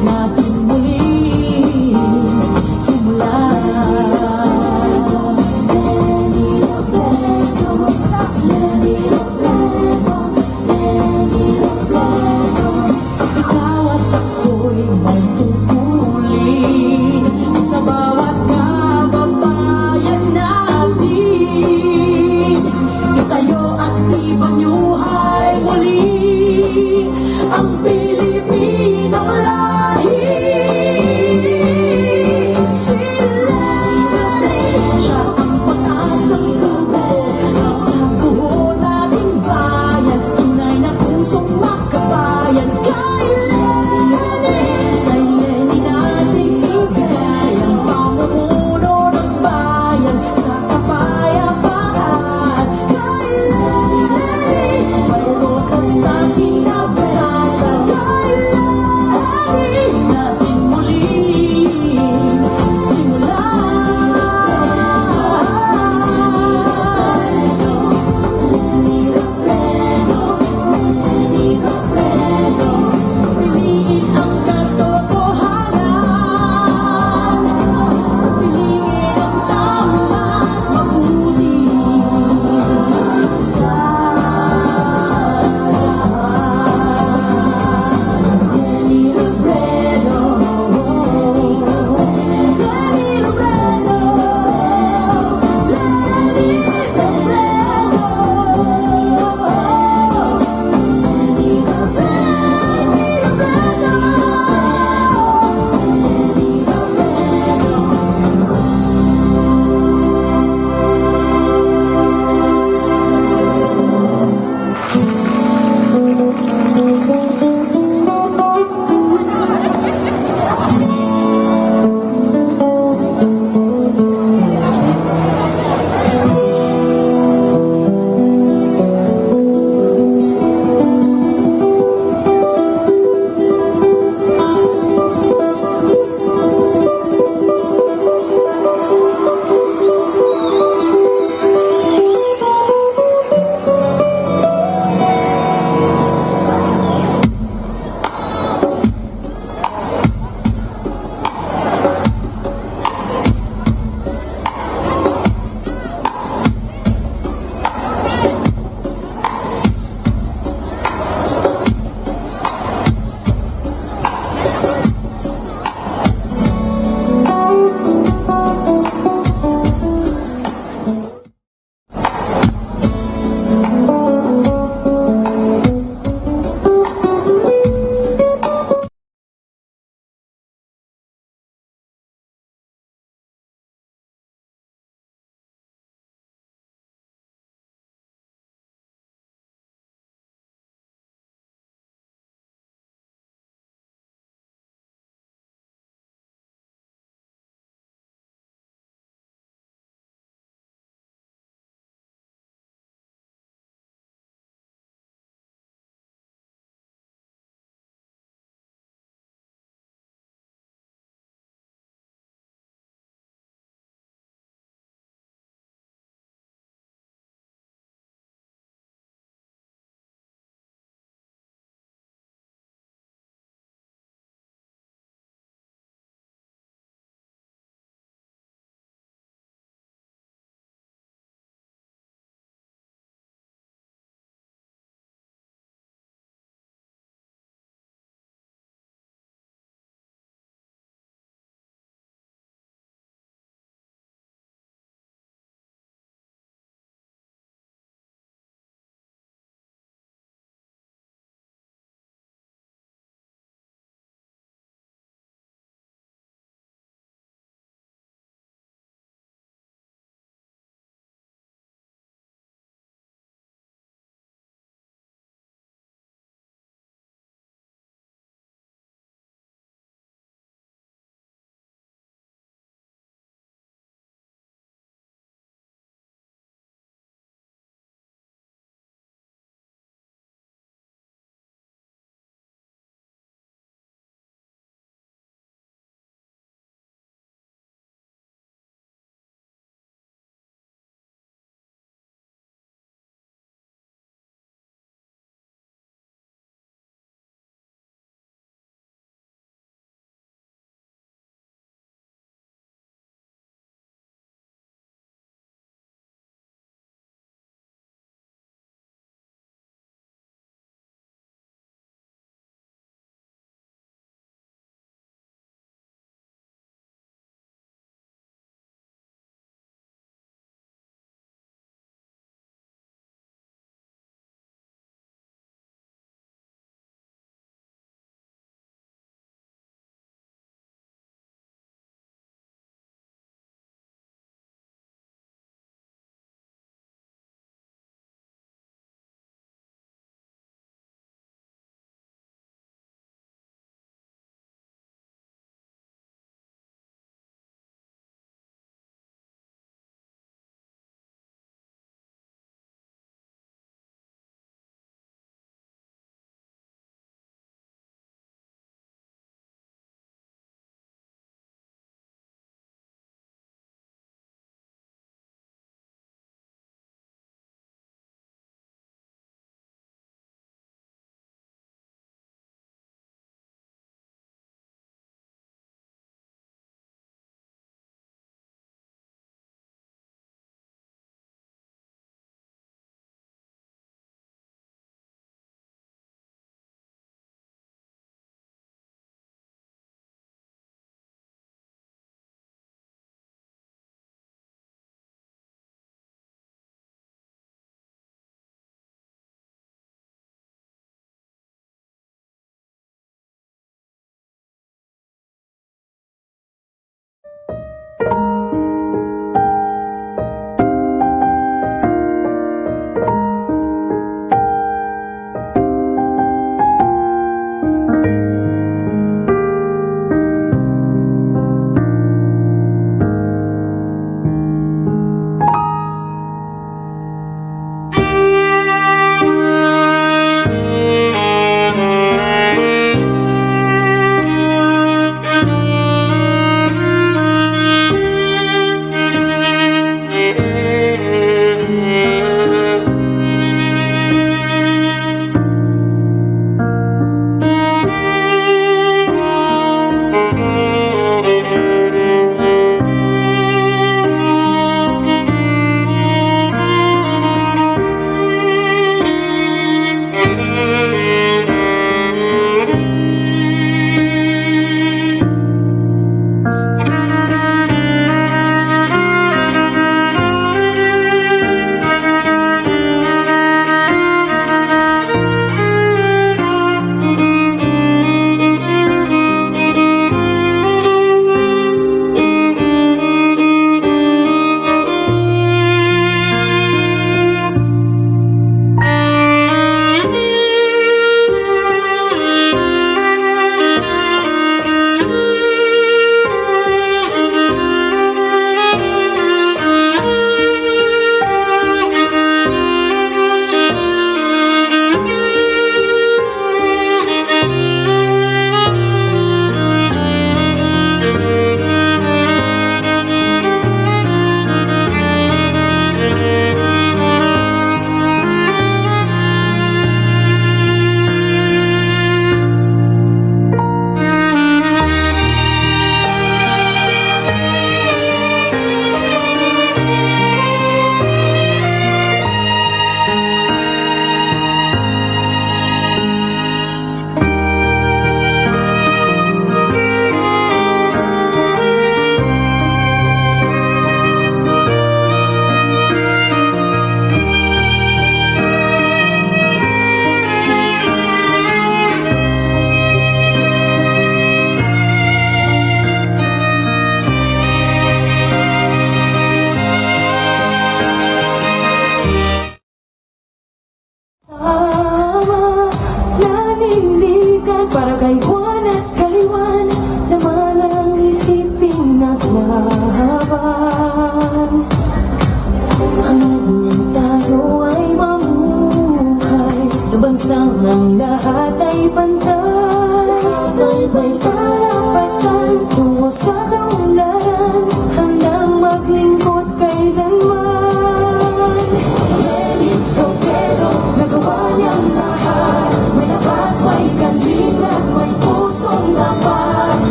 natin muling simulan. Lenny Robredo, Lenny Robredo, Lenny Robredo. Ikaw at ako'y may tungkulin sa bawat kababayan natin. Itayo at ibanyuhay muli ang Pilipinong lahi.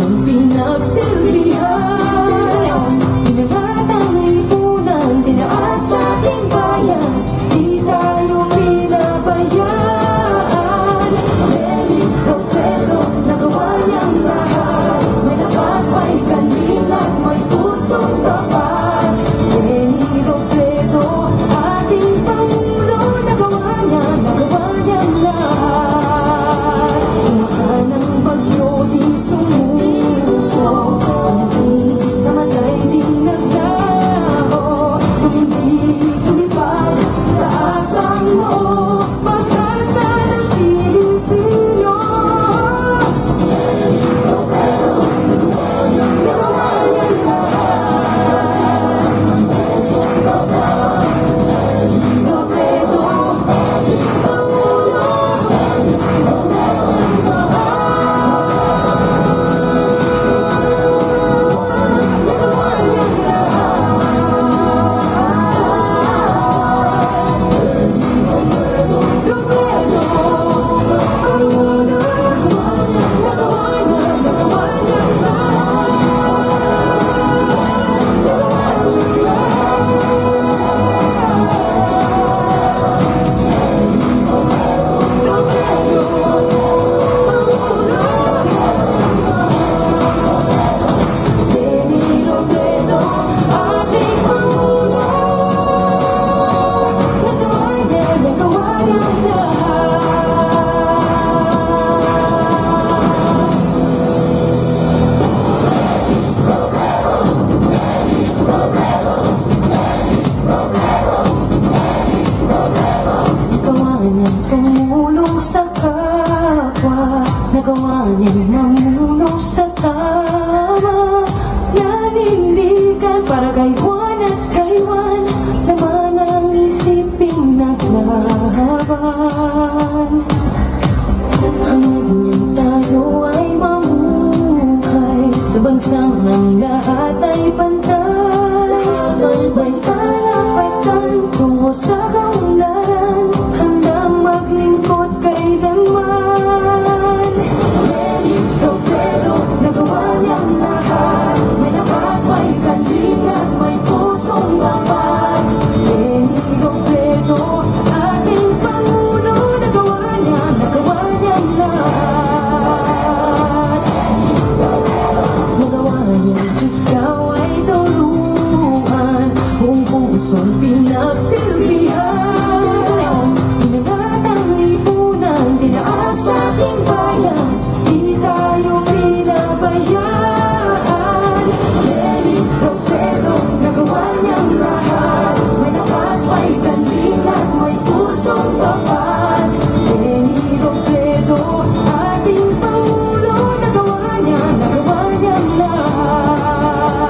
pusong pinagsilbihan. Pinangat ang lipunan, tinaas sa ating bayan, di tayo pinabayaan. Lenny Robredo, nagawa niyang lahat, may lakas, may galing at may pusong tapat. Lenny Robredo, ating Pangulo, nagawa niyang lahat. Tumahan ng bagyo, di sumuko, panalig sa matay, di naglaho. Kung hindi lumipad, taas ang noo, pag-asa ng Pilipino. Nagawa niyang lahat. Robredo, Pangulo. Lenny Robredo, ating Pangulo, nagawa niyang lahat. Nagawa niyang tumulong sa kapwa, nagawa niyang namulong sa tama. Nanindigan para kay Juan at kay Juan, laman ang isiping naglaban. Hangad niyang tayo ay mamuhay sa bansang ng lahat ay pantay. May karapatan tungo sa kaunlaran, handang maglingkod kailanman. Lenny Robredo, nagawa niyang lahat, may lakas, may galing at may pusong tapat. Lenny Robredo, ating Pangulo, nagawa niyang lahat. Nagawa niyang ikaw ay turuan, buong pusong pinagsilbihan. Pinangat ang lipunan, tinaas sa ating bayan, di tayo pinabayaan. Lenny Robredo, nagawa niyang lahat, may lakas, may galing at may pusong tapat. Lenny Robredo, ating Pangulo, nagawa niyang lahat.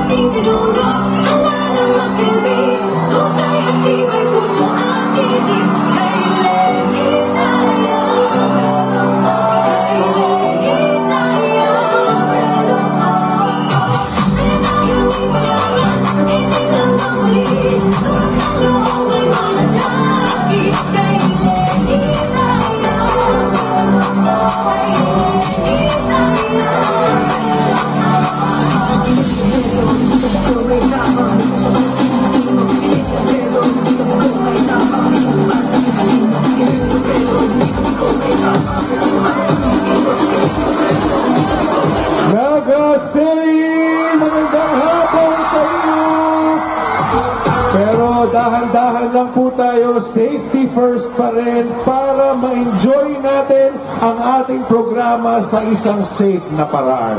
ating tinuro, handa nang magsilbi. Husay at tibay puso at isip. Kailingin tayo, freedom mo. Kailingin tayo, freedom mo. Kaya tayo di mayaman, hindi na mamuli. Tuwag ng loob ay malasakit. Kailingin tayo, freedom mo. Kailingin tayo, Naga City! Magandang hapon sa inyo! Pero dahan-dahan lang po tayo, safety first pa rin para ma-enjoy natin ang ating programa sa isang safe na paraan.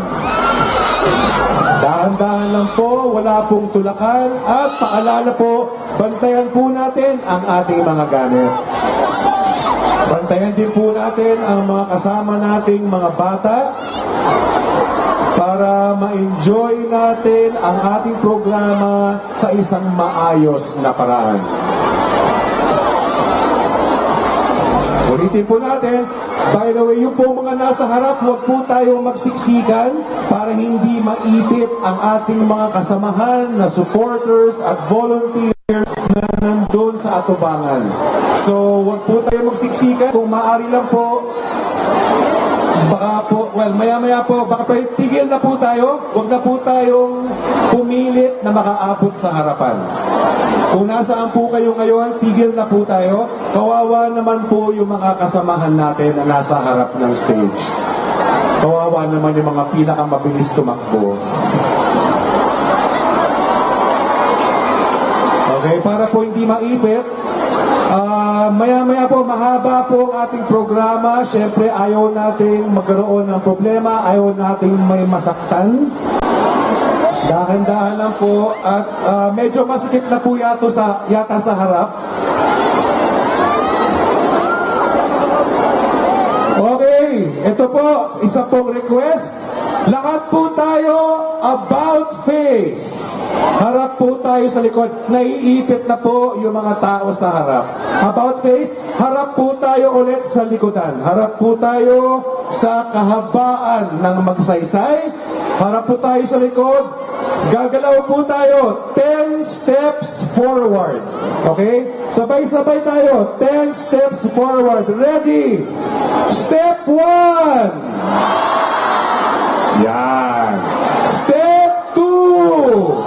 Dahan-dahan lang po, wala pong tulakan at paalala po, bantayan po natin ang ating mga gamit. Bantayan din po natin ang mga kasama nating mga bata para ma-enjoy natin ang ating programa sa isang maayos na paraan. Ulitin po natin, by the way, yung po mga nasa harap, huwag po tayo magsiksikan para hindi maipit ang ating mga kasamahan na supporters at volunteers na nandun sa atubangan. So, huwag po tayo magsiksikan. Kung maaari lang po, baka po, well, maya-maya po, baka tigil na po tayo. Huwag na po tayong pumilit na makaabot sa harapan. Kung nasaan po kayo ngayon, tigil na po tayo. Kawawa naman po yung mga kasamahan natin na nasa harap ng stage. Kawawa naman yung mga pinakamabilis tumakbo. Okay, para po hindi maipit, maya-maya po, mahaba po ang ating programa. Siyempre, ayaw nating magkaroon ng problema, ayaw nating may masaktan. Dahan-dahan lang po at medyo masikip na po yata sa harap. Okay, ito po, isa pong request. Lahat po tayo about face. Harap po tayo sa likod. Naiipit na po yung mga tao sa harap. About face, harap po tayo ulit sa likodan. Harap po tayo sa kahabaan ng magsaysay. Harap po tayo sa likod. Gagalaw po tayo 10 steps forward. Okay? Sabay-sabay tayo. 10 steps forward. Ready? Step 1. Yan. Step 2.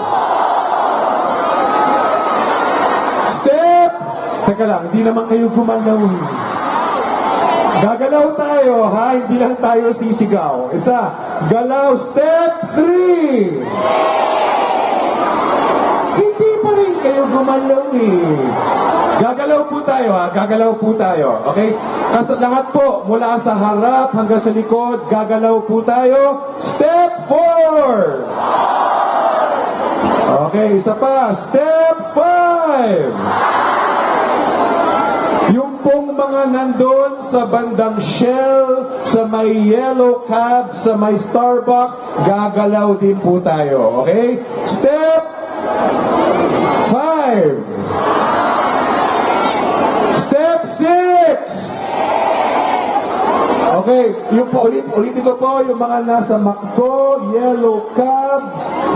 Step. Teka lang, hindi naman kayo gumalaw. Gagalaw tayo, ha? Hindi lang tayo sisigaw. Isa. Galaw. Step 3. Hindi pa rin kayo gumalaw eh. Gagalaw po tayo, ha? Gagalaw po tayo. Okay? Lahat po, mula sa harap hanggang sa likod, gagalaw po tayo. Step 4. Okay, isa pa. Step 5. Yung pong mga nandun sa bandang Shell, sa may yellow cab, sa may Starbucks, gagalaw din po tayo. Okay? Step 5. Step 6. Okay, yung po, ulitin ko po, yung mga nasa McDo, Yellow Cab,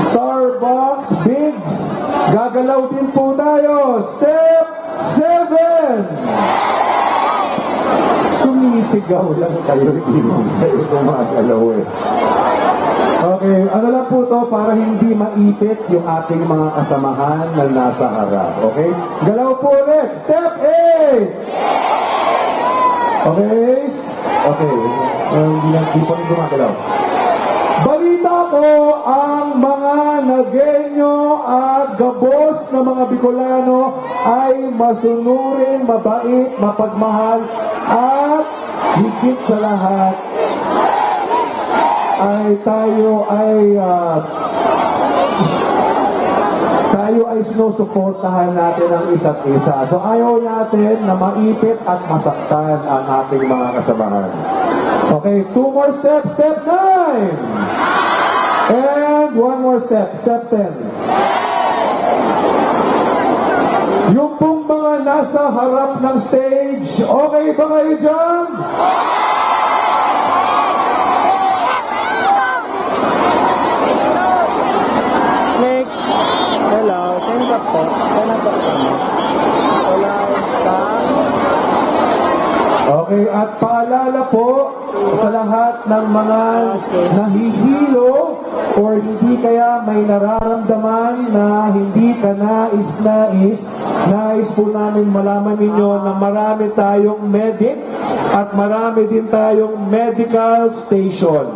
Starbucks, Bigs, gagalaw din po tayo. Step 7. Sumisigaw lang kayo, hindi kayo gumagalaw eh. Okay, ano lang po to para hindi maipit yung ating mga kasamahan na nasa harap. Okay? Galaw po ulit. Step 8. Okay? Okay. Hindi pa rin gumagalaw. Balita ko ang mga Nagueño at gabos na mga Bicolano ay masunurin, mabait, mapagmahal at higit sa lahat ay tayo ay sinusuportahan natin ang isa't isa. So ayaw natin na maipit at masaktan ang ating mga kasamahan. Okay, 2 more steps. Step 9. And And one more step, step 10. Yung pong mga nasa harap ng stage, okay ba kayo dyan? Nick, hello, send ka po. Send ka po. Wala ka. Okay, at paalala po sa lahat ng mga nahihilo or hindi kaya may nararamdaman na hindi ka nais po namin malaman ninyo na marami tayong medic at marami din tayong medical station.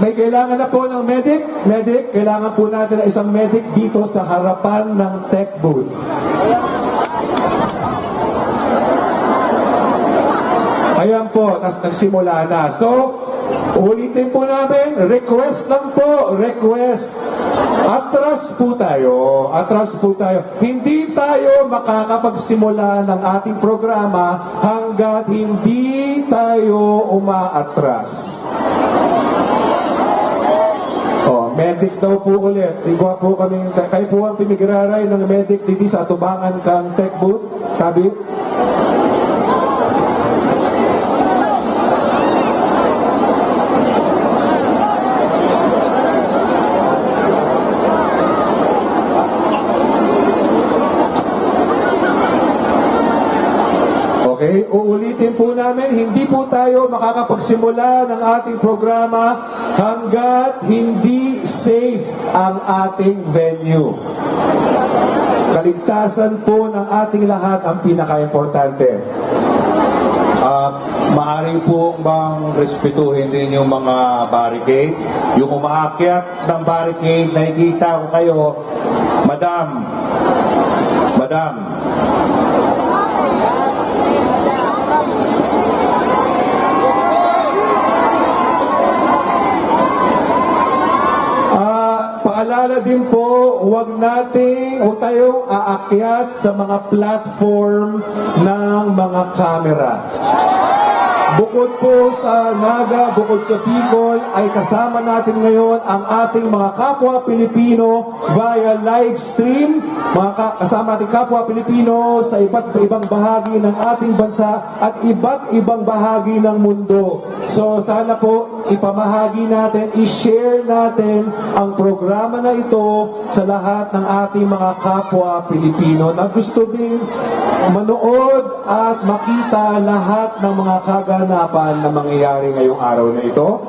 May kailangan na po ng medic. Kailangan po natin ng isang medic dito sa harapan ng tech booth. Ayan po, nagsimula na. So, ulitin po namin, request lang po, request. Atras po tayo. Hindi tayo makakapagsimula ng ating programa hanggat hindi tayo umaatras. Medic daw po ulit. Iba po kami, kayo po ang pinigiraray ng medic dito sa Tubangan kang tech booth. Tabi. Okay, uulitin po namin, hindi po tayo makakapagsimula ng ating programa hanggat hindi safe ang ating venue. Kaligtasan po ng ating lahat ang pinaka-importante. Maaari po bang respetuhin din yung mga barricade? Yung umaakyat ng barricade, nakikita ko kayo, Madam, paalala din po, huwag tayong aakyat sa mga platform ng mga camera. Bukod po sa Naga, bukod sa Bicol, ay kasama natin ngayon ang ating mga kapwa Pilipino via live stream. Kasama ating kapwa Pilipino sa iba't ibang bahagi ng ating bansa at iba't ibang bahagi ng mundo. So sana po ipamahagi natin, i-share natin ang programa na ito sa lahat ng ating mga kapwa Pilipino na gusto din manood at makita lahat ng mga kaganapan na mangyayari ngayong araw na ito.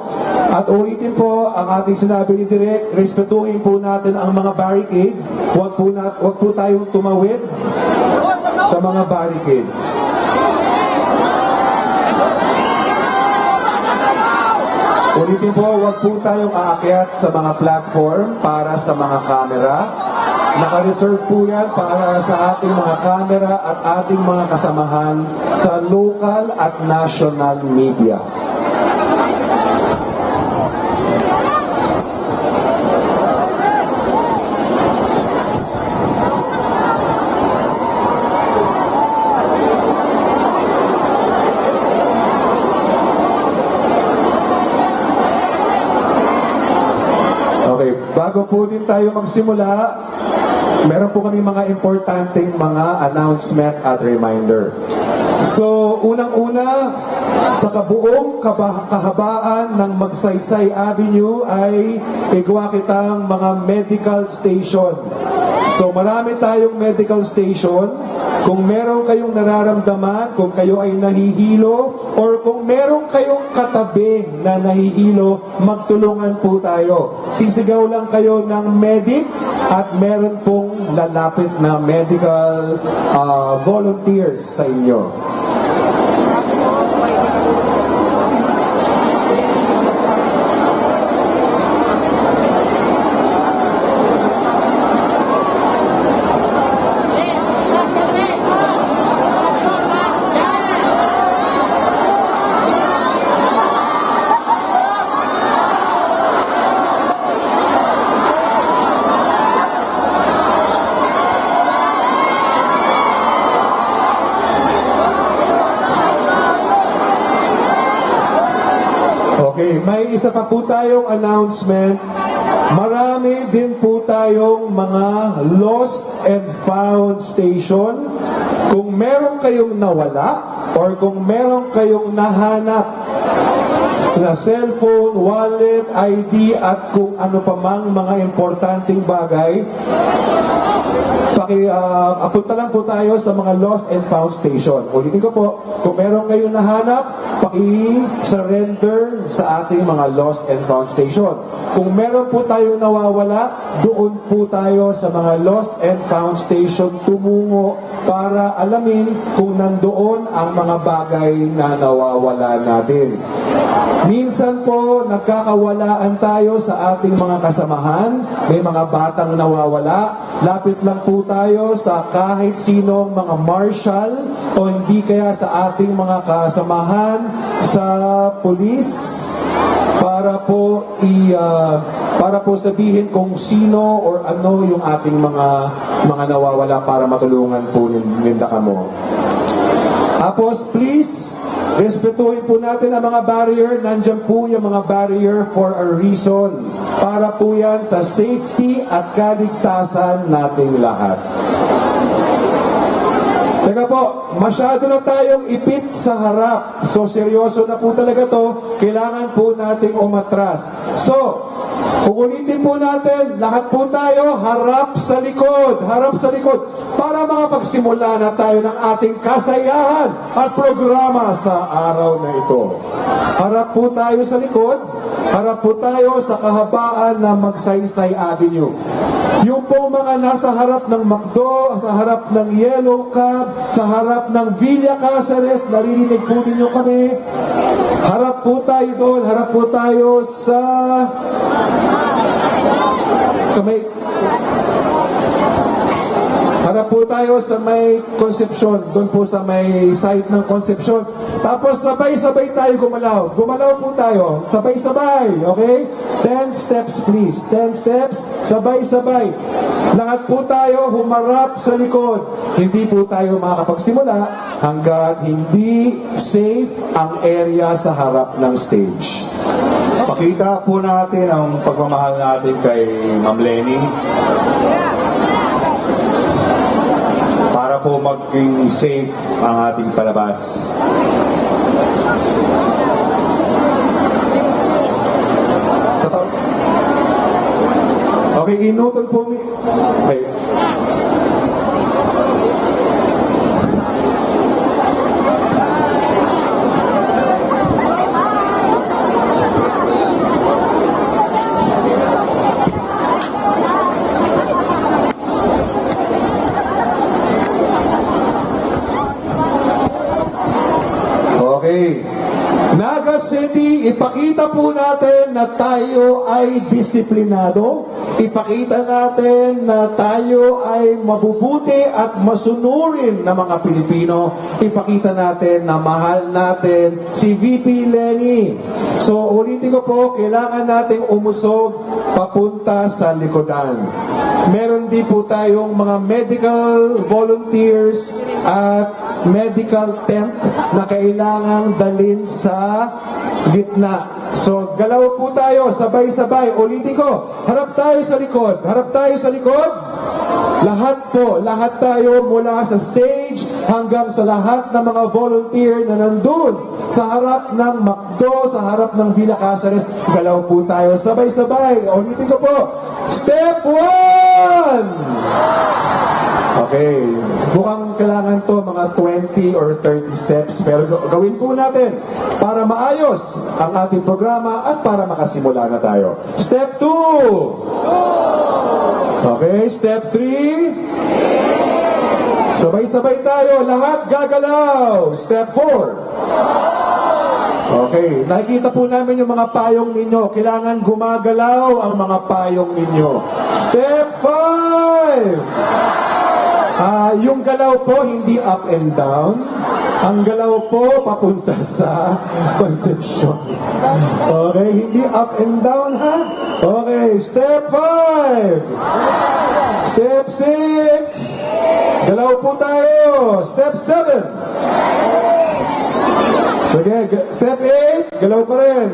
At ulitin po ang ating sinabi ni Direk, respetuhin po natin ang mga barricade. Huwag po tayong tumawid sa mga barricade. Ulitin po, huwag po tayong aakyat sa mga platform para sa mga camera. Naka-reserve po yan para sa ating mga camera at ating mga kasamahan sa local at national media. Okay, bago po din tayo magsimula, meron po kami mga importanteng mga announcement at reminder. So, unang-una, sa kabuong kahabaan ng Magsaysay Avenue ay igawa kitang mga medical station. So, marami tayong medical station. Kung meron kayong nararamdaman, kung kayo ay nahihilo, or kung meron kayong katabi na nahihilo, magtulungan po tayo. Sisigaw lang kayo ng medic at meron pong lalapit na medical volunteers sa inyo. po tayong announcement. Marami din po tayong mga lost and found station. Kung meron kayong nawala or kung meron kayong nahanap na cellphone, wallet, ID at kung ano pa mang mga importanteng bagay, punta lang po tayo sa mga lost and found station. Ulitin ko po, kung meron kayong nahanap, paki-surrender sa ating mga lost and found station. Kung meron po tayong nawawala, doon po tayo sa mga lost and found station tumungo para alamin kung nandoon ang mga bagay na nawawala natin. Minsan po, nagkakawalaan tayo sa ating mga kasamahan. May mga batang nawawala. Lapit lang po tayo sa kahit sinong mga marshal o hindi kaya sa ating mga kasamahan sa pulis para po sabihin kung sino or ano yung ating mga nawawala para matulungan po ninda kamo. Tapos please, respetuhin po natin ang mga barrier. Nandyan po yung mga barrier for a reason. Para po yan sa safety at kaligtasan nating lahat. Teka po, masyado na tayong ipit sa harap. So, seryoso na po talaga to. Kailangan po nating umatras. So, uulitin po natin, lahat po tayo harap sa likod. Harap sa likod. Para makapagsimula na tayo ng ating kasayahan at programa sa araw na ito. Harap po tayo sa likod. Harap po tayo sa kahabaan ng Magsaysay Avenue. Yung po mga nasa harap ng McDo, sa harap ng Yellow Cab, sa harap ng Villa Caceres, naririnig po ninyo kami. Harap po tayo doon, harap po tayo sa may harap po tayo sa may Concepcion, doon po sa may site ng Concepcion. Tapos sabay-sabay tayo gumalaw. Gumalaw po tayo, sabay-sabay, okay? 10 steps please, 10 steps, sabay-sabay. Lahat po tayo humarap sa likod. Hindi po tayo makakapagsimula hanggat hindi safe ang area sa harap ng stage. Pakita po natin ang pagmamahal natin kay Ma'am Lenny. Para po maging safe ang ating palabas. Okay, inutan po mi... Okay. Okay. Naga City, ipakita po natin na tayo ay disiplinado. Ipakita natin na tayo ay mabubuti at masunurin na mga Pilipino. Ipakita natin na mahal natin si VP Lenny. So ulitin ko po, kailangan nating umusog papunta sa likodan. Meron din po tayong mga medical volunteers at medical tent na kailangang dalhin sa gitna. So, galaw po tayo, sabay-sabay. Ulitin ko, harap tayo sa likod. Harap tayo sa likod. Lahat tayo mula sa stage hanggang sa lahat ng mga volunteer na nandun sa harap ng McDo, sa harap ng Villa Caceres. Galaw po tayo, sabay-sabay. Ulitin ko po, step 1! Okay, mukhang kailangan to mga 20 or 30 steps, pero gawin po natin para maayos ang ating programa at para makasimula na tayo. Step 2! Okay, step 3. Sabay-sabay tayo, lahat gagalaw. Step 4. Okay, nakikita po namin yung mga payong ninyo. Kailangan gumagalaw ang mga payong ninyo. Step 5. Yung galaw po, hindi up and down. Ang galaw po, papunta sa Concepcion. Okay, hindi up and down, ha? Okay, step 5. Step 6. Galaw po tayo. Step 7. Sige, step 8. galaw pa rin.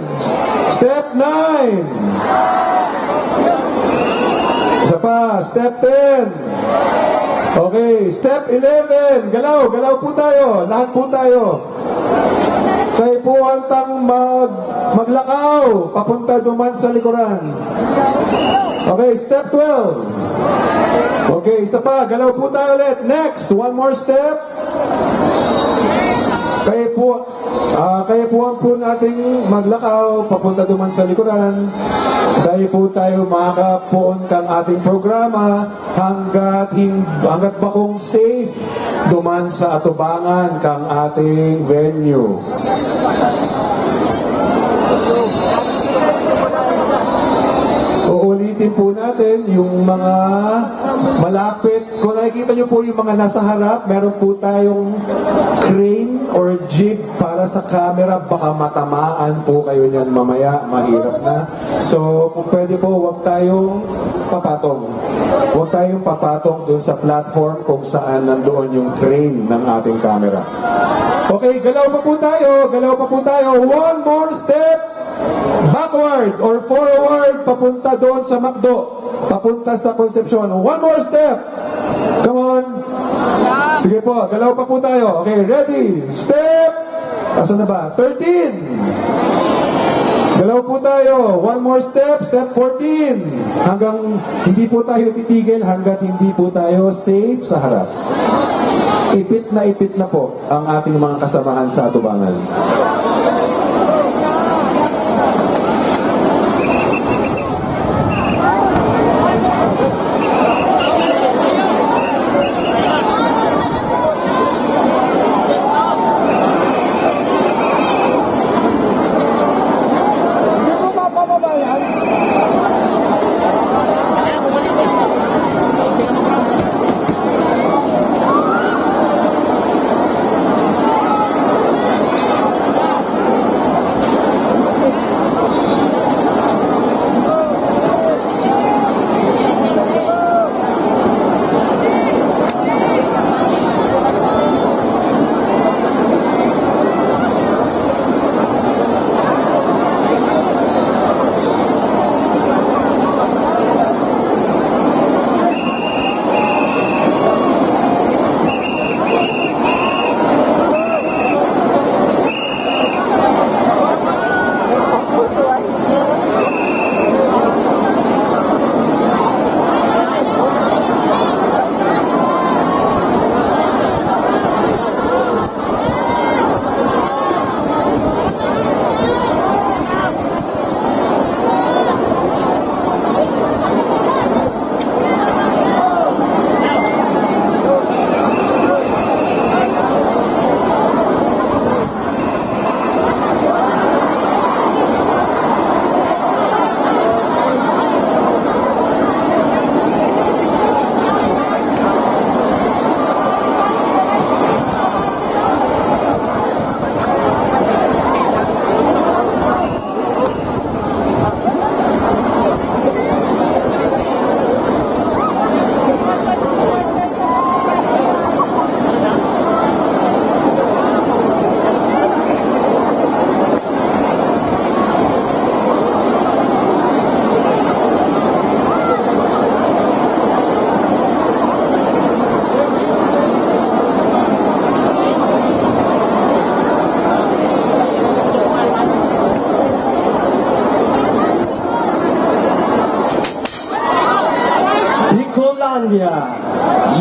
Step 9. Isa pa, step 10. Okay, step 11. Galaw, galaw po tayo. Lahat po tayo. Kayo po hantang maglakaw. Papunta duman sa likuran. Okay, step 12. Okay, isa pa. Galaw po tayo ulit. Next, one more step. Kayo po ang po nating maglakaw. Papunta duman sa likuran. Dahil po tayo makakapuon kang ating programa hanggat bakong safe duman sa atubangan kang ating venue. Uulitin po natin yung mga malapit. Kung nakikita nyo po yung mga nasa harap, meron po tayong crane or jig para sa camera. Baka matamaan po kayo niyan mamaya. Mahirap na. So, kung pwede po, huwag tayong papatong. Huwag tayong papatong dun sa platform kung saan nandoon yung crane ng ating camera. Okay, galaw pa po tayo. Galaw pa po tayo. One more step. Backward or forward, papunta doon sa McDo, papunta sa Concepcion. One more step. Come on. Sige po, galaw pa po tayo. Okay, ready? Step. Asan na ba? 13. Galaw po tayo. One more step. Step 14. Hanggang hindi po tayo titigil, hanggat hindi po tayo safe sa harap. Ipit na po ang ating mga kasamahan sa atubangan.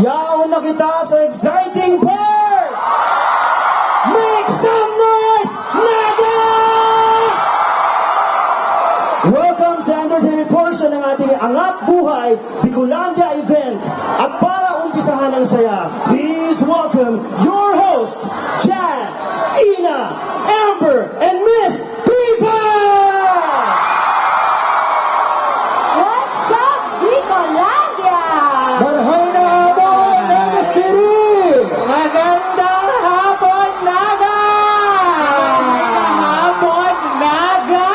Yaon na kita sa exciting part! Make some noise, Naga! Welcome sa entertainment portion ng ating Angat Buhay Bicolandia event. At para umpisahan ang saya, please welcome your host, Jan, Ina, Amber, and Miss Pipa! What's up, Bicolandia? Marhay na hapon, Naga City! Magandang hapon, Naga! Magandang hapon, Naga!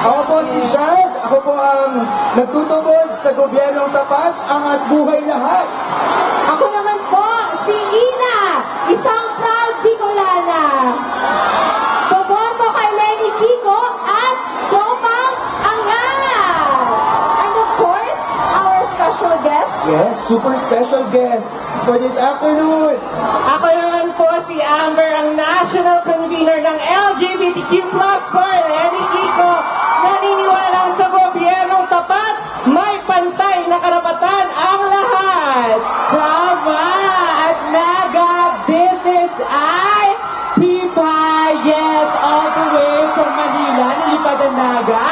Ako po si Shark. Ako po ang nagtutubod sa gobyernong tapat, angat buhay lahat. Ako naman po, si Ina, isang proud Bicolana. Boboto Yes, super special guests for this afternoon. Ako naman po si Amber, ang National Convener ng LGBTQ+ for Lenny Kiko. Naniniwala sa gobyernong tapat, may pantay na karapatan ang lahat. Tama! At Naga, this is I, Pipa, yes, all the way from Manila, nilipad ang Naga.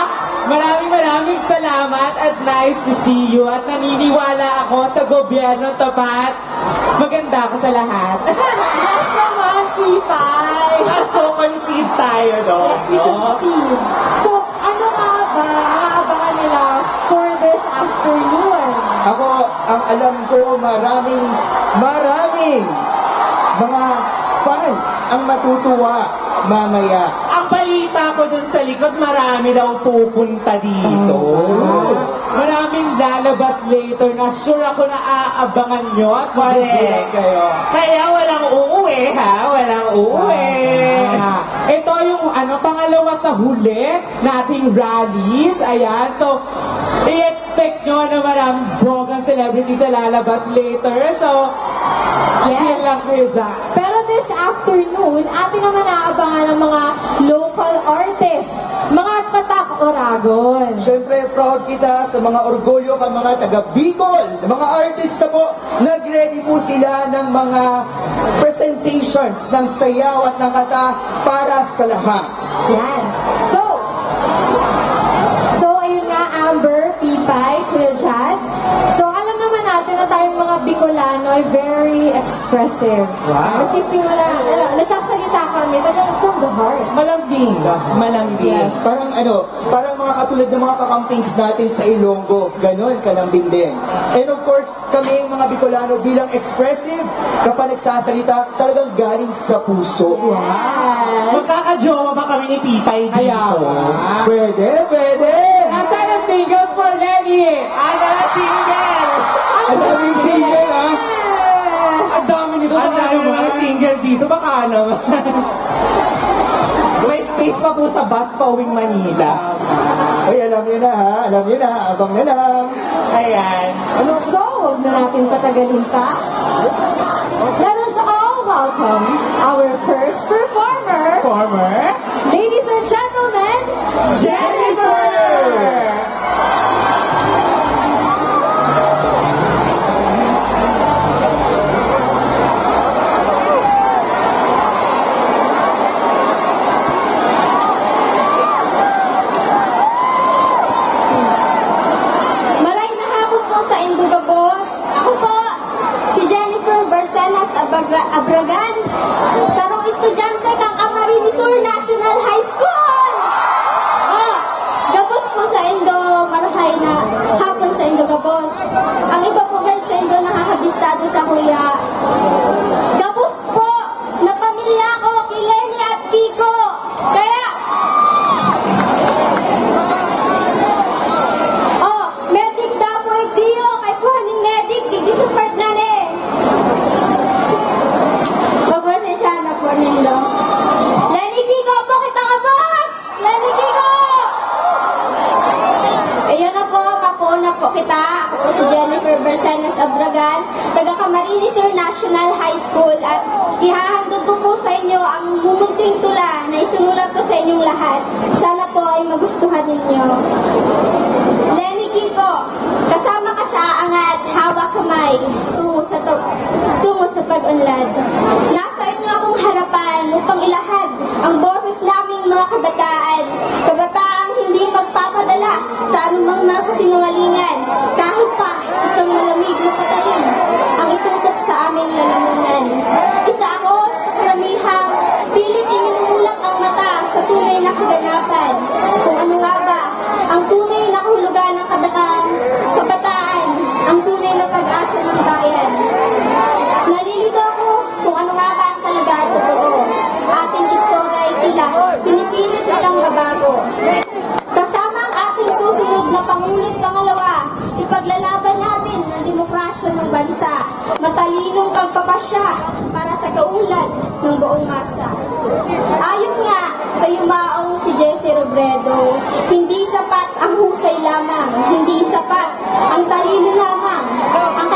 Maraming salamat at nice to see you. At naniniwala ako sa gobyernong tapat. Maganda ako sa lahat. Yes naman, Pipay. So, concede tayo, no? Yes, we can see. So, ano nga ba ang aabangan nila for this afternoon? Ako, ang alam ko, maraming mga fans ang matutuwa mamaya. Ang balita ko dun sa likod, marami daw pupunta dito. Maraming lalabas later na sure ako na aabangan nyo at Correct kayo. Kaya walang uuwi, ha? Walang uuwi. Ito yung pangalawa sa huli nating rallies. Ayan. So, i-expect nyo na maraming bogang celebrities na lalabas later. So, chill lang kayo dyan. Pero this afternoon, atin naman naabangan ng mga local artists, mga tatak Oragon. Siyempre, proud kita sa mga orgulyo ng mga taga-Bicol. Mga artista po, nag-ready po sila ng mga presentations ng sayaw at ng kata para sa lahat. Yan. So, ayun nga, Amber, Pipay, Kuya Jad. So, alam naman natin na tayong mga Bicolano ay very expressive. Wow. Nagsasalita kami talagang from the heart. Malambing. Malambing. Parang mga katulad ng mga kakampings natin sa Ilonggo. Ganon, kalambing din. And of course, kami mga Bicolano bilang expressive, kapag nagsasalita, talagang galing sa puso. Yes. Magkakajowa ba kami ni Pipay dito? Pwede! Nasaan ang singles for Lenny? Ano ang single? Ang daming single, ha? Ang dami nito. Baka naman single dito. Baka naman. May space pa po sa bus pa uwing Manila. Ay, alam niyo na, ha? Alam niyo na, abang na lang. Ayan. So, huwag na natin patagalin pa. Let us all welcome our first performer, ladies and gentlemen, Jennifer! Maray na hapon po sa Induga Boss. Ako po, si Jennifer Barcenas Abragan, sarong estudyante kang Camarines Sur National High School. Gabos po sa Indo, marahay na hapon sa Induga Boss. Ang iba po guys sa Indo nakakabistado sa kuya. Gabos po na pamilya ko, Kileni at Kiko. Kaya, medic dapo itiyo, kay puhaning medic, di support na rin. Pagwasin siya na po nindo. Lenny Kiko po kita ka, boss! Lenny Kiko! Ayun na po, kapuuna po kita. Ako po si Jennifer Barcenas Abragan, taga Camarines Sur National High School, at ihahandog ko po sa inyo ang mumunting tula na isinulat ko sa inyong lahat. Sana po ay magustuhan ninyo. Lenny Kiko, kasama ka sa angat, hawak kamay, tungo sa pag-unlad. Nasa inyo akong harapan upang ilahad ang boses naming mga kabataan. Kabataang hindi magpapadala sa anumang mga kasinungalingan, kahit pa isang malamig na patalim ang itutok sa aming lalamunan. Isa ako sa karamihang pilit iminumulat ang mata sa tunay na kaganapan. Kung ano nga ba ang tunay na kahulugan ng kabataan, ang tunay na pag-asa ng bayan. Nalilito ako kung ano nga ba ang talaga at totoo. Ating istorya ay tila pinipilit nilang mabago. Kasama ang ating susunod na Pangulit Pangalawa, ipaglalaban natin ang demokrasya ng bansa, matalinong pagpapasya para sa kaunlad ng buong masa. Ayon nga sa yumaong si Jesse Robredo, hindi sapat ang husay lamang, hindi sapat ang talino lamang, ang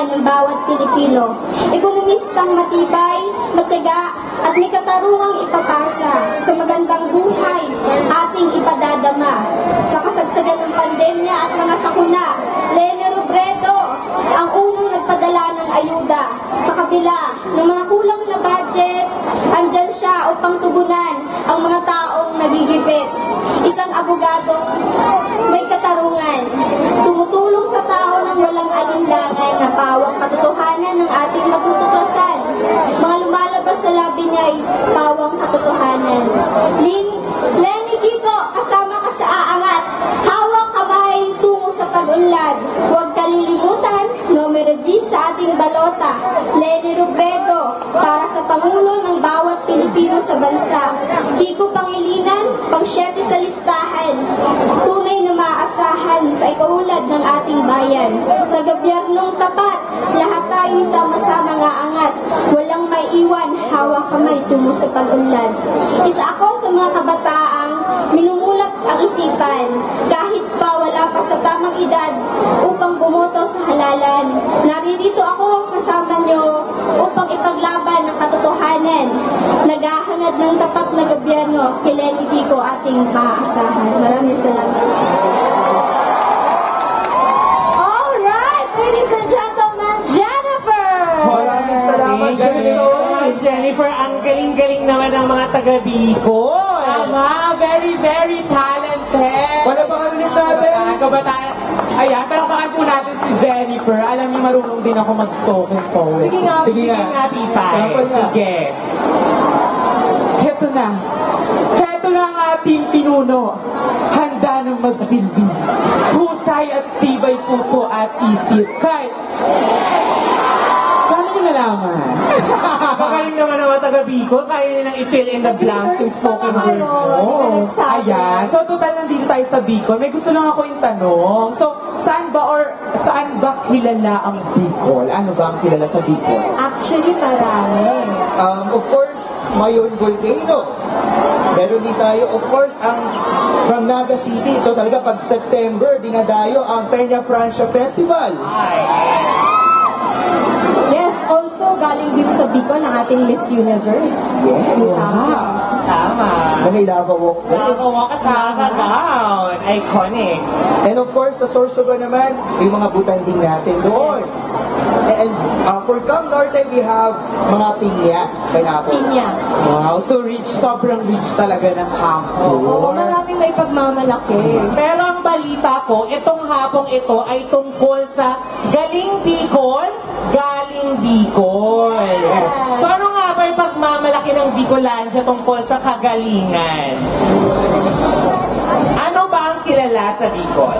katarungan ng bawat Pilipino. Ekonomistang matibay, matyaga, at may katarungang ipapasa sa magandang buhay ating ipadadama. Sa kasagsagan ng pandemya at mga sakuna, Lene Robredo ang unang nagpadala ng ayuda. Sa kabila ng mga kulang na budget, andyan siya upang tugunan ang mga taong nagigipit. Isang abogadong may katarungan, tumutulong sa tao ng walang alinlangan na pawang katotohanan ng ating matutuklasan. Mga lumalabas sa labi niya ay pawang katotohanan. Lenny Kiko, kasama ka sa aangat. Hawak kamay tungo sa pag-unlad. Huwag kalilimutan, numero G sa ating balota. Lene Robredo, para sa Pangulo ng bawat Pilipino sa bansa. Kiko Pangilinan, pang-7 sa listahan. Tunay na maaasahan sa ikaulad ng ating bayan. Sa gobyernong tapat, lahat tayo sama-sama nga angat. Walang may iwan, hawak kamay tungo sa pag-unlad. Isa ako sa mga kabataang minumulat ang isipan, kahit pa wala pa sa tamang edad upang bumoto sa halalan. Naririto ako kasama nyo upang ipaglaban ang katotohanan. Naghahangad ng tapat na gobyerno, kay Lenny Kiko ating maaasahan. Maraming salamat. Alright, ladies and gentlemen, Jennifer! Maraming salamat, Thank you so Jennifer. much, Jennifer. Ang galing-galing naman ng mga taga-Bicol. Tama, very, very talented. Wala pa ulit natin. Kabataan. Ayan, palakpakan po natin si Jennifer. Alam niyo, marunong din ako mag-spoken poet. Sige nga. Sige nga. Nga, P5. Sample nga. Sige. Heto na. Heto na ang ating pinuno. Handa ng magsilbi. Husay at tibay puso at isip. Kahit... Paano mo nalaman? Magaling naman ang mga taga-Bicol. Kaya nilang i-fill in the blanks yung spoken word mo. Ayan. So, total nandito tayo sa Bicol. May gusto lang ako yung tanong. So, saan ba kilala ang Bicol? Ano ba ang kilala sa Bicol? Actually, marami. Of course, Mayon Volcano. Meron din tayo, of course, ang from Naga City. Ito talaga pag September, dinadayo ang Peña Francia Festival. Yes, also galing din sa Bicol ang ating Miss Universe. Yes. Tama. Na may lava walk. Nakakawak at nakaka-gown. Iconic. And of course, sa Sorsogon naman, yung mga butanding natin doon. And for Cam Norte, we have mga pinya, pineapple. Pinya. Wow, so rich, sobrang rich talaga ng campo. Oo, maraming may pagmamalaki. Pero ang balita ko, itong hapong ito ay tungkol sa Galing Bicol, Galing Bicol. Yes. So ano nga ba yung pagmamalaki ng Bicolandia tungkol sa kagalingan? Ano ba ang kilala sa Bicol?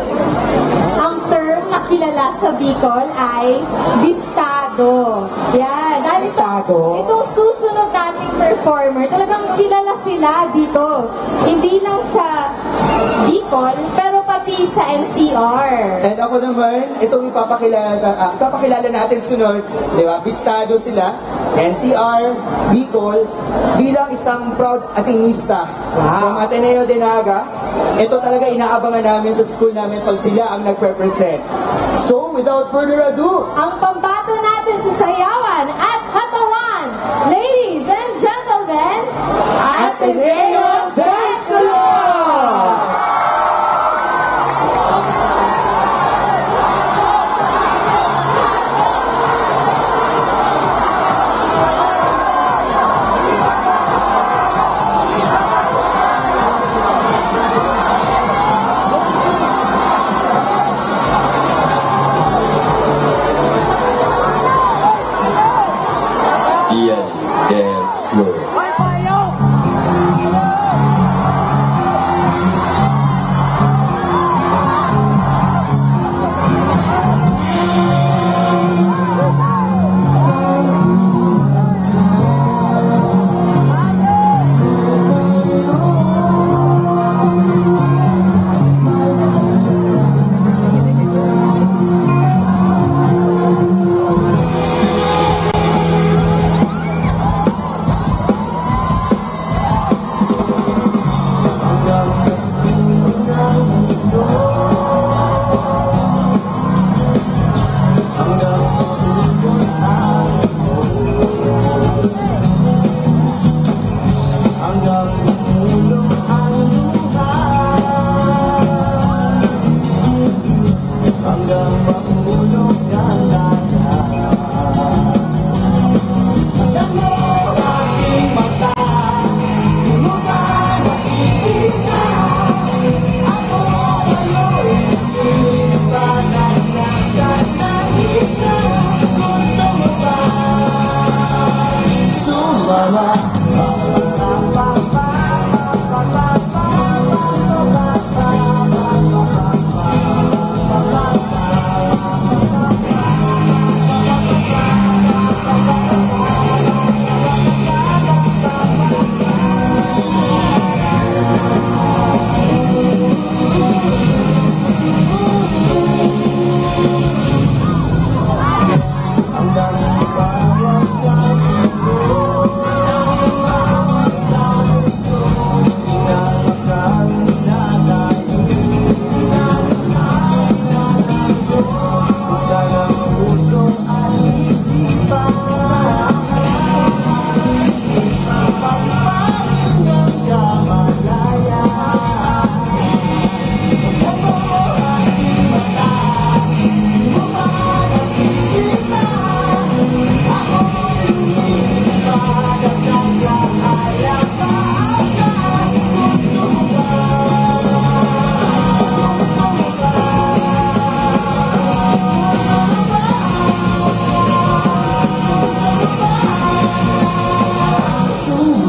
Ang term na kilala sa Bicol ay bistado. Yan. Dahil itong susunod nating performer, talagang kilala sila dito. Hindi lang sa Bicol, pero pati sa NCR. And ako naman, itong ipapakilala natin sunod, di ba? Bistado sila, NCR, Bicol, bilang isang proud atinista from Ateneo de Naga. Ito talaga inaabangan namin sa school namin pag sila ang nagpe-present. So, without further ado, Ang pambato natin sa sayawan at hatawan, ladies and gentlemen, Ateneo Dance Salon!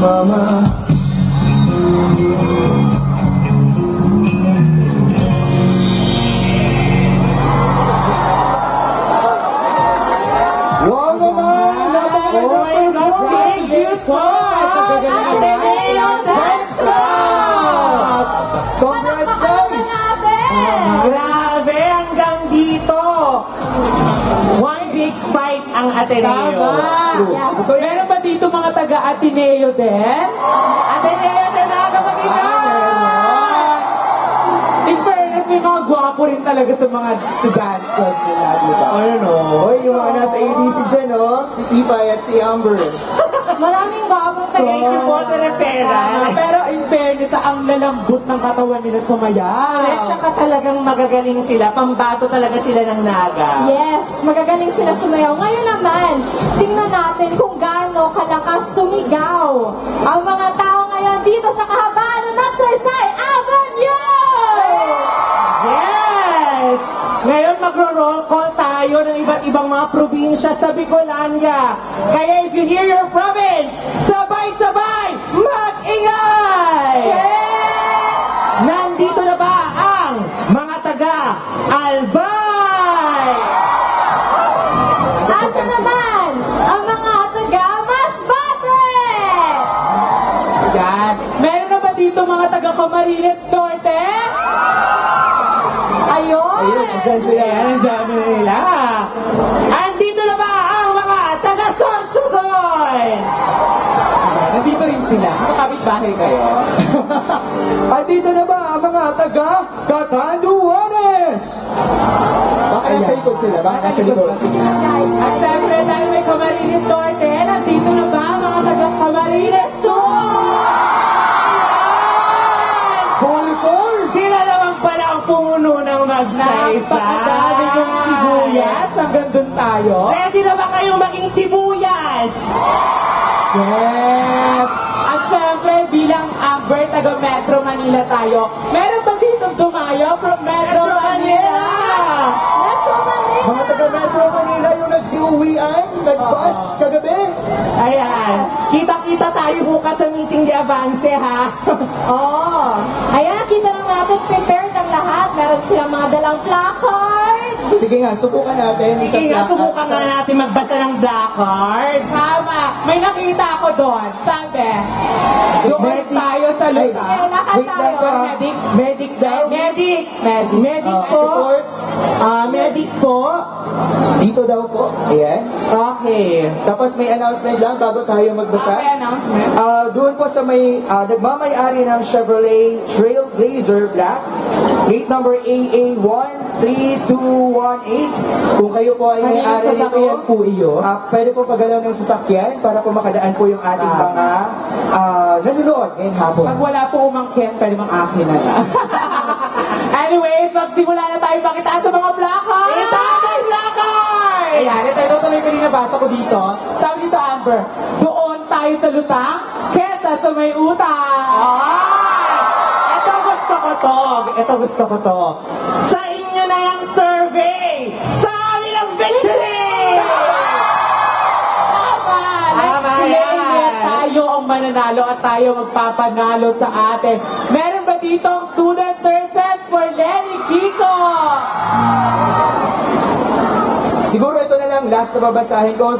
Mama. Wow naman! Oy, thank you so much! Ateneo Dance Club! Congrats guys! Grabe, hanggang dito. One big fight ang Ateneo. Tama. Yes. So, meron ba dito mga taga-Ateneo din? Ateneo, tinaga mag-ingat! In fairness, may mga gwapo rin talaga sa mga sa dance club nila, di ba? Ano? Hoy, yung mga nasa ADC dyan, oh. Si Pipay at si Amber. Maraming gawang Thank you po sa Ah, referral. pero in fairness, ang lalambot ng katawan nila sumayaw. At saka talagang magagaling sila. Pambato talaga sila ng naga. Yes, magagaling sila sumayaw. Ngayon naman, tingnan natin kung gaano kalakas sumigaw ang mga tao ngayon dito sa kahabaan ng Magsaysay Avenue! Yes! Ngayon magro-roll call tayo ng iba't ibang mga probinsya sa Bicolania. Kaya if you hear your province, sabay-sabay, mag-ingay! Nandito na ba ang mga taga-Albay? Asa naman ang mga taga Masbate? Yan. Meron na ba dito mga taga-Camarines Norte? Ayun! Ayun, andyan sila. Ayan, ang dami na nila. Andito na ba ang mga taga-Sorsogon? Nandito rin sila. Makapit bahay kayo. At dito na ba ang mga taga Catanduanes? Baka nasa likod sila, baka nasa likod. Guys, At syempre, dahil may Camarines Norte, nandito na ba ang mga taga-Camarines Sur? Full force! Sila naman pala ang pumuno ng Napakadami Magsaysay. yung sibuyas. Hanggang dun tayo. Ready na ba kayong maging sibuyas? Yes! At syempre, bilang Amber, taga Metro Manila tayo, meron ba dito dumayo from Metro Manila? Metro Manila! Mga taga Metro Manila yung nagsiuwian, nag-bus kagabi. Ayan. Kita-kita tayo bukas sa meeting di Avance, ha? Oh, ayan, kita lang natin, prepared ang lahat. Meron silang mga dalang placard. Sige nga, subukan natin. Sige nga, subukan nga natin magbasa ng black card. Tama! May nakita ako doon. Sabi, doon Medic. tayo sa Sige, lusa. lakad Wait lang tayo. pa. Medic. Medic daw. Medic! Medic po! Support. Medic po! Dito daw po. Ayan. Okay. Tapos may announcement lang bago tayo magbasa. Okay, announcement. Doon po sa may nagmamayari ng Chevrolet Trailblazer Black, plate number AA13218. Kung kayo po ay may-ari Kanina sasakyan nito, po iyon. pwede po pagalaw ng sasakyan para po makadaan po yung ating mga nanonood ngayong hapon. Pag wala po umangkin, pwede mang akin na lang. Anyways, magsimula na tayo pakitaan sa mga placard! Ito ang black card! Ayan, ito tuloy ko rin nabasa ko dito. Sabi dito, Amber, doon tayo sa lutang, kesa sa may utang. Ay! Ito gusto ko to. Ito gusto ko to. Sa inyo na yung survey! Sa amin ang victory! Tama! Tama Let's yan. claim it. Tayo ang mananalo at tayo magpapanalo sa atin. Meron ba dito ang student nurses for Lenny Kiko? Siguro ito na lang, last na babasahin ko.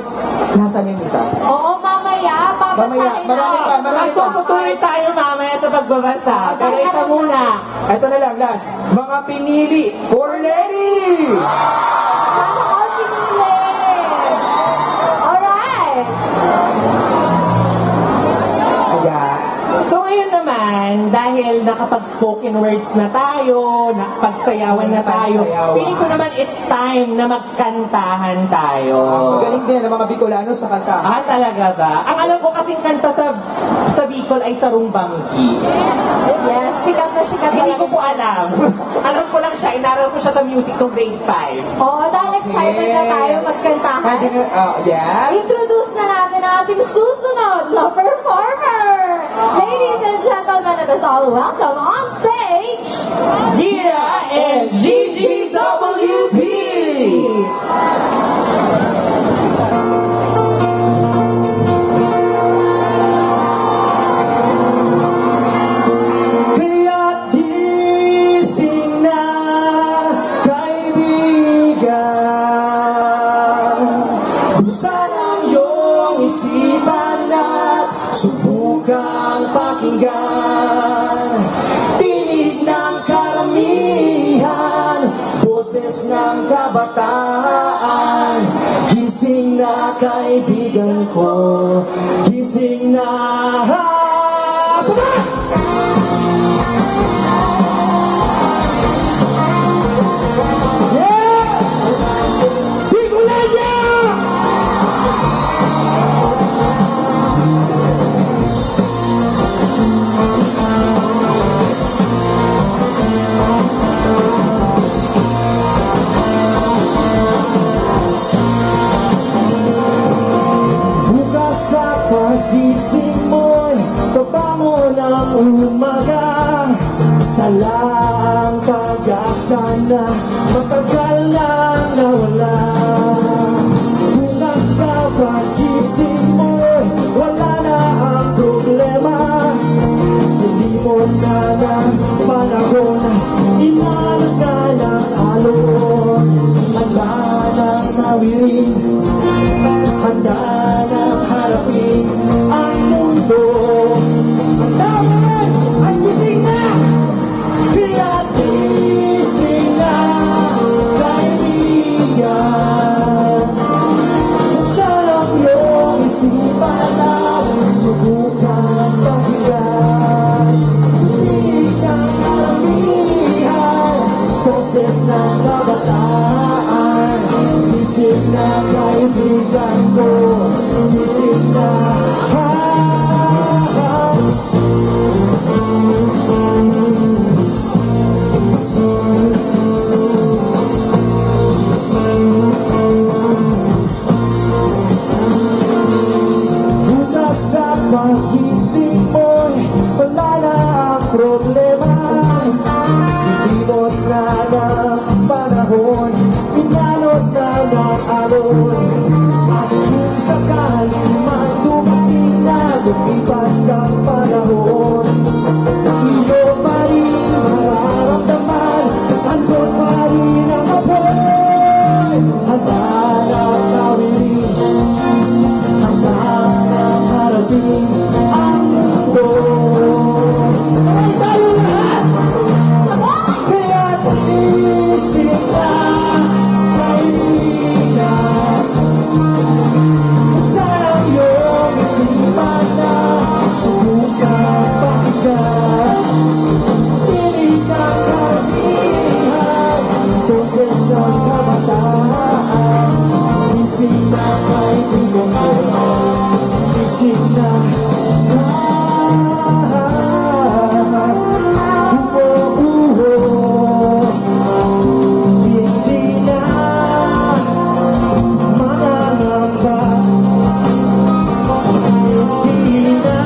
Nasaan yung isa? Oo, mamaya, Mamaya, babasahin marami pa, natin. marami pa. Magtutuloy tayo mamaya sa pagbabasa. Pero isa muna. Ito na lang, last. Mga pinili for Lenny! Sana all pinili. Alright. Ayan. So ngayon naman, dahil nakapag-spoken words na tayo, nakapagsayawan na tayo, feeling ko naman it's time na magkantahan tayo. Magaling din ang mga Bicolano sa kanta. Ah, talaga ba? Ang alam ko kasing kanta sa Bicol ay Sarong Bangki. Yes, sikat na sikat Hindi ko talaga. po alam. Alam ko lang siya, inaral ko siya sa music ng grade 5. Oo, dahil excited na tayo magkantahan. Pwede na, yes. Introduce na natin ang ating susunod na performer. Ladies and gentlemen, let us all welcome on stage, Gira and GGWP! Buksan ang iyong isipan at subukang pakinggan. Tinig ng karamihan, boses ng kabataan. Gising na kaibigan ko, gising na. Sabay! Pagising mo'y pabangon ng umaga. Dala ang pag-asa na matagal nang nawala. Bukas sa pagising mo'y wala na ang problema. Hindi mo na ng panahon, inalot na ng alon. Handa ng nawirin, handa ng harapin ang mundo. Ang dami ay gising na, kaya gising na, kaibigan. Buksan ang iyong isipan na subukan pakinggan. Tinig ng karamihan, boses ng kabataan. Gising na kaibigan ko, gising na. Bukas sa pagising mo'y wala na ang problema. Hindi mo na ng panahon, inalot na ng alon. At kung sakali man dumating na lumipas ang panahon, iyo pa rin mararamdaman, andun pa rin ang apoy. Handa ng nawirin, handa ng harapin ang mundo. Ay tayo lahat! Kaya't isip na kaibigan. Buksan ang iyong isipan na subukan pakinggan. Tinig ng karamihan, boses ng kabataan. Gising na kaibigan ko, gising na. Hindi na manangamba, hindi na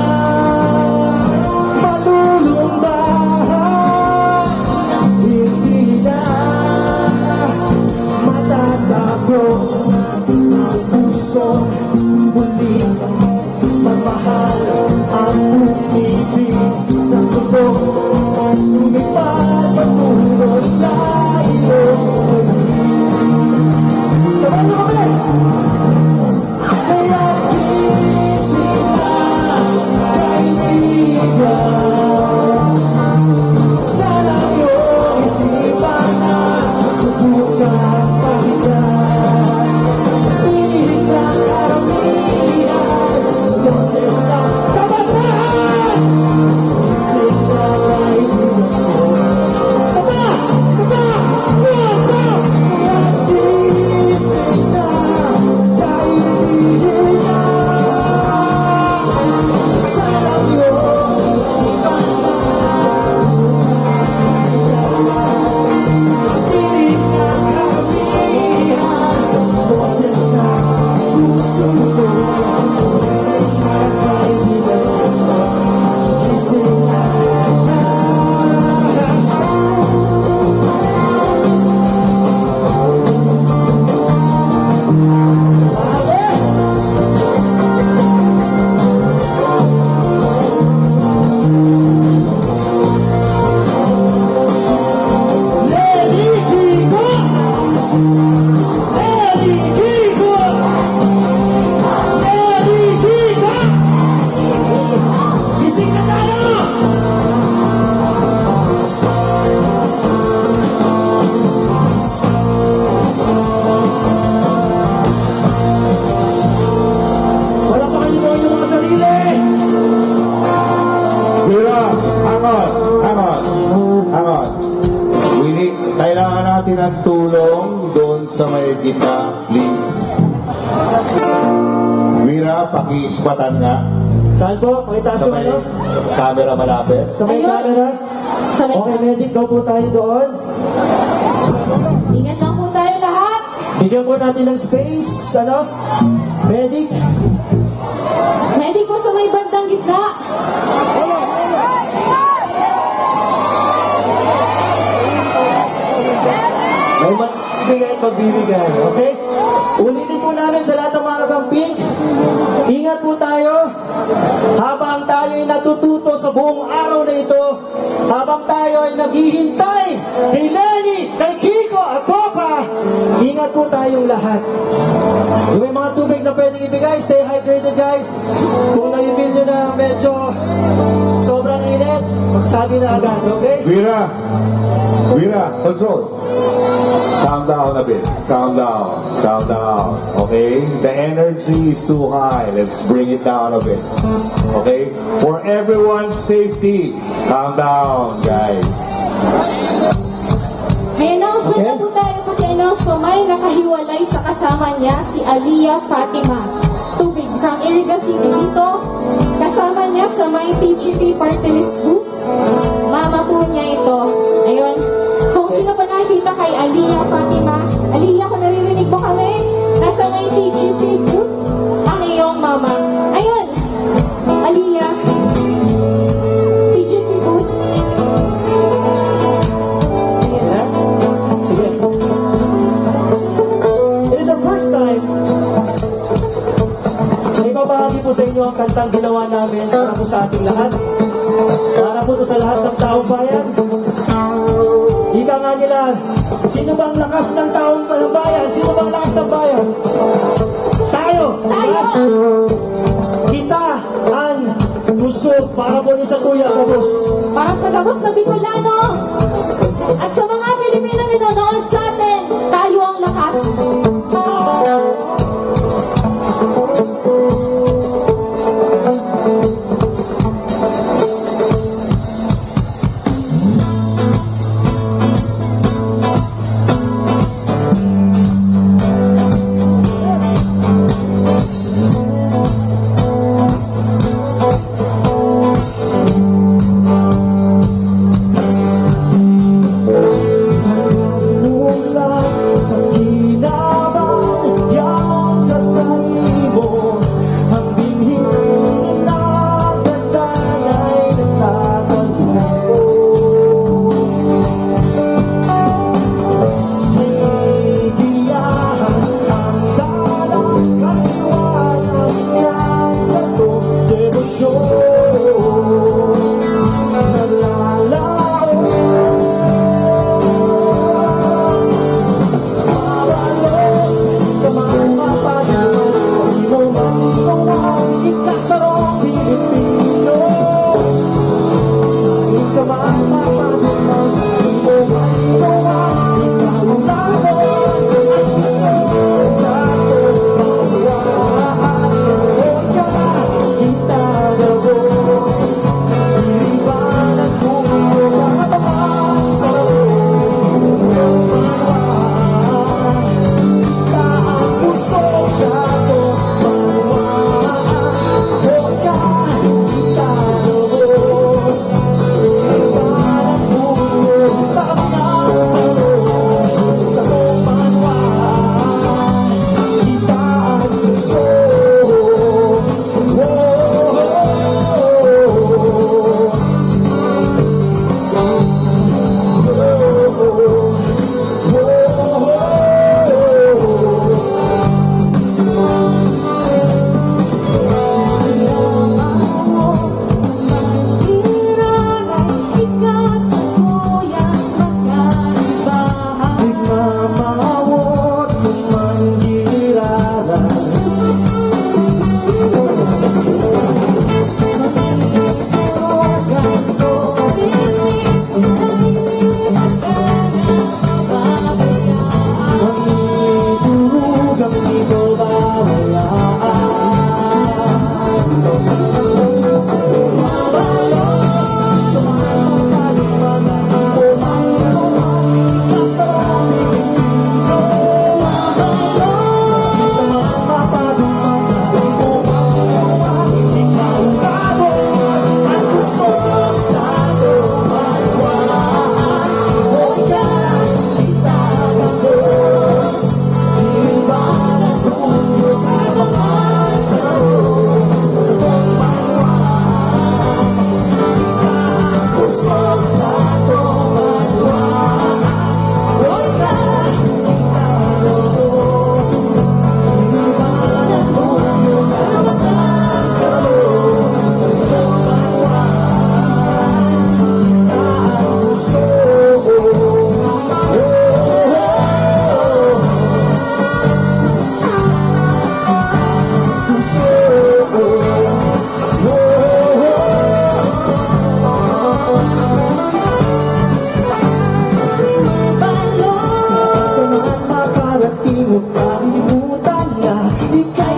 malulumba, hindi na matatago ang puso muling magmahal. Ang umibig ng totoo lumipad patungo sa iyo. Sabay na kami! Kaya gising na kaibigan. Sana iyong isipan na subukan pakinggan. Tinig ng pakiispatan nga. Saan po? Pakitaas Sa yung may ano? camera malapit. Sa may Ayun. camera? Sa may- Okay, medic, daw po tayo doon. Ingat lang po tayo lahat. Bigyan po natin ng space. Ano? Medic. Medic po sa may bandang gitna. May magbigay at magbibigay. Okay? Ulitin po namin sa lahat ng mga kagamping. Ingat po tayo. Habang tayo ay natututo sa buong araw na ito, habang tayo ay naghihintay kay Lenny, kay Kiko at Topa, ingat po tayong lahat. Yung may mga tubig na pwedeng ibigay, stay hydrated guys. Kung na-feel nyo na medyo sobrang init, magsabi na agad, okay? Wira, control. Calm down a bit. Calm down. Okay? The energy is too high. Let's bring it down a bit. Okay? For everyone's safety, calm down, guys. May announcement Okay. na po tayo. Pag-announce po, may nakahiwalay sa kasama niya si Aliyah Fatima. Tubig from Iriga City dito. Kasama niya sa may PGP Party List booth. Mama po niya ito. Ayun. Kung sino pa nakikita kay Aliyah Fatima, Aliyah, kung naririnig mo kami, nasa may PGP booth ang iyong mama. Ayun. Aliyah. PGP booth. Yeah? Sige. It is our first time na ibabahagi po sa inyo ang kantang ginawa namin para po sa ating lahat. Para po to sa lahat ng taong bayan. Ika nga nila, sino bang lakas ng taong bayan? Sino bang lakas ng bayan? Tayo! Tayo! Kita ang pusok para po sa Kuya Kabus. Para sa gabos na Bicolano at sa mga Pilipinong nanonood sa atin, tayo ang lakas.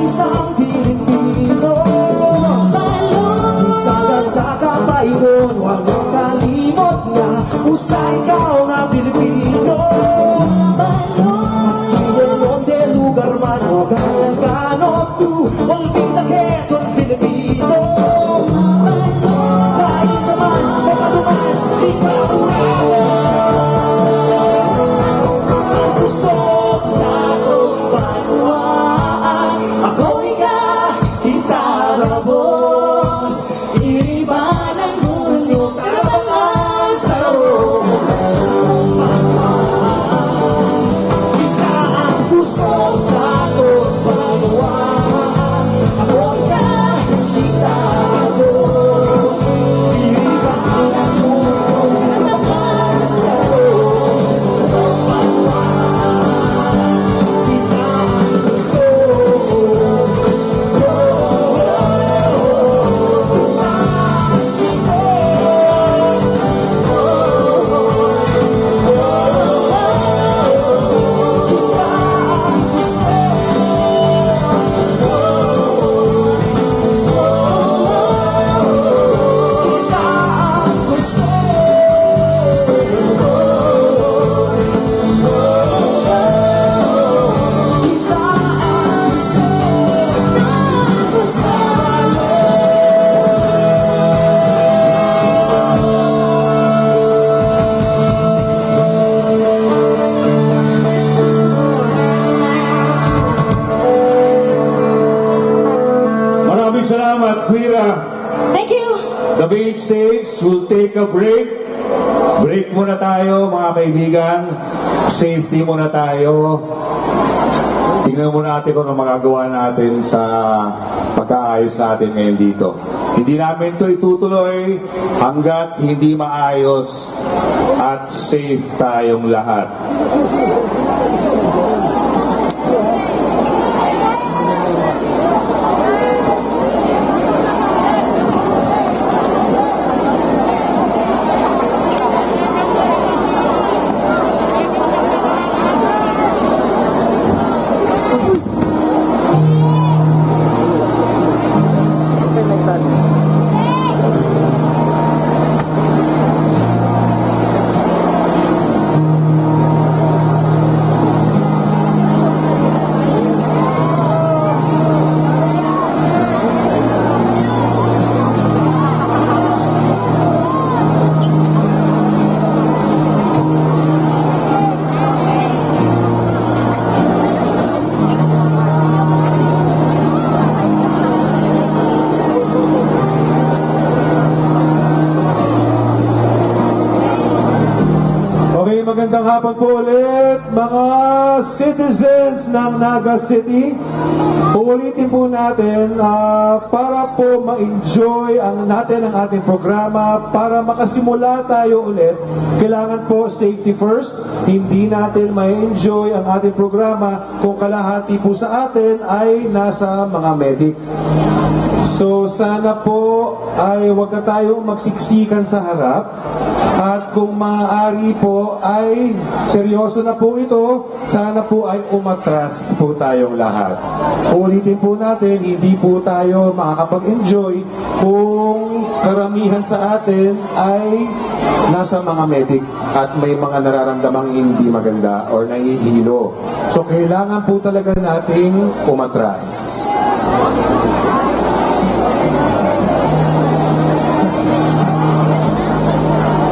isang Pilipino. Sagasaka tayo, huwag mong kalimot na usa ikaw na Pilipino. Maski donde lugar man o gano tu, olvida que tú eres Filipino. Sa ito man, pagkatumas, di ka ang kusog sa kumpanwas. Ako ika, kita rabos. Iba ng mundo, karapangan sa loob. Kita ang kusog sa kumpanwas. Ako ika, kita rabos. Iba ng mundo, karapangan sa loob. Sa kumpanwas. Kita ang kusog. Maraming salamat, Quira. Thank you! The main stage will take a break. Break muna tayo, mga kaibigan. Safety muna tayo. Tingnan muna natin kung ano magagawa natin sa pagkaayos natin ngayon dito. Hindi namin ito itutuloy hanggat hindi maayos at safe tayong lahat. Okay, magandang hapon po ulit mga citizens ng Naga City. Uulitin po natin para po ma-enjoy natin ang ating programa, para makasimula tayo ulit. Kailangan po safety first. Hindi natin ma-enjoy ang ating programa kung kalahati po sa atin ay nasa mga medic. So sana po ay huwag na tayong magsiksikan sa harap. At kung maaari po ay seryoso na po ito, sana po ay umatras po tayong lahat. Ulitin po natin, hindi po tayo makakapag-enjoy kung karamihan sa atin ay nasa mga medic at may mga nararamdamang hindi maganda or nahihilo. So kailangan po talaga nating umatras.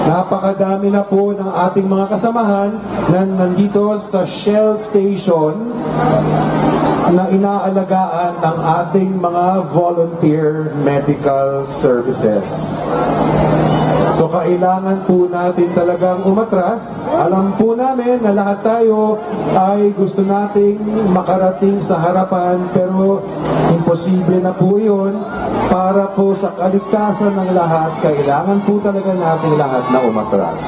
Napakadami na po ng ating mga kasamahan na nandito sa Shell Station na inaalagaan ng ating mga volunteer medical services. So kailangan po natin talagang umatras. Alam po namin na lahat tayo ay gusto nating makarating sa harapan pero imposible na po yun. Para po sa kaligtasan ng lahat, kailangan po talaga natin lahat na umatras.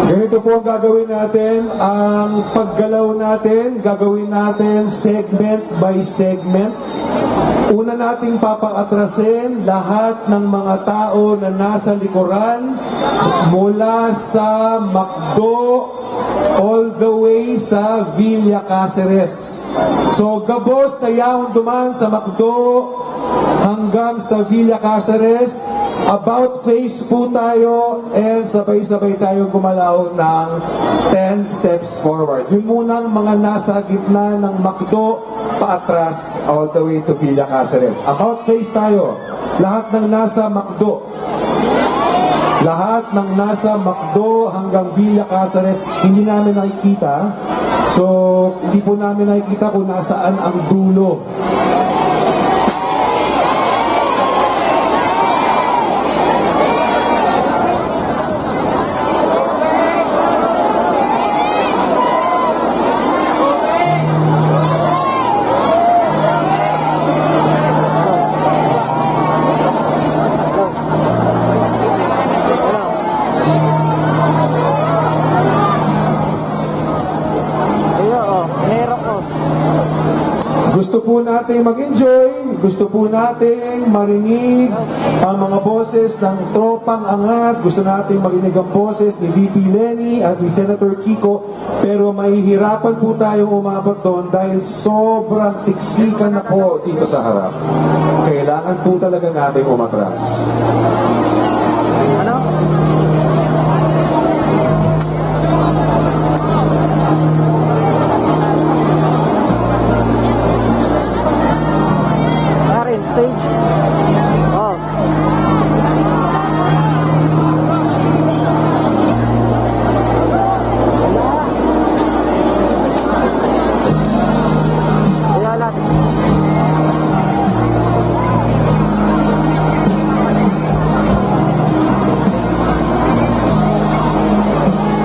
Ganito po ang gagawin natin, ang paggalaw natin, gagawin natin segment by segment. Una nating papaatrasin lahat ng mga tao na nasa likuran mula sa McDo all the way sa Villa Caceres. So, gabos na yaon duman sa McDo hanggang sa Villa Caceres. About face po tayo and sabay-sabay tayo gumalaw ng 10 steps forward. Yun munang mga nasa gitna ng McDo paatras all the way to Villa Caceres. About face tayo. Lahat ng nasa McDo. Lahat ng nasa McDo hanggang Villa Caceres, hindi namin nakikita. So, hindi po namin nakikita kung nasaan ang dulo. Gusto po natin mag-enjoy, gusto po natin marinig ang mga boses ng tropang angat, gusto natin marinig ang boses ni VP Lenny at ni Senator Kiko, pero mahihirapan po tayong umabot doon dahil sobrang siksikan na po dito sa harap. Kailangan po talaga natin umatras. Stage. Oh. Ayan.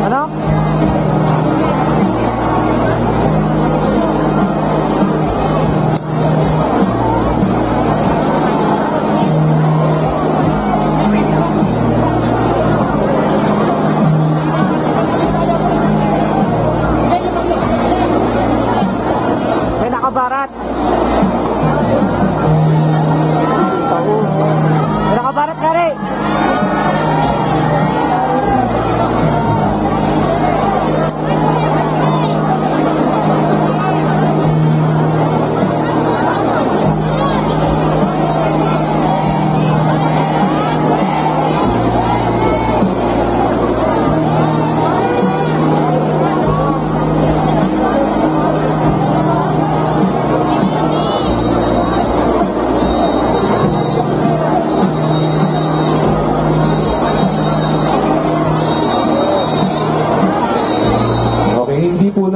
Ano? Barat. Nakabarat ka rin.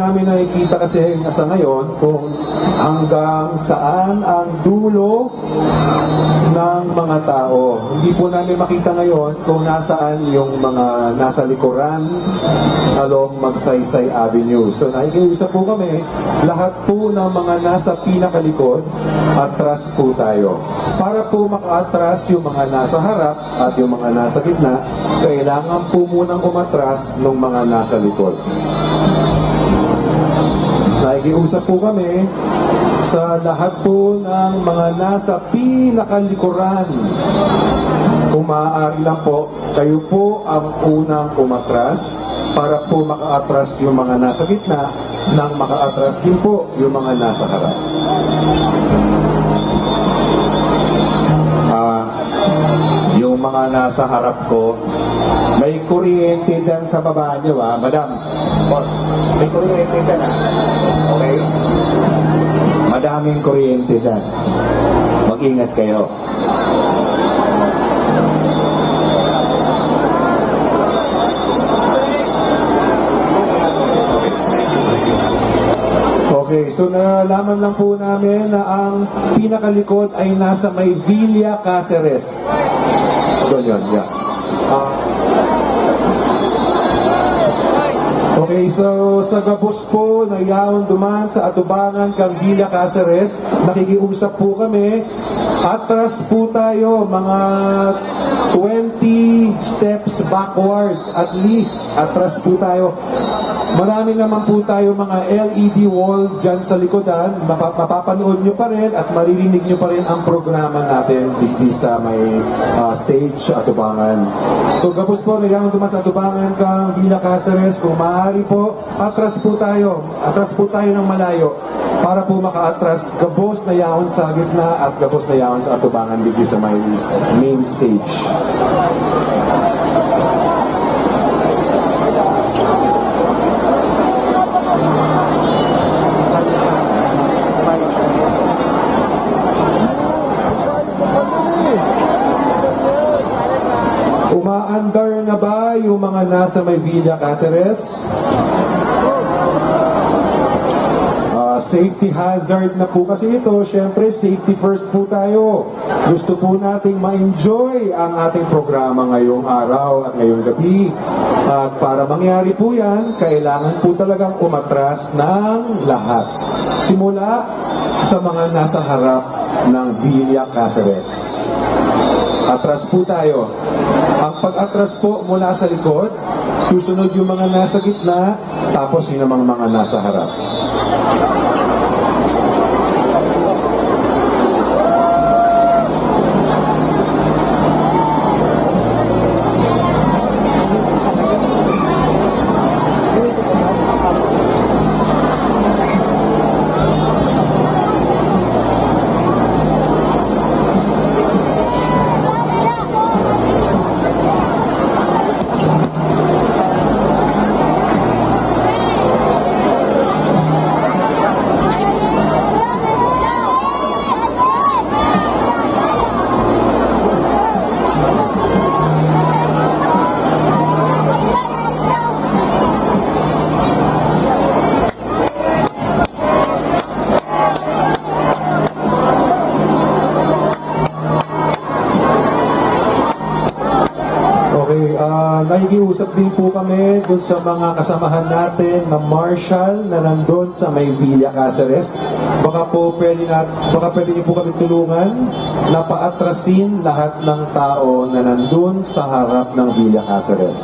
namin nakikita kasi sa ngayon kung hanggang saan ang dulo ng mga tao. Hindi po namin makita ngayon kung nasaan yung mga nasa likuran along Magsaysay Avenue. So nakikiusap po kami, lahat po ng mga nasa pinakalikod, atras po tayo. Para po maka-atras yung mga nasa harap at yung mga nasa gitna, kailangan po munang umatras ng mga nasa likod. Nakikiusap po kami sa lahat po ng mga nasa pinakalikuran. Kung maaari lang po, kayo po ang unang umatras para po maka-atras yung mga nasa gitna nang maka-atras din po yung mga nasa harap. Yung mga nasa harap ko, may kuryente dyan sa baba nyo, Madam, boss, may kuryente dyan, Okay? Madaming kuryente dyan. Mag-ingat kayo. Okay, so nalaman lang po namin na ang pinakalikod ay nasa may Villa Caceres. Doon yun, yeah. Okay, Okay, so sa gabos po na yaon duman sa atubangan kang Villa Caceres, nakikiusap po kami. Atras po tayo mga 20 steps backward at least. Atras po tayo. Marami naman po tayo mga LED wall dyan sa likodan. Mapapanood nyo pa rin at maririnig nyo pa rin ang programa natin dito sa may stage atubangan. So gabos po na yaon duman sa atubangan kang Villa Caceres. Kung maaari po, atras po tayo ng malayo para po makaatras gabos na yaon sa gitna at gabos na yaon sa atubangan dito sa may main stage. Umaandar na ba yung mga nasa may Villa Caceres? Safety hazard na po kasi ito. Siyempre, safety first po tayo. Gusto po nating ma-enjoy ang ating programa ngayong araw at ngayong gabi. At para mangyari po yan, kailangan po talagang umatras ng lahat. Simula sa mga nasa harap ng Villa Caceres. Atras po tayo. Ang pag-atras po mula sa likod, susunod yung mga nasa gitna, tapos yun namang mga nasa harap. Nakikiusap din po kami dun sa mga kasamahan natin na marshal na nandun sa may Villa Caceres. Baka pwede niyo po kami tulungan na paatrasin lahat ng tao na nandun sa harap ng Villa Caceres.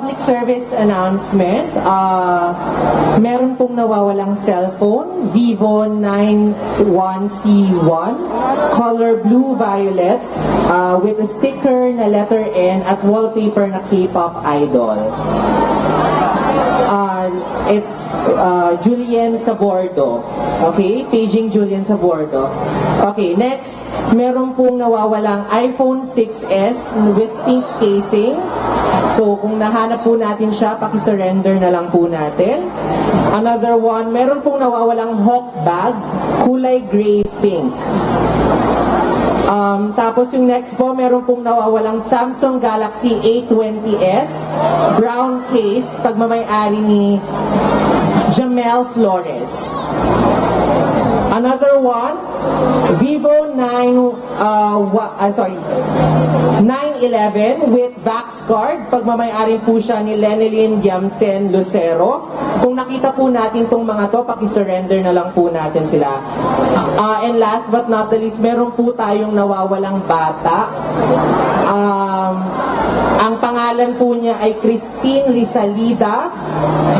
public service announcement. Meron pong nawawalang cellphone, Vivo 91C1, color blue-violet, with a sticker na letter N at wallpaper na K-pop idol. It's Julian Sabordo. Okay? Paging Julian Sabordo. Okay, next. Meron pong nawawalang iPhone 6s with pink casing. So, kung nahanap po natin siya, paki-surrender na lang po natin. Another one, meron pong nawawalang Hawk bag, kulay gray pink. Tapos yung next po, meron pong nawawalang Samsung Galaxy A20s, brown case, pagmamay-ari ni Jamel Flores. Another one, Vivo 911 with Vax card, pagmamay-ari po siya ni Lenelyn Giamsen Lucero. Kung nakita po natin tong mga to, paki-surrender na lang po natin sila. And last but not the least, meron po tayong nawawalang bata. Ang pangalan po niya ay Christine Rizalida.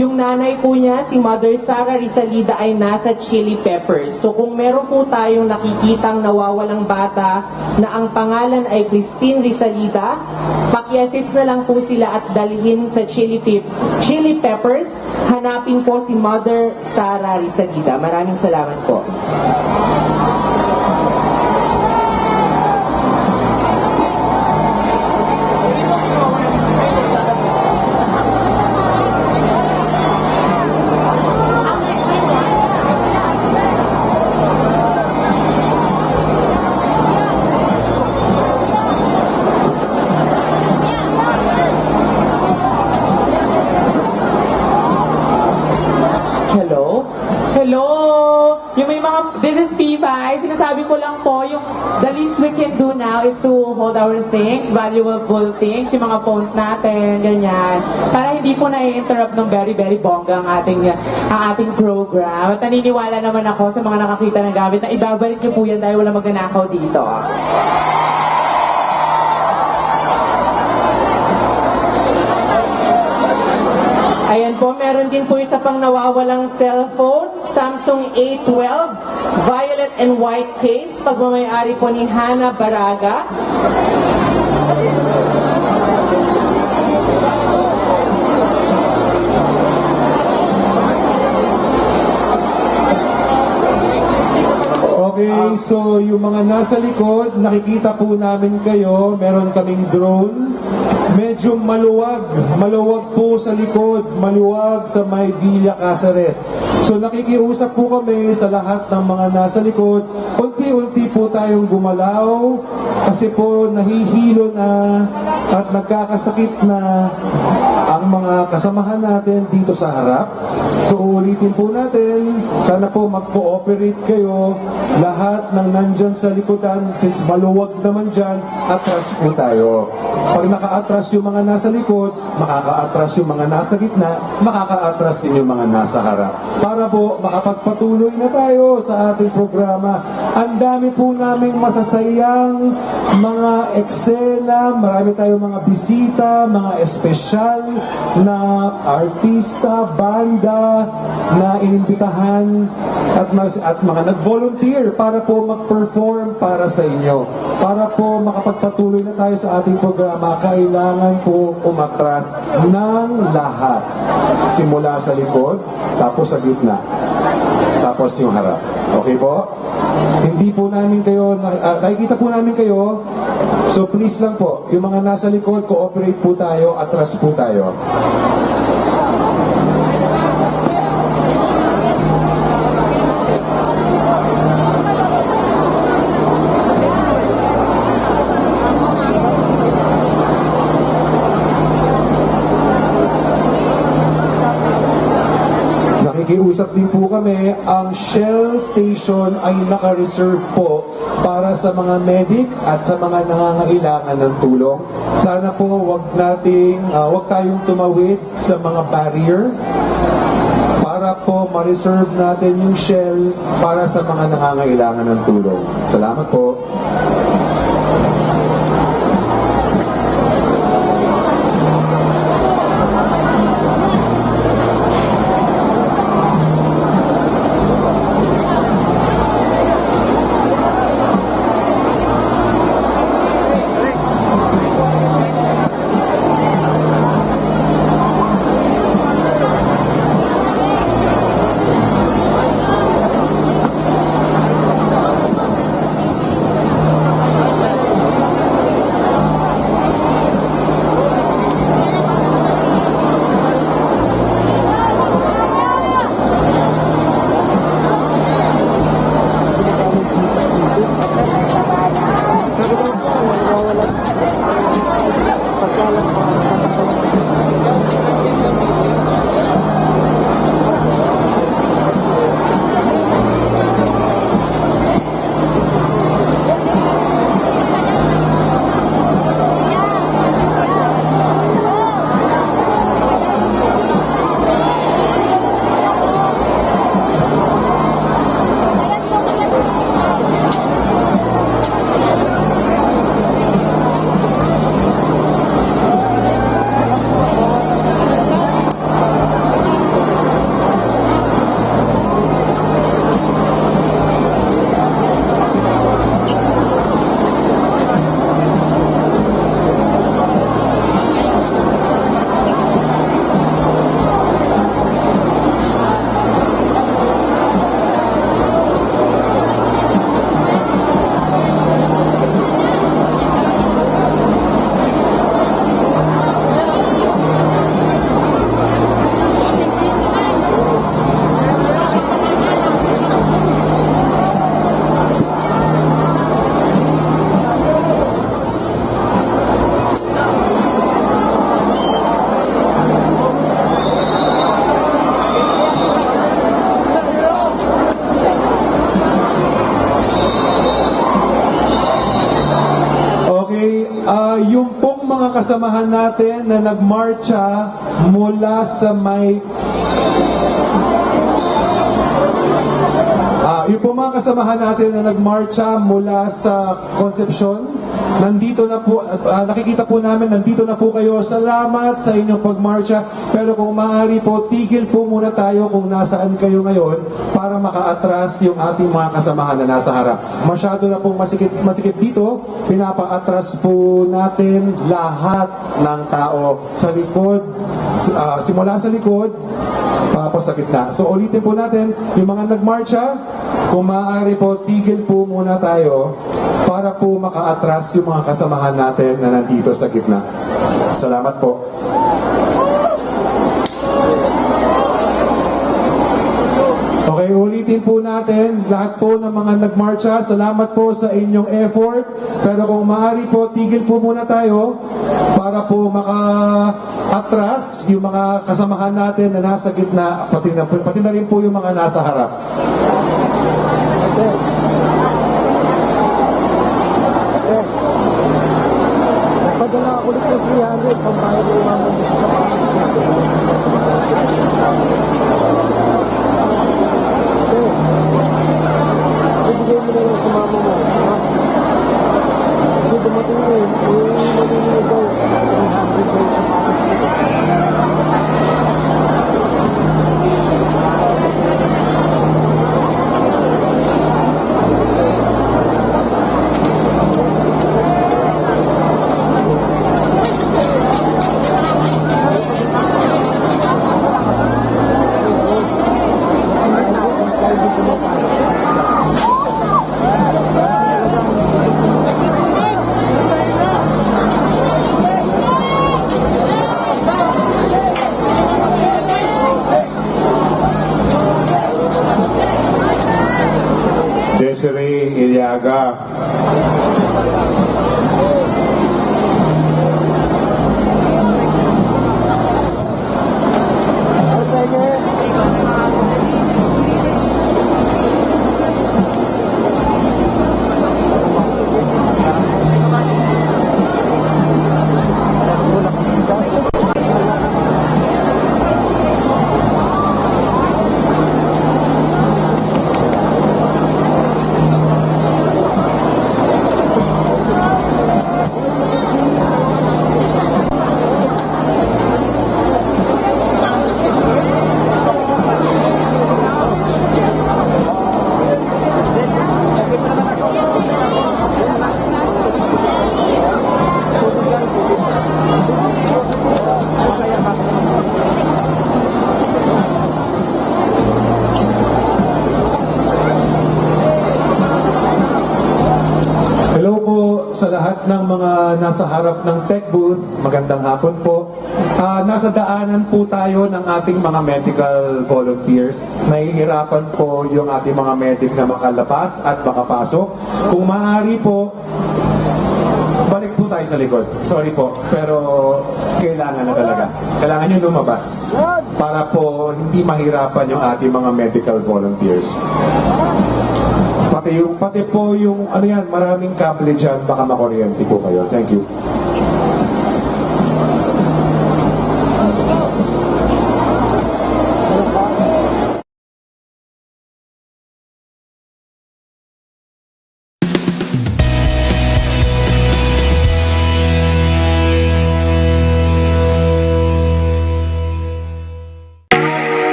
Yung nanay po niya, si Mother Sara Rizalida, ay nasa Chili Peppers. So kung meron po tayong nakikitang nawawalang bata na ang pangalan ay Christine Rizalida, paki-assist na lang po sila at dalhin sa Chili Peppers. Hanapin po si Mother Sara Rizalida. Maraming salamat po. This is P5. Sinasabi ko lang po, yung the least we can do now is to hold our things, valuable things, yung mga phones natin, ganyan. Para hindi po na-interrupt ng very, very bongga ang ating program. At naniniwala naman ako sa mga nakakita ng gamit na ibabalik niyo po yan dahil wala magnanakaw dito. Ayan po, meron din po isa pang nawawalang cellphone, Samsung A12, violet and white case, pagmamay-ari po ni Hannah Baraga. Okay, so yung mga nasa likod, nakikita po namin kayo, meron kaming drone. Medyo maluwag po sa likod, maluwag sa may Villa Caceres. So nakikiusap po kami sa lahat ng mga nasa likod, unti-unti po tayong gumalaw kasi po nahihilo na at nagkakasakit na ang mga kasamahan natin dito sa harap. So uulitin po natin, sana po mag-cooperate kayo, lahat ng nandyan sa likodan, since maluwag naman dyan, atras po tayo. Pag naka-atras yung mga nasa likod, makaka-atras yung mga nasa gitna, makaka-atras din yung mga nasa harap. Para po makapagpatuloy na tayo sa ating programa. Ang dami po naming masasayang mga eksena, marami tayong mga bisita, mga espesyal na artista, banda na inimbitahan at mga nag-volunteer para po mag-perform para sa inyo. Para po makapagpatuloy na tayo sa ating programa, kailangan po umatras ng lahat. Simula sa likod, tapos sa gitna, tapos yung harap. Okay po? Hindi po namin kayo, nakikita po namin kayo, so please lang po, yung mga nasa likod, cooperate po tayo, atras po tayo. Nakikiusap din po kami, ang Shell Station ay naka-reserve po para sa mga medic at sa mga nangangailangan ng tulong. Sana po wag tayong tumawid sa mga barrier para po ma-reserve natin yung Shell para sa mga nangangailangan ng tulong. Salamat po. Pagkalan ko. Yung pong mga kasamahan natin na nagmarcha mula sa may yung pong mga kasamahan natin na nagmarcha mula sa Concepcion, nandito na po, nakikita po namin, nandito na po kayo. Salamat sa inyong pagmarcha. Pero kung maaari po, tigil po muna tayo kung nasaan kayo ngayon para maka-atras yung ating mga kasamahan na nasa harap. Masyado na pong masikip dito, pinapa-atras po natin lahat ng tao sa likod, simula sa likod, tapos sa gitna. So ulitin po natin, yung mga nagmarcha, kung maaari po, tigil po muna tayo para po maka-atras yung mga kasamahan natin na nandito sa gitna. Salamat po. Okay, ulitin po natin, lahat po ng mga nagmarcha, salamat po sa inyong effort. Pero kung maaari po, tigil po muna tayo para po maka-atras yung mga kasamahan natin na nasa gitna, pati na rin po yung mga nasa harap. Padala ako ulit ng 300 pambayad ng mga sa ibigay mo na lang sa mama mo. Kasi dumating na yun, maninigay daw 300 daw sa mama. Desiree Iliaga. Hello po sa lahat ng mga nasa harap ng tech booth. Magandang hapon po. Nasa daanan po tayo ng ating mga medical volunteers. Nahihirapan po yung ating mga medic na makalabas at makapasok. Kung maaari po, balik po tayo sa likod. Sorry po, pero kailangan na talaga. Kailangan nyo lumabas para po hindi mahirapan yung ating mga medical volunteers. Pati po yung, ano yan, maraming kable dyan, baka makuryente po kayo. Thank you.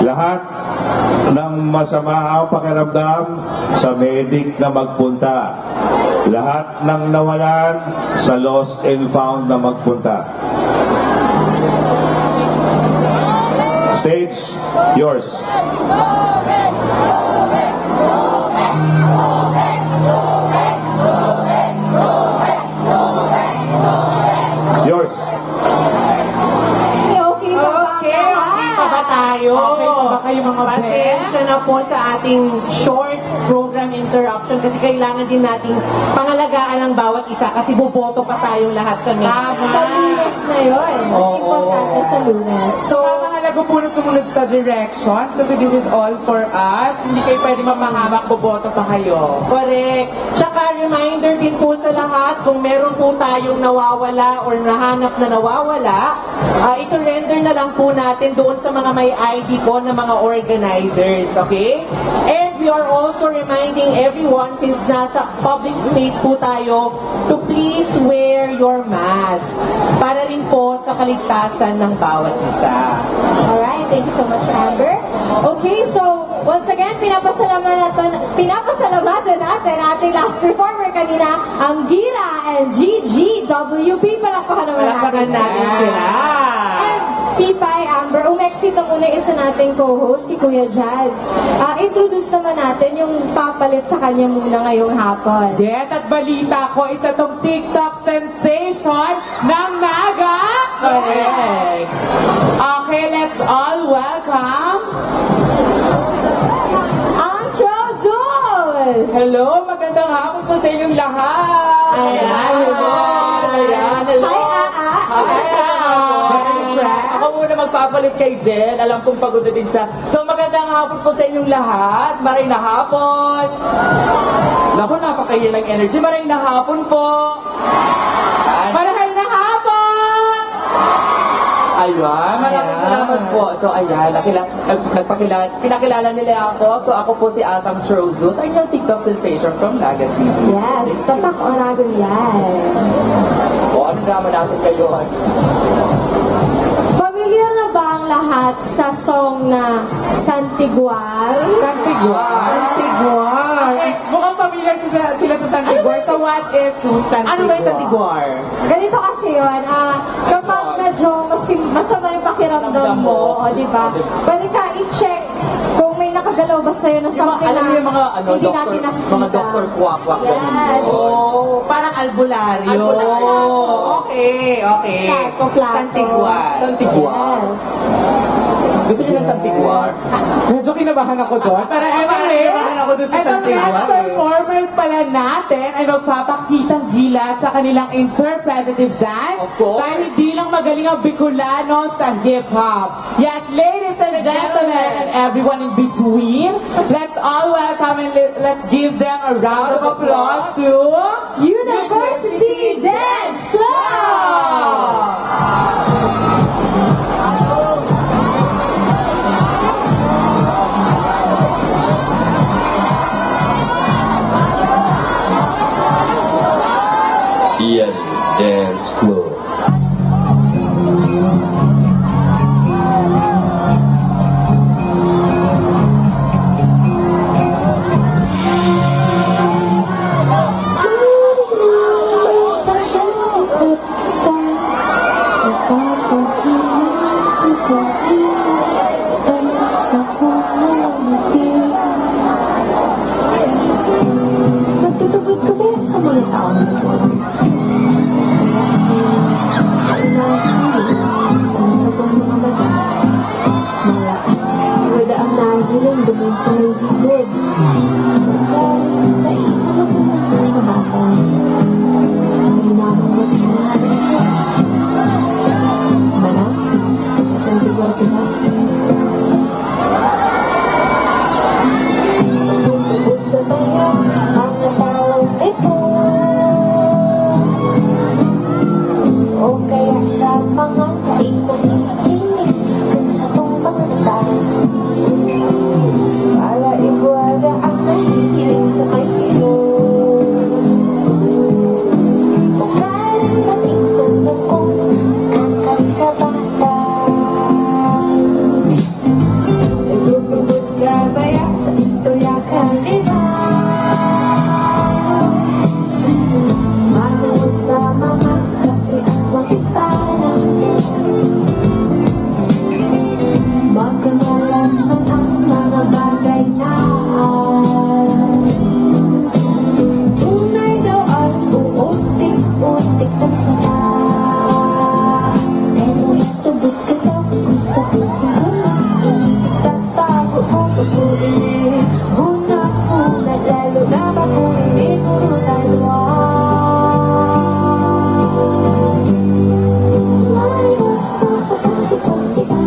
Lahat ng masama ang pakiramdam sa medic na magpunta. Lahat ng nawalan sa lost and found na magpunta. Stage, yours. Yours. Okay pa ba? Okay pa ba tayo? Okay pa ba kayo, mga Pasensya na po sa ating short program interruption kasi kailangan din nating pangalagaan ang bawat isa kasi boboto pa tayong lahat sa meeting. Sa Lunes na yun. Mas Oo. importante sa Lunes. So, mahalaga po na sumunod sa directions kasi this is all for us. Hindi kayo pwede mamahamak, boboto pa kayo. Correct. Tsaka reminder din po sa lahat, kung meron po tayong nawawala or nahanap na nawawala, isurrender na lang po natin doon sa mga may ID po na mga organizers, okay? And we are also reminding everyone, since nasa public space po tayo, to please wear your masks para rin po sa kaligtasan ng bawat isa. Alright, thank you so much, Amber. Okay, so once again, pinapasalamatan natin ating last performer kanina, ang Gira and GGWP. Palakpakan naman Palakpakan natin sila. And Pipay, Amber, umexit ang unang isa nating co-host, si Kuya Jad. Introduce naman natin yung papalit sa kanya muna ngayong hapon. Yes, at balita ko, isa tong TikTok sensation ng Naga. Correct. Okay, let's all welcome. Ang Chozos! Hello, magandang hapon po sa inyong lahat. Ayan, hello. Ayan, hello. Hi, Aa! Hi, ako muna magpapalit kay Jen. Alam kong pagod na din siya. So magandang hapon po sa inyong lahat. Maray na hapon. Naku, napakahirap ng energy. Maray na hapon po. Maray na hapon! Ayun, maraming salamat po. So ayan, pinakilala nila ako. So ako po si Atam Chozos, ang inyong TikTok sensation from Naga City. Yes, tatak Oragon yan. O, ano drama natin ngayon? Familiar na ba ang lahat sa song na Santiguar? Santiguar. Santiguar. Mukhang familiar sila sa Santiguar. So what is Santiguar? Ano ba yung Santiguar? Ganito kasi yun, kapag medyo masama yung pakiramdam mo, di ba? Pwede ka i-check kung may nakagalaw ba sa'yo na something Alam niyo yung mga hindi doctor, natin nakikita. mga doctor kwak-kwak. Yes. Oh, parang albularyo. Albularyo. Okay, okay. Plato. Santiguar. Santiguar. Yes. Gusto niyo ng Santiguar? Medyo kinabahan ako doon. Pero anyway, Kinabahan ako doon sa itong Santiguar, next eh. performers pala natin ay magpapakitang gilas sa kanilang interpretative dance. Of course. Dahil hindi lang magaling ang Bicolano sa hip-hop. Yes, ladies and gentlemen, and everyone in between, let's all welcome and let's give them a round of applause to University Dance Club! Ian Dance Club. Nagtutubod kami sa mga taong ito. Kaya kasi, nahihiling sa itong mga mata. Wala ang nahihiling dumin sa may higod. Kaya naiiwan ako ng kasamahan. May namang maghinaan ako. Mana, Santiguar kita. Tubod na bayan sa mga taong ito. O kaya sa mga kainahihiling kung sa itong mga tao. Para iguada ang nahihiling sa may ilong. O karating man akong nakakasabatan. Nagtutubod ka ba yan sa istorya ka, diba? Manood sa mga kapi-aswang itana. Magkamalas man ang mga bagay na tunay daw ang uuntik-untik at sama. Pero matubod ka daw kung sabihin ko na hindi itatago mo pag-uinin. Una-una lalo na bago hindi puro taliwan. Marina, papasanti ko kita.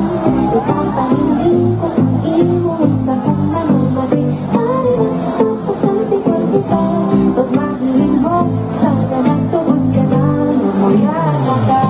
Ipapahiling ko sa imuhin sa kung namamati. Marina, papasanti ko kita. Pag mahiling mo, sana magtubod ka na. Mamaya na ka.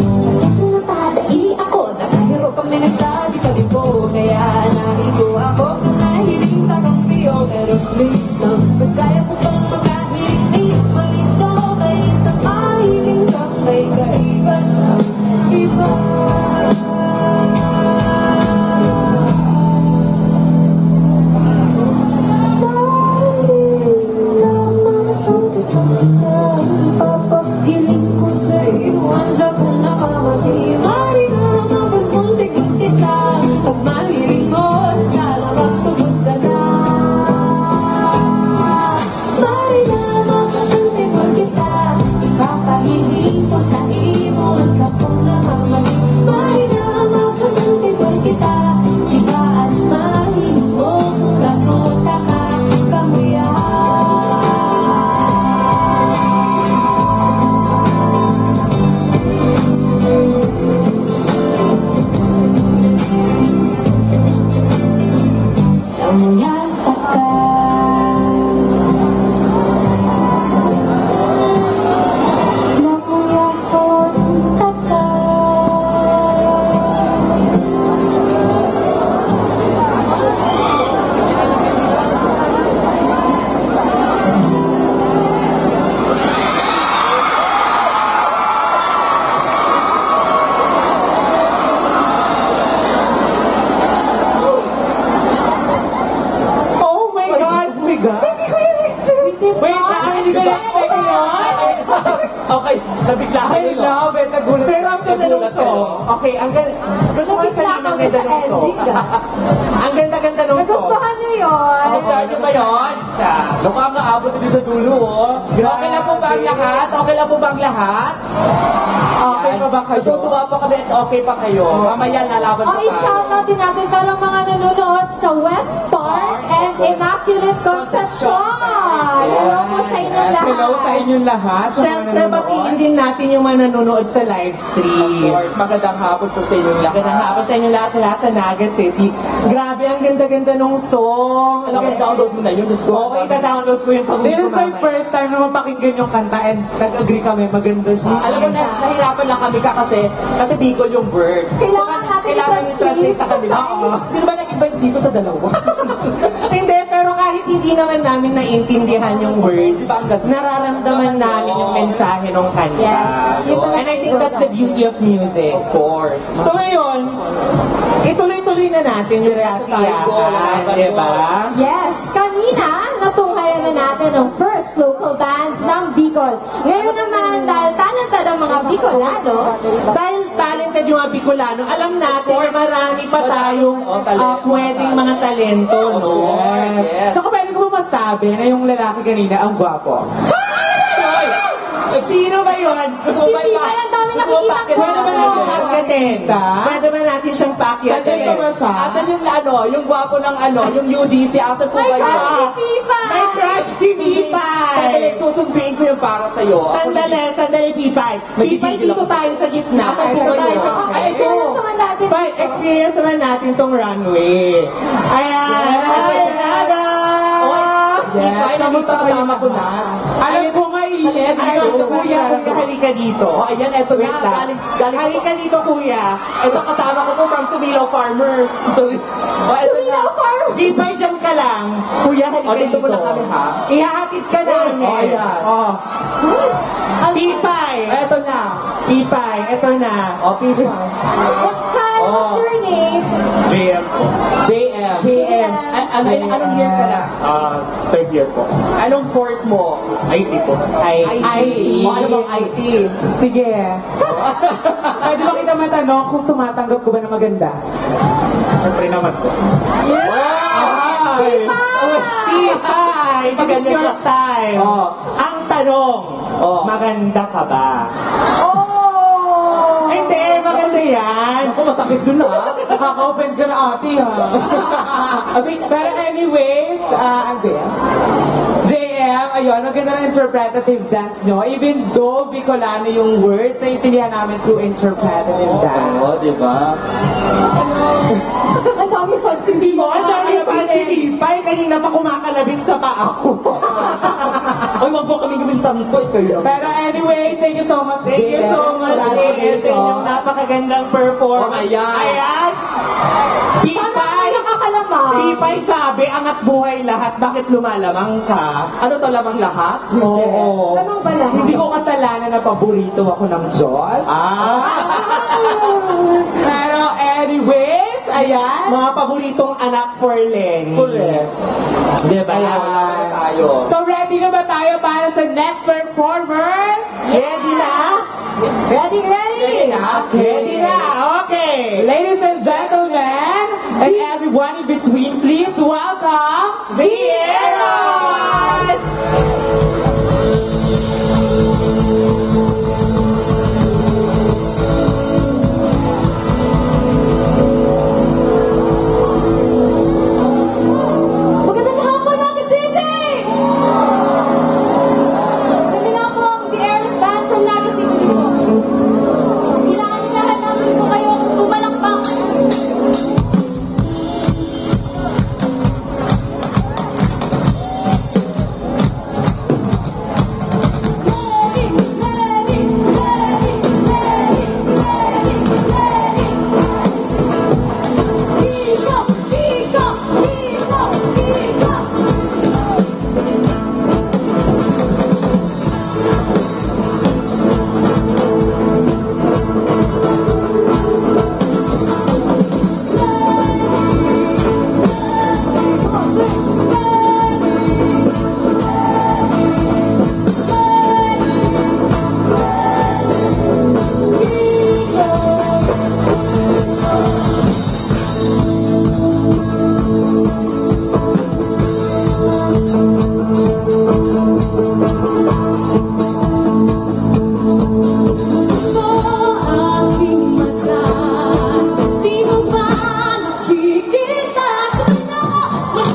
Nasasunatadai ako, nakahiro kami nagtabi-tabi po. Kaya narigo ako kung nahiling tanong biyo. Pero please no, mas kaya ko bang makahiling? Malito kayo sa mahiling kang may kaiban ang iba. Ipapahiling ko sa iwan sa kung nakamati. Marina, mapasuntik ko kita. Pag mahiling mo, sana magtubod ka na. Marina, mapasuntik ko kita. Ipapahiling ko sa iwan sa kung nakamati. Marina, mapasuntik ko kita. Diba at mahiling mo, kamuta ka, kamuya. Namuyata ka. Namuyahon ka. oh my God! Oh my God! Hindi ko yun, sir! Wait lang, hindi ko na-expect yun! Okay, Ay, nabigla I kayo. love it. Nagulat. Pero ang ganda ng Nagulat song. Okay, ang ganda. Gusto ko Nabigla sabihin ang kami ganda sa ng song. ending, ah. Ang ganda-ganda ng song. Nagustuhan niyo yun? Nagustuhan niyo ba yun? Naku, ang naabot din sa dulo, oh. Okay lang po ba ang lahat? Okay lang po ba ang lahat? Okay pa ba kayo? Natutuwa po kami at okay pa kayo. Mamaya lalaban O, pa tayo. i-shoutout din natin merong mga nanonood sa West Park and Immaculate Concepcion. Hello po sa inyong lahat. Hello sa inyong lahat. Siyempre, batiin din natin yung mga nanonood sa live Of stream. course, magandang hapon po sa inyong lahat. Magandang hapon sa inyong lahat mula sa Naga City. Grabe, ang ganda-ganda ng song. Alam ko, download mo na yun. Let's go. Okay, ita-download ko yung pag This is my first time na mapakinggan yung kanta and nag-agree kami, maganda siya. Alam mo, nahirapan lang kami kasi Bicol yung word. Kailangan natin Kailangan i-translate i-translate sa kanila. sa Oo. Sino ba nag-invite dito sa dalawa? Hindi, pero kahit hindi naman namin naintindihan yung words, nararamdaman namin yung mensahe ng kanta. Yes, yun talaga And I think that's the beauty of music. Of course. So ngayon, ituloy-tuloy na natin yung kasiyahan, di ba? Yes, kanina natunghayan na natin ang first local bands ng Bicol. Ngayon naman, dahil talented ang mga Bicolano, Dahil talented yung mga Bicolano, alam natin na marami pa tayong talento. pwedeng mga talento, no? Yes. Tsaka pwede ko ba masabi na yung lalaki kanina ang gwapo? Sino ba yun? si Pisa, ang dami nakikita ko. Pwede ba natin pagkatin? Pwede ba natin siyang pakyatin? Sanjay ko ba siya? Asan yung yung gwapo ng yung UDC, asan po My ba gosh, si yun? Pipa! May crush si Pipay! Sandali, susundin ko yung para sa'yo. Sandali, Pipay. Pipay, dito tayo sa gitna. Nasaan Dito po tayo kayo? sa Ay, experience naman natin. Pipay, experience naman natin tong runway. Ayan! Hi, Naga! Yes, kamusta kasama ko na? Alam ko mainit. Ayun, kuya, halika dito. Oh, ayan, eto Wait na. lang. Galing Halika dito, kuya. Ito kasama ko po from Tumilaw Farmers. Sorry. Oh, eto na. Pipay, dyan ka lang. Kuya, halika Oh, dito. dito muna kami, ha? Ihahatid ka namin. Oh, ayan. Oh. Pipay! Eto na. Pipay, eto na. Oh, people. What's your name? JM po. JM. JM. Anong year ka na? Third year po. Anong course mo? IT po. IT. O ano bang IT? Sige. Pwede ba kita matanong kung tumatanggap ko ba na maganda? Siyempre naman po. Pipay! This is your time. Oh. Ang tanong, Oh. maganda ka ba? Oh! Hindi, maganda yan. Ako, masakit dun ha. Nakaka-open ka na ate ha. Pero anyways, JM, ayun, ang ganda ng interpretative dance nyo. Even though Bicolano yung words, naiintindihan namin through interpretative dance. Oo, di ba? Ang dami fancy Mo, ang dami pa si Pipay. Kanina pa kumakalabit sa paa ko. Ay, wag mo kami gawin santoy kayo. Pero anyway, thank you so much, Thank you so much, JM, sa inyong napakagandang performance. Oh, ayan. Ayan. Paano Pipay! kayo nakakalamang? Pipay sabi, angat buhay lahat. Bakit lumalamang ka? Ano to lamang lahat? Oo. Lamang ba lahat? Hindi ko kasalanan na paborito ako ng Diyos. Pero anyways, ayan. Mga paboritong anak for Lenny. Correct. Di ba? Kaya wala na tayo. So ready na ba tayo para sa next performers? Ready na? Ready, ready? Ready na? Ready na? Okay. Ladies and gentlemen, and everyone in between, please welcome The Eros! Magandang hapon, Naga City! Kami nga po ang The Eros Band from Naga City po. Kailangan lahat namin po kayong pumalakpak.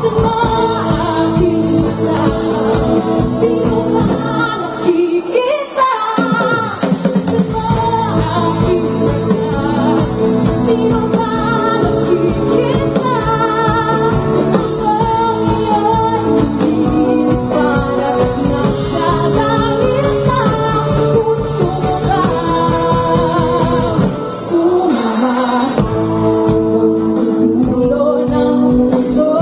Bakit ba aking mata di mo pa nakikita? Bakit ba aking mata di mo pa nakikita? Hanggang ngayon hindi parang nasa langit na gusto mo ba sumama sa dulo ng mundo?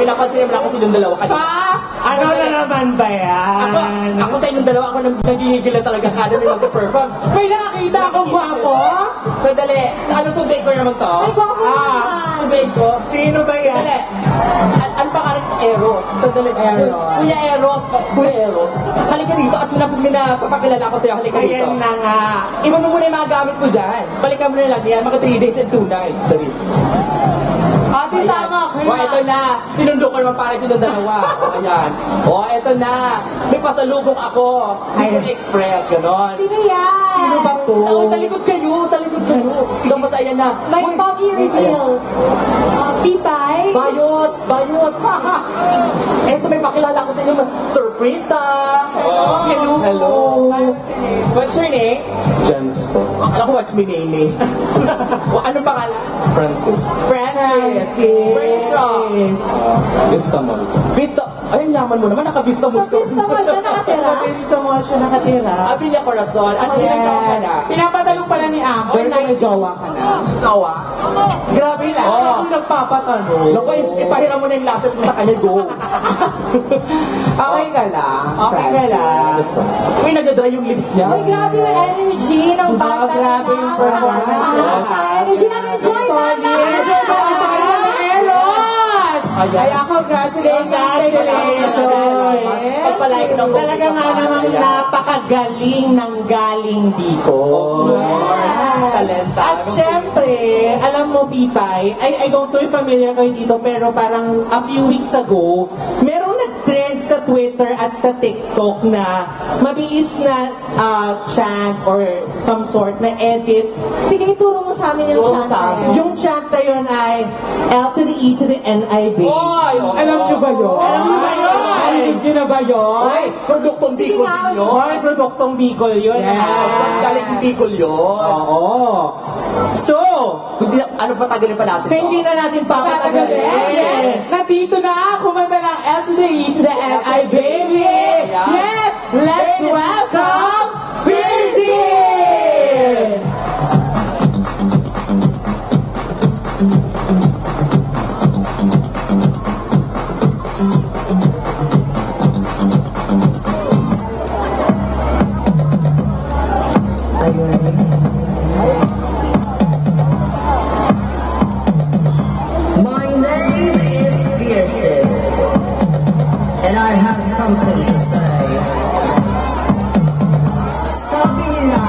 pinapansin naman ako silang dalawa. Ano na naman ba yan? Ako sa inyong dalawa, ako nagigigil na talaga kada may mag-perform. May nakakita akong gwapo? Sandali, ano tubig ko naman to? Ay, gwapo naman. Tubig ko? Sino ba yan? Sandali, ano pangalan? Eros. Sandali, Eros. Kuya Eros. Kuya Eros. Halika dito at pinapakilala ko sa'yo. Halika dito. Ayan na nga. Iba mo muna yung mga gamit mo dyan. Balikan mo na lang yan, mga 3 days and 2 nights. Charis. Ate, tama ka O, eto na. Sinundo ko naman para silang dalawa. O, ayan. O, eto na. May pasalubong ako. Dito Express, ganon. Sino yan? Sino ba to? Talikod kayo. Sige, masaya na. May Uy, Bobby reveal. Pipay. Bayot. Eto, may pakilala ko sa inyo. Surprise, Hello. What's your name? Jens po. Alam ko, what's my name, eh? Anong pangalan? Francis. Francis. Where you from? Istanbul. Vista. Ay, yaman mo naman. Naka-Vista mo. Sa Vista Mall ka nakatira? Sa Vista Mall siya nakatira. Abilia Corazon. Ano ilang taon ka na? Pinapatanong pala ni Amber Oy, na may jowa ka na. Jowa? Grabe na. Oo. Ako yung nagpapatanong. Naku, ipahiram mo na yung lashes mo sa kanya. Go. Okay ka lang. Okay ka lang. Uy, nagdadry yung lips niya. Uy, grabe yung energy ng bata nila. Grabe yung performance. Sa energy lang, enjoy namin. Ayan. Kaya congratulations. Pagpalay ko ng Talaga nga namang napakagaling ng galing dito. Talenta. At syempre, alam mo, Pipay, I don't know if familiar kayo dito, pero parang a few weeks ago, merong nag-trend sa Twitter at sa TikTok na mabilis na chant or some sort na edit. Sige, ituro mo sa amin yung Oo, chant. sa amin. Yung chant na yun ay L to the E to the N-I-B. Oy! Alam niyo ba yun? Alam niyo ba yun? Narinig niyo na ba yun? Oy! Produktong Sige Bicol nga, din yun. Hoy, produktong Bicol yun. Mas galing yung Bicol yun. Oo. So, Hindi, ano patagalin pa natin to? hindi na natin papatagalin. Nandito na, kumanda ng L to the E to the N-I, baby! Yeah. Yes! Let's welcome Fizzy! My name is Fierces, and I have something to say. Sabi na,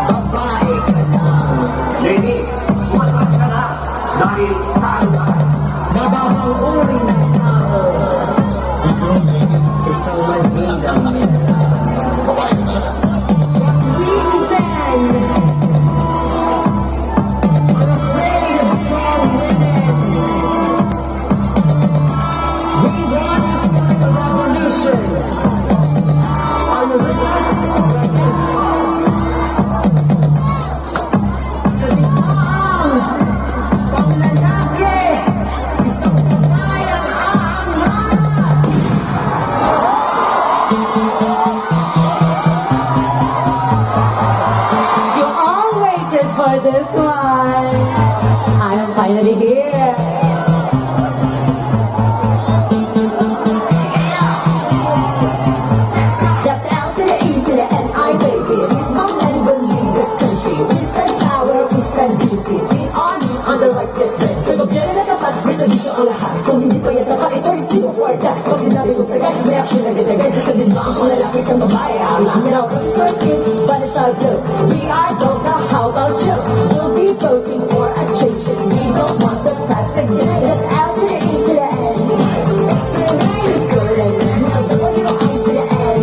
babae ka lang. Lady, umatras ka na dahil talo ka. Mababang uri ng tao. Isang mahigang meron. We then are afraid of strong women. We want to start a revolution. Are you with us? Sa digmaan, pang lalaki, isang babayan ang lahat. You all waited for this one. I am finally here. Just L to the E to the N-I, baby. This my land will lead the country. We stand power, we stand beauty. We army on the right step. Sa gobyerno na tapat, may servisyo ang lahat. Kung hindi pa yan sapat, ito ay sino for that. Kung sinabi ko sagad, reaction na gadagan. Sa digmaan kung lalaki sa babae. I'm now circuit, but it's all good. We are gold, now how about you? We'll be voting for a change, 'cause we don't want the past again. Just L to the E to the N. It's good and now W I to the N.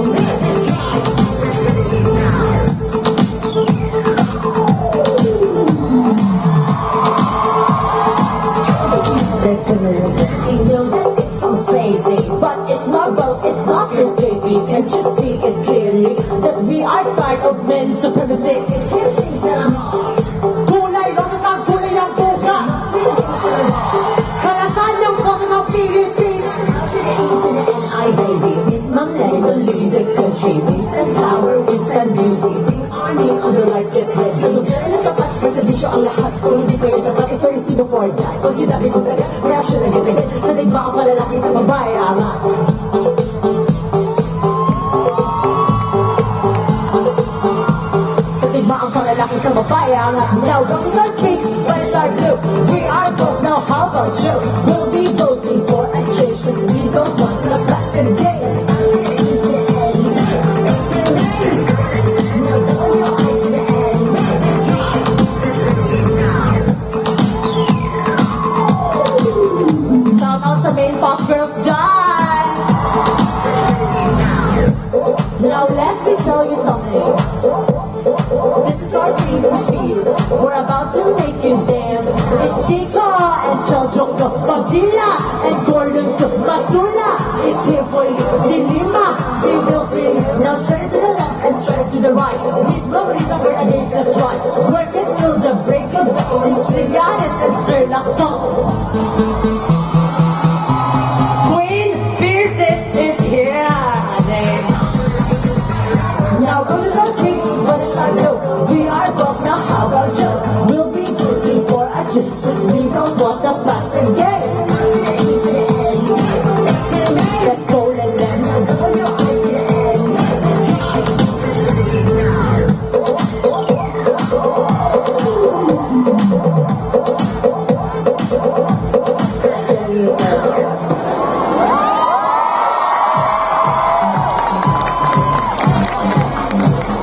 You know that it sounds crazy, but it's my vote, it's not yours, baby. Can't you see it clearly? That we are tired of men's supremacy. You think that I'm kulay, rosas ang kulay ng buka. Karasan yung boses ng Pilipinas. I, baby, this my name will lead the country. We stand power, we stand beauty. We army on the right step. Sa gobyerno na tapat, may servisyo ang lahat. Kung hindi pa yan sapat, ito yung sino for that. Kung sinabi ko sagad, reaction na gatagan. Sa digmaan malaki sa babayang. Now roses are pink, but it's our blue. We are both, now how about you? We'll be voting for a change, cause we don't want the plastic games. Now double your eyes to the end. Shout out sa main pop girls dyan! Now let me tell you something. This is our dream disease. We're about to make you dance. It's Kiko and Choljoko, Pagdila and Gordon to Matula. It's here for you. Dilima, they will free. Now straight to the left and straight to the right. These memories are for against us right. Work it till the break of dawn. It's Trillanes and Sir Lakson. Queen Fiercest is here. Now roses are pink, but it's our blue. We are both, now how about you? We'll be voting for a change, cause we don't want the plastic game. Let's go, let them now double your eyes to the end.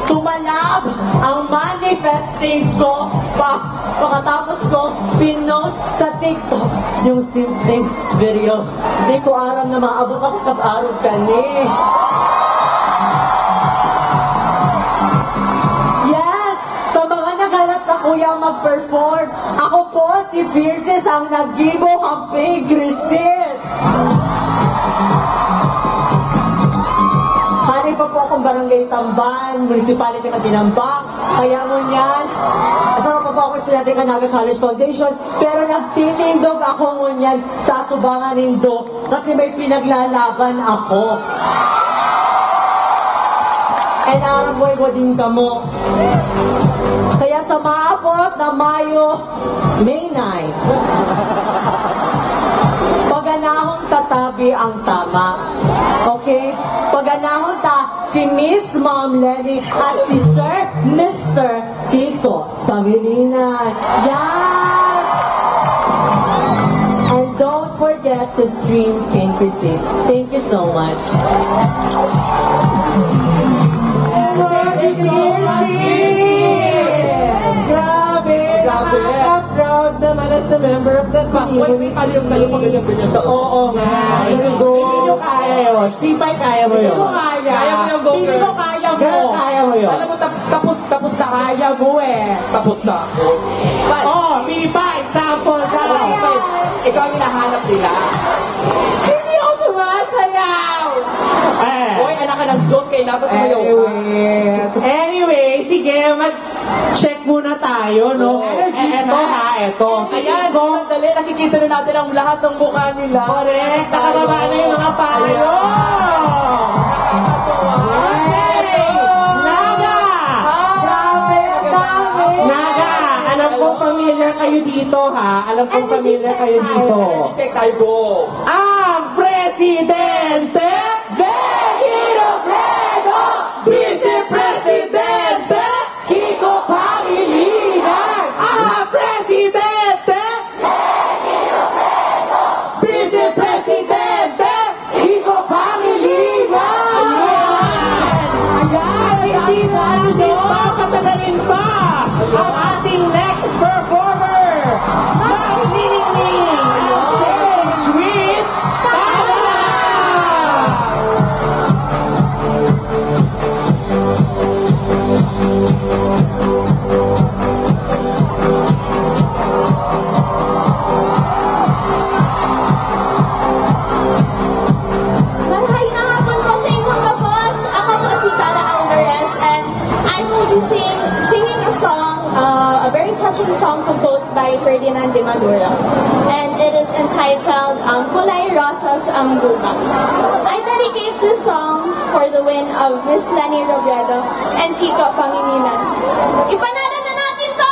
Tumalab ang manifesting ko pagkatapos ko pinost sa TikTok yung simpleng video. Di ko alam na maabot ako sa araw kani. Yes! Sa mga nagalat sa kuya mag-perform, ako po si Fierces ang nag-gibo ang big receipt. Hari pa po akong barangay Tamban, municipality ng Tinambak, kaya mo niyan. Asama pa po ako sa natin Canaga College Foundation, pero nagtitindog ako ngunyan sa atubangan nindo kasi may pinaglalaban ako. And aramboy ko din kamo. Kaya sa maabot na May 9, paganahong tatabi ang tama. Okay? Paganahon ta si Miss Mom Lenny at si Sir Mr. Kiko Pangilinan. Yes! And don't forget to stream Pink Receipt. Thank you so much. Grabe! Proud naman as a member of the community. Oo nga. Hindi nyo kaya yun. Tipay kaya mo yun. Kaya mo yung go, Hindi girl. ko kaya mo. Kaya mo yun. Alam mo, tapos na. Kaya mo eh. Tapos na ako. Oh, Pipa, example na. Ikaw yung nahanap nila. Hindi ako sumasayaw. Hoy, anak ka ng Diyos, kailangan mo yung Anyway, sige, mag-check muna tayo, no? Eto. Ayan, sandali, nakikita na natin ang lahat ng mukha nila. Correct, nakababa na yung mga payo. Nakakatuwa. Naga! Naga, alam kong familiar kayo dito, ha? Alam kong familiar kayo dito. Check tayo, go. Ang Presidente Benito Fredo, Vice Presidente Kiko Pangilinan. Ang Presidente Benito Fredo, Vice Presidente Kiko Pangilinan. Ayan, hindi natin papatagalin pa ang ating next performer. Magniningning ang stage with Tala! Magandang hapon po sa inyong labas. Ako po si Tara Alvarez and I will be singing a song, a very touching song composed by Ferdinand de Maduro. And it is entitled Kulay Rosas Ang Bukas. I dedicate this song for the win of Miss Lenny Robredo and Kiko Pangilinan. Ipanalo na natin to!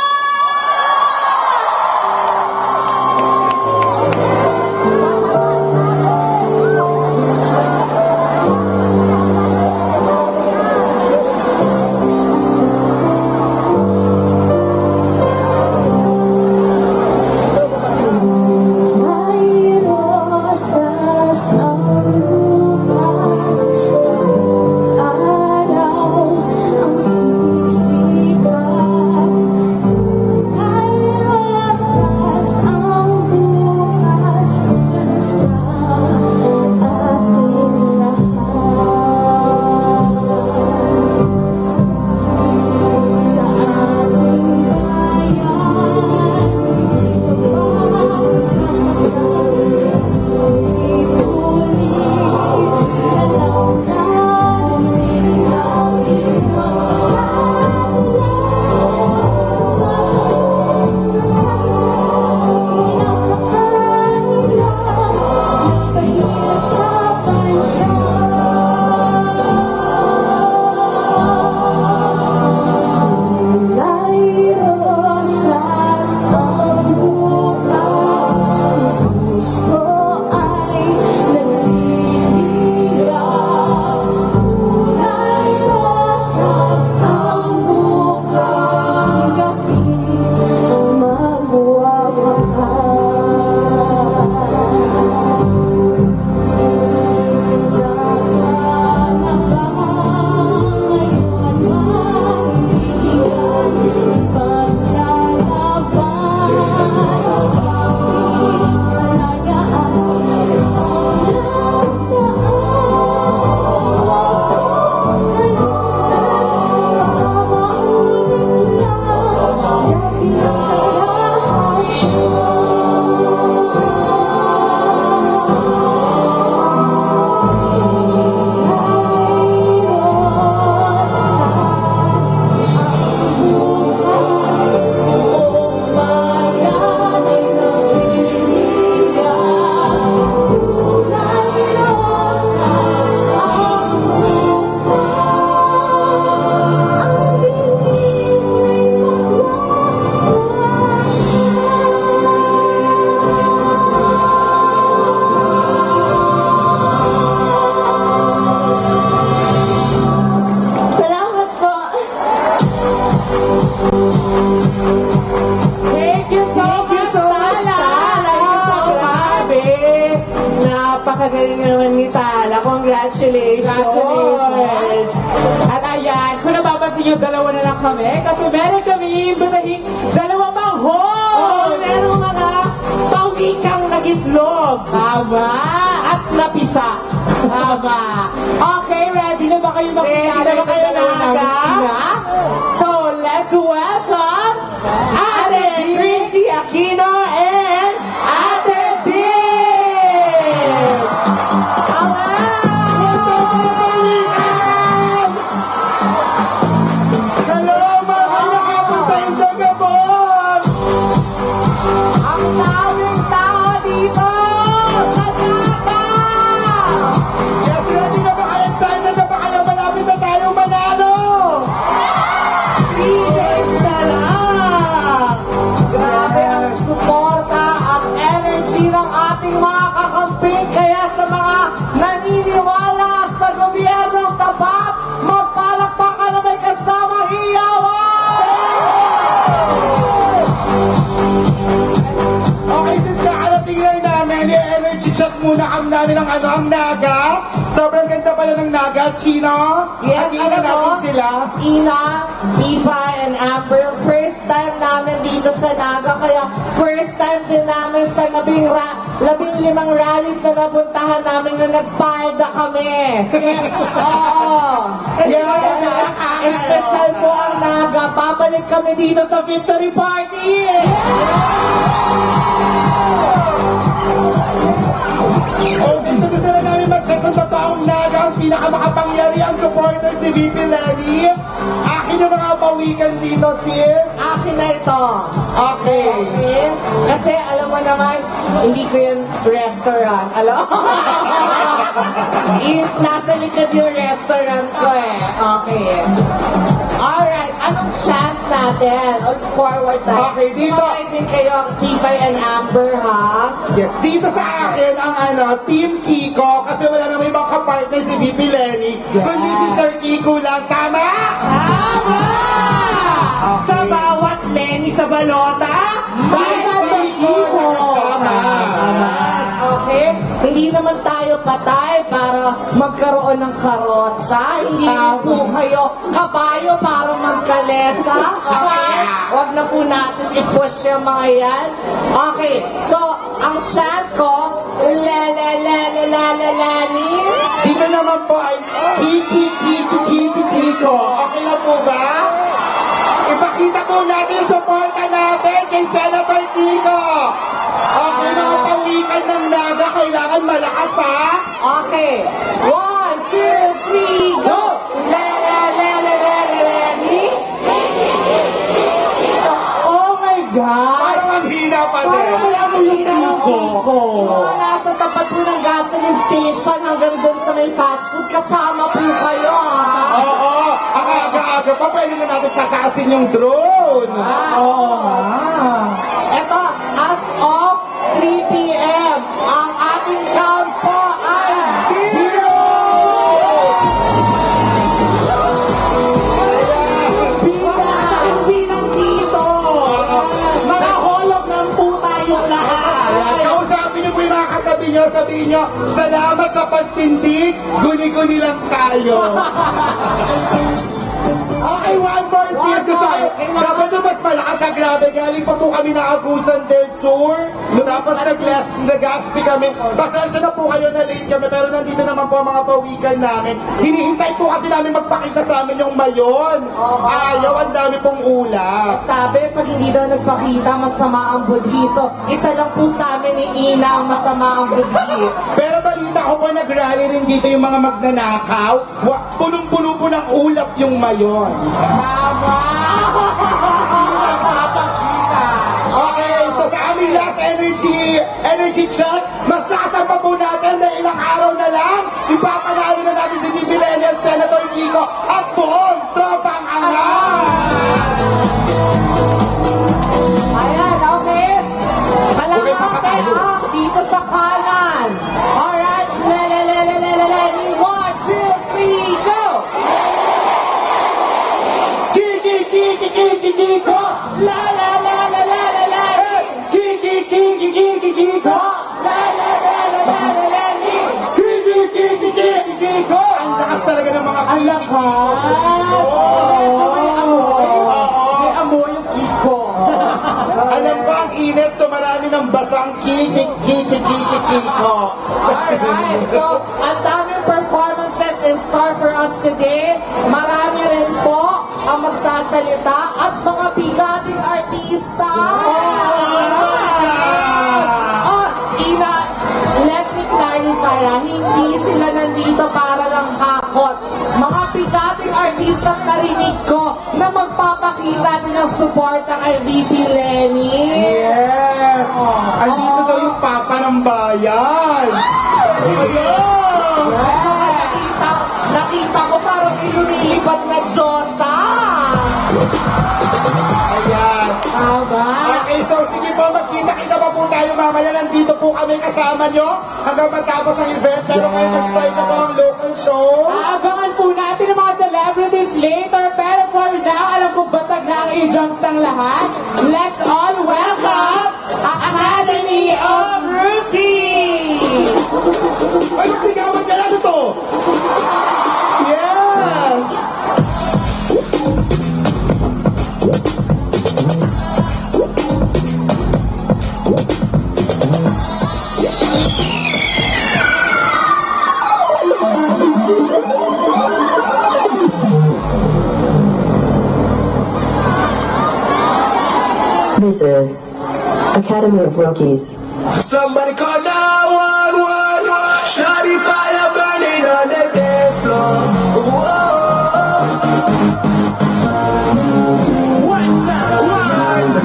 nyo, dalawa na lang kami. Kasi meron kami imbitahing dalawa pang host. Merong mga pawikang nagitlog. Tama. At napisa. Tama. Okay, ready na ba kayo makilala? Ready na ba kayo, ng dalawa Naga? namin sila? So, let's welcome Ate Christy Aquino and Ate Dee! Hello, mga po sa Indagabon! Ang daming tao dito sa Naga! Yes, ready na ba kayo? Excited na ba kayo? Malapit na tayong manalo! 3 days na lang! Grabe ang suporta at energy ng ating mga kakamping. Kaya sa mga naniniwala sa gobyernong tapat, magpalakpakan na may kasamang iyawan! Okay, since nakarating lang namin, i-energy check muna ang namin ang ang Naga. Sobrang ganda pala ng Naga, Chino. Yes, Hatiin alam mo, natin sila. Ina, Pipa, and Amber, first time namin dito sa Naga, kaya first time din namin sa 15 rallies na napuntahan namin na nagpalda kami. Oo. Yes. Special po ang Naga. Babalik kami dito sa Victory Party. Okay, so gusto na namin mag-check kung totoong Naga ang pinakamakapangyariang supporters ni VP Lenny. Akin yung mga pawikan dito, sis. Akin na ito. Okay. Okay? Kasi alam mo naman, hindi ko yung restaurant. Alam nasa likod yung restaurant ko eh. Okay. Alright, anong chant natin? All forward tayo. Okay, dito. Sumakay din kayo, Pipay and Amber, ha? Yes, dito sa akin ang Team Kiko kasi wala namang ibang kapartner si VP Lenny. Kundi si Sir Kiko lang. Tama? Tama! Sa bawat Lenny sa balota, may Kiko! Yes, okay? Hindi naman tayo patay para magkaroon ng karosa. Hindi po kayo kabayo para magkalesa. Okay? Huwag na po natin i-push yung mga yan. Okay, so ang chant ko, la la la la la la la ni. Dito naman po ay Kiki, Kiki, Kiki, Kiko. Okay lang po ba? Ipakita po natin yung suporta natin kay Senator Kiko. Okay, mga pawikan ng Naga, kailangan malakas ha? Okay, 1, 2, 3, go! La la la la la la la ni. Oh my God! Parang ang hina pa din. Parang wala mo yung Kiko. Yung mga nasa tapat po ng gasoline station hanggang doon sa may fast food, kasama po kayo ha? Oo, ang aga-aga pa, pwede na natin tataasin yung drone. Oo nga. Eto, as of 3 p.m., ang ating count po ay 0! Bilang piso! Mga holog ng po tayong lahat! Kausapin niyo po yung mga katabi niyo, sabihin niyo, salamat sa pagtindig, guni-guni lang tayo. Okay, one more sis. Gusto ko, dapat na mas malakas ang grabe. Galing pa po kami na Agusan del Sur. Tapos nag-gaspi kami. Pasensya na po kayo na late kami. Pero nandito naman po ang mga pawikan namin. Hinihintay po kasi namin magpakita sa amin yung mayon. Ayaw, ang dami pong ula. Sabi, pag hindi daw nagpakita, masama ang budhi. So, isa lang po sa amin ni Ina ang masama ang budhi. Pero balita ko po nag-rally rin dito yung mga magnanakaw. Punong-puno po ng ulap yung mayon. Tama! Okay, so sa aming last energy check, mas nakasan pa po natin na ilang araw na lang, ipapanalo na natin si VP Lenny at Senator Kiko at buong tropang angat! Ayan, okay. Kalahati, dito sa kanan. Alright, lelelelelelelele. 1, 2, 3, go! Kiki, Kiki, Kiki, Kiko! La la la la la la la. Kiki, Kiki, Kiki, Kiko! La la la la la la la. Kiki, Kiki, Kiki, Kiko! Ang lakas talaga ng mga Ang lakas! Kiko. ng basang kiko. Alright, so ang daming performances in store for us today. Marami rin po ang magsasalita at mga bigating artista. Oh, Ina, let me clarify, hindi sila nandito para lang hakot. Mga bigating artista narinig ko na magpapakita din ng suporta kay VP Lenny. Yes! Andito daw yung papa ng bayan. Nakita ko parang ilumilipad na Diyosa. Ayan. Tama. Okay, so sige po, magkita-kita pa po tayo mamaya. Nandito po kami kasama nyo hanggang matapos ang event. Pero ngayon nag-start na po ang local show. Aabangan po natin ang mga celebrities later. Pero for now, alam ko basag na ang e-drums ng lahat. Let's all welcome ang Academy of Rookies! Ay, sigawan ka lang ito! Yes! This is Academy of Rookies. Somebody call 911. Shawty fire burning on the dance floor. Whoa. One time, one.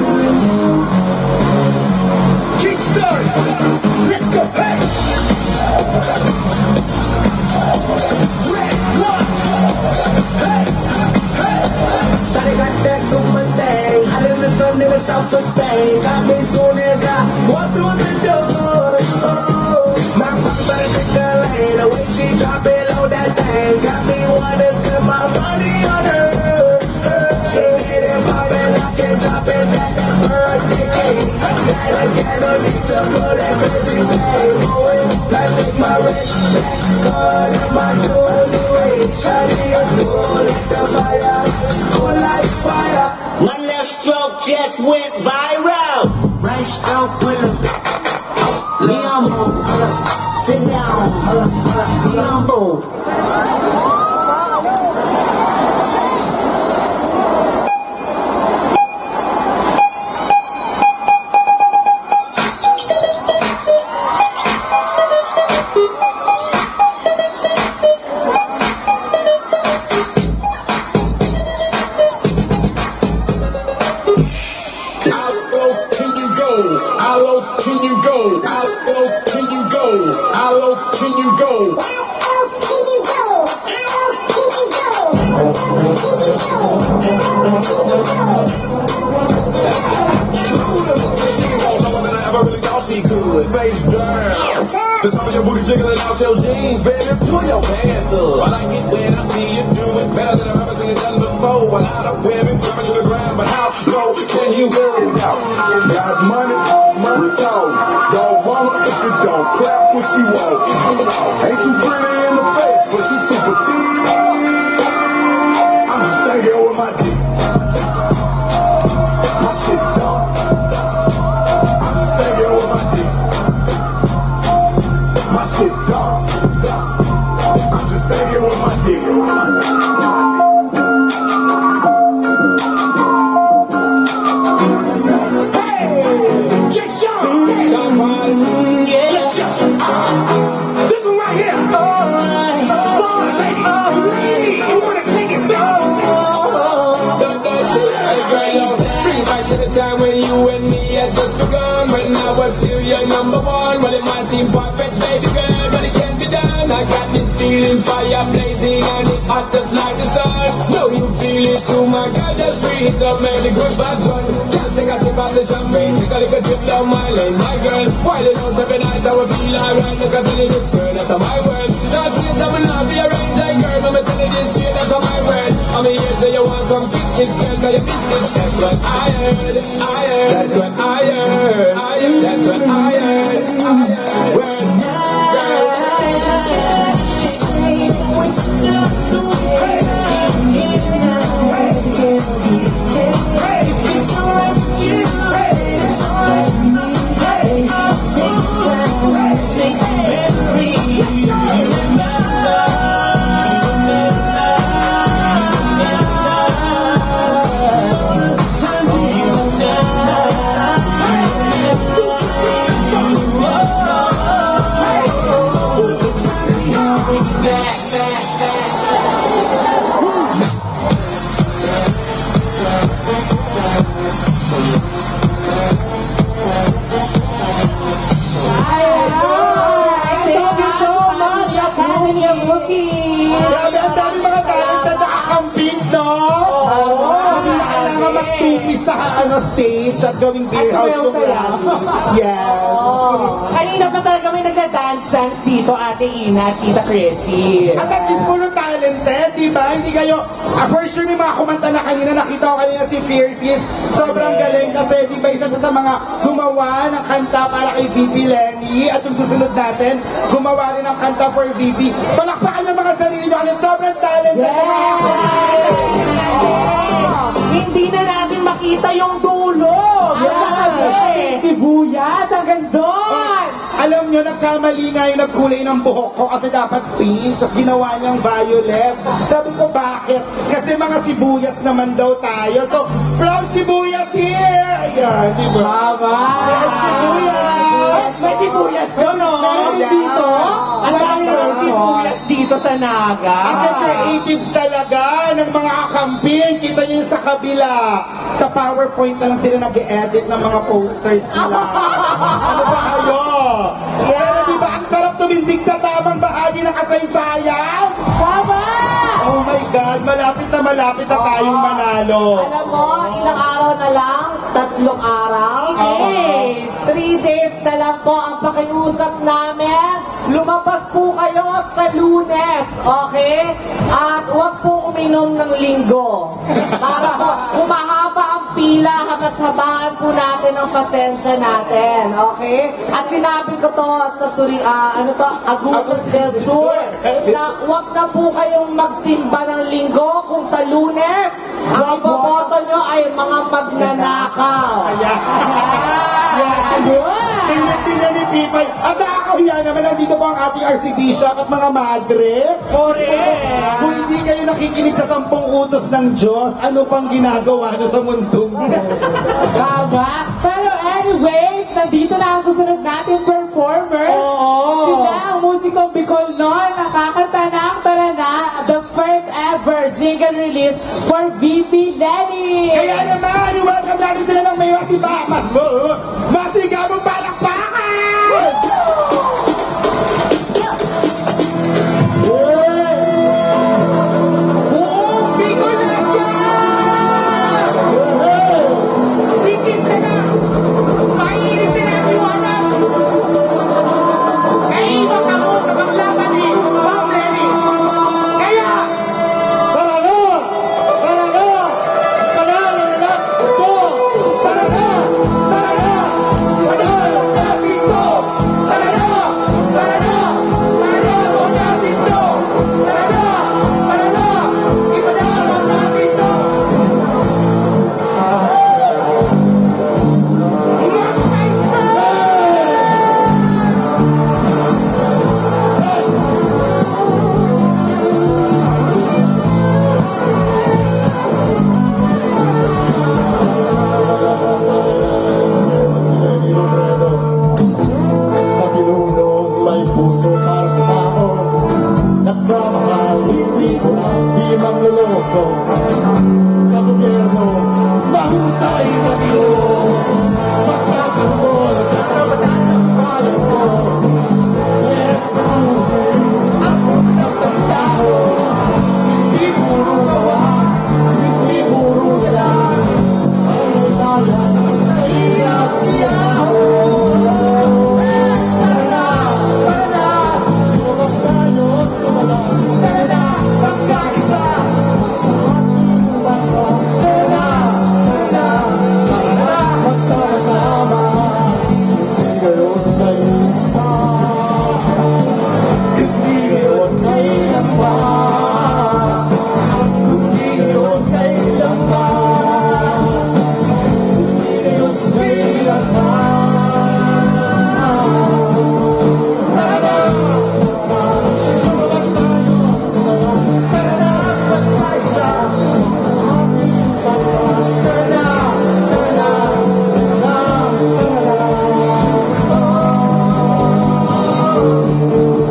Kickstart. Let's go, hey. Red one. Hey, hey. Shawty got that super thing. I live in sun in the south of Spain. Got me soon as I walk through the door. Oh, my mama take the lane. The way she drop it low that thing. Got me wanna spend my money on her. She hit it poppin', lock it, drop it, that birthday. That again, no need to put that crazy thing. I take my rich back, card and my jewelry. Shawty is cool like the fire, cool like fire. My left stroke just went viral. Right stroke with a Leon, sit down. Leon, How close can you go? How low can you go? How close can you go? How low can you go? See good, face down. The top of your booty jiggling out your jeans, baby, pull your pants up. I like it when I see you do it better than I've ever seen it done before. A lot of women coming to the ground, but how low can you go? Got money, money talk. Don't want her if you don't clap when she walk. Ain't too pretty in the face, but she super thin. I'm just thinking with my dick. My shit dumb. I'm just thinking with my dick. My shit dumb. I'm just thinking with my dick. Time when you and me had just begun, when I was still your number one. Well, it might seem perfect, baby girl, but it can't be done. I got this feeling, fire blazing, and it hot just like the sun. Know you feel it too, my girl, just breathe up, man, the good bad one. Can't take a sip of the champagne, take a little trip down my lane, my girl. While it out every night, I will feel alright. Look at the little skirt, that's my word. Not shit, I will not be around, like girl, I'm telling you this shit, that's my word. I'm here, so you want come kick this girl, cause you miss it. That's what I heard, that's what I heard, that's what I heard, magtupis sa stage at gawing beer At house sumayaw yung saya. rally. Yes. Kanina pa talaga may nagda-dance-dance dito, Ate Ina at Tita Chrissy. At at least puro talented, di ba? Hindi kayo, for sure may mga kumanta na kanina, nakita ko kanina si Fierces. Sobrang galing kasi di ba isa siya sa mga gumawa ng kanta para kay VP Lenny. At yung susunod natin, gumawa rin ng kanta for VP. Palakpakan yung mga sarili nyo kasi sobrang talented. Hindi na natin makita yung dulo. Sibuyas, ang gandon. Alam nyo, nagkamali nga yung nagkulay ng buhok ko kasi dapat pink, tapos ginawa niyang violet. Sabi ko, bakit? Kasi mga sibuyas naman daw tayo. So, proud sibuyas here! Ayan, di ba? Proud sibuyas! May sibuyas doon, no? Meron dito. Ang dami ng sibuyas dito sa Naga. At yung creative talaga ng mga kakamping. Kita niyo yung sa kabila. Sa PowerPoint na lang sila nag-edit ng mga posters nila. Ano ba kayo? Pero di ba ang sarap tumindig sa tamang bahagi ng kasaysayan? Tama! Oh my God, malapit na tayong manalo. Alam mo, ilang araw na lang? 3 araw? Yes. 3 days na lang po ang pakiusap namin. Lumabas po kayo sa Lunes, okay? At huwag po uminom ng Linggo. Para po humahaba ang pila, habas-habaan po natin ang pasensya natin, okay? At sinabi ko to sa Agusos del Sur, na huwag na po kayong magsimba ng Linggo kung sa Lunes, ang iboboto nyo ay mga magnanakaw. Tingnan ni Pipay. At nakakahiya naman, nandito po ang ating Archbishop at mga madre. Correct! Kung hindi kayo nakikinig sa 10 utos ng Diyos, ano pang ginagawa nyo sa mundo? Tama. Pero anyways, nandito na ang susunod nating performer. Sila ang musikong Bicol noon, nakakanta ng Tara Na, the first ever jingle release for VP Lenny. Kaya naman, i-welcome natin sila ng may masibaman mo. Masigabong palakpakan! Buong Bicol na yan! Dikit na na! Mainit na ang iwanan! Kaibang ako sa paglaban ni Ma'am Lenny! Kaya, tara na! Tara na! Panalo na ito! Tara na! Tara na! Panalo natin ito! Tara na! Tara na! Panalo natin ito! Tara na! Tara na! Ipanalo natin ito! Sa pinunong may puso para sa tao Nagmamahal, hindi ko na di mangloloko Sa gobyerno, mahusay matino Magkakalbol, kasamatan ng bayan ko Yes, mabuhay, ako ng tao Hindi puro gawa, hindi puro gala Ang bayan, sa hirap-hirap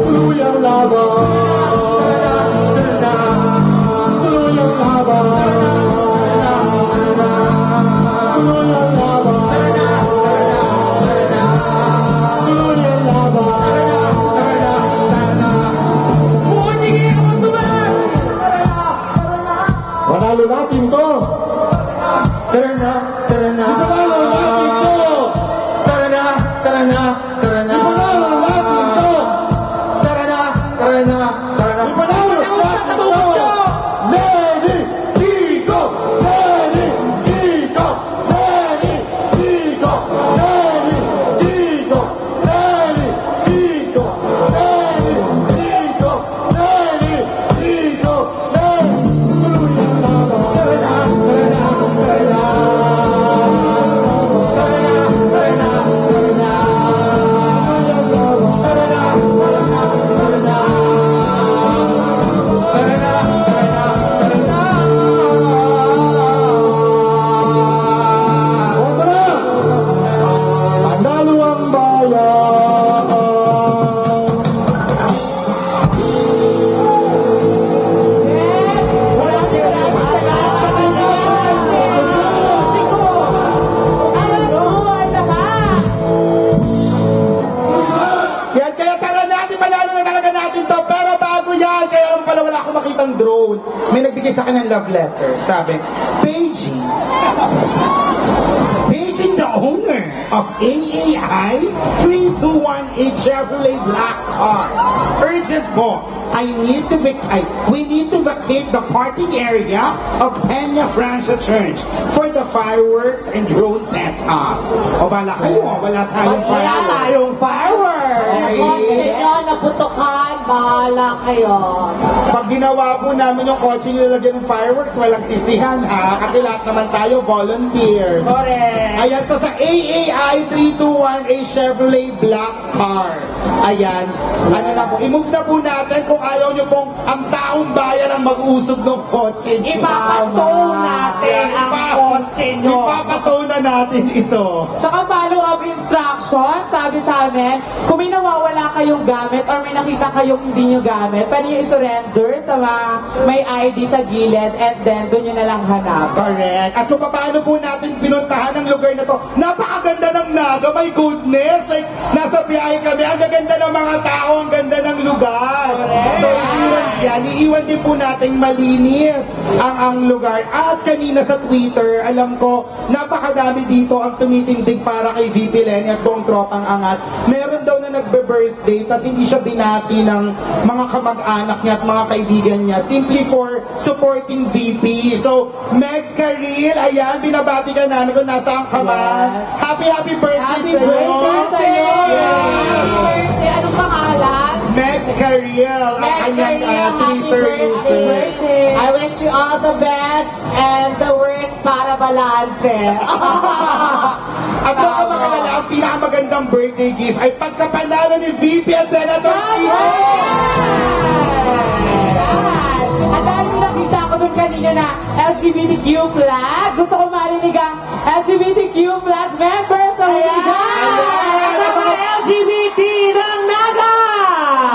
Tuluyang laban Tuluyang laban Tuluyang laban Tuluyang laban Panalo natin to Tara na, tara na. Ipanalo natin to. Tara na, tara na, tara na. Ipanalo natin to. Tara na, tara na, tara na. Ipanalo natin to. Lenny Kiko, Lenny Kiko, Lenny Kiko, Lenny Kiko, Lenny Kiko, Lenny Kiko, Lenny Kiko, Panalo ang bayan. Yan, kaya tara natin, manalo na talaga natin to. Pero bago yan, kaya naman pala wala akong makitang drone. May nagbigay sa akin ng love letter. Sabi, Paiging, the owner of AAI 3218 Chevrolet Black Car. Urgent po, we need to vacate the parking area of Peña Francia Church for the fireworks and drone setup. O bala kayo, wala tayong fireworks. Kotse nyo, naputukan, bahala kayo. Pag ginawa po namin yung kotse nilalagyan ng fireworks, walang sisihan ha, kasi lahat naman tayo volunteers. Correct. Ayan, so sa AAI 321A Chevrolet Black Car. Ayan, ano na po, i-move na po natin kung ayaw nyo pong ang taong bayan ang mag-usog ng kotse. Ipapatow natin ang kotse nyo. Ipapatow na natin ito. Tsaka follow-up instruction, sabi sa amin, kung may nawawala kayong gamit or may nakita kayong hindi nyo gamit, pwede nyo i-surrender sa may ID sa gilid and then doon nyo na lang hanap. Correct. At kung paano po natin pinuntahan ang lugar na to, napakaganda ng Naga, my goodness! Like, nasa biyahe kami, ang gaganda ng mga tao, ang ganda ng lugar. So, iiwan din po natin malinis ang lugar. At kanina sa Twitter, alam ko, napakadami dito ang tumitindig para kay VP Lenny at buong tropang angat. Meron daw na nagbe-birthday, tas hindi siya binati ng mga kamag-anak niya at mga kaibigan niya, simply for supporting VP. So, Meg Karil, ayan, binabati ka namin kung nasaan ka man. Happy birthday Happy sa'yo! birthday sa'yo! Yes! Birthday, anong pangalan? Meg Karil, ang kanyang Twitter user. I wish you all the best and the worst para balance. At kung ang makalala, ang pinakamagandang birthday gift ay pagkapanalo ni VP at Senator Tito! At dahil mo nakita ko doon kanina na LGBTQ flag, gusto ko marinig ang LGBTQ flag members sa Ayan! Ang mga LGBT ng Naga!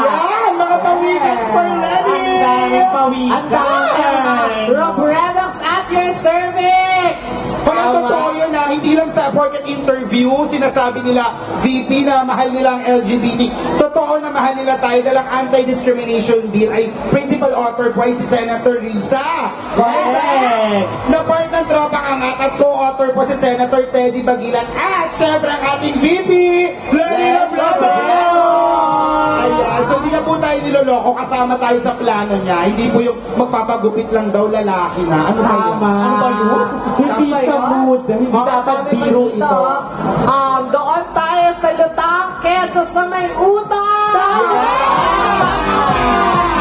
Yan! Mga pawikans for Lenny! Ang daming pawikan! Ang daming! Robredox at your cervix! Kaya totoo yun na hindi lang sa porket interview, sinasabi nila VP na mahal nila ang LGBT. Totoo na mahal nila tayo dahil ang anti-discrimination bill ay principal author po ay si Senator Risa. Correct! Na part ng tropang angat at co-author po si Senator Teddy Bagilan at syempre ang ating VP, Lenny Robredo! Ayan, so hindi na po tayo niloloko, kasama tayo sa plano niya. Hindi po yung magpapagupit lang daw lalaki na. Ano ba yun? Ano ba yun? Hindi sa mood. Hindi dapat biro ito. Doon tayo sa lutang kesa sa may utang!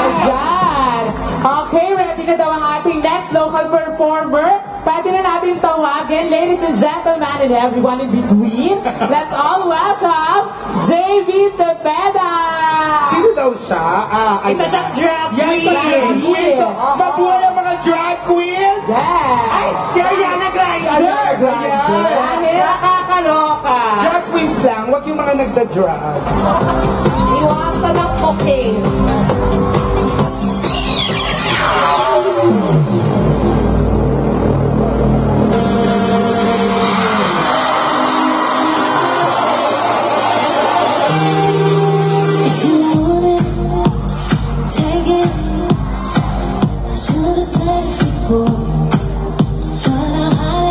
Ayan! Okay, ready na daw ang ating next local performer. Pwede na natin tawagin, ladies and gentlemen, and everyone in between. Let's all welcome JV Cepeda! Sino daw siya? Isa siyang drag Yan, queen. sa drag queen. So, mabuhay ang mga drag queens. Yeah! Ay, si Ariana Grande. Dahil nakakaloka. Drag queens lang, wag yung mga nagda-drugs. Iwasan ang cocaine. If you want it, take it. I should've said it before. Tryna hide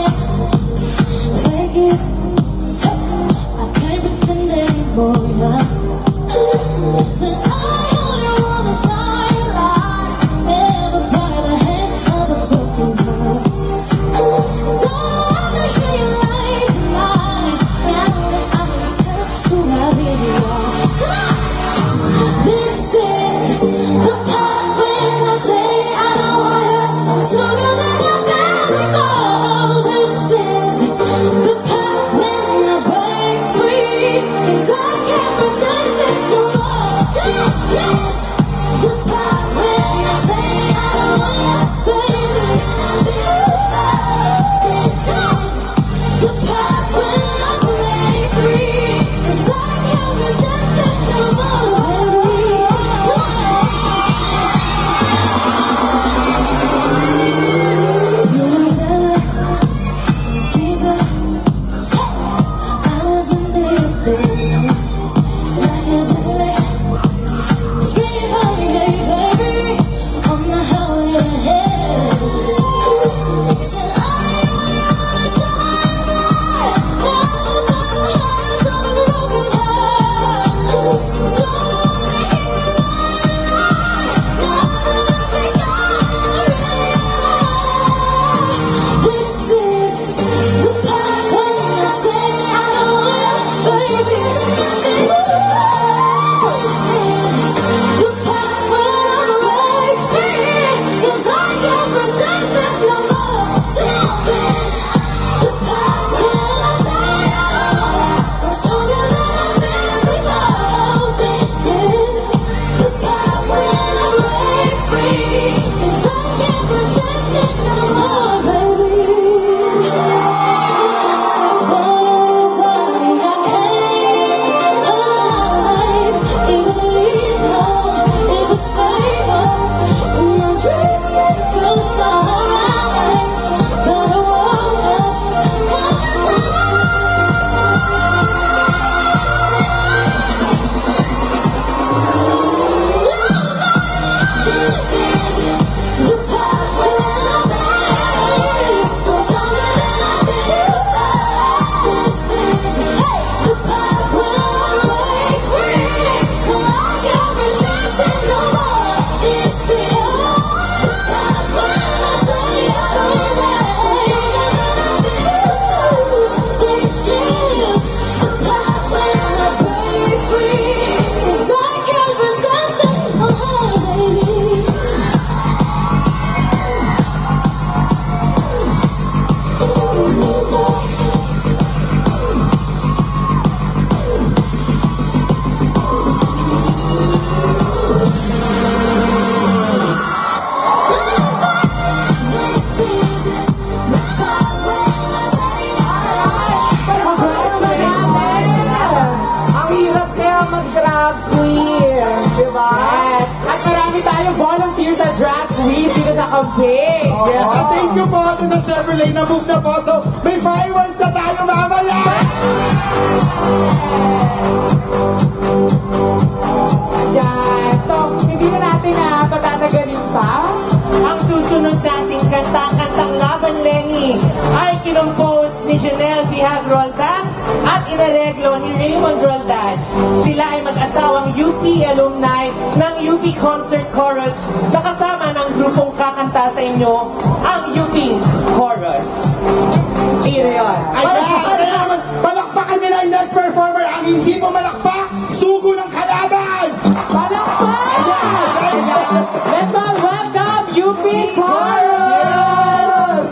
away. Yes, and thank you po doon sa Chevrolet na move na po. So, may fireworks na tayo mamaya! Yan. So, hindi na natin patatagalin pa. Ang susunod nating kanta-kantang Laban Lenny ay kinumpos ni Janelle Bihag Roldan at inareglo ni Raymond Roldan. Sila ay mag-asawang UP alumni ng UP Concert Chorus na kasama ng grupong kakanta sa inyo, ang UP Chorus. Ito yun. Ayan, palakpakan nila yung next performer. Ang hindi mo malakpak, sugo ng kalaban! Palakpak! Let's all welcome UP Chorus!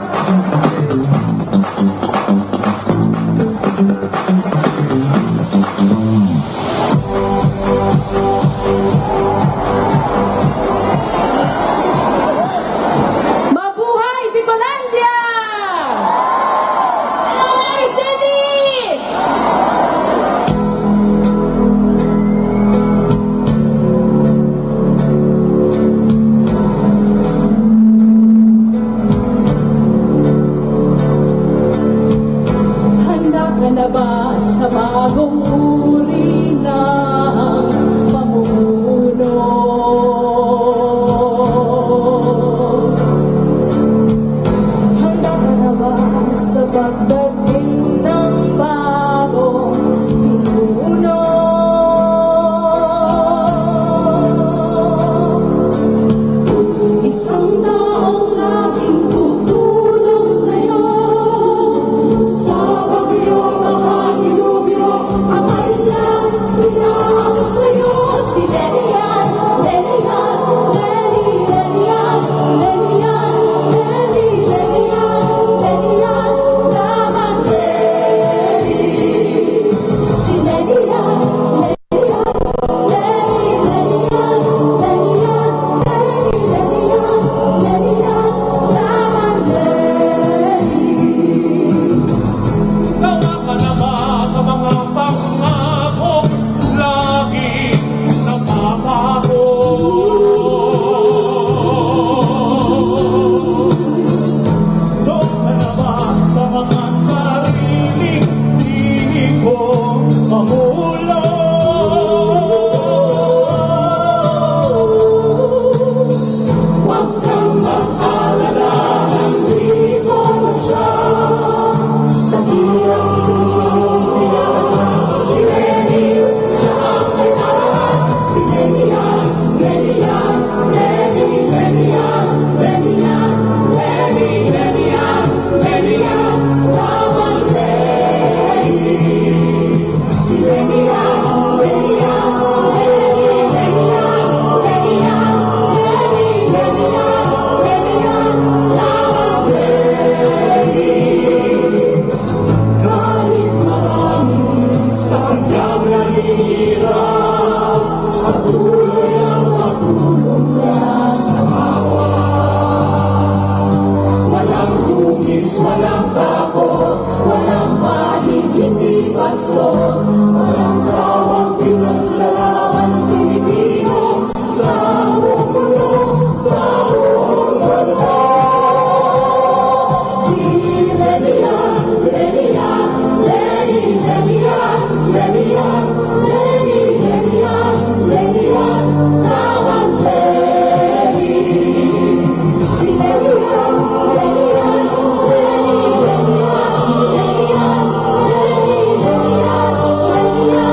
Mabuhay Bicolandia! City! Handa ka na ba sa bagong uri ng pamumuno? Handa ka na ba sa pagdating ng bagong pinuno? Isang taong laging tutulong sa'yo sa bagyo makakilubyo. Kamay lang, inaabot sa'yo si Lelian, Lelian, Leli, Lelian, Lelian, Leli, Lelian, Lelian, naman Leli. Si Lelian, Lelian, Leli, Lelian, Lelian, Leli, Lelian, Lelian, naman Leli. Sawa ka na ba sa mga pangako lagi napapako? So ka na ba sa mga sariling tinig ko mamulo? Huwag kang mag-alala, nandito na siya. Sa hirap pusong pinakasama si Lenny, siya ang kailangan. Si Lelian, Lelian, Lenny, Lelian, Lelian, Lenny, Lelian, Lelian, tawag Lenny. Si Lelian, Lelian, Lenny, Lelian, Lelian, Lenny, Lelian, Lelian, tawag Lenny. Kahit marami sa kanyang nanihirap, patuloy ang pagtulong niya sa kapwa. Walang dungis, walang tako, walang bahid, hindi bastos, walang sawang pinaglalaban Pilipino sa buong mundo, sa buong mundo. Si Lelian, Lelian, Leli, Lelian, Lelian, Leli, Lelian, Lelian, tawag Leli. Si Lelian, Lelian, Leli, Lelian, Lelian, Leli, Lelian, Lelian,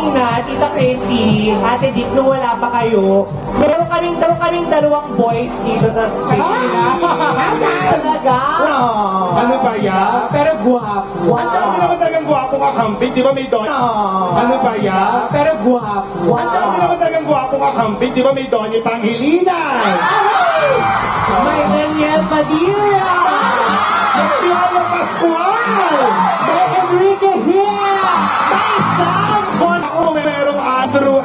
kanina, Tita Chrissy, Ate Dick, nung wala pa kayo, meron kaming dalawang boys dito sa stage. Talaga? Ano ba yan? Pero guwapo. Ang dami naman talagang gwapong kakamping, di ba may Donnie? Ano ba yan? Pero guwapo. Ang dami naman talagang gwapong kakamping, di ba may Donnie Pangilinan? May Daniel Padilla! May Piano Pascual! May Enrique Hill! May Sam Con... Ako, merong Andrew.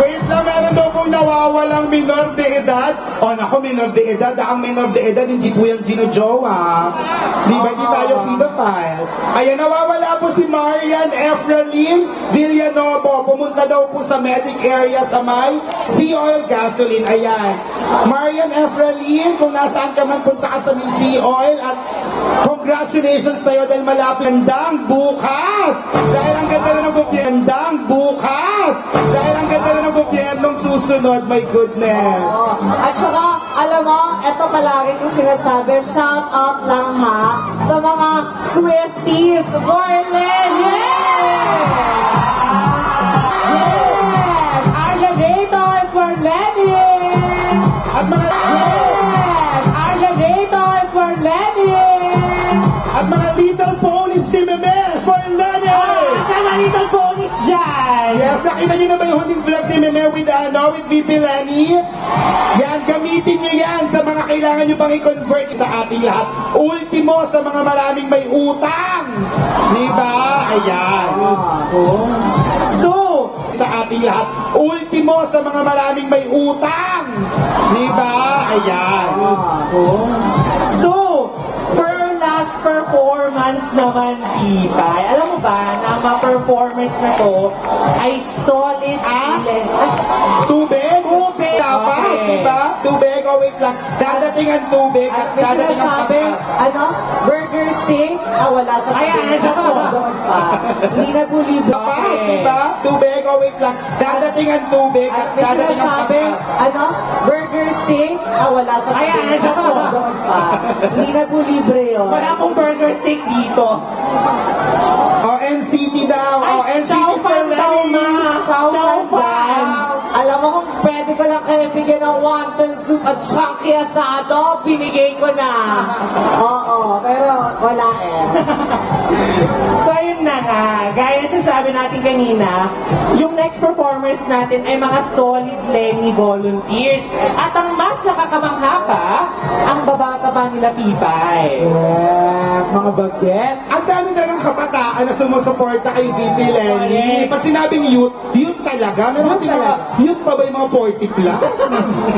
Wait lang, meron daw pong nawawalang minor de edad. O naku, minor de edad. Ang minor de edad, hindi po yan sino-jowa. Di ba, di tayo pedophile? Ayan, nawawala po si Marian Efralim Villanovo. Pumunta daw po sa medic area sa may Sea Oil Gasoline. Ayan. Marian Efralim, kung nasaan ka man, punta ka sa may Sea Oil at congratulations tayo dahil malapit handang bukas! Dahil ang ganda na ng gobyernong bukas! Dahil ang ganda na ng gobyernong susunod, my goodness! At saka, alam mo, eto palagi kong sinasabi, shout out lang ha sa mga Swifties for Lenny! Yes! Arlenator for Lenny! At mga Yes! Arlenator for Lenny! at mga little ponies ni Meme for Lenny! Sa mga little ponies dyan! Yes, nakita niyo na ba yung huling vlog ni Meme with VP Lenny? Yan, gamitin niyo yan sa mga kailangan niyo pang i-convert sa ating lahat. Ultimo sa mga maraming may utang. Diba? Ayan. So, sa ating lahat. Ultimo sa mga maraming may utang. Diba? Ayan. So, per last performance naman, Pipay, alam mo ba na ang mga performers na to ay solid Tubig? Tubig! Dapat, Okay. diba? Tubig, o wait lang. Dadating ang tubig at May dadating ang sinasabi, ano, burger steak, wala sa Ayan, kapatid. Doon pa. Hindi na po libre. Dapat, diba? Tubig, o wait lang. Dadating ang tubig at May dadating ang sinasabi, ano, burger steak, wala sa Ayan, kapatid. Doon pa. Hindi na po libre yun. Wala pong burger steak dito. O, NCT daw. O, NCT Chow for fan daw, Lenny. ma. Chow fan. Alam mo kung pwede ko lang kayo bigyan ng wonton soup at chunky asado, binigay ko na. Oo, pero wala eh. So yun na nga, gaya na sabi natin kanina, yung next performers natin ay mga solid Lenny volunteers. At ang mas nakakamangha pa, ang babata pa nila Pipay. Yes, mga baget. Ang dami talagang kabataan na sumusuporta kay VP Lenny. Pag sinabing youth, youth talaga. Meron kasi mga youth pa ba yung mga 40 plus?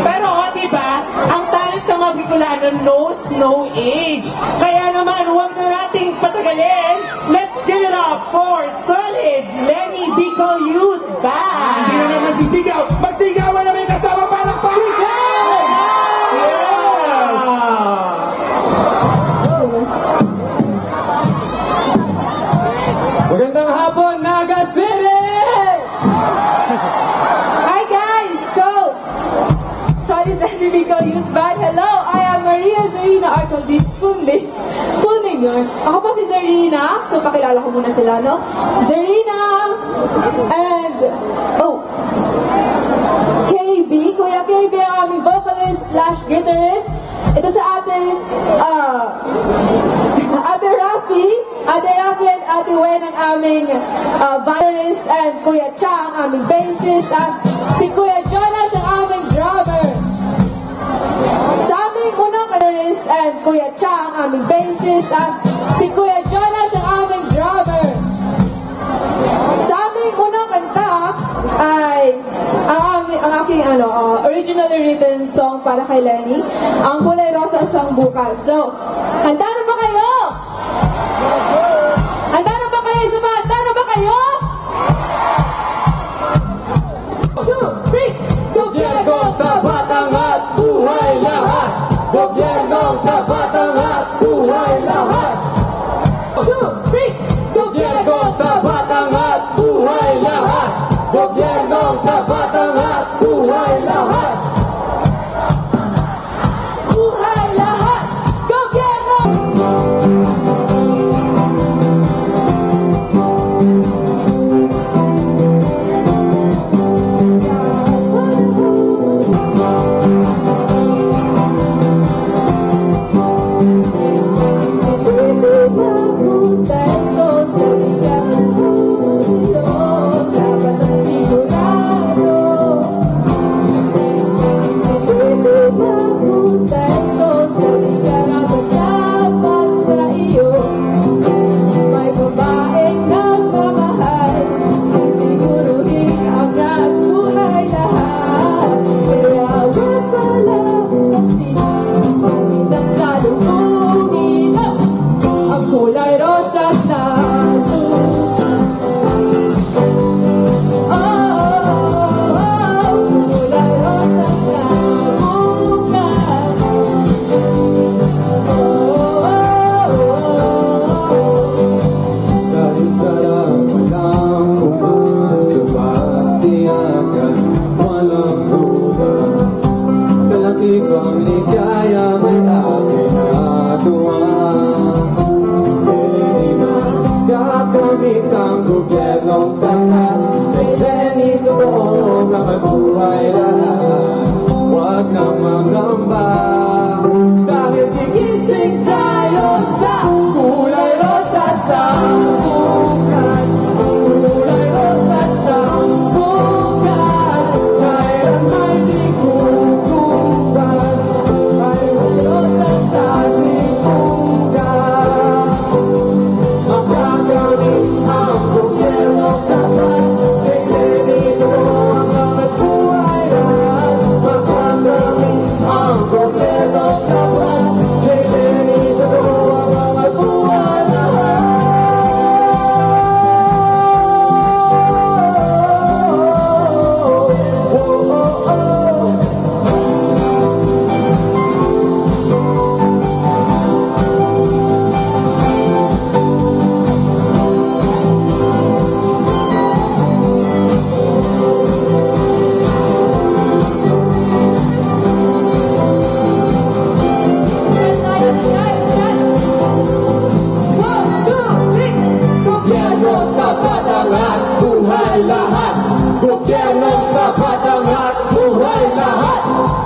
Pero di ba, ang talent ng mga Bicolano knows no age. Kaya naman, huwag na nating patagalin. Let's give it up for solid Lenny Bicol Youth Band. Hindi na naman sisigaw. Magsigawan na may kasama palakpak. Magandang hapon, Naga City! Hi guys! So, Solid Lenny Bicol Youth Band, hello! I am Maria Zarina Arcaldi. Full name yun. Ako po si Zarina. So, pakilala ko muna sila, no? Zarina! And, KB. Kuya KB ang aming vocalist/guitarist. Ito sa ating, Ate Rafi and Ate Wen ang aming vocalist, and Kuya Cha ang aming bassist, at si Kuya Jonas ang aming drummer. Sa aming unang guitarist and Kuya Cha ang aming bassist, at si Kuya Jonas ang aming drummer. Sa aming unang kanta ay ang aking originally written song para kay Lenny, ang Kulay Rosa Sang Bukas. So, handa na ba kayo? Handa na ba kayo? Handa na ba kayo? 2, 3, Gobyernong tapat angat, buhay lahat! Gobyernong tapat angat, buhay lahat! 2, 3, Gobyernong tapat angat, buhay lahat! Gobyernong tapat angat, buhay lahat! buhay lahat! Gobyerno! Ginagamit ang gobyernong tapat. Kaya totoo na mabuhay lahat. Huwag na mangamba, dahil gigising tayo sa kulay rosas ang bukas. Kulay rosas ang bukas. Kailan may di kukupas. Ay rosas sa ating bukas. Makakamit ang gobyerno tapat. Kailan totoo na mabuhay lahat. Makakamit ang gobyerno tapat. Kailan totoo na mabuhay lahat. Gobyerno tapat angat buhay lahat. Gobyerno tapat angat buhay lahat.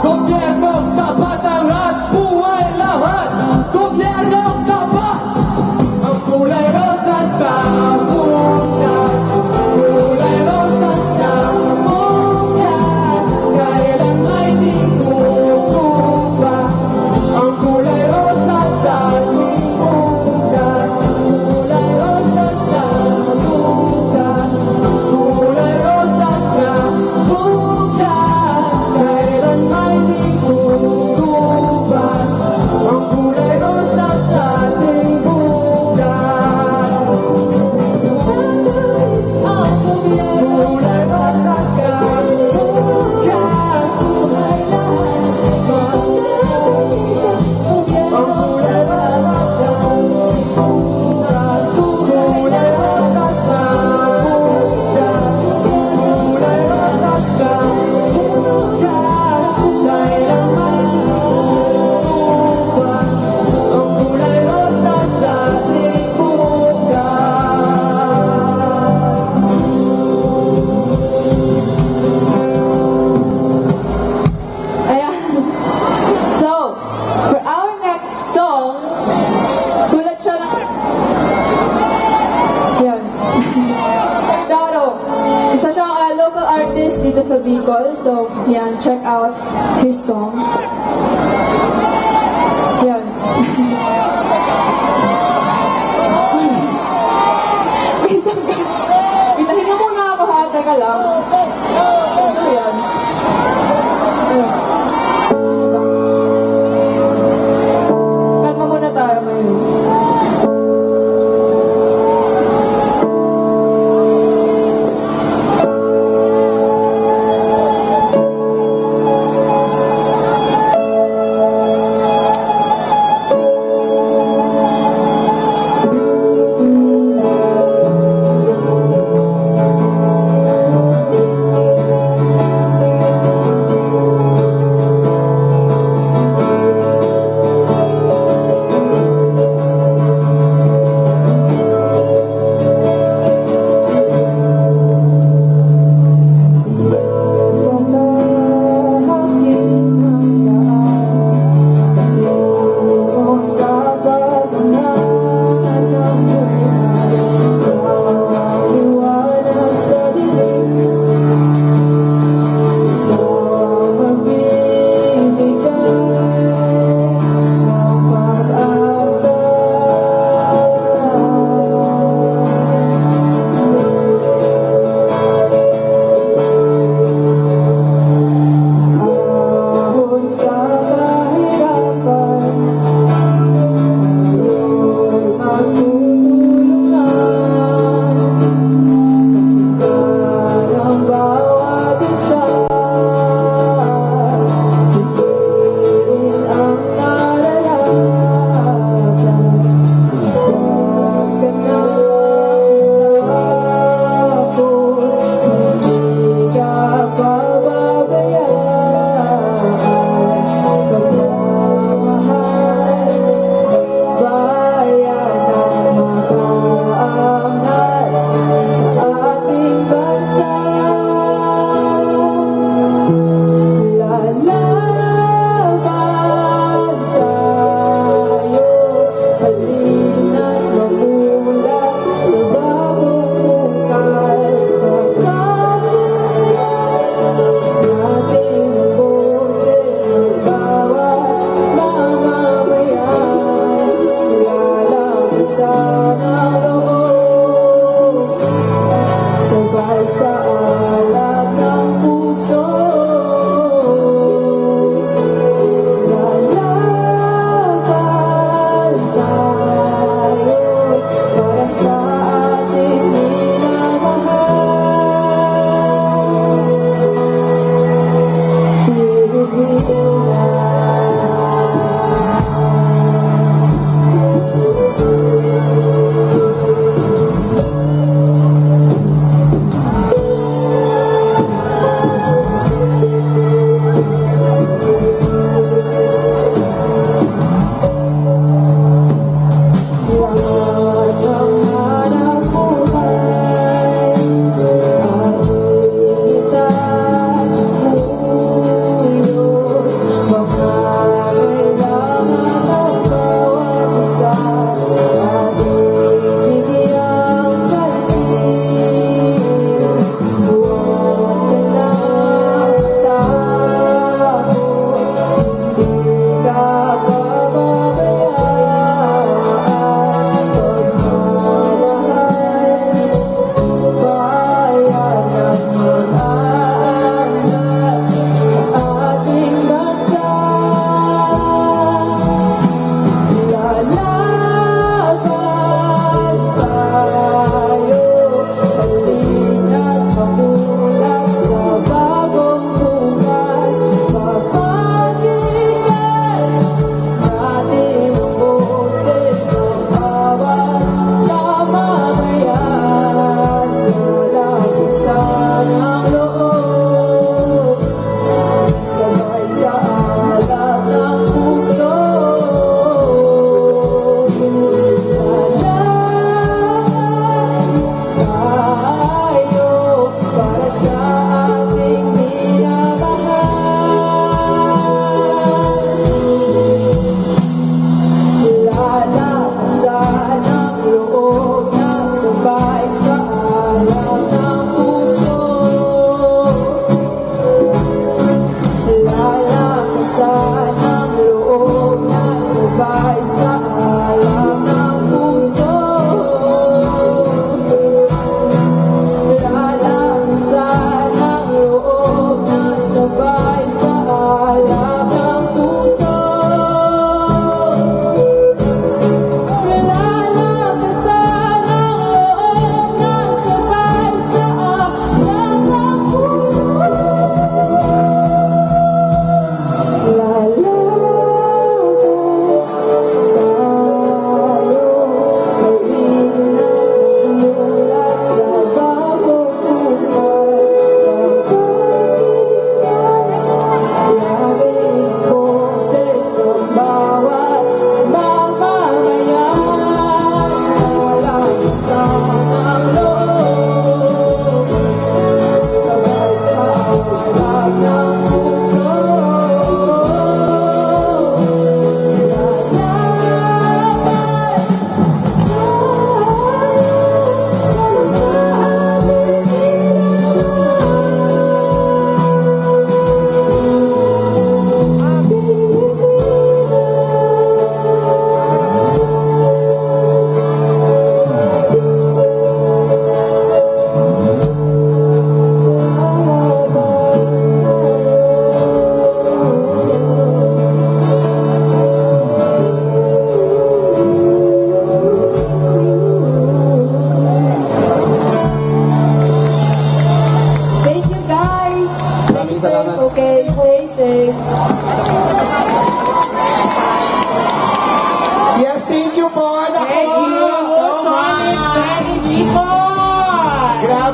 Gobyerno tapat angat buhay lahat. Gobyerno tapat. Ang kulay rosas na bukas. Kulay rosas na bukas. Kailan ay di kukupa. Ang kulay rosas sa ating bukas. Kulay rosas na bukas. Kulay rosas na bukas. Kailan ay di kukupas. Ang kulay rosas sa ating bukas. Kulay rosas na bukas. Ang kulay rosas sa bukas. Kulay rosas sa bukas. Kulay rosas sa bukas. Kailan may kukupas. Ang kulay rosas sa ating Ayan. So, for our next song, sulat siya ng... Yan. Daro. Isa siyang local artist dito sa Bicol. So, yan. Check out his songs. Yan. Itahinga muna ako ha. Teka lang. So, yan. Ayun. Ano ba? Kalma muna tayo ngayon.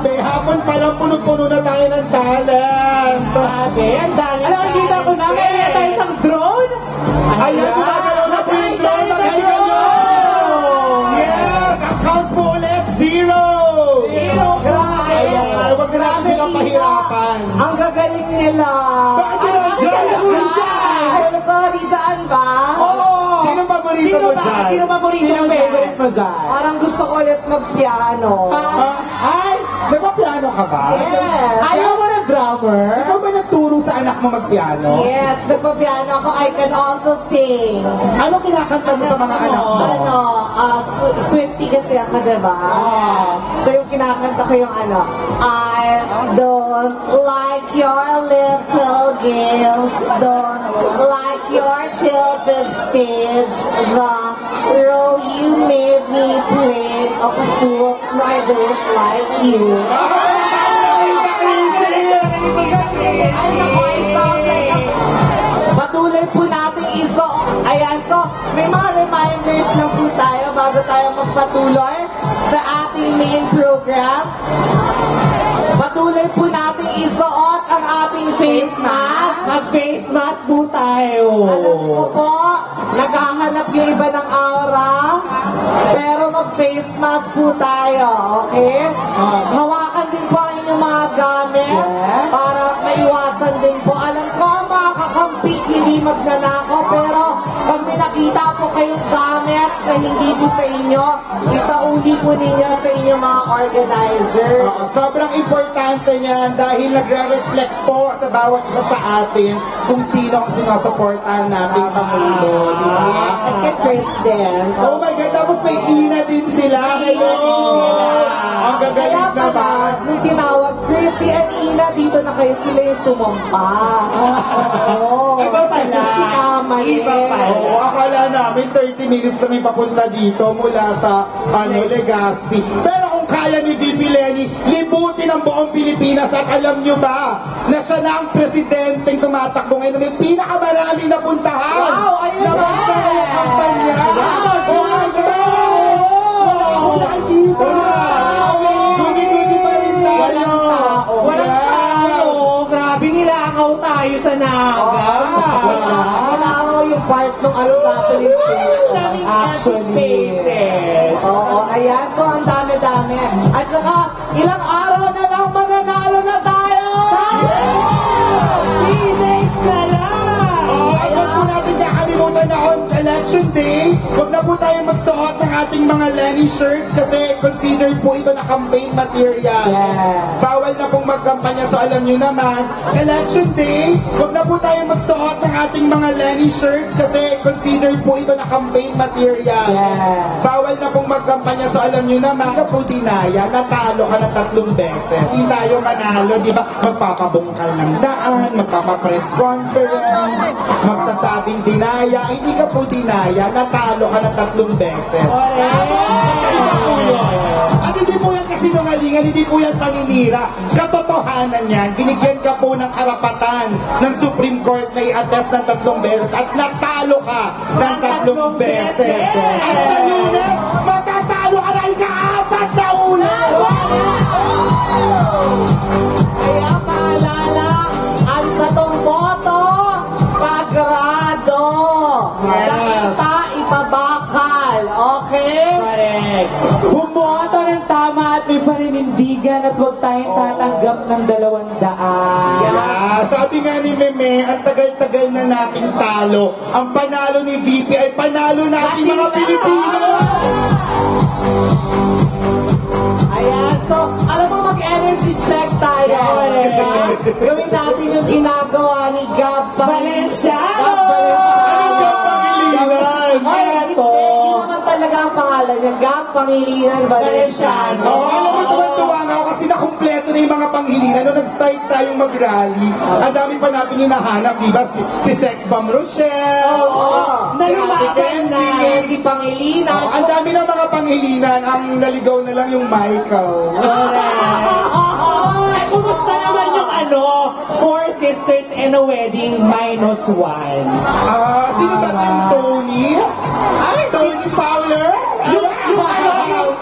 Grabe, hapon pa lang puno-puno na tayo ng talent. Grabe, ang dami. Alam, nakita ko na, meron na tayo isang drone. Ayan, gumagalaw na po yung drone. Yes, account mo ulit, 0. Grabe. Ayan, huwag na natin silang pahirapan. Ang gagaling nila. Bakit yun ang dyan? Ay, sorry, dyan ba? Sino paborito mo dyan? Sino paborito mo dyan? Parang gusto ko ulit mag-piano. Ay, nagpa-piano ka ba? Yes. Ayaw mo ng drummer? Ikaw ba nagturo sa anak mo mag-piano? Yes, nagpa-piano ako. I can also sing. Ano kinakanta mo sa mga anak mo? Swifty kasi ako, diba? So yung kinakanta ko yung I don't like your little games, don't like your tilted stage, the role you made me play of a fool, no, I don't like you. Patuloy po natin Ayan, so may mga reminders lang po tayo bago tayo magpatuloy sa ating main program. Patuloy po natin isuot ang ating face mask. Mag-face mask po tayo. Alam ko po, naghahanap yung iba ng aura, pero mag-face mask po tayo, okay? Hawakan din po ang inyong mga gamit para maiwasan din po. Alam ko, ang mga kakampi hindi magnanakaw, pero pag may nakita po kayong gamit na hindi po sa inyo, isauli po ninyo sa inyong mga organizer. Sobrang importante niyan dahil nagre-reflect po sa bawat isa sa atin kung sino ang sinusuportahan nating Pangulo. Di ba? At kay Chris Dance. Oh my God, tapos may Ina din sila ngayon. Ang Kaya gagaling pala, naman. nung tinawag Chrissy and Ina, dito na kayo sila yung sumampa. Oo. Iba pala. Iba pala. Oo, akala namin 30 minutes kami papunta dito mula sa Legazpi. Pero kung kaya ni VP Lenny, libutin ang buong Pilipinas at alam nyo ba na siya na ang presidenteng tumatakbo ngayon na may pinakamaraming napuntahan. Wow, ayun na na. bansa ng kampanya. Oh my God! Wow! Nakikita! Gumi-gumi pa rin tayo. Walang tao. Grabe, nilangaw tayo sa naga. Wala ako yung part ng gasoline station. Spaces. Oo, ayan. So, ang dami-dami. At saka, ilang araw na lang mananalo na tayo! Phoenix ka lang! Huwag po natin kakalimutan na on election day, huwag na po tayo magsuot ng ating mga Lenny shirts kasi considered po ito na campaign material. Bawal na pong magkampanya, so alam nyo naman, election day, huwag na po tayo magsuot ng ating mga Lenny shirts kasi considered po ito na campaign material. Bawal na pong magkampanya, so alam nyo naman, po dinaya, natalo ka ng 3 beses. Hindi tayo manalo, di ba? Magpapabungkal ng daan, magpapapress conference, magsasabing dinaya, hindi ka po dinaya, natalo ka ng 3 beses. At hindi po yan kasinungalingan, hindi po yan paninira. Katotohanan yan, binigyan ka po ng karapatan ng Supreme Court na i-attest ng 3 beses at natalo ka ng 3 beses. At sa Lunes, matatalo ka ng ika-4 na ulit! Kaya paalala, ang satong boto, sagrado. Nakita, ipabakal. Okay? Correct. Bumoto ng tama at may paninindigan at huwag tayong tatanggap ng 200. Yeah, sabi nga ni Meme, ang tagal-tagal na nating talo. Ang panalo ni VP ay panalo nating mga Pilipino! Ayan, so, alam mo, mag-energy check tayo. Diba? Gawin natin yung ginagawa ni Gab Valenciano. Ay, hindi naman talaga ang pangalan niya. Gab Pangilinan Valenciano. Alam mo, tuwan-tuwa nga ako kasi nakumpleto na yung mga panghilinan. Nung nag-start tayong mag-rally, ang dami pa natin hinahanap, di ba? Si Sex Bomb Rochelle, Nalumagan na hindi Pangilinan. ang dami ng mga panghilinan, ang naligaw na lang yung Michael. Ay, kumusta naman yung 4 sisters and a wedding -1? Sino ba yung Tony? Ay, Tony Fowler?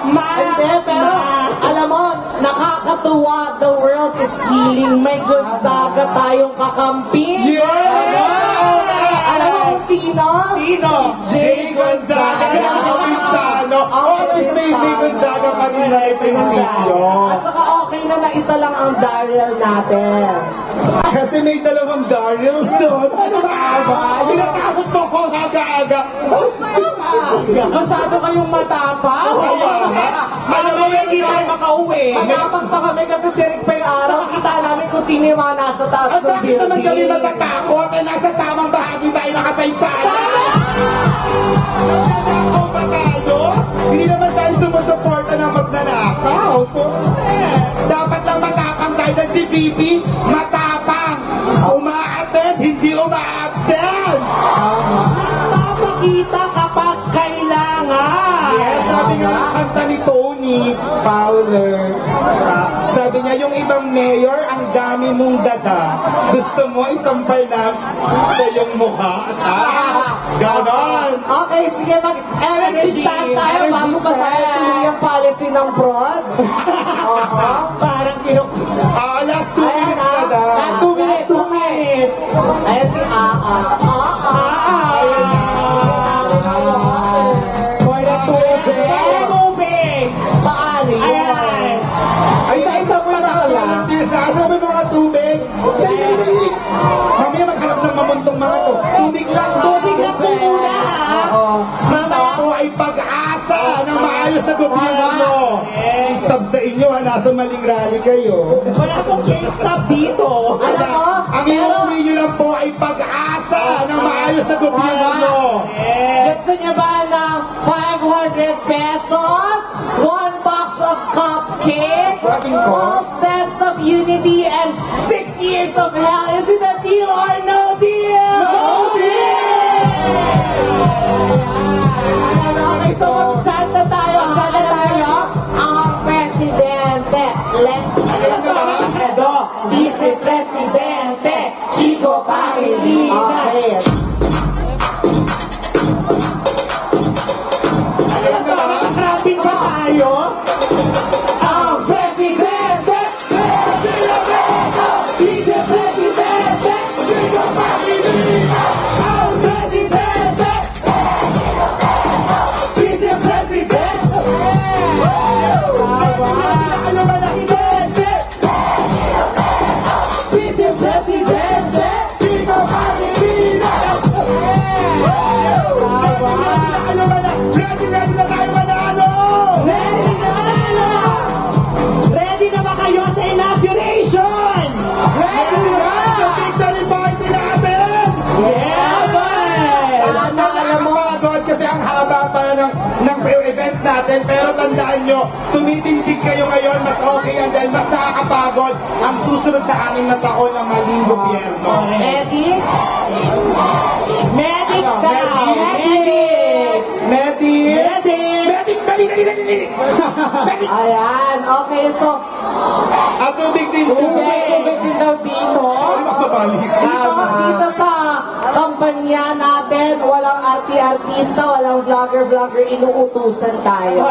Hindi, pero alam mo, nakakatuwa, the world is healing. May Gonzaga tayong kakampi. Alam mo kung sino? Sino? Jay Gonzaga. Pinakapinsano. At least may Gonzaga kanina ay prinsipyo. At saka okay na isa lang ang Daryl natin. Kasi may dalawang Daryl doon. Ano ba? Pinatakot mo ko aga-aga. Masyado kayong matapang. Alam mo, hindi tayo makauwi. Matapang pa kami kasi tirik pa yung araw. Kita namin kung sino yung mga nasa taas At ng bakit naman kami building. matatakot? Ay nasa tamang bahagi tayo nakasaysay. Natatakot ba tayo? Hindi naman tayo sumusuporta ng magnanakaw. So, dapat lang matapang tayo dahil si Vivi, matapang. Uma-attend, hindi uma-absent. Napapakita kapag kailangan. Yes, sabi nga ng kanta ni Tony Fowler. Sabi niya, yung ibang mayor, ang dami mong dada. Gusto mo isampal na sa iyong mukha? Ganon. Okay, sige, mag-energy shot tayo bago pa tayo tuloy ang policy ng fraud. Parang Last 2 minutes na daw. Last 2 minutes, 2 minutes. Ayan si For the tubig. Paano yan? Isa-isa mo na pala. Sabi mga tubig. Dali. Mamaya maghanap ng mamuntong mga to. Tubig lang. Tubig lang po muna, ha? Mamaya po ay pag-asa ng maayos na gobyerno. Stop sa inyo ha, nasa maling rally kayo. Wala pong stop dito. Alam mo? Ang iuwi nyo lang po ay pag-asa ng maayos na gobyerno. Gusto niya ba ng 500 pesos? 1 box of cupcake? All sets of unity and 6 years of hell. Is it a deal or no deal? No deal! Okay, so mag-chat na tayo. Mag-chat na tayo. Ang presidente. Vice-presidente. Kiko Pangilinan. Makrapin ba tayo? Ang presidente! Vice-presidente! Kiko Pangilinan! Ang presidente! Vice-presidente! Ano ba na presidente? Vice-presidente! Kiko Pangilinan! Ano ba na? Ready na tayo manalo! Ready na! Ready na ba kayo sa inauguration? Ready na! Yung victory party natin! Yeah, boy! Alam mo, God, kasi ang haba pa ng event natin, pero tandaan nyo, tumitindig kayo ngayon, mas okay yan dahil mas nakakapagod ang susunod na 6 na taon ng maling gobyerno. Ready? Medic daw! Medic! Medic! Medic! Dali! Ayan, okay, so At tubig din tubig din daw dito. Dito sa kampanya natin, walang artista, walang vlogger, inuutusan tayo.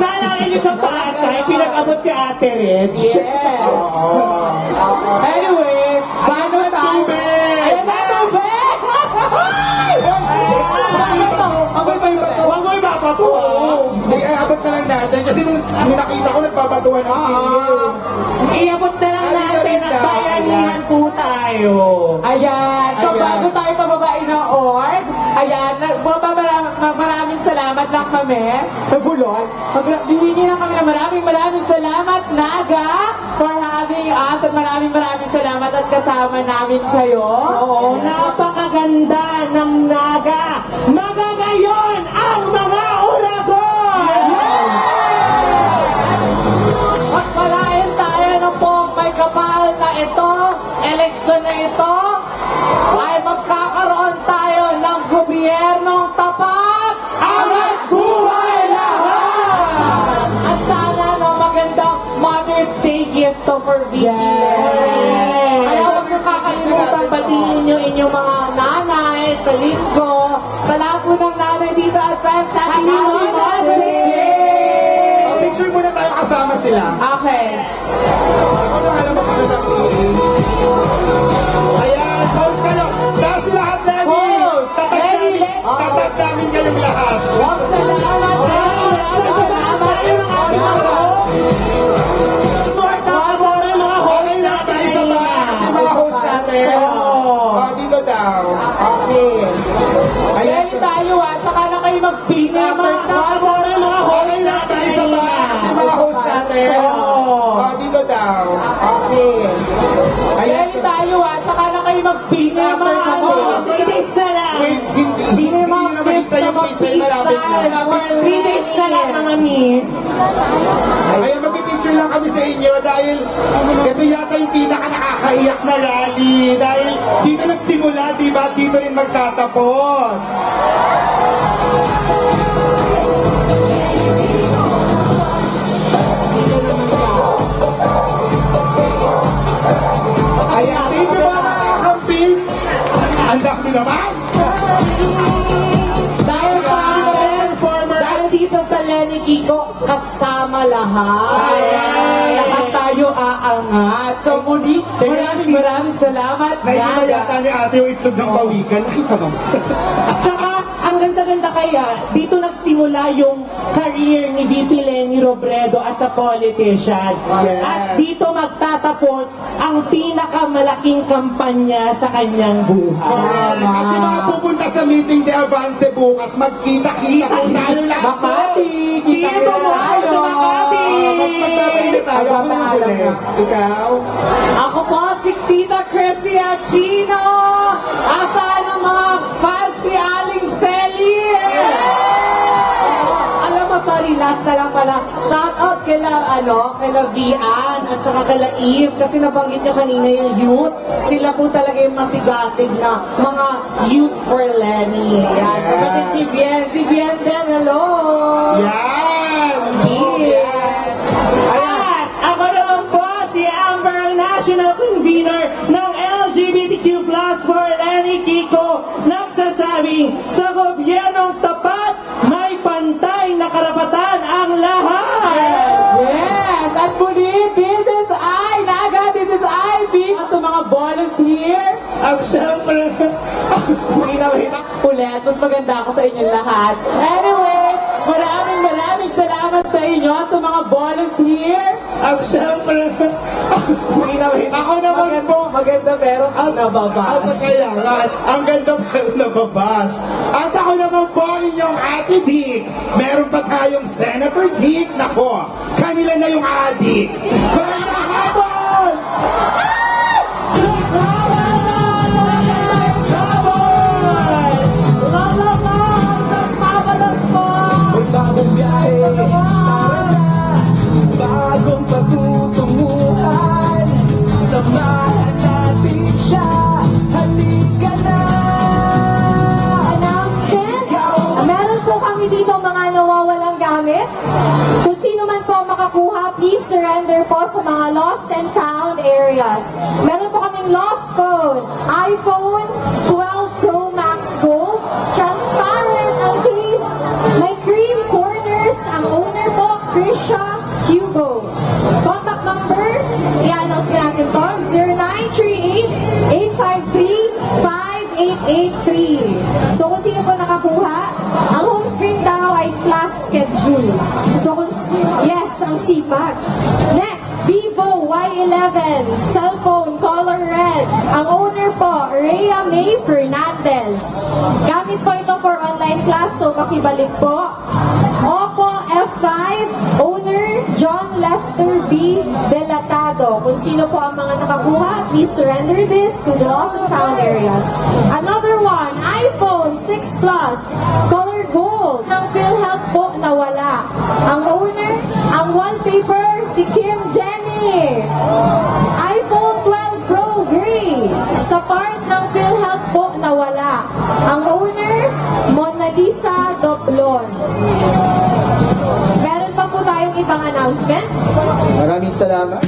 Naalala niyo sa taas tayo, pinag-abot si Ate Red? Yes! Anyway, paano tayo? Ayan na, tubig! Huwag mo ibabato! Abot na lang natin kasi nung nakita ko nagpapatuan ng sili. Iabot na lang natin at bayanihan po tayo. Ayan, so bago tayo pababain ng org, ayan, maraming salamat lang kami. Nabulol. Hihingi lang kami na maraming salamat, Naga, for having us at maraming salamat at kasama namin kayo. Oo, napakaganda ng Naga. Magagayon ang mga Uragon! At malayan tayo ng may kapal na ito, eleksyon na ito, ay magkakaroon tayo ng gobyernong tapat, angat buhay lahat! At sana ng magandang Mother's Day gift to for VPN. Kaya huwag niyo kakalimutan batiin niyo inyong mga nanay sa linggo, sa lahat po ng nanay dito at friends, Happy Mother's Day! Picture muna tayo kasama. Sama sila. Okay. Ako na alam mo kung alam ko. Ayan, pause kayo. Taas lahat, Lenny. Tatag namin kayong lahat. Dito daw. Okay. Ayan tayo tsaka na kayo mag-peace after Mga horay natin sa mga host natin. Dito daw. Okay. Ayan tayo tsaka na kayo mag-peace after Bilis na lang. Wait, hindi naman isa yung isa yung malapit na. Bilis na lang mga mi. Kaya magpipicture lang kami sa inyo dahil ito yata yung pinaka nakakaiyak na rally. Dahil dito nagsimula, di ba? Dito rin magtatapos. Ayan, thank you mga nakakamping. Ang dami naman. Dahil sa amin, dahil dito sa Lenny Kiko, kasama lahat. Lahat tayo aangat. So muli, maraming salamat. Nakikita yata ni ate yung itlog ng pawikan. Nakita mo? Tsaka, ang ganda-ganda kaya, dito nagsimula yung career ni VP Lenny Robredo as a politician. Yes. At dito magtatapos ang pinakamalaking kampanya sa kanyang buhay. At yung mga pupunta sa meeting de Avance bukas, magkita-kita po tayo lahat. Makati! Dito mo tayo sa Makati! Magpapabay na tayo. Ako na Magpapaalam huli. na. Ikaw? Ako po si Tita Chrissy Achino. Asaan ang mga fans ni Aling Selly? Alam mo, sorry, last na lang pala. Shout out kila Vian at saka kila Eve kasi nabanggit nyo kanina yung youth. Sila po talaga yung masigasig na mga youth for Lenny. Yan. Kapatid ni Vian. Si Vian din, hello! Yan! Vian. Ayan, ako naman po si Amber, ang National Convener ng LGBTQ Plus for Lenny Kiko, nagsasabing sa gobyernong tapat, may pantay na karapatan ang lahat! Yes! At muli, this is Ivy. At sa mga volunteer, At syempre, hinahirap ulit. Mas maganda ako sa inyong lahat. Anyway, maraming salamat sa inyo at sa mga volunteer. at syempre, ako naman po, Maganda pero at kaya nga, ang ganda pero nababash. At ako naman po inyong Ate Dick. Meron pa tayong Senator Dick. Nako, kanila na yung adik. Magandang hapon! Bagong biyahe, bagong patutunguhan. Samahan natin siya, halika na. Announcement, meron po kami dito mga nawawalang gamit. Kung sino man po makakuha, please surrender po sa mga lost and found areas. Meron po kaming lost phone, iPhone 12 Pro Max Gold, transparent ang case, may cream corners, ang owner po, Krisha Hugo. Contact number, i-announce ko natin to, 0938-853-5883. So kung sino po nakakuha, ang home screen daw ay class schedule. So kung, yes, ang sipag. Next, Vivo Y11, cellphone color red. Ang owner po, Rhea May Fernandez. Gamit po ito for online class, so pakibalik po. Oppo F5, owner John Lester B. Delatado. Kung sino po ang mga nakakuha, please surrender this to the lost and found areas. Another one, iPhone 6 Plus, color gold. Ang PhilHealth po nawala. Ang owner, ang wallpaper, si Kim Jenny. iPhone 12 Pro Gray. Sa part ng PhilHealth po nawala. Ang owner, Mona Lisa Doblon. Meron pa po tayong ibang announcement. Maraming salamat.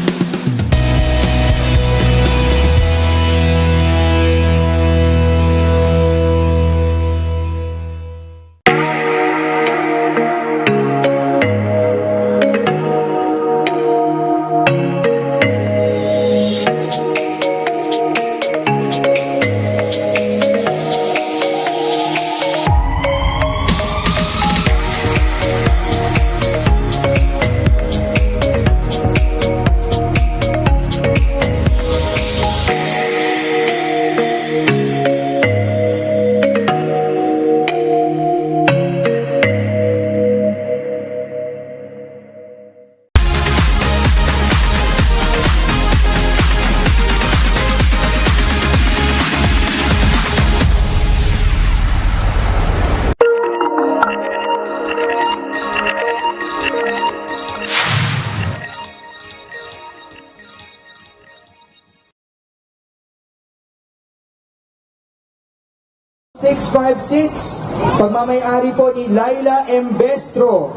656, pagmamayari po ni Laila Embestro.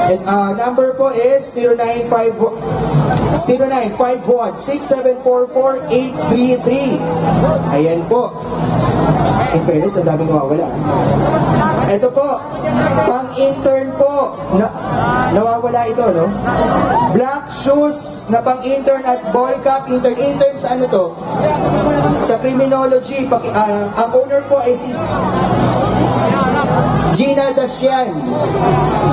And number po is 0951-6744-833. Ayan po. In fairness, ang daming nawawala. Ito po, pang-intern po. Nawawala ito, no? Black shoes na pang-intern at ball cap. Intern sa ano to? Sa criminology. Ang owner po ay si Gina Dasian.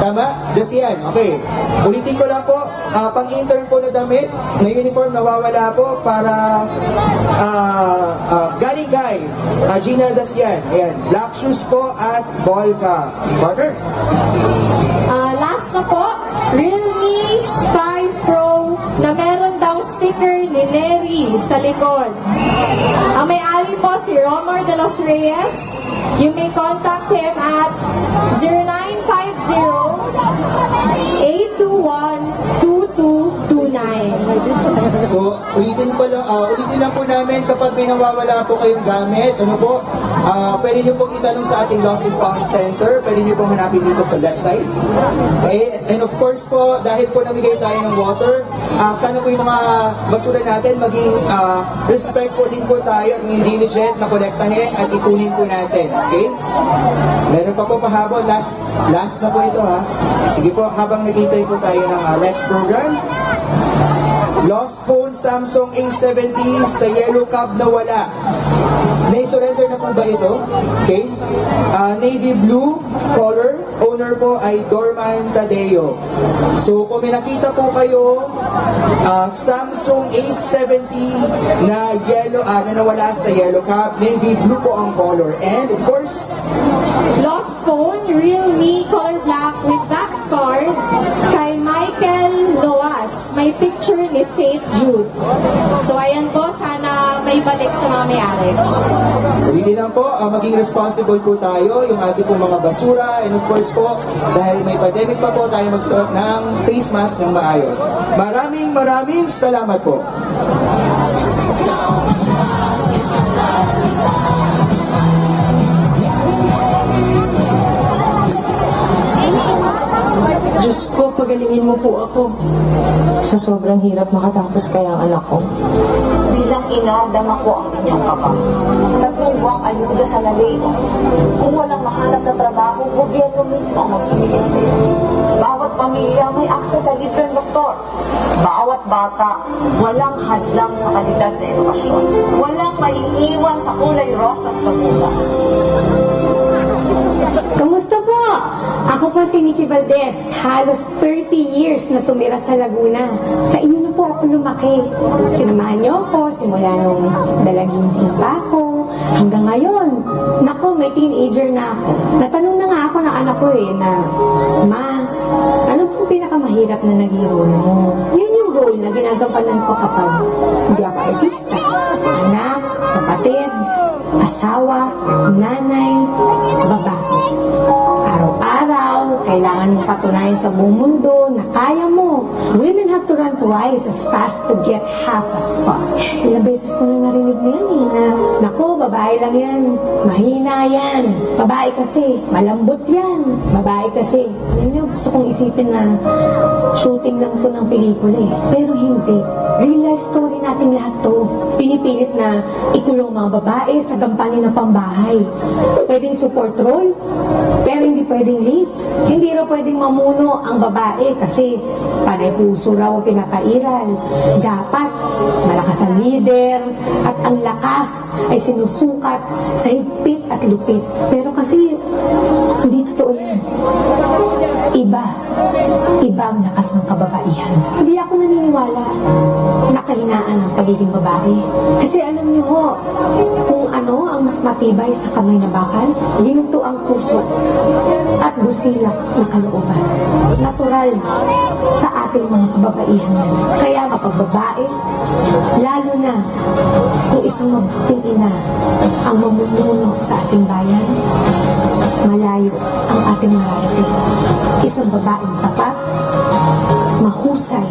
Tama? Dasian. Okay. Ulitin ko lang po. Pang-intern po na damit, na uniform, nawawala po para galing kay Gina Dasian. Ayan. Black shoes po at ball cap. Partner? Last na po, Realme 5 Pro na meron daw sticker ni Neri sa likod. Ang may-ari po si Romar de los Reyes. You may contact him at 0950-821-2229. So, ulitin lang po namin kapag may nawawala po kayong gamit, ano po, pwede nyo pong itanong sa ating Lost and Found Center, pwede nyo pong hanapin dito sa left side. Okay? And of course po, dahil po namigay tayo ng water, sana po yung mga basura natin maging respectful din po tayo at maging diligent na kolektahin at ipunin po natin. Okay? Meron pa po pahabol. Last na po ito ha. Sige po, habang naghintay po tayo ng next program. Lost phone Samsung A70 sa yellow cab na wala. Nai-surrender na po ba ito? Okay. Navy blue color. Owner po ay Dorman Tadeo. So kung may nakita po kayo Samsung A70 na yellow, na nawala sa yellow cab, navy blue po ang color. And of course, Lost phone, Realme color black with Vax card kay Michael Loas. May picture ni St. Jude. So ayan po, sana may balik sa mga may-ari. hindi lang po, maging responsible po tayo yung ating pong mga basura. And of course po, dahil may pandemic pa po, tayo magsuot ng face mask ng maayos. Maraming salamat po. Diyos ko, pagalingin mo po ako. Sa sobrang hirap makatapos kaya ang anak ko. Bilang ina, dama ko ang inyong kaba. 3 buwang ayuda sa na-layoff. Kung walang mahanap na trabaho, gobyerno mismo ang magbibigay sa iyo. Bawat pamilya may akses sa libreng doktor. Bawat bata, walang hadlang sa kalidad na edukasyon. Walang maiiwan sa kulay rosas na bukas. Kamusta po? Ako po si Nikki Valdez. Halos 30 years na tumira sa Laguna. Sa inyo na po ako lumaki. Sinamahan niyo ako simula nung dalaging pa ako. Hanggang ngayon, naku, may teenager na ako. Natanong na nga ako ng anak ko na, Ma, ano pong pinakamahirap na naging role mo? Yun yung role na ginagampanan ko kapag hindi ako artista. Anak, kapatid, asawa, nanay, babae. Araw-araw, kailangan mong patunayan sa buong mundo na kaya mo. Women have to run twice as fast to get half as far. Ilang beses ko na narinig na yan na, naku, babae lang yan. Mahina yan. Babae kasi, malambot yan. Babae kasi, alam niyo, gusto kong isipin na shooting lang to ng pelikula Pero hindi. Real life story nating lahat to. Pinipilit na ikulong mga babae sa gampanin ng pambahay. Pwedeng support role, pero hindi pwedeng lead. Hindi raw pwedeng mamuno ang babae kasi panay puso raw ang pinapairal. Dapat malakas ang leader at ang lakas ay sinusukat sa higpit at lupit. Pero kasi hindi totoo yan. Iba ang lakas ng kababaihan. Hindi ako naniniwala na kahinaan ng pagiging babae. Kasi alam niyo ho, kung ano ang mas matibay sa kamay na bakal, ginunto ang puso at busilak na kalooban. Natural sa ating mga kababaihan yan. Kaya kapag babae, lalo na kung isang mabuting ina ang mamumuno sa ating bayan, malayo ang ating mararating. Isang babaeng tapat, mahusay,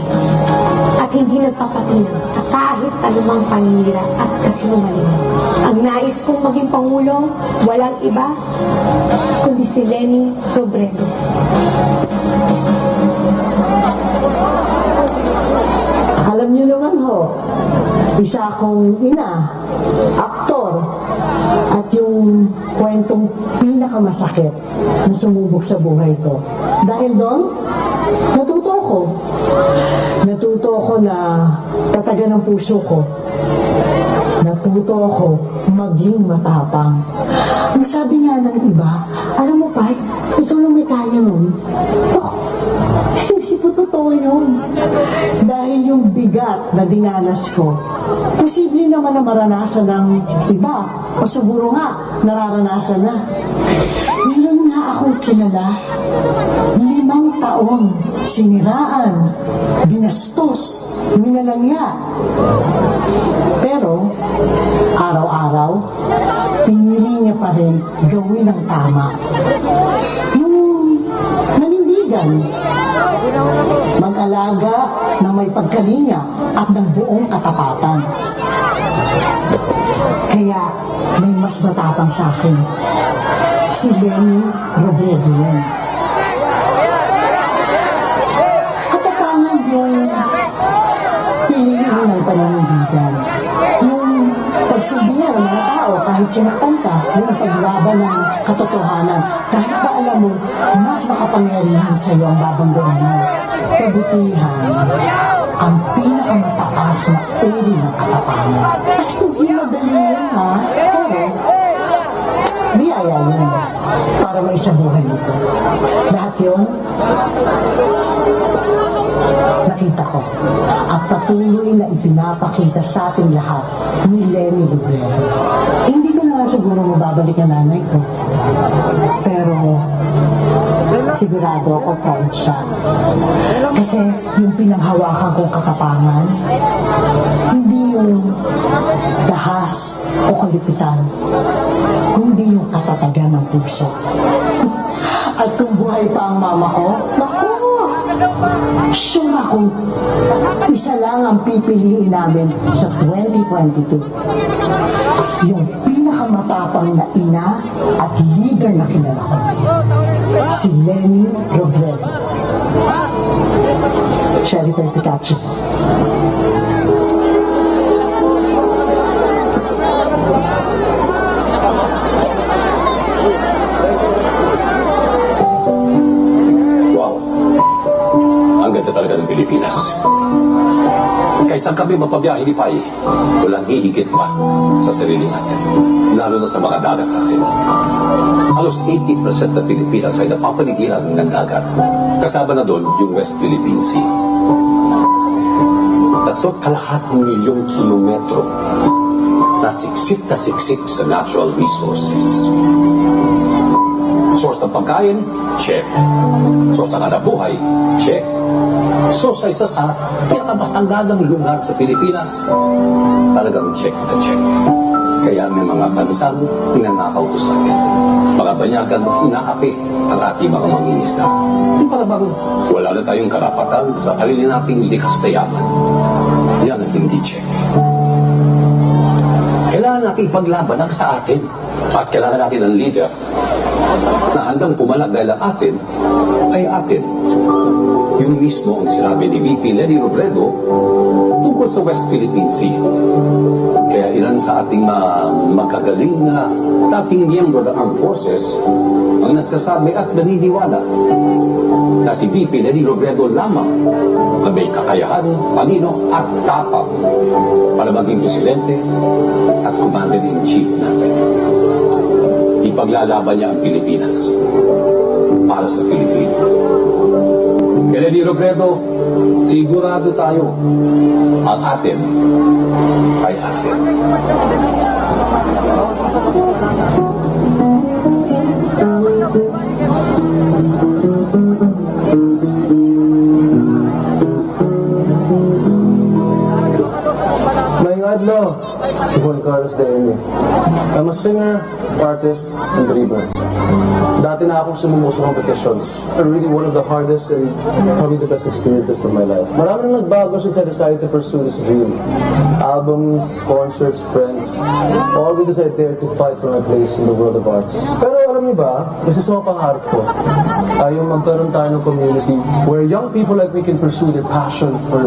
at hindi nagpapatinag sa kahit anumang paninira at kasinungalingan. Ang nais kong maging Pangulo, walang iba, kundi si Leni Robredo. Alam niyo naman ho, isa akong ina, aktor, at yung kwentong pinakamasakit na sumubok sa buhay ko. Dahil doon, natuto ko. Natuto ko na tatagan ang puso ko. Natuto ako maging matapang. Ang sabi nga ng iba, alam mo pa, ikaw lang may kaya nun. Hindi po totoo yun. Dahil yung bigat na dinanas ko, posible naman na maranasan ng iba. O siguro nga, nararanasan na. Meron nga akong kilala, 5 taon, siniraan, binastos, minalangya. Pero, araw-araw, pinili niya pa rin gawin ang tama. Yung nanindigan, mag-alaga ng may pagkalinga at ng buong katapatan. Kaya may mas matapang sa akin. Si Leni Robredo yun. Katapangan yung piliin ng pananindigan. Yung pagsubihan ng mga tao kahit sinaktan ka, yung paglaban ng katotohanan. Kahit pa alam mo, mas makapangyarihan sa iyo ang babanggaan mo. Kabutihan ang pinakamataas na uri ng katapangan. At hindi madali yan, ha? Pero, biyaya yun para may isabuhay nito. Lahat yun, nakita ko. At patuloy na ipinapakita sa ating lahat ni Leni Robredo. Hindi ko na siguro mababalik ang nanay ko. Pero, sigurado ako proud siya. Kasi yung pinanghawakan kong katapangan, hindi yung dahas o kalipitan, kundi yung katatagan ng puso. At kung buhay pa ang mama ko, naku! Sure akong isa lang ang pipiliin namin sa 2022. Yung pinakamatapang na ina at leader na kilala ko. Si Leni Robredo. Sherry Perticachi. Ang ganda talaga ng Pilipinas. Kahit saan kami mapabiyahe ni Pai, walang hihigit pa sa sarili natin. Lalo na sa mga dagat natin. Halos 80% ng Pilipinas ay napapaligiran ng dagat. Kasama na doon yung West Philippine Sea. 3.5 milyong kilometro na siksik sa natural resources. Source ng pagkain, check. Source ng hanap buhay, check. Source sa isa sa pinakamasanggagang lugar sa Pilipinas, talagang check na check. Kaya may mga bansang pinanakaw to sa atin. Mga banyagan inaapi ang ating mga mangingisda. Yung para bang wala na tayong karapatan sa sarili nating likas na yaman. Yan ang hindi check. Kailangan natin paglaban ang sa atin. At kailangan natin ng leader na handang pumalag dahil ang atin ay atin. Yung mismo ang sinabi ni VP Leni Robredo tungkol sa West Philippine Sea. Kaya ilan sa ating magagaling na dating miyembro ng Armed Forces ang nagsasabi at naniniwala na si VP Leni Robredo lamang na may kakayahan, panino at tapang para maging presidente at commander-in-chief natin. Ipaglalaban niya ang Pilipinas para sa Pilipino. Kaya Leni Robredo, sigurado tayo ang atin ay atin. May adlaw, si Juan Carlos de Ene. I'm a singer, artist, and dreamer. Dati na akong sumumo sa competitions. Really one of the hardest and probably the best experiences of my life. Marami na nagbago since I decided to pursue this dream. Albums, concerts, friends, all because I dared to fight for my place in the world of arts. Pero alam niyo ba, isa sa mga pangarap ko ay yung magkaroon tayo ng community where young people like me can pursue their passion for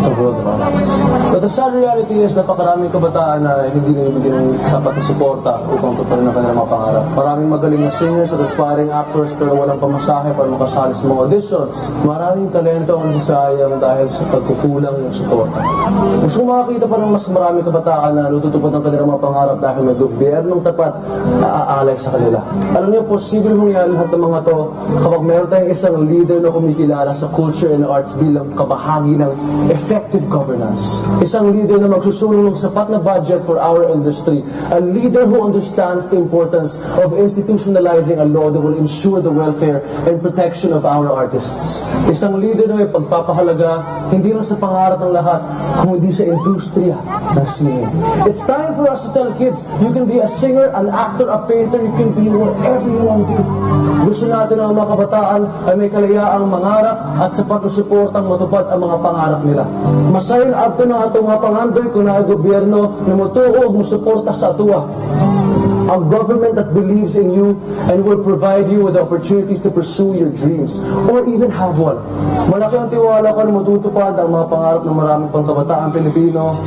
the world of arts. But the sad reality is napakaraming kabataan na hindi nabibigyan ng sapat na suporta upang tuparin ang kanilang mga pangarap. Maraming magaling na singers at aspiring actors pero walang pamasahe para makasali sa mga auditions. Maraming talento ang disayang dahil sa pagkukulang ng suporta. Gusto ko makakita pa ng mas maraming kabataan na natutupad ang kanilang mga pangarap dahil may gobyernong tapat na aalay sa kanila. Alam niyo, posible mangyari lahat ng mga to kapag meron tayong isang leader na kumikilala sa culture and arts bilang kabahagi ng effective governance. Isang leader na magsusulong ng sapat na budget for our industry. A leader who understands the importance of institutionalizing a law that will ensure the welfare and protection of our artists. Isang leader na may pagpapahalaga hindi lang sa pangarap ng lahat, kundi sa industriya ng sine. It's time for us to tell kids, you can be a singer, an actor, a painter, you can be whatever you want to be. Gusto natin ang mga kabataan ay may kalayaang mangarap at sapat na suportang matupad ang mga pangarap nila. Masayon abto na atong mga pangandoy kung na gobyerno na mutuog mo suporta sa atuwa. A government that believes in you and will provide you with the opportunities to pursue your dreams or even have one. Malaki ang tiwala ko na matutupad ang mga pangarap ng maraming pangkabataan Pilipino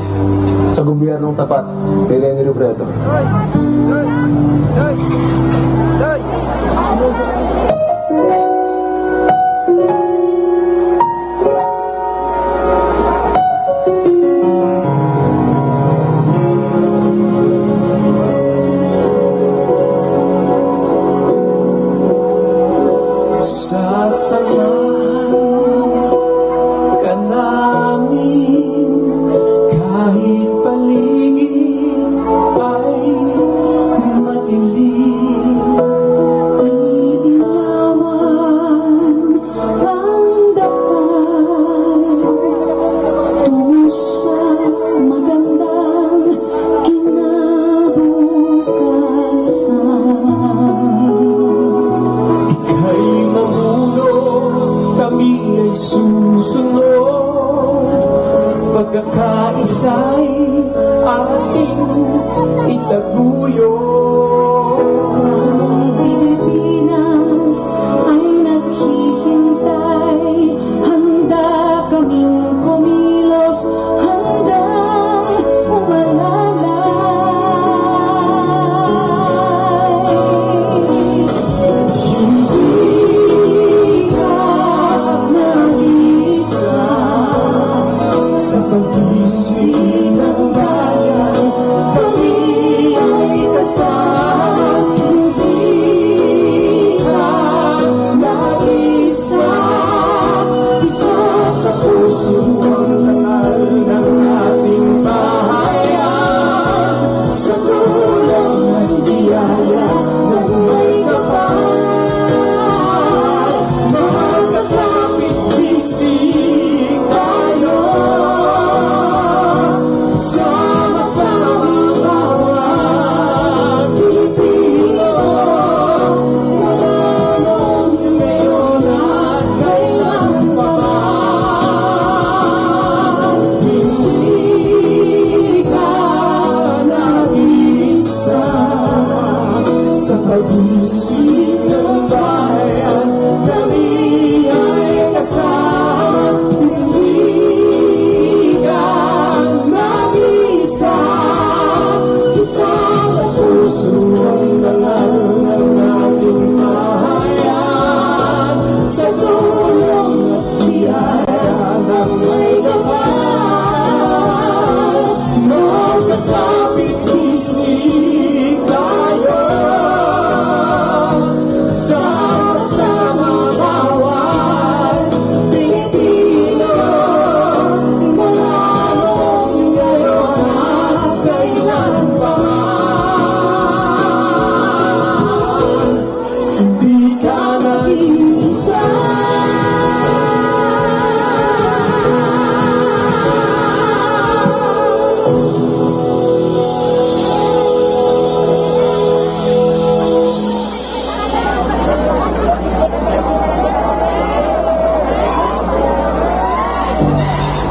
sa gobyernong tapat ni Leni Robredo. Sasamahan ka namin kahit paligid ay madilim. Iilawan ang daan tungo sa magandang kinabukasan. Ika'y mamulong, kami ay susunod. Pagkakaisa'y ating itaguyod. Pilipinas ay naghihintay, handa kaming kumilos hanggang umalalay. Hindi ka mag-isa sa pag-isip ng bayan. Kami ay kasama. Hindi ka mag-isa. Isa sa puso ang kanal ng ating bahayan. Sa tulong ng biyaya ng may kapal, magkakapit-bisig tayo.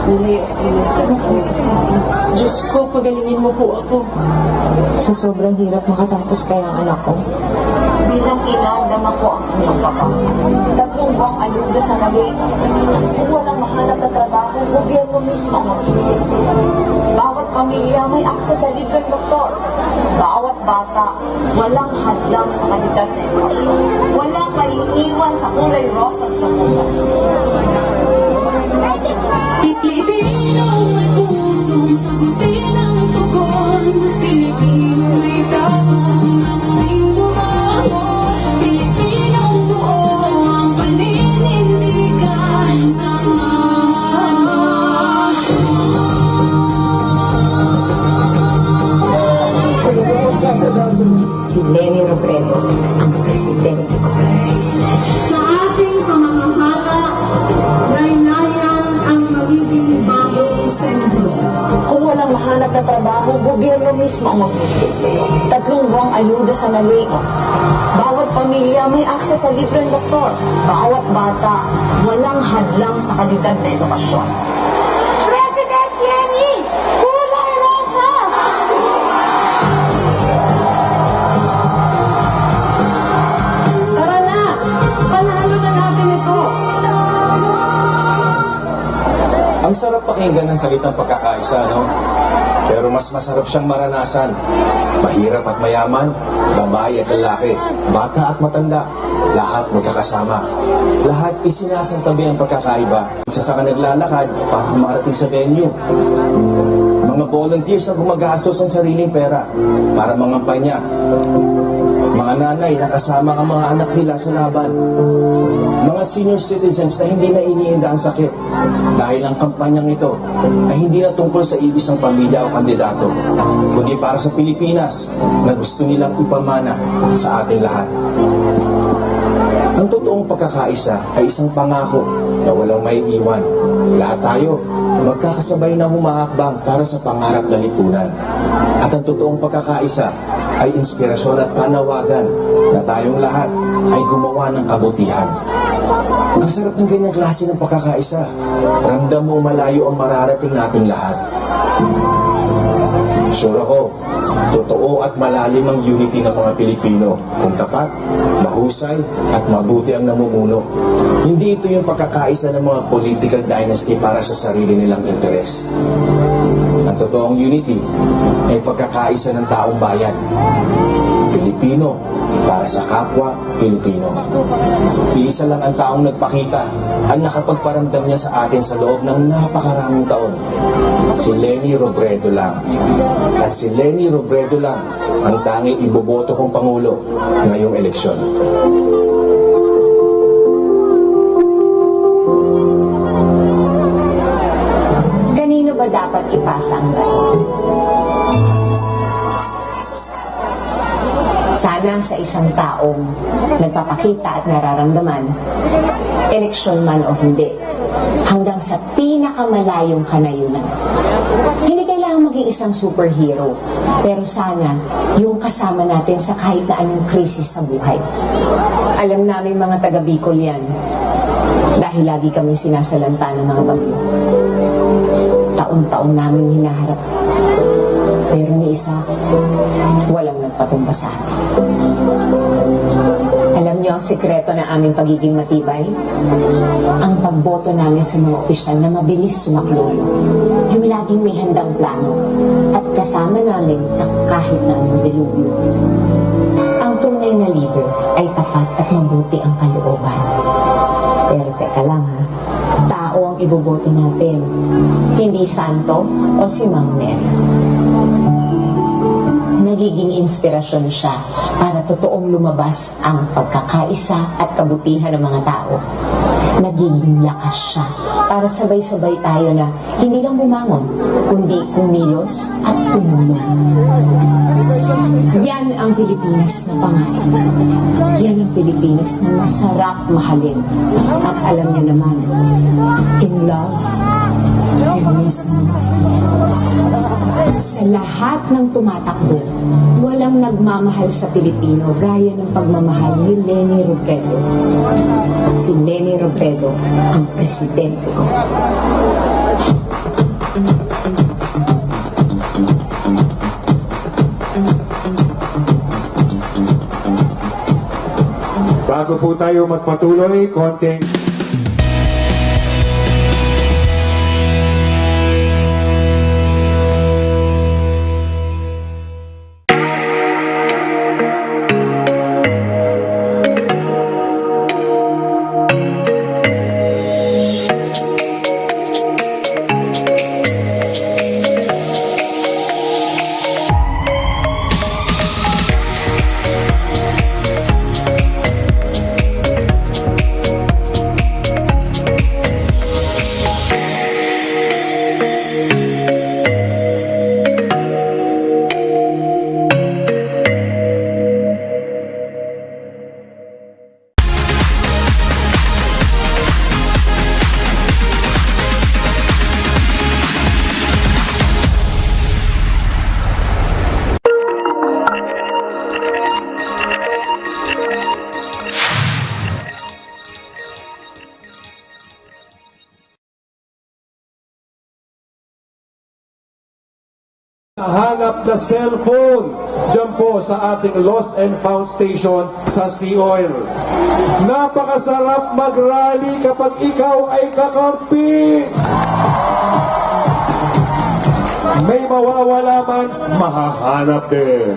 kulay of gusto na kami kakain. Diyos ko, pagalingin mo po ako. Sa sobrang hirap makatapos kaya ang anak ko. Bilang ina, dama ko ang inyong kapa. 3 buwang ayuda sa nali. Kung walang mahanap na trabaho, gobyerno mismo ang magbibigay sila. Bawat pamilya may akses sa libreng doktor. Bawat bata, walang hadlang sa kalidad na edukasyon. Walang maiiwan sa kulay rosas na buhay. Pilipino may pusong sagutin ang tugon. Pilipino'y tapang amuing bumango. Pilipinong buo ang paninindigan sa Si Leni Robredo, ang presidente ko. Sa ating pamamahala, laylayan ang magiging bagong senador. Kung walang mahanap na trabaho, gobyerno mismo ang magbibigay sa'yo. 3 buwang ayuda sa nalayoff. Bawat pamilya may akses sa libreng doktor. Bawat bata, walang hadlang sa kalidad na edukasyon. President Lenny! Kulay Rosas! Tara na! Panalo na natin ito! Ang sarap pakinggan ng salitang pagkakaisa, no? Pero mas masarap siyang maranasan. Mahirap at mayaman, babae at lalaki, bata at matanda, lahat magkakasama. Lahat isinasantabi ang pagkakaiba. Isa sa naglalakad para makarating sa venue. Mga volunteers ang gumagastos ng sariling pera para mangampanya. Mga nanay na kasama ang mga anak nila sa laban. Mga senior citizens na hindi na iniinda ang sakit dahil ang kampanyang ito ay hindi na tungkol sa isang pamilya o kandidato, kundi para sa Pilipinas na gusto nilang ipamana sa ating lahat. Ang totoong pagkakaisa ay isang pangako na walang may iwan. Lahat tayo magkakasabay na humaakbang para sa pangarap na lipunan. At ang totoong pagkakaisa ay inspirasyon at panawagan na tayong lahat ay gumawa ng kabutihan. Ang sarap ng ganyang klase ng pagkakaisa. Ramdam mo malayo ang mararating nating lahat. Sure ako, totoo at malalim ang unity ng mga Pilipino kung tapat, mahusay at mabuti ang namumuno. Hindi ito yung pagkakaisa ng mga political dynasty para sa sarili nilang interes. Ang totoong unity ay pagkakaisa ng taong bayan. Pilipino para sa kapwa Pilipino. Iisa lang ang taong nagpakita at nakapagparamdam niya sa atin sa loob ng napakaraming taon. Si Leni Robredo lang. At si Leni Robredo lang ang tanging iboboto kong Pangulo ngayong eleksyon. Kanino ba dapat ipasa ang gayon? Sana sa isang taong nagpapakita at nararamdaman, eleksyon man o hindi, hanggang sa pinakamalayong kanayunan. Hindi kailangan maging isang superhero, pero sana yung kasama natin sa kahit na anong krisis sa buhay. Alam namin mga taga Bicol yan, dahil lagi kaming sinasalanta ng mga bagyo. Taon-taon namin hinaharap. Pero ni isa, walang nagpatumba sa amin. Alam niyo ang sikreto ng aming pagiging matibay? Ang pagboto namin sa mga opisyal na mabilis sumaklolo. Yung laging may handang plano at kasama namin sa kahit na anong dilubyo. Ang tunay na leader ay tapat at mabuti ang kalooban. Pero teka lang ha, tao ang iboboto natin, hindi santo o si Mang Nel. Nagiging inspirasyon siya para totoong lumabas ang pagkakaisa at kabutihan ng mga tao. Nagiging lakas siya para sabay-sabay tayo na hindi lang bumangon, kundi kumilos at tumulong. Yan ang Pilipinas na pangarap. Yan ang Pilipinas na masarap mahalin. At alam niyo naman, in love, there is no fear. Sa lahat ng tumatakbo, walang nagmamahal sa Pilipino gaya ng pagmamahal ni Leni Robredo. Si Leni Robredo ang presidente ko. Bago po tayo magpatuloy, konting... Hanap na cellphone dyan po sa ating Lost and Found Station sa Sea Oil. Napakasarap mag-rally kapag ikaw ay kakampi. May mawawala man, mahahanap din.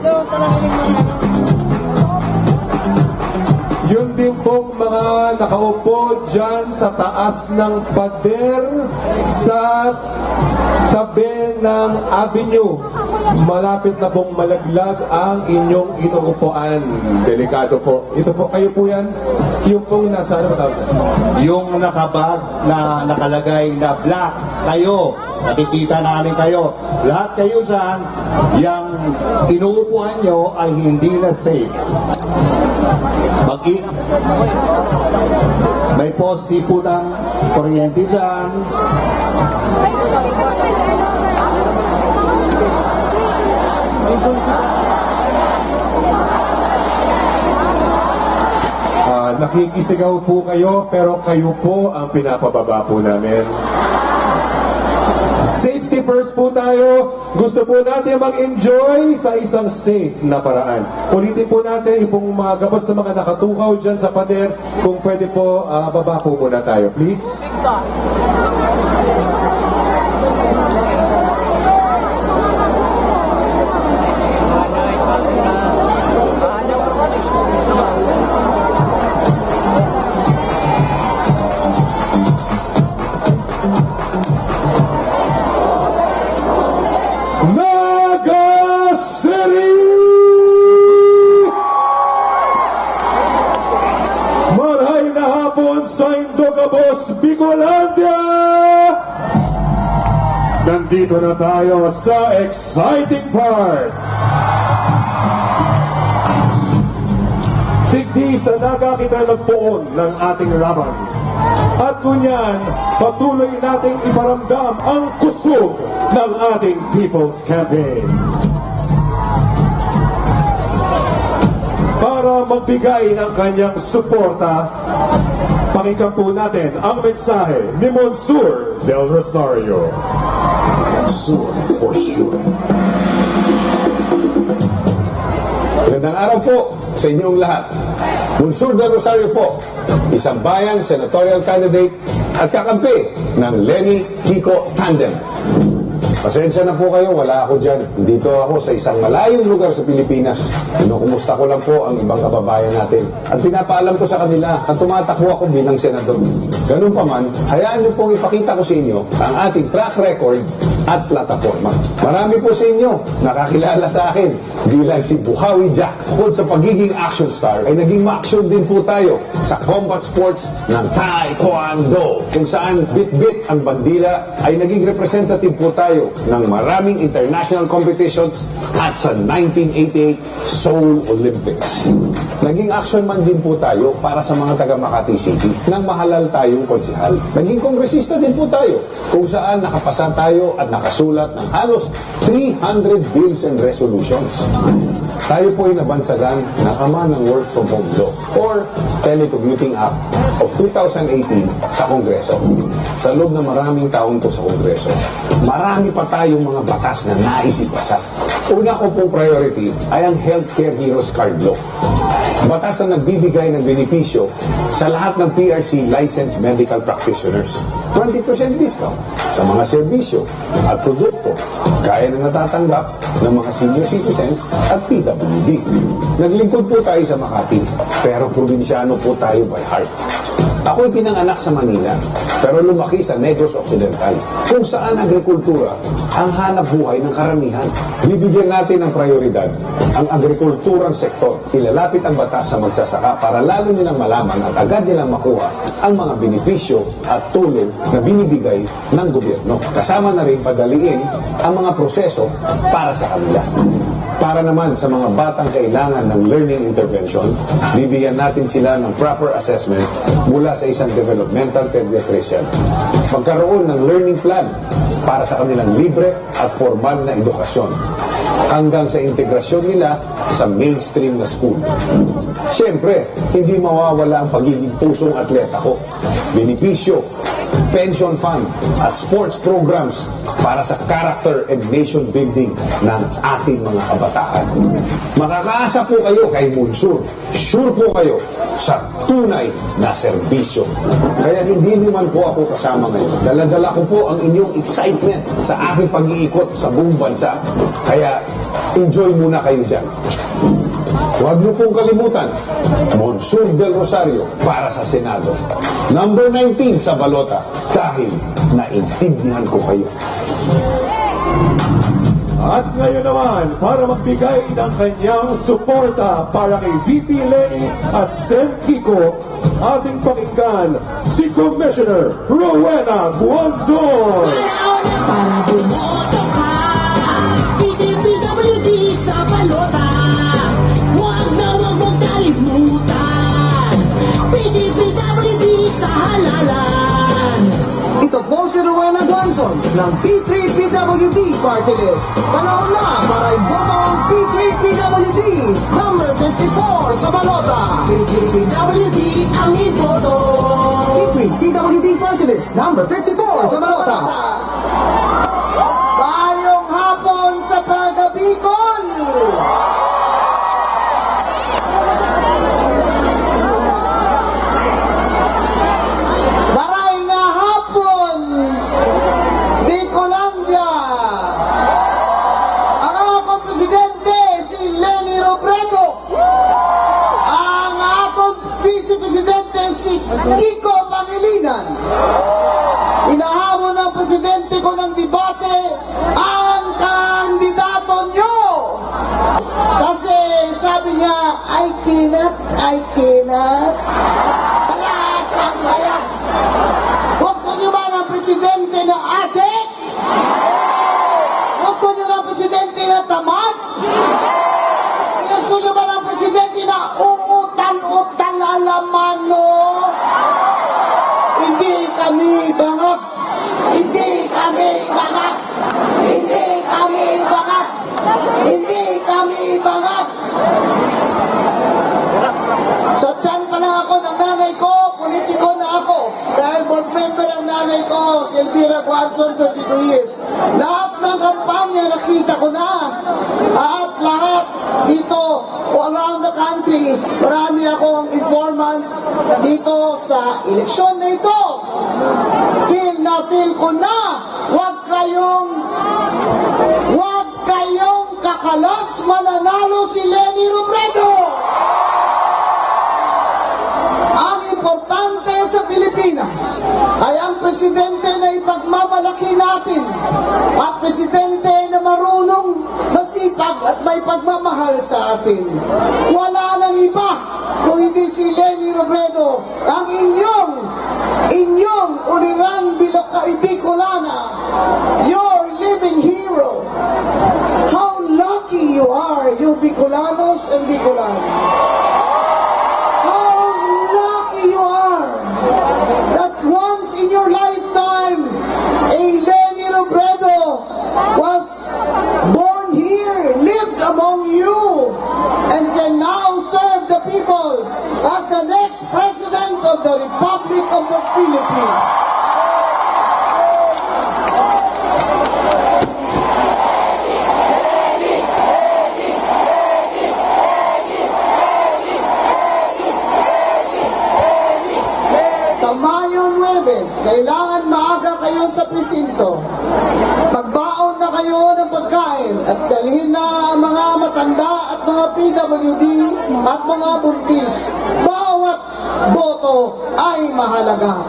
Yun din pong mga nakaupo dyan sa taas ng pader sa tabi ng avenue. Malapit na pong malaglag ang inyong inuupuan. Delikado po. Ito po, kayo po yan? Yung pong nasa ano tawag? Yung nakabag na nakalagay na black, kayo, nakikita namin kayo. Lahat kayo dyan, yung inuupuan nyo ay hindi na safe. May poste po ng kuryente dyan. Nakikisigaw po kayo, pero kayo po ang pinapababa po namin. Safety first po tayo. Gusto po natin mag-enjoy sa isang safe na paraan. Ulitin po natin yung mga gabos na mga nakatukaw dyan sa pader. Kung pwede po, baba po muna tayo, please. Bicolandia! Nandito na tayo sa exciting part. Digdi sa nakakita ng poon ng ating laban. At kunyan, patuloy nating iparamdam ang kusog ng ating People's Campaign. Para magbigay ng kanyang suporta, pakinggan po natin ang mensahe ni Monsieur Del Rosario. Monsieur for sure. Magandang araw po sa inyong lahat. Monsieur Del Rosario po, isang bayang senatorial candidate at kakampi ng Lenny Kiko Tandem. Pasensya na po kayo, wala ako dyan. Dito ako sa isang malayong lugar sa Pilipinas. Kinukumusta ko lang po ang ibang kababayan natin. At pinapaalam ko sa kanila at tumatakbo ako bilang senador. Ganun pa man, hayaan niyo pong ipakita ko sa inyo ang ating track record at plataforma. Marami po sa inyo nakakilala sa akin bilang si Buhawi Jack. Bukod sa pagiging action star, ay naging ma-action din po tayo sa combat sports ng Taekwondo, kung saan bit-bit ang bandila ay naging representative po tayo ng maraming international competitions at sa 1988 Seoul Olympics. Naging action man din po tayo para sa mga taga Makati City nang mahalal tayong konsihal. Naging kongresista din po tayo kung saan nakapasa tayo at nakasulat ng halos 300 bills and resolutions. Tayo po ay nabansagan ng ama ng Work from Home Law or Telecommuting Act of 2018 sa Kongreso. Sa loob ng maraming taon po sa Kongreso, marami pa tayong mga batas na nais ipasa. Una ko pong priority ay ang Healthcare Heroes Card Law. Batas na nagbibigay ng benepisyo sa lahat ng PRC licensed medical practitioners. 20% discount sa mga serbisyo at produkto gaya ng natatanggap ng mga senior citizens at PWDs. Naglingkod po tayo sa Makati, pero probinsyano po tayo by heart. Ako'y pinanganak sa Manila, pero lumaki sa Negros Occidental, kung saan agrikultura ang hanap buhay ng karamihan. Bibigyan natin ng prioridad ang agrikulturang sektor. Ilalapit ang batas sa magsasaka para lalo nilang malaman at agad nilang makuha ang mga benepisyo at tulong na binibigay ng gobyerno. Kasama na rin padaliin ang mga proseso para sa kanila. Para naman sa mga batang kailangan ng learning intervention, bibigyan natin sila ng proper assessment mula sa isang developmental pediatrician. Magkaroon ng learning plan para sa kanilang libre at formal na edukasyon hanggang sa integrasyon nila sa mainstream na school. Siyempre, hindi mawawala ang pagiging pusong atleta ko. Benepisyo, pension fund at sports programs para sa character and nation building ng ating mga kabataan. Makakaasa po kayo kay Munsur. Sure po kayo sa tunay na serbisyo. Kaya hindi naman po ako kasama ngayon. Dala-dala ko po ang inyong excitement sa aking pag-iikot sa buong bansa. Kaya enjoy muna kayo dyan. Huwag niyo pong kalimutan, Monsur del Rosario para sa Senado. Number 19 sa balota dahil naintindihan ko kayo. At ngayon naman, para magbigay ng kanyang suporta para kay VP Lenny at Sen Kiko, ating pakinggan si Commissioner Rowena Guanzon. Para bumoto ka, PDPWD sa balota. Huwag na huwag mong kalimutan, PDPWD sa halalan. Ito po si Rowena Guanzon ng P3PWD Party List. Panahon na para iboto ang P3PWD number 54 sa balota. PDPWD ang iboto. P3PWD Party List number 54 sa balota. Bayong hapon sa Pagabicol! Maray nga hapon, Bicolandia! Ang akong presidente, si Leni Robredo. Ang akong vice-presidente, si Kiko Pangilinan. Inahamon ng presidente ko ng debate ang kandidato nyo. Kasi sabi niya, I cannot. Palasang bayan. Gusto niyo ba ng presidente na ate? Gusto niyo ng presidente na tamad? Gusto niyo ba ng presidente na uutan-utan alaman, no? Hindi kami bangag. Hindi kami bangag. Hindi kami bangag. Hindi kami bangag. Sa tiyan pa lang ako ng nanay ko, politiko na ako. Dahil board member ang nanay ko, si Elvira Guanzon, 32 years. Lahat ng kampanya nakita ko na. At lahat dito, around the country, marami akong informants dito sa eleksyon na ito. Feel ko na. Huwag kayong kakalas, mananalo si Leni Robredo. Ang importante sa Pilipinas ay ang presidente na ipagmamalaki natin at presidente na marunong, masipag at may pagmamahal sa atin. Wala nang iba kung hindi si Leni Robredo, ang inyong ulirang Bicolana, your living hero. How lucky you are, you Bicolanos and Bicolanas. How lucky you are that once in your lifetime, a Leni Robredo was born here, lived among you, and can now serve the people as the next president of the Republic of the Philippines. sa presinto. Magbaon na kayo ng pagkain at dalhin na ang mga matanda at mga PWD at mga buntis. Bawat boto ay mahalaga.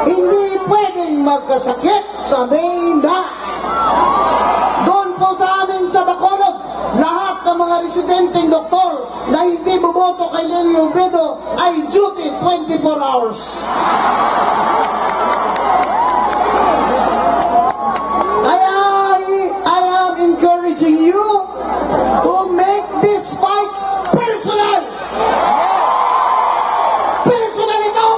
Hindi pwedeng magkasakit sa main dahil. Doon po sa amin sa Bacolod, lahat ng mga residenteng doktor na hindi bumoto kay Leni Robredo ay duty 24 hours. I am encouraging you to make this fight personal. Personal ito!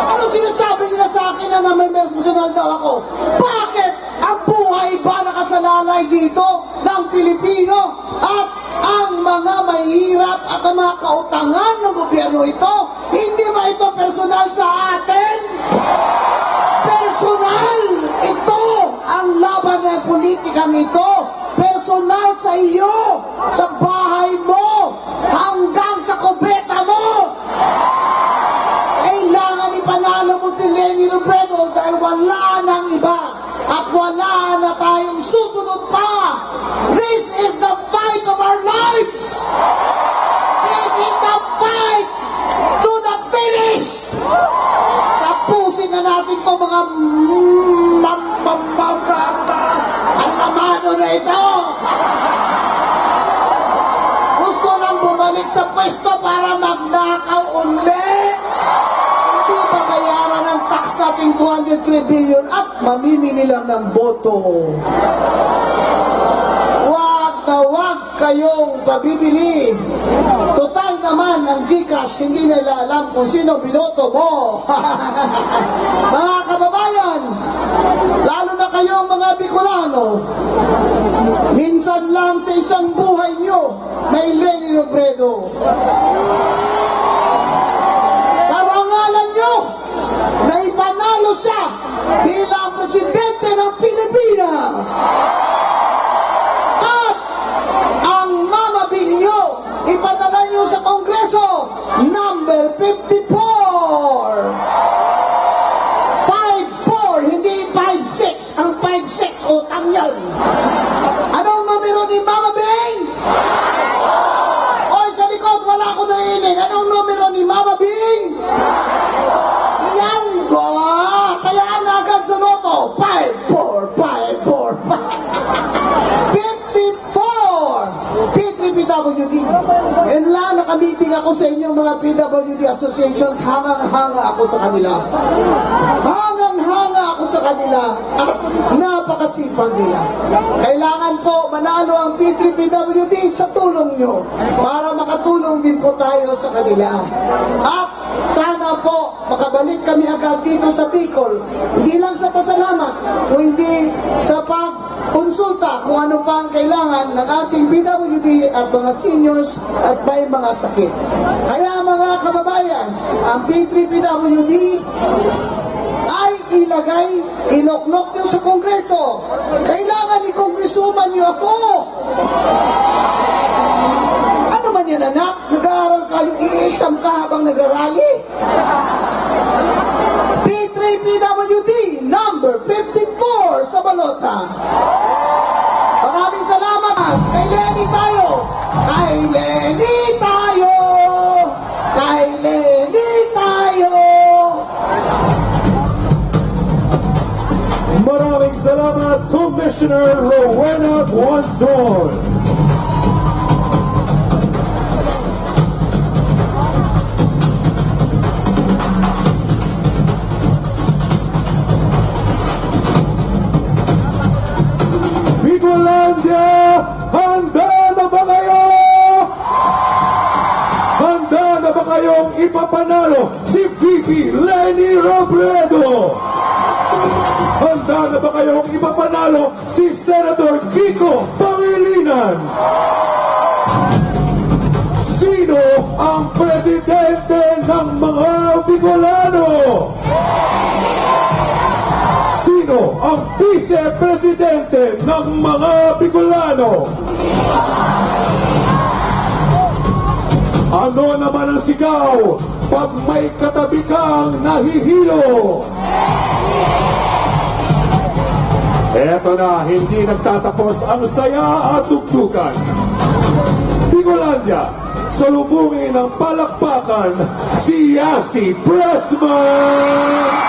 Anong sinasabi nila sa akin na may personal daw ako? Bakit? Ang buhay ba nakasalalay dito ng Pilipino at ang mga mahihirap at ang mga kautangan ng gobyerno ito? Hindi ba ito personal sa atin? Personal! Ito ang laban ng politikang ito. Personal sa iyo, sa bahay mo, hanggang sa kubeta mo. Kailangan ipanalo mo si Leni Robredo dahil wala nang iba at wala na tayong susunod pa. This is the fight of our lives. This is the fight to the finish. Tapusin na natin to mga alamado na ito. Gusto nang bumalik sa pwesto para magnakaw uli. Hindi babayaran ng tax natin 203 billion at mamimili lang ng boto. Wag kayong pabibili. Total naman ang GCash, hindi nila alam kung sino binoto mo. Mga kababayan, lalo na kayong mga Bicolano, minsan lang sa isang buhay nyo may Leni Robredo. Karangalan nyo na ipanalo siya bilang presidente ng Pilipinas. Ipadala nyo sa Kongreso, number 54. 54, hindi 56. Ang 56, utang yan. Anong numero ni Mama Bing? Oy, sa likod, wala ko naiinig. Anong numero ni Mama Bing? Yan ba? Kaya agad sa loto. 54, 54. P3PWD. Yan lang, nakamiting ako sa inyong mga PWD associations. Hangang-hanga ako sa kanila. Hangang-hanga ako sa kanila. At napakasipag nila. Kailangan po manalo ang P3PWD sa tulong nyo. Para makatulong din po tayo sa kanila. At sana po makabalik kami agad dito sa Bicol. Hindi lang sa pasalamat, kundi sa pagkonsulta kung ano pa ang kailangan ng ating PWD at mga seniors at may mga sakit. Kaya mga kababayan, ang P3PWD ay ilagay, inoknok nyo sa Kongreso. Kailangan i-Kongresuman nyo ako. Ano man yan, anak? Nag-aaral kayo, i-exam ka habang nag-rally? P3PWD number 54 sa balota. Maraming salamat. Kay Leni tayo. Kay Leni tayo. Kay Leni tayo. Maraming salamat, Commissioner Rowena Guanzon. Bicolandia, handa na ba kayo? Handa na ba kayong ipapanalo si VP Leni Robredo? Handa na ba kayong ipapanalo si Senator Kiko Pangilinan? Sino ang presidente ng mga Bicolano? Sino ang vice-presidente ng mga Bicolano? Ano naman ang sigaw pag may katabi kang nahihilo. Eto na, hindi nagtatapos ang saya at tugtugan. Bicolandia, salubungin ng palakpakan si Yasi Pressman!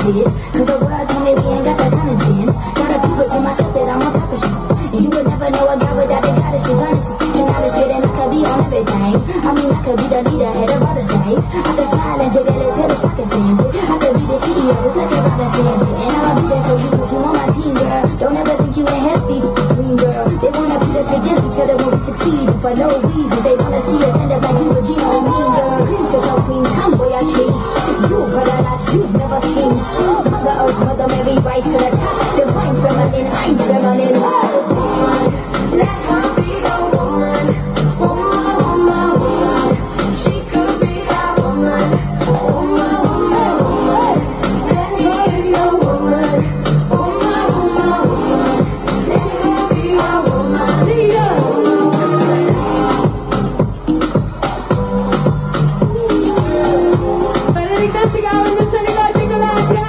Cause the world told me we ain't got that common sense. Gotta prove it to myself that I'm on top of shit. And you would never know a guy without the goddesses. Honest, and honest, and I could be on everything. I mean, I could be the leader, head of all the states. I could smile and jiggle it till the stock is ended. I could be the CEO, just like a Robin Fenton. And I'ma be there for you, cause you on my team, girl. Don't ever think you ain't healthy, dream girl. They wanna beat us against each other when we succeed. For no reasons, they wanna see us end up like you, Regina, and Mean Girl. Princess or queen, tomboy or king. You've heard a lot you've never seen. Mother Earth, Mother Mary, rise to the top. Divine feminine, I'm feminine. Let her be the woman. Woman, woman, woman. She could be that woman. Woman, woman, woman. Let me be the woman. Woman, woman, woman. Let her be the woman. Marinig na sigawan dun sa likod ni Coladia.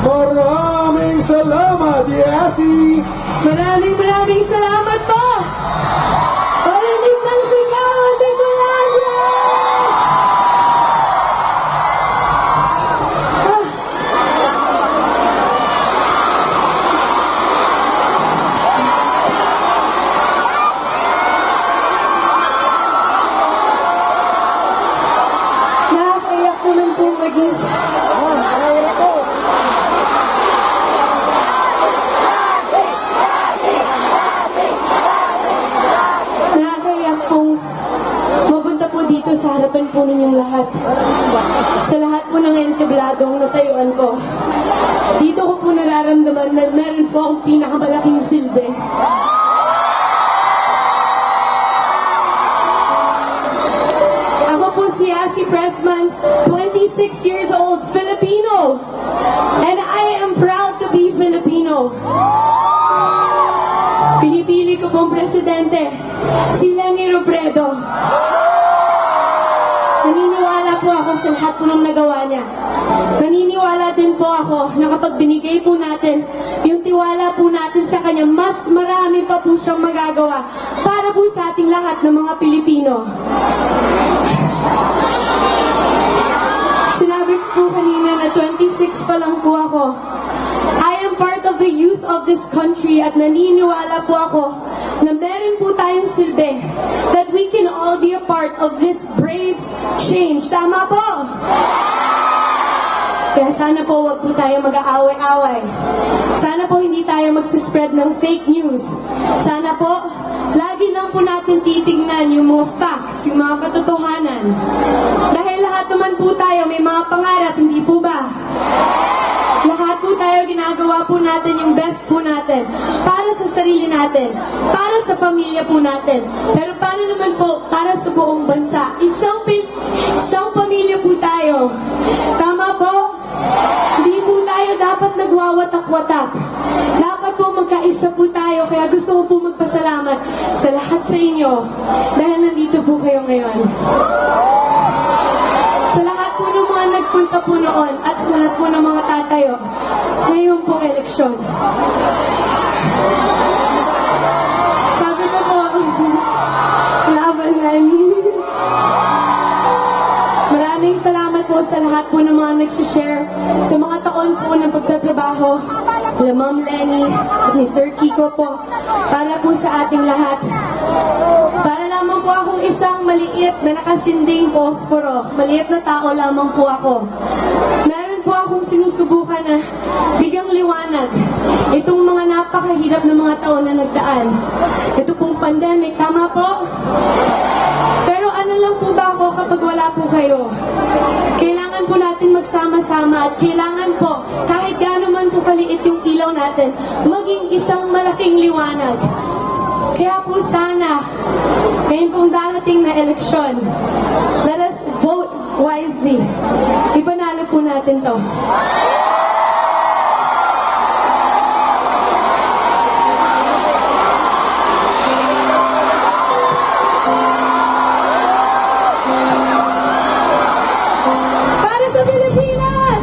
Maraming salamat, Yasi! Maraming salamat po! Marinig ng sigawan ni Coladia! Nakakaiyak naman po maging. harapan po ninyong lahat. Sa lahat po ng entabladong natayuan ko, dito ko po nararamdaman na meron po akong pinakamalaking silbi. Ako po si Asi Pressman, 26 years old, Filipino. And I am proud to be Filipino. Pinipili ko pong presidente, si Leni Robredo. Naniniwala po ako sa lahat po ng nagawa niya. Naniniwala din po ako na kapag binigay po natin yung tiwala po natin sa kanya, mas marami pa po siyang magagawa para po sa ating lahat ng mga Pilipino. Sinabi ko po kanina na 26 pa lang po ako. I am part of the youth of this country at naniniwala po ako na meron po tayong silbi that we can all be a part of this brave change. Tama po? Kaya sana po wag po tayo mag-aaway-away. Sana po hindi tayo magsispread ng fake news. Sana po lagi lang po natin titignan yung mga facts, yung mga katotohanan. Dahil lahat naman po tayo may mga pangarap, hindi po ba? Lahat po tayo ginagawa po natin yung best po natin para sa sarili natin, para sa pamilya po natin. Pero paano naman po para sa buong bansa? Isang pamilya po tayo. Tama po? Hindi po tayo dapat nagwawatak-watak. Dapat po magkaisa po tayo. Kaya gusto ko po magpasalamat sa lahat sa inyo dahil nandito po kayo ngayon. Sa lahat po ng mga nagpunta po noon at sa lahat po ng mga tatayo ngayon po eleksyon. Sabi ko po, laban Leni. Maraming salamat po sa lahat po ng mga nag-share sa mga taon po ng pagtatrabaho nila Ma'am Leni at ni Sir Kiko po para po sa ating lahat. Para lamang po akong isang maliit na nakasinding posporo. Maliit na tao lamang po ako. Meron po akong sinusubukan na bigang liwanag. Itong mga napakahirap na mga taon na nagdaan. Ito pong pandemic, tama po? Pero ano lang po ba ako kapag wala po kayo? Kailangan po natin magsama-sama at kailangan po, kahit gaano man po kaliit yung ilaw natin, maging isang malaking liwanag. Kaya po sana, ngayon pong darating na eleksyon, let us vote wisely. Ipanalo po natin to. Para sa Pilipinas!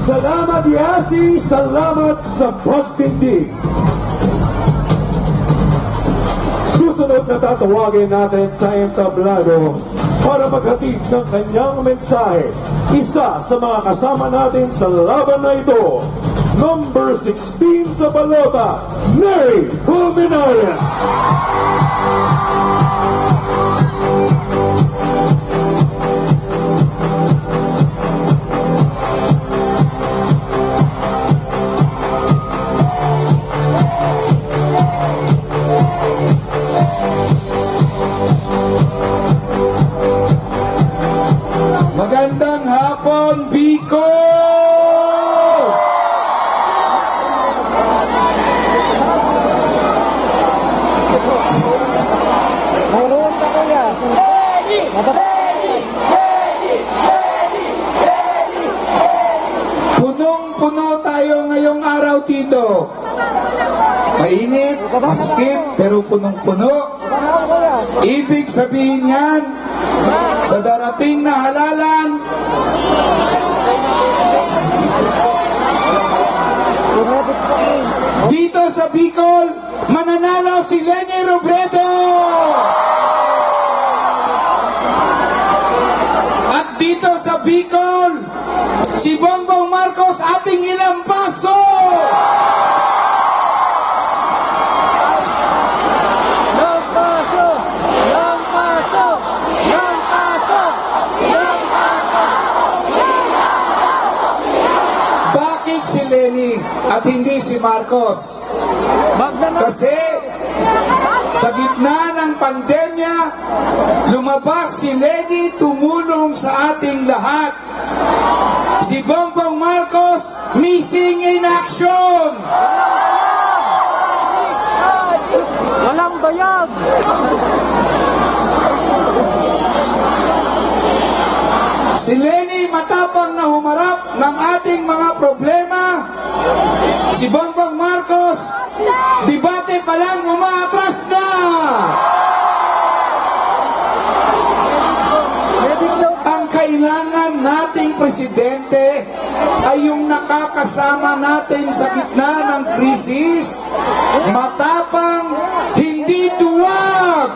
Salamat Yasi, salamat sa pagtindig. Susunod na tatawagin natin sa entablado para maghatid ng kanyang mensahe. Isa sa mga kasama natin sa laban na ito, number 16 sa balota, Mary Colmenares. Magandang hapon, Bicol! Punong-puno tayo ngayong araw dito. Mainit, masikip, pero punong-puno. Ibig sabihin yan, sa darating na halalan, dito sa Bicol, mananalo si Leni Robredo! At dito sa Bicol, si Bongbong Marcos ating ilampaso! Bakit si Leni at hindi si Marcos? Kasi Sa gitna ng pandemya, lumabas si Lenny tumulong sa ating lahat. Si Bongbong Marcos, missing in action! Walang bayag! Si Lenny matapang na humarap ng ating mga problema. Si Bongbong Marcos, debate pa lang umaatras na! Ang kailangan nating presidente ay yung nakakasama natin sa gitna ng krisis, matapang, hindi duwag!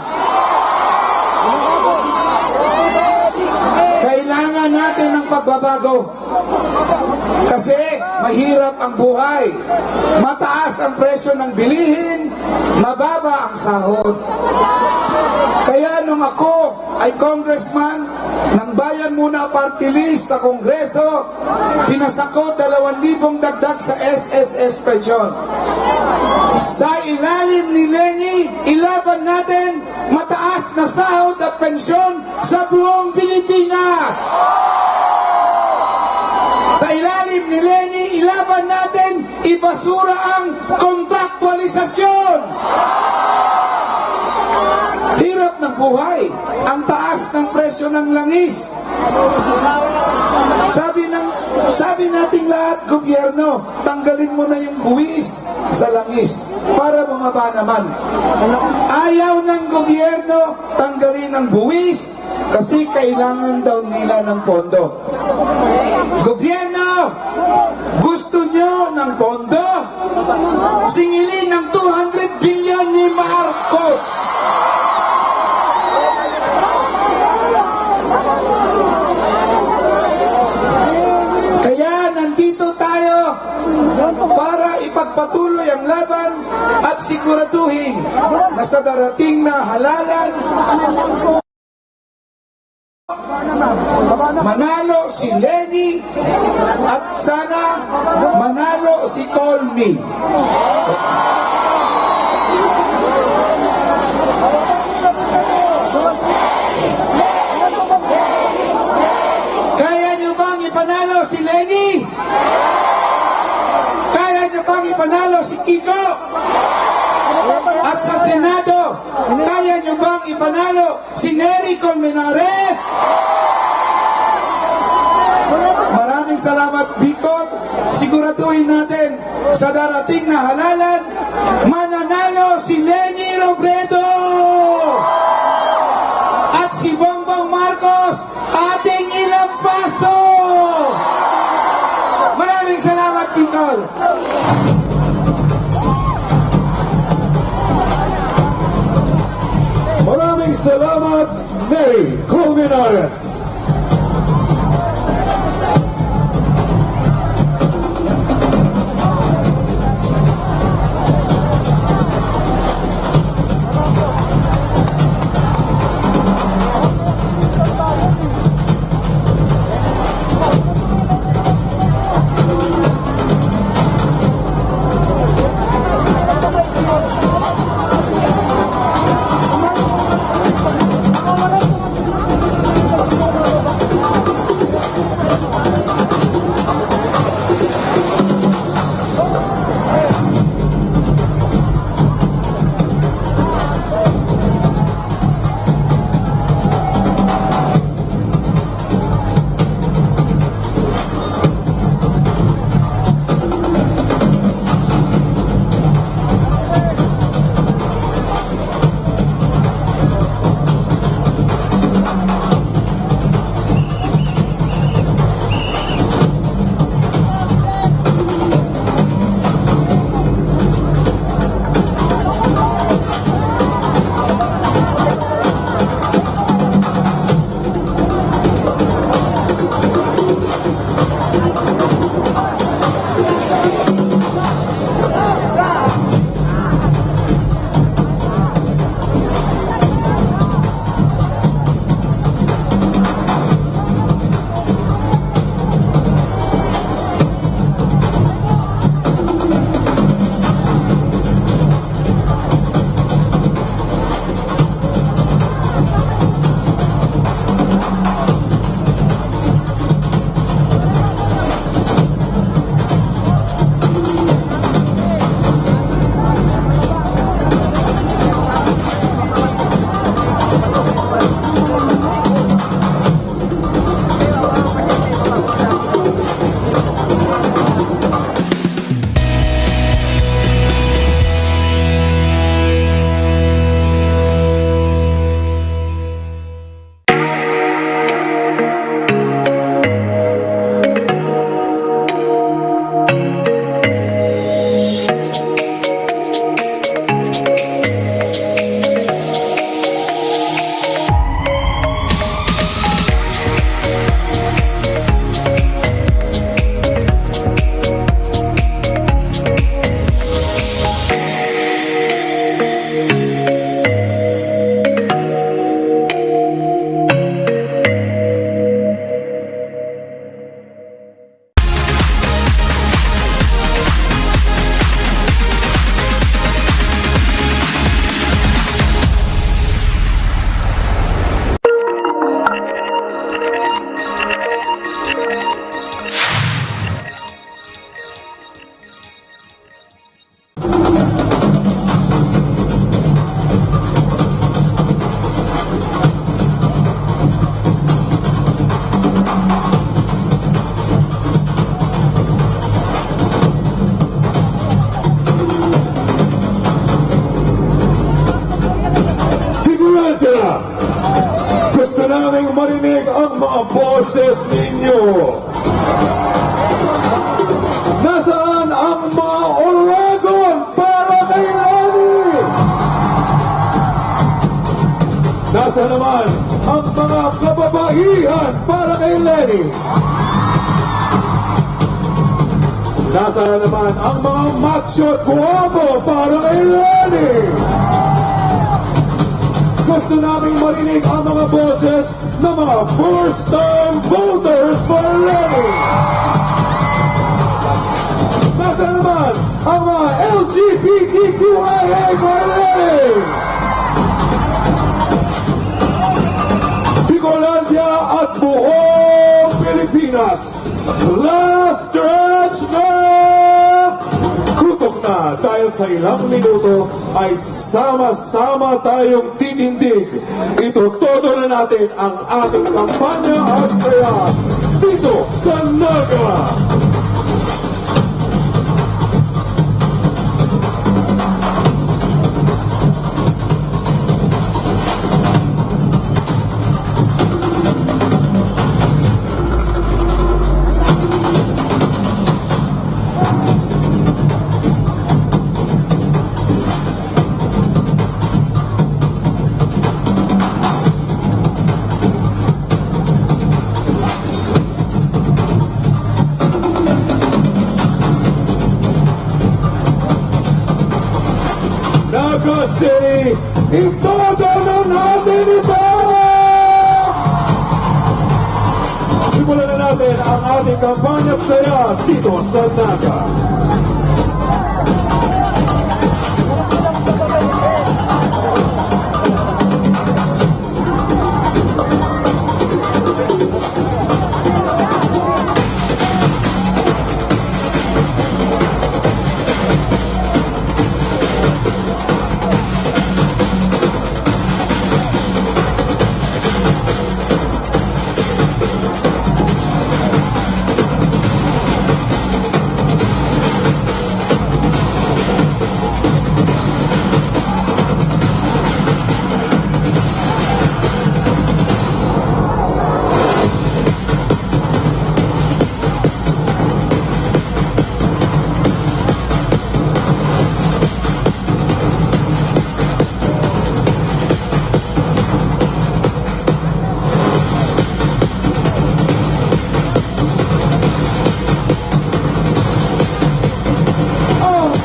Kailangan natin ng pagbabago. Kasi mahirap ang buhay. Mataas ang presyo ng bilihin, mababa ang sahod. Kaya nung ako ay congressman ng Bayan Muna Party List na Kongreso, pinasako 2,000 dagdag sa SSS pension. Sa ilalim ni Lenny, ilaban natin mataas na sahod at pensyon sa buong Pilipinas. Sa ilalim ni Lenny, ilaban natin ibasura ang kontraktualisasyon. Hirap ng buhay, ang taas ng presyo ng langis. Sabi nating lahat, gobyerno, tanggalin mo na yung buwis sa langis para bumaba naman. Ayaw ng gobyerno tanggalin ang buwis kasi kailangan daw nila ng pondo. Gobyerno, gusto nyo ng pondo? Singilin ng 200 billion ni Marcos. Kaya nandito tayo para ipagpatuloy ang laban at siguraduhin na sa darating na halalan manalo si Lenny at sana manalo si Colmy. Kaya nyo bang ipanalo si Lenny? Kaya nyo bang ipanalo si Kiko? At sa Senado, kaya nyo bang ipanalo si Nery Colmenares? Maraming salamat, Bicol. Siguraduhin natin sa darating na halalan, mananalo si Lenny Robredo at si Bongbong Marcos, ating ilampaso. Maraming salamat, Bicol. Maraming salamat, Nery Colmenares. kababaihan para kay Lenny. Nasaan naman ang mga macho at guwapo para kay Lenny? Gusto naming marinig ang mga boses ng mga first-time voters for Lenny. Nasaan naman ang mga LGBTQIA for Lenny? Bicolandia at buong Pilipinas. Last stretch na! Kutok na dahil sa ilang minuto ay sama-sama tayong titindig. Itotodo na natin ang ating kampanya at saya dito sa Naga. Naga City, itodo na natin ito! Simulan na natin ang ating kampanya at saya dito sa Naga.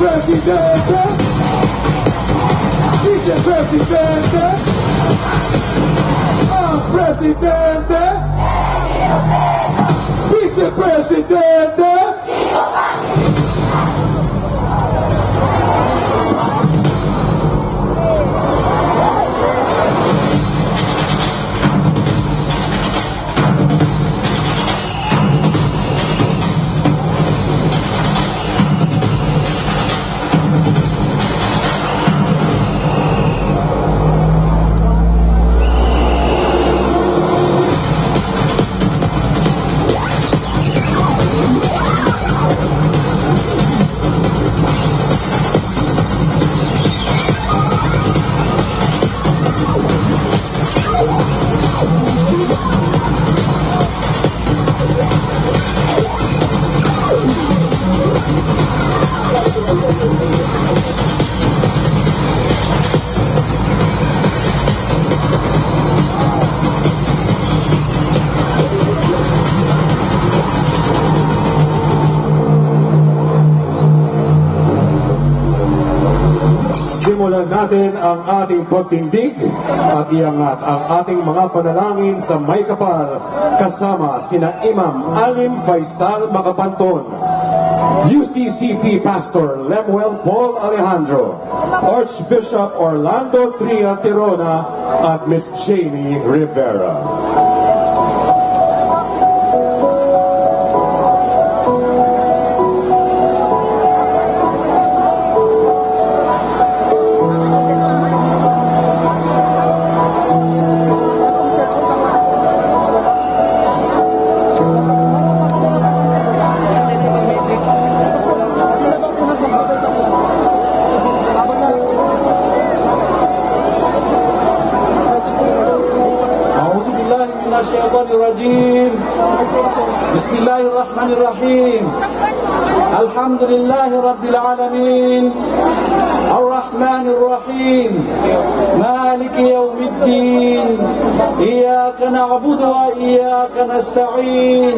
Presidente, vicepresidente, presidente, vicepresidente. Simulan natin ang ating pagtindig at iangat ang ating mga panalangin sa may kapal kasama sina Imam Alim Faisal Makapanton, UCCP Pastor Lemuel Paul Alejandro, Archbishop Orlando Tria Tirona at Miss Jamie Rivera. Rajim. Bismillahirrahmanirrahim. Alhamdulillahi Rabbil Alamin. الرحمن الرحيم مالك يوم الدين إياك نعبد وإياك نستعين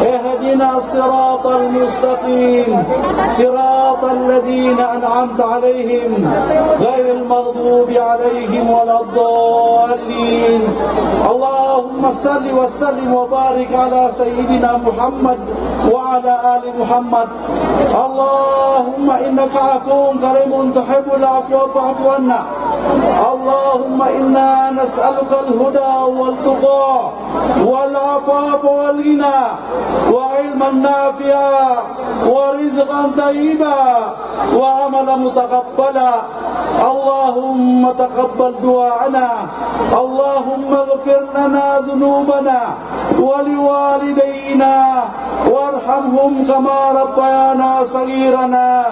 اهدنا الصراط المستقيم صراط الذين أنعمت عليهم غير المغضوب عليهم ولا الضالين اللهم صل وسلم وبارك على سيدنا محمد وعلى آل محمد اللهم إنك عفو كريم تحب العفو فاعف عنا اللهم إنا نسألك الهدى والتقى والعفاف والغنى وعلما نافعا ورزقا طيبا وعملا متقبلا اللهم تقبل دعاءنا اللهم اغفر لنا ذنوبنا ولوالدينا وارحمهم كما ربيانا صغيرنا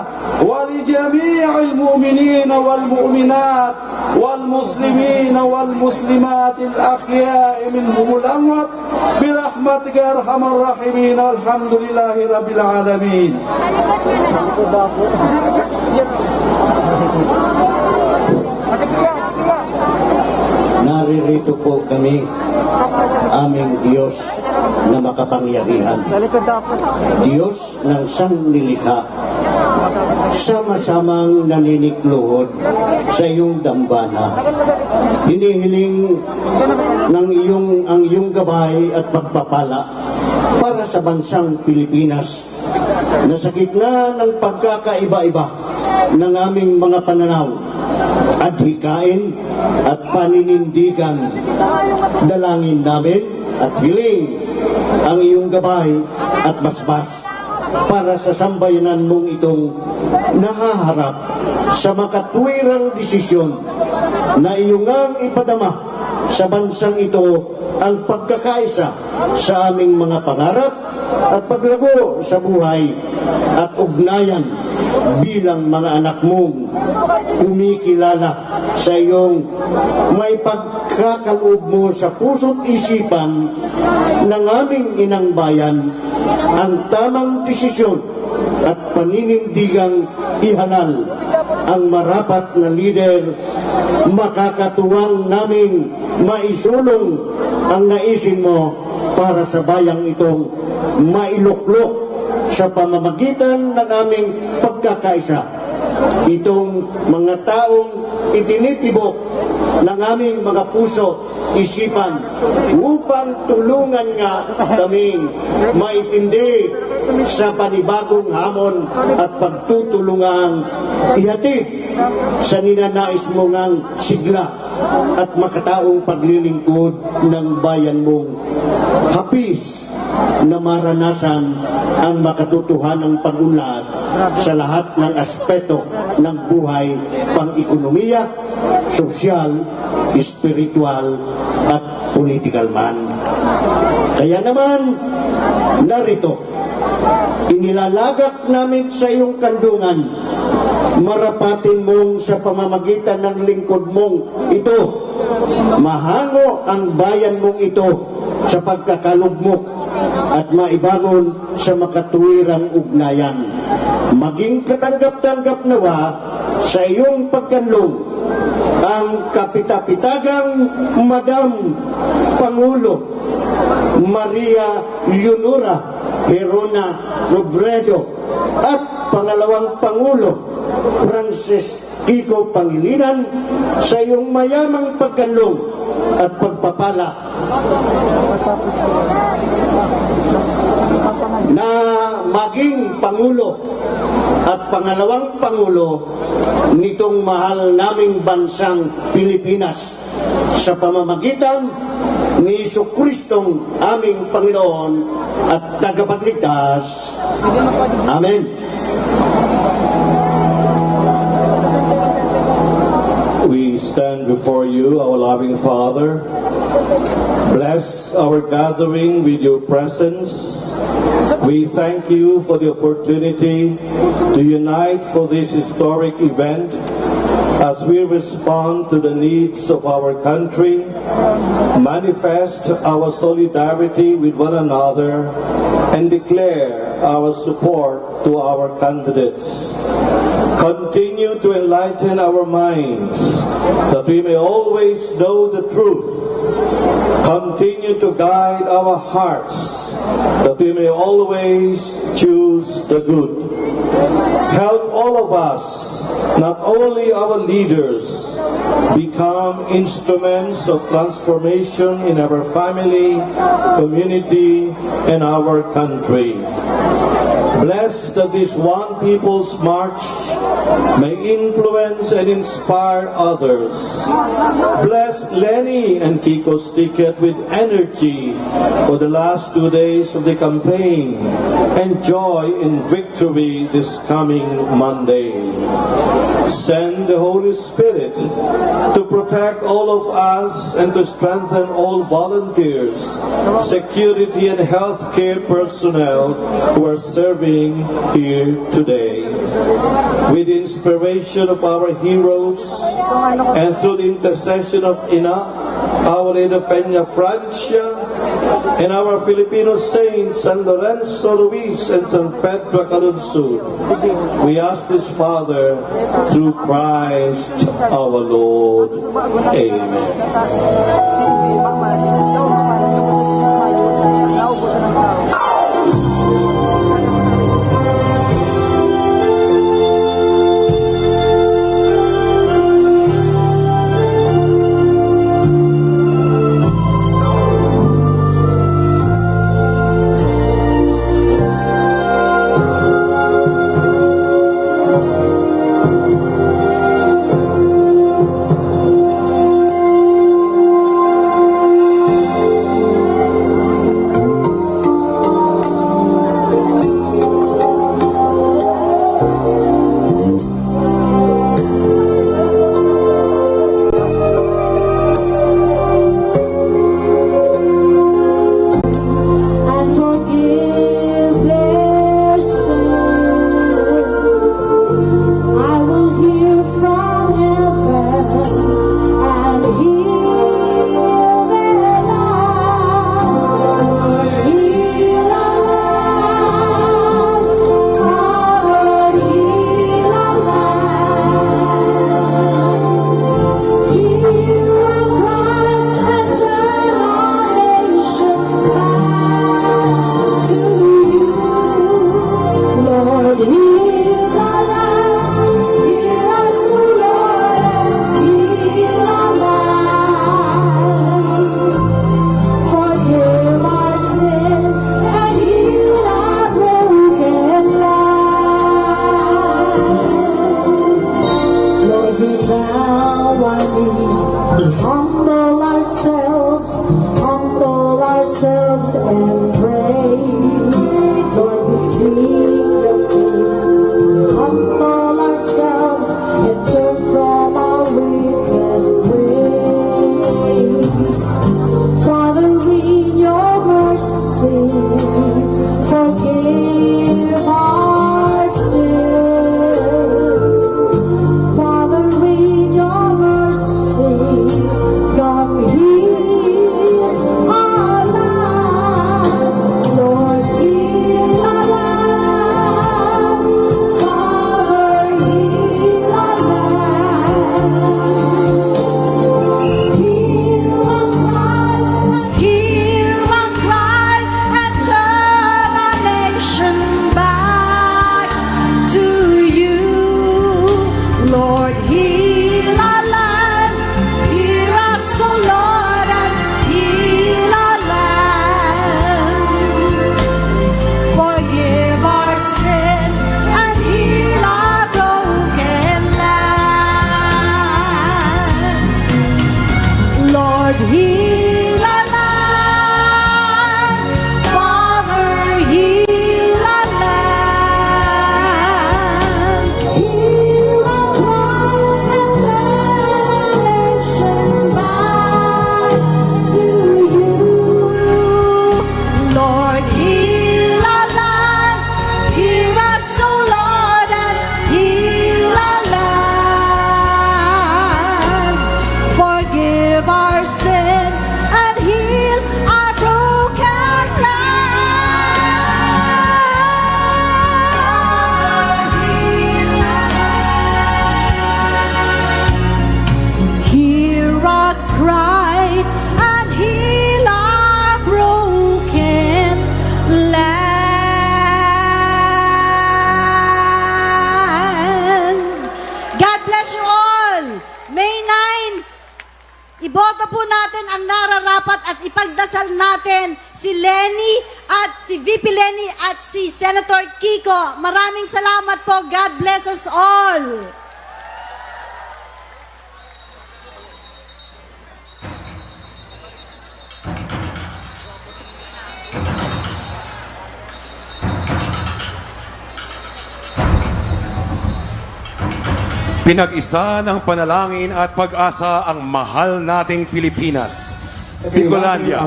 ولجميع المؤمنين والمؤمنات والمسلمين والمسلمات الأحياء منهم الأموات برحمتك يا أرحم الراحمين والحمد لله رب العالمين. Naririto po kami, aming Diyos na makapangyarihan. Diyos ng sanglilikha, sama-samang naninikluhod sa iyong dambana. Hinihiling ng ang iyong gabay at pagpapala para sa bansang Pilipinas na sa gitna ng pagkakaiba-iba ng aming mga pananaw, adhikain at paninindigan. Dalangin namin at hiling ang iyong gabay at basbas para sa sambayanan mong itong nahaharap sa makatwirang desisyon na iyong ngang ipadama sa bansang ito ang pagkakaisa sa aming mga pangarap at paglago sa buhay at ugnayan bilang mga anak mong kumikilala sa iyong may pagkakaloob mo sa puso't isipan ng aming inang bayan ang tamang desisyon at paninindigang ihalal ang marapat na lider. Makakatuwang naming maisulong ang naisin mo para sa bayang itong mailuklok sa pamamagitan ng aming pagkakaisa. Itong mga taong itinitibok ng aming mga puso, isipan, upang tulungan nga kaming maitindi sa panibagong hamon at pagtutulungang ihatid sa ninanais mo ngang sigla at makataong paglilingkod ng bayan mong hapis na maranasan ang makatotohanang pag-unlad sa lahat ng aspeto ng buhay, pang-ekonomiya, sosyal, espiritual at political man. Kaya naman, narito, inilalagak namin sa iyong kandungan, marapatin mong sa pamamagitan ng lingkod mong ito, mahango ang bayan mong ito sa pagkakalugmok at maibangon sa makatuwirang ugnayan. Maging katanggap-tanggap nawa sa iyong pagkanlong ang kapitapitagang Madam Pangulo Maria Leonora Herona Robredo at pangalawang Pangulo Francis Kiko Pangilinan sa iyong mayamang pagkanlong at pagpapala na maging Pangulo at pangalawang Pangulo nitong mahal naming bansang Pilipinas sa pamamagitan ni Jesucristong aming Panginoon at tagapagligtas. Amen. We stand before you, our loving Father. Bless our gathering with your presence. We thank you for the opportunity to unite for this historic event as we respond to the needs of our country, manifest our solidarity with one another, and declare our support to our candidates. Continue to enlighten our minds, that we may always know the truth. Continue to guide our hearts, that we may always choose the good. Help all of us, not only our leaders, become instruments of transformation in our family, community, and our country. Bless that this One People's March may influence and inspire others. Bless Lenny and Kiko's ticket with energy for the last 2 days of the campaign and joy in victory this coming Monday. Send the Holy Spirit to protect all of us and to strengthen all volunteers, security and healthcare personnel who are serving here today. With the inspiration of our heroes and through the intercession of Ina, Our Lady of Peña Francia, and our Filipino saints, San Lorenzo Ruiz and San Pedro Calungsod, we ask this, Father, through Christ our Lord. Amen. Lord, heal our lives. ang nararapat at ipagdasal natin si Lenny at si VP Lenny at si Senator Kiko. Maraming salamat po. God bless us all. Pinag-isa ng panalangin at pag-asa ang mahal nating Pilipinas. Bicolandia,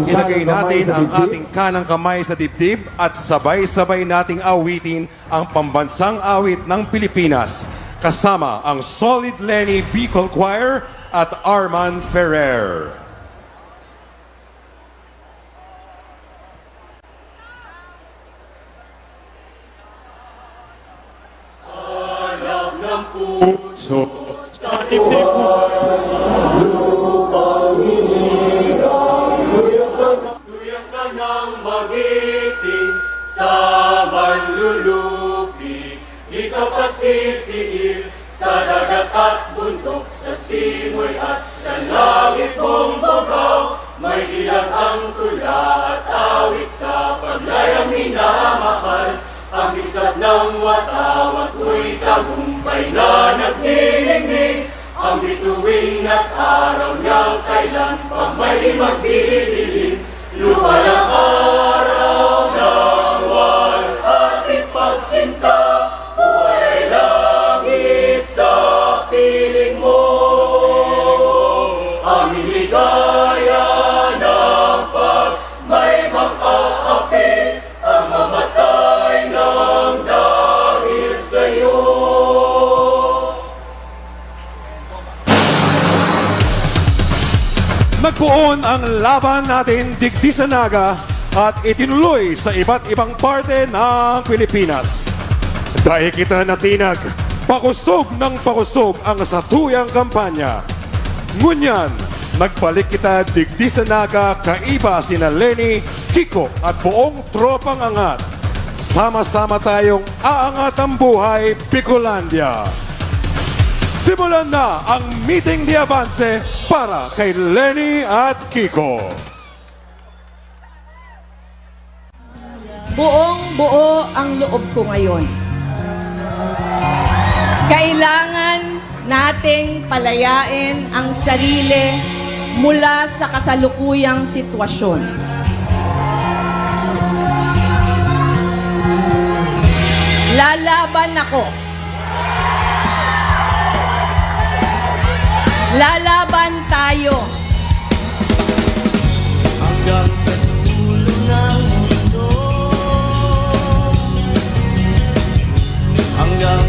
ilagay natin ang ating kanang kamay sa dibdib at sabay-sabay nating awitin ang pambansang awit ng Pilipinas kasama ang Solid Lenny Bicol Choir at Arman Ferrer. Puso sa dibdib mo, lupang hinigang, tuyang ka ng magiting sa manlulupi. Di ka pasisiil sa dagat at bundok, sa simoy at sa langit mong bugaw. May ilang ang tula at awit sa paglayang minamahal. Ang isat ng watawat mo'y tagumpay na nagdilingning. Ang bituin at araw niyang kailan pa may magdidilim. Lumalang araw ng walhati pagsinta, buhay langit sa piling mo. Aming ligaya ng pag may mag-aapi, ang mamatay ng dahil sa'yo. Nagpuon ang laban natin digdi sa Naga at itinuloy sa iba't ibang parte ng Pilipinas. Dahil kita natinag, pakusog ng pakusog ang satuyang kampanya. Ngunyan, nagbalik kita digdi sa Naga kaiba sina Lenny, Kiko at buong tropang angat. Sama-sama tayong aangat ang buhay, Bicolandia. Simulan na ang meeting de avance para kay Lenny at Kiko. Buong-buo ang loob ko ngayon. Kailangan nating palayain ang sarili mula sa kasalukuyang sitwasyon. Lalaban ako. Lalaban tayo. Hanggang sa dulo ng mundo, hanggang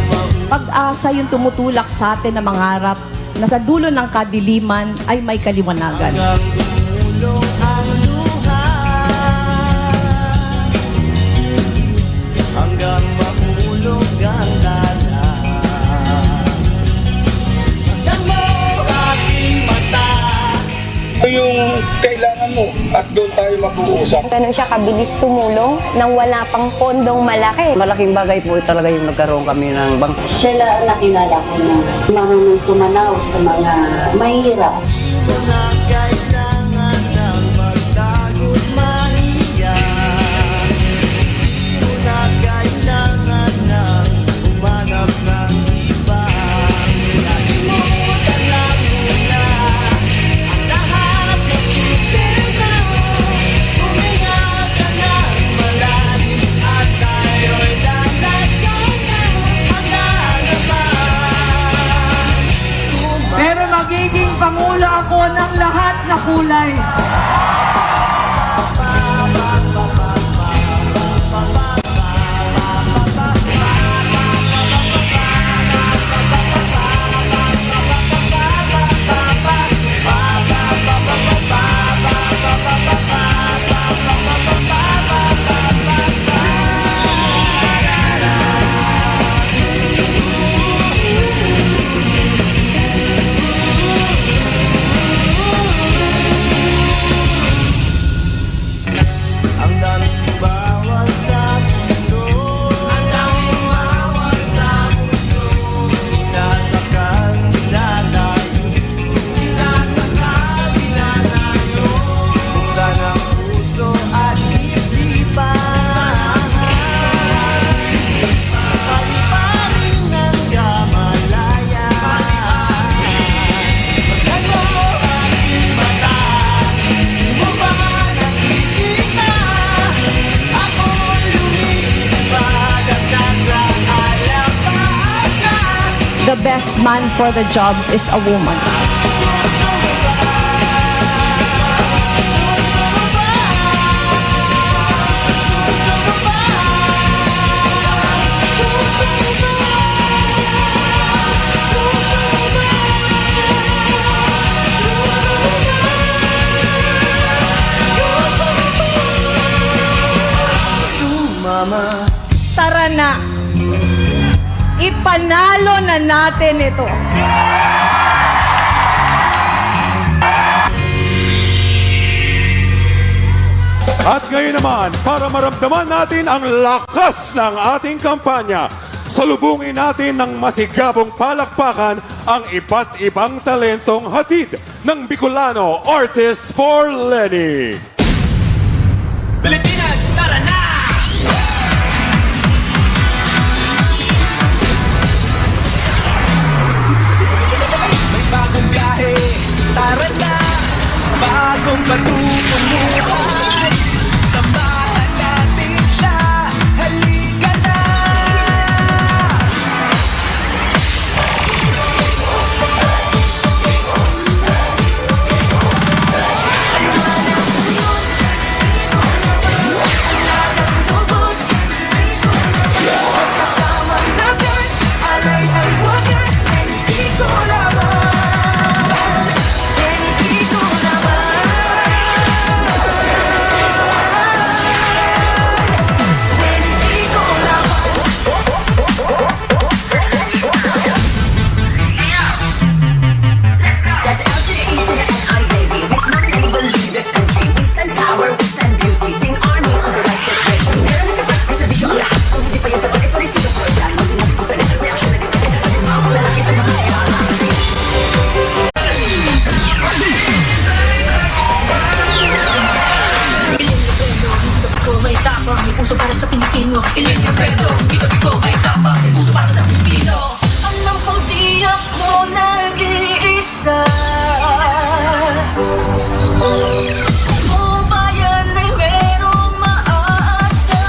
Pag-asa yung tumutulak sa atin na mangarap na sa dulo ng kadiliman ay may kaliwanagan. dumulong ang luha, hanggang mahulog ang lala. Masdan mo aking mata. Ito yung kailangan mo at doon tayo mag-uusap. Ganun siya kabilis tumulong nang wala pang pondong malaki. Malaking bagay po talaga yung nagkaroon kami ng bank. Siya lang nakilala ko na marunong tumanaw sa mga mahirap. Na kailangan ng magtago't mahiya, na kailangan ng umanap ng iba. Kalimutan lang muna ang lahat ng sistema. Huminga ka ng malalim at tayo'y lalagyan na hanggang naman. Pero magiging pangulo ako ng lahat na kulay. the best man for the job is a woman. Tara na, ipanalo na natin ito. At ngayon naman, para maramdaman natin ang lakas ng ating kampanya, salubungin natin ng masigabong palakpakan ang iba't ibang talentong hatid ng Bicolano Artists for Lenny. Pilipinas, tara na! May bagong biyahe, tara na! Bagong patutunguhan, samahan natin siya, halika na! Puso para sa Pilipino, Ilenyo Brendo, dito ay tama, may puso para sa Pilipino. Alam ko di ako nag-iisa, o bayan ay merong maasa.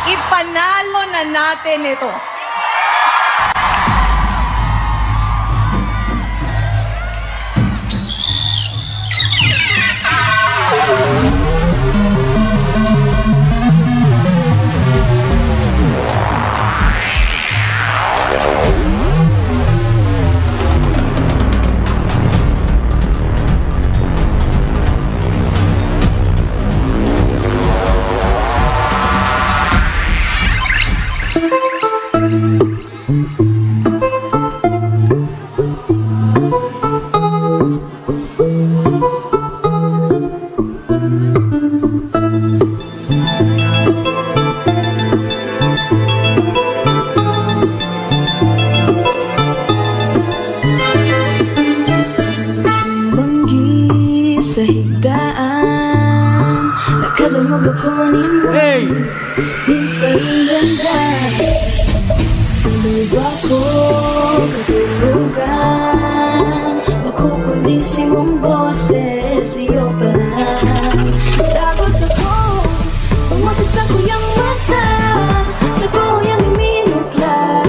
Ipanalo na natin ito. Sa higaan, nakadamog ako nimo. Minsan ganda, sulubo ako katulugan. Makukundi mong boses, iyo pala. Tapos ako, pumasok sa kuyang mata, sa kuyang minuklat.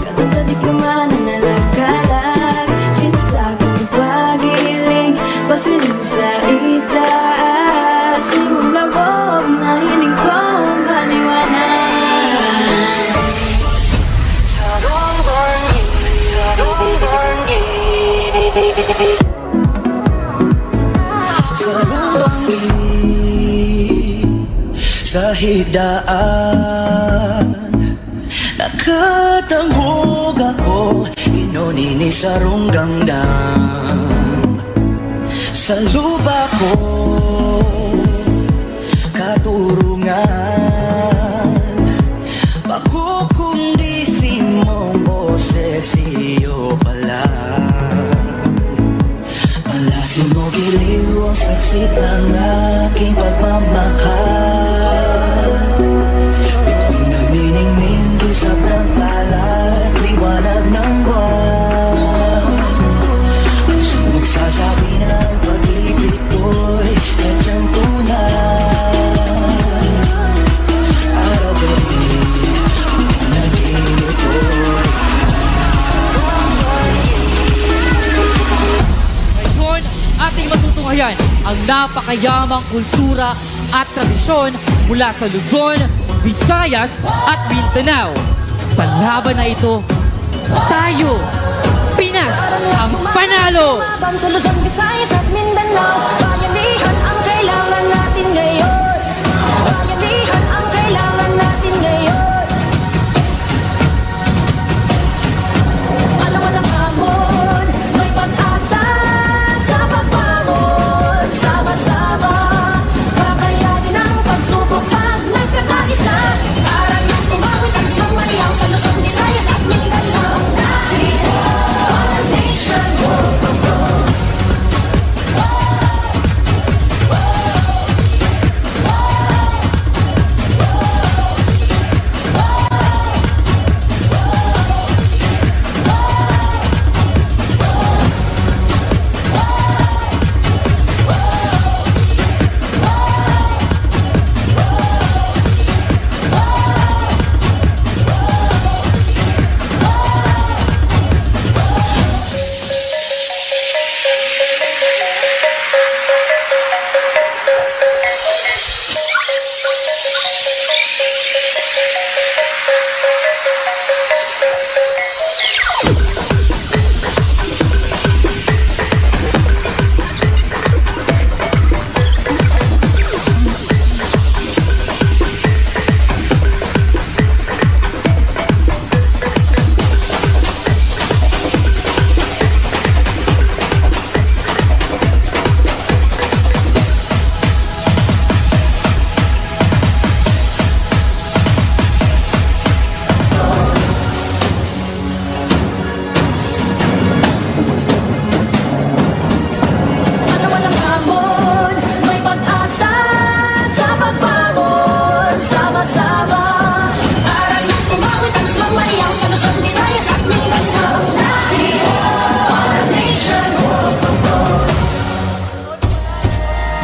Katong diploma na nalagkalag, sinasakang pagiling, pasiling sa itaas. Imong lawom na hiling ko maliwanag. Charong bangi, charong bangi, sarang bangi sa higdaan, nakatambog ako no nini sarong ganggang sa lupa ko katurungan pakukundisi mong boses iyo pala malasin mo giliw ang saksit ng aking pagmamahal bituin na miningning gisap ng tala at liwanag ng buwan ang siyang magsasabi ng pag-ibig ko'y sadyang tunay araw-gabi ang panaginip ko'y Ngayon, ating matutunghayan ang napakayamang kultura at tradisyon mula sa Luzon, Visayas at Mindanao. Sa laban na ito, tayo, Pinas, ang panalo! Laban sa Luzon, Visayas at Mindanao, bayanihan ang kailangan natin ngayon. Bayanihan ang kailangan natin ngayon. Alam mo ng hamon, may pag-asa sa pagbangon. Sama-sama, kakayanin ang pagsubok pag nagkakaisa. Para nang tumawid ang sumayaw sa Luzon, Visayas at Mindanao. Dahil, one nation,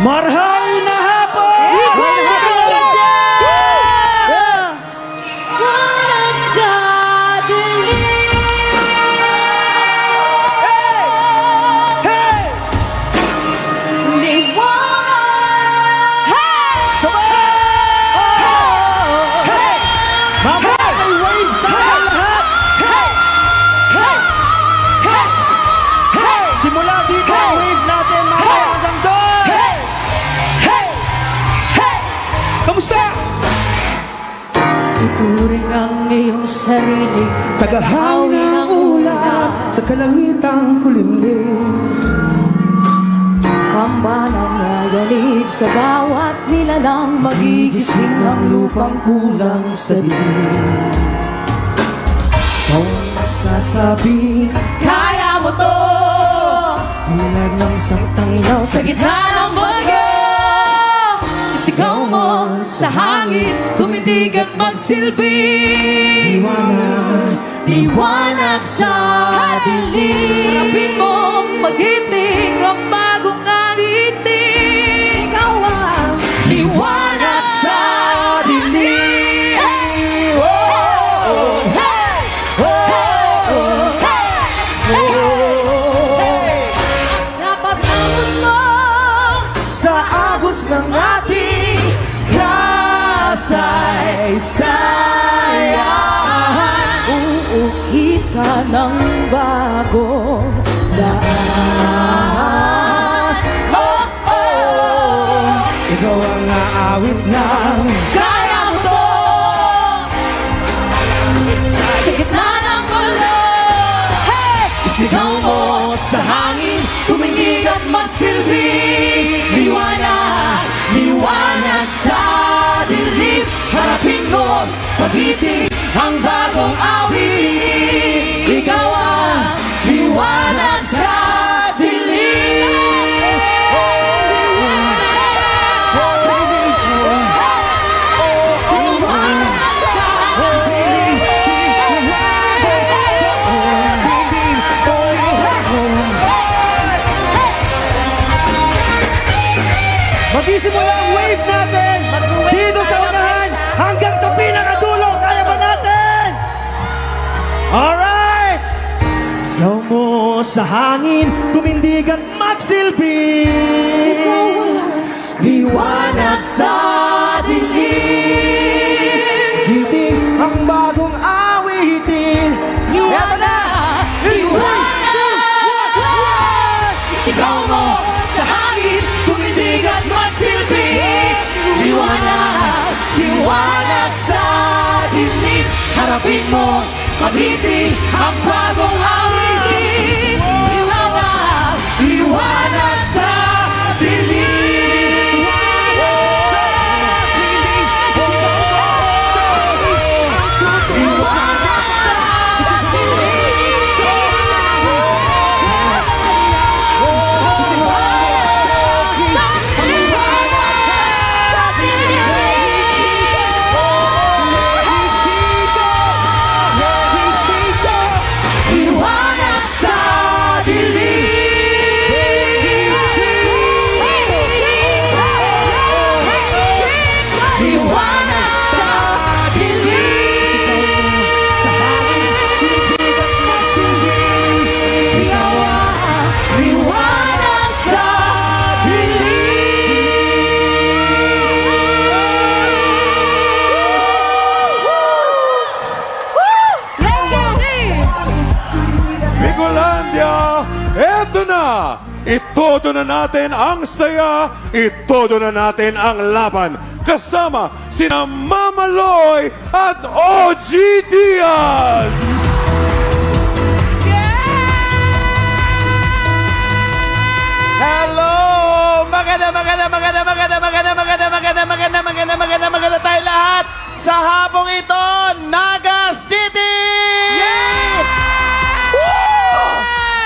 Marhay na hapon! Wanag sa dilim. Liwanag. Wave tayo lahat! Simula dito ang wave natin mamaya hanggang doon! Kamusta? Ituring ang iyong sarili, Tagahawi ng ulan sa kalangitang kulimlim. kamba ng nayanig sa bawat nilalang, magigising ang lupang kulang sa dilim. Kung nagsasabi, Kaya mo to! bulag ng isang tanglaw Sa gitna ng bagyo, isigaw mo sa hangin, tumitig at magsilbi. Liwanag sa dilim. Harapin mong magiting ang bagong nariting. Ikaw ang liwanag sa dilim. At sa pag-abot mo sa agos ng ating kasaysayan. Uukita ng bagong daan. Ikaw ang aawit ng Kaya mo to! Sa gitna ng gulo, hey! Isigaw mo sa hangin, tumindig at magsilbi. Liwanag, liwanag sa dilim. Harapin mo, magiting ang bagong awit. Ikaw ang liwanag sa dilim. Mag-isimula ang wave natin dito sa unahan hanggang sa pinakadulo. Kaya ba natin? Alright! Sigaw mo sa hangin, tumindig at magsilbi. Liwanag sa dilim. Giting ang bagong awitin. Liwanag, liwanag. Isigaw mo sa hangin, tumindig at magsilbi. Liwanag, liwanag sa dilim. Harapin mo, magiting ang bagong awitin. Liwanag, liwanag sa dilim. Liwanag sa liwanag sa liwanag sa ikaw ang liwanag sa Bicolandia, eto na! Itodo na natin ang saya, itodo na natin ang laban. Kasama sina Mama Loy at OG Diaz! Hello! Maganda tayo lahat sa hapong ito, Naga City! Woo!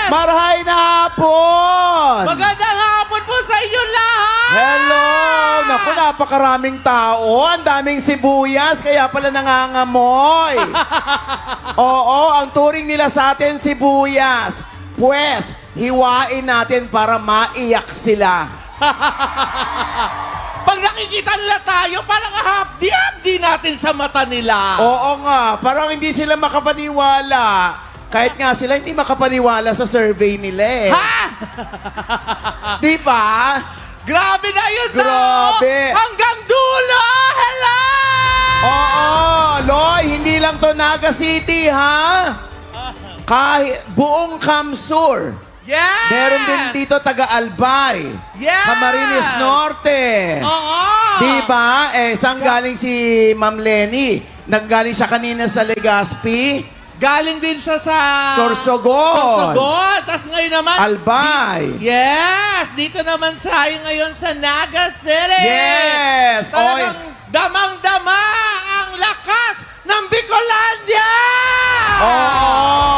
Marahay na hapon! Magandang hapon po sa inyo lahat! Hello! Naku, napakaraming tao. Ang daming sibuyas, kaya pala nangangamoy. Oo, ang turing nila sa atin, sibuyas. Pwes, hiwain natin para maiyak sila. Pag nakikita nila tayo, parang hapdi-hapdi natin sa mata nila. Oo nga, parang hindi sila makapaniwala. Kahit nga sila hindi makapaniwala sa survey nila eh. Ha? Di ba? Grabe na yun, Grabe. Hanggang dulo! Hello! Oo, Loy, hindi lang to Naga City, ha? Kahit buong Kamsur. Yes! Meron din dito taga-Albay. Yes! Camarines Norte. Oo! Diba? Eh, saan galing si Ma'am Lenny? Nanggaling siya kanina sa Legazpi. Galing din siya sa... Sorsogon. Sorsogon. Tapos ngayon naman... Albay. Yes! Dito naman tayo ngayon sa Naga City. Yes! Talagang damang-dama ang lakas ng Bicolandia! Oo!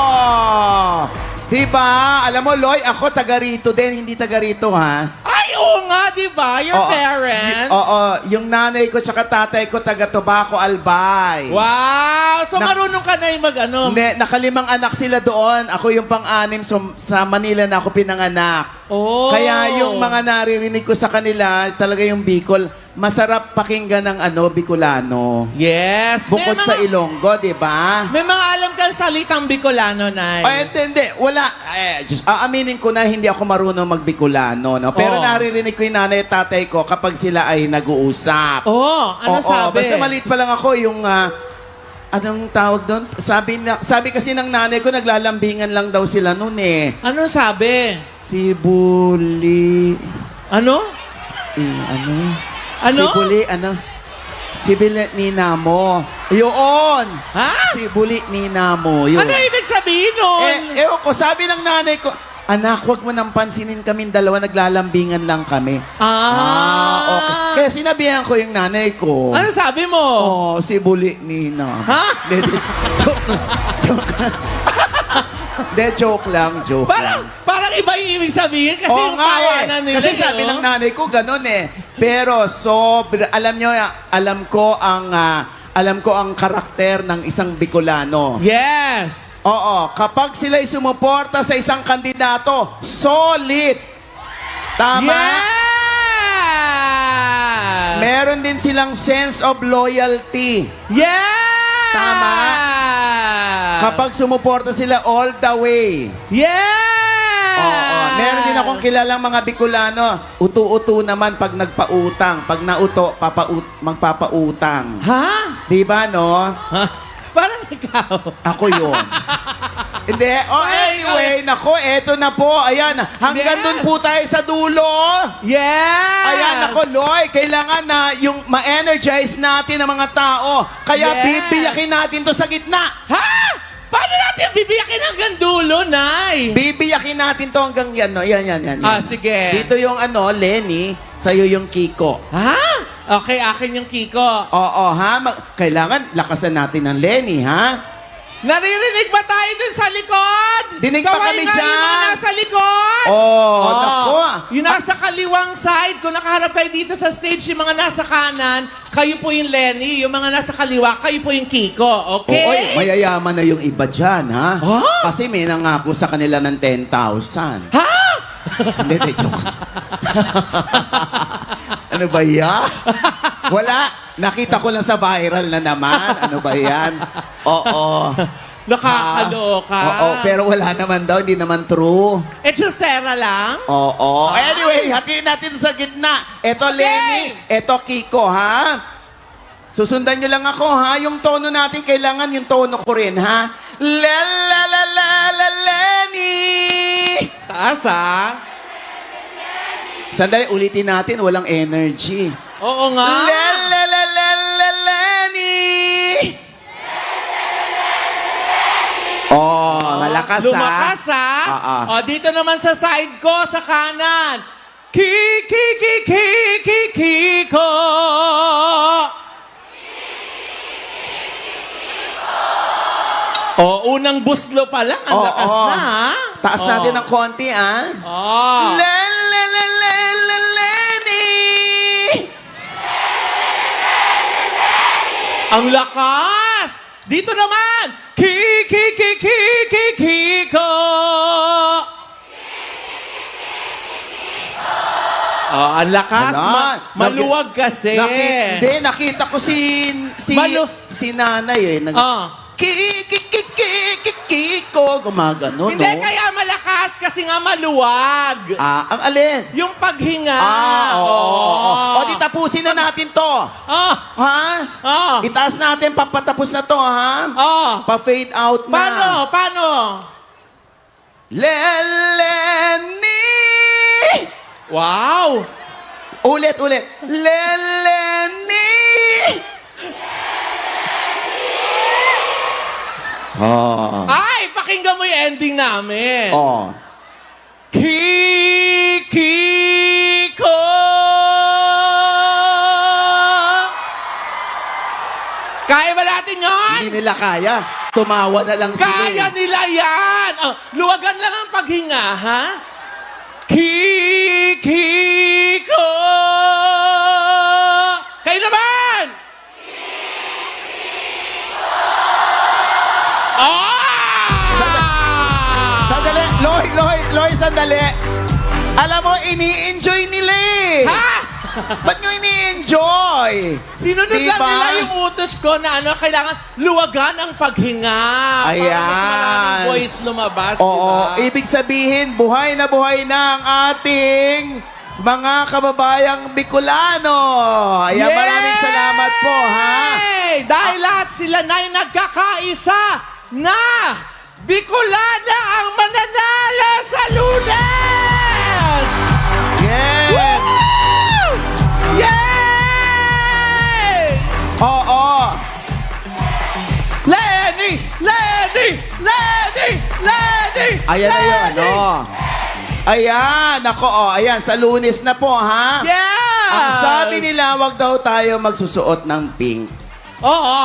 Diba? Alam mo, Loy, ako taga rito din, hindi taga rito, ha? Ay, oo nga, diba? Your parents? Oo, yung nanay ko tsaka tatay ko taga Tobaco, Albay. Wow! So marunong ka na yung mag-ano? Hindi, nakalimang anak sila doon. Ako yung pang-anim, so, sa Manila na ako pinanganak. Oh. Kaya yung mga naririnig ko sa kanila, talaga yung Bicol, masarap pakinggan ng Bicolano. Yes. Bukod sa Ilonggo, di ba? May mga alam kang salitang Bicolano, Nay. Ay, hindi. Wala. Aaminin ko na hindi ako marunong mag-Bicolano, no? Pero naririnig ko yung nanay at tatay ko kapag sila ay nag-uusap. Ano sabi? Basta maliit pa lang ako yung... anong tawag doon? Sabi kasi ng nanay ko, naglalambingan lang daw sila noon eh. Ano sabi? Sibuli... Ano? Ano? Ano? Sibuli, ano? Si Buli Nina mo. Yun. Ha? Si Buli Nina mo. Yun. Ano ibig sabihin nun? Ewan ko, sabi ng nanay ko, anak, huwag mo nang pansinin kaming dalawa, naglalambingan lang kami. Okay. Kaya sinabihan ko yung nanay ko. Ano sabi mo? Oh, si Buli Nina. Ha? Joke lang. Parang iba yung ibig sabihin kasi Oo yung nga tawanan nila. Kasi sabi ng nanay ko, ganun eh. Pero alam nyo, alam ko ang karakter ng isang Bicolano. Yes! Oo, kapag sila'y sumuporta sa isang kandidato, solid. Tama? Yes! Meron din silang sense of loyalty. Yes! Tama? Kapag sumuporta sila all the way. Yes! Oo. Meron din akong kilalang mga Bicolano. Utu-utu naman pag nagpautang. Pag nauto, magpapautang. Ha? Di ba, no? Ha? Parang ikaw. Ako yun. Hindi. Anyway, nako, eto na po. Ayan, hanggang Yes. dun po tayo sa dulo. Yes! Ayan, nako, Loy, kailangan na yung ma-energize natin ang mga tao. Kaya Yes. bibiyakin natin to sa gitna. Ha? Paano natin bibiyakin hanggang dulo, Nay? Bibiyakin natin to hanggang yan, no? Yan. Sige. Dito yung Lenny, sa'yo yung Kiko. Ha? Okay, akin yung Kiko. Oo, ha? Kailangan lakasan natin ng Lenny, ha? Naririnig ba tayo dun sa likod? Dinig pa kami Kaway-kaway dyan. mga nasa likod? Naku. Yung nasa kaliwang side, kung nakaharap kayo dito sa stage, yung mga nasa kanan, kayo po yung Lenny. Yung mga nasa kaliwa, kayo po yung Kiko. Okay? Oy, mayayaman na yung iba dyan, ha? Huh? Kasi may nangako sa kanila ng 10,000. Ha? Hindi, joke. Ano ba yan? Wala. Nakita ko lang sa viral na naman. Ano ba yan? Oo. Nakakaloka. Oo, pero wala naman daw. Hindi naman true. Echosera lang? Oo. Anyway, hatiin natin sa gitna. Eto Lenny, eto Kiko, ha? Susundan nyo lang ako, ha? Yung tono natin, kailangan yung tono ko rin, ha? La la la la la Lenny! Taas, ha? Sandali, ulitin natin. Walang energy. Oo nga. La la la la la Lenny! Malakas, Lumakas, ha? O, dito naman sa side ko, sa kanan. Kiko! O, unang buslo pa lang. Ang lakas na, ha? Taas natin ng konti, ha? La la la la la Lenny! Ang lakas! Dito naman! Kiko! Oh, ang lakas. Maluwag kasi. Hindi, nakita ko si nanay, eh. Kiko, gumagano, Hindi, no? kaya malakas kasi nga maluwag. Ang alin? Yung paghinga. Oo. O, di tapusin na natin to. Ha? Itaas natin, papatapos na to, ha? Pa-fade out na. Paano? Lenny! Wow! Ulit. Lenny! Ay, pakinggan mo yung ending namin. Kiko! Kaya ba natin yun? Hindi nila kaya. Tumawa na lang sila. Kaya nila yan! Luwagan lang ang paghinga, ha? Kiko! Kayo naman! Sandali! Loy, sandali! Alam mo, ini-enjoy nila eh! Ha? Ba't nyo ini-enjoy? Sinunod lang nila yung utos ko na kailangan luwagan ang paghinga. Ayan. Para mas maraming voice lumabas, Oo, diba? ibig sabihin, buhay na ang ating mga kababayang Bicolano. Ayan, maraming salamat po, ha? Dahil lahat sila na'y nagkakaisa na Bicolana ang mananalo sa Lunes! Yes! Woo! Yay! Oo. Lenny! Lenny! Lenny! Lenny! Ayan na yung ano. Ayan, ako ayan, sa Lunes na po, ha? Yes! Ang sabi nila, wag daw tayo magsusuot ng pink. Oo.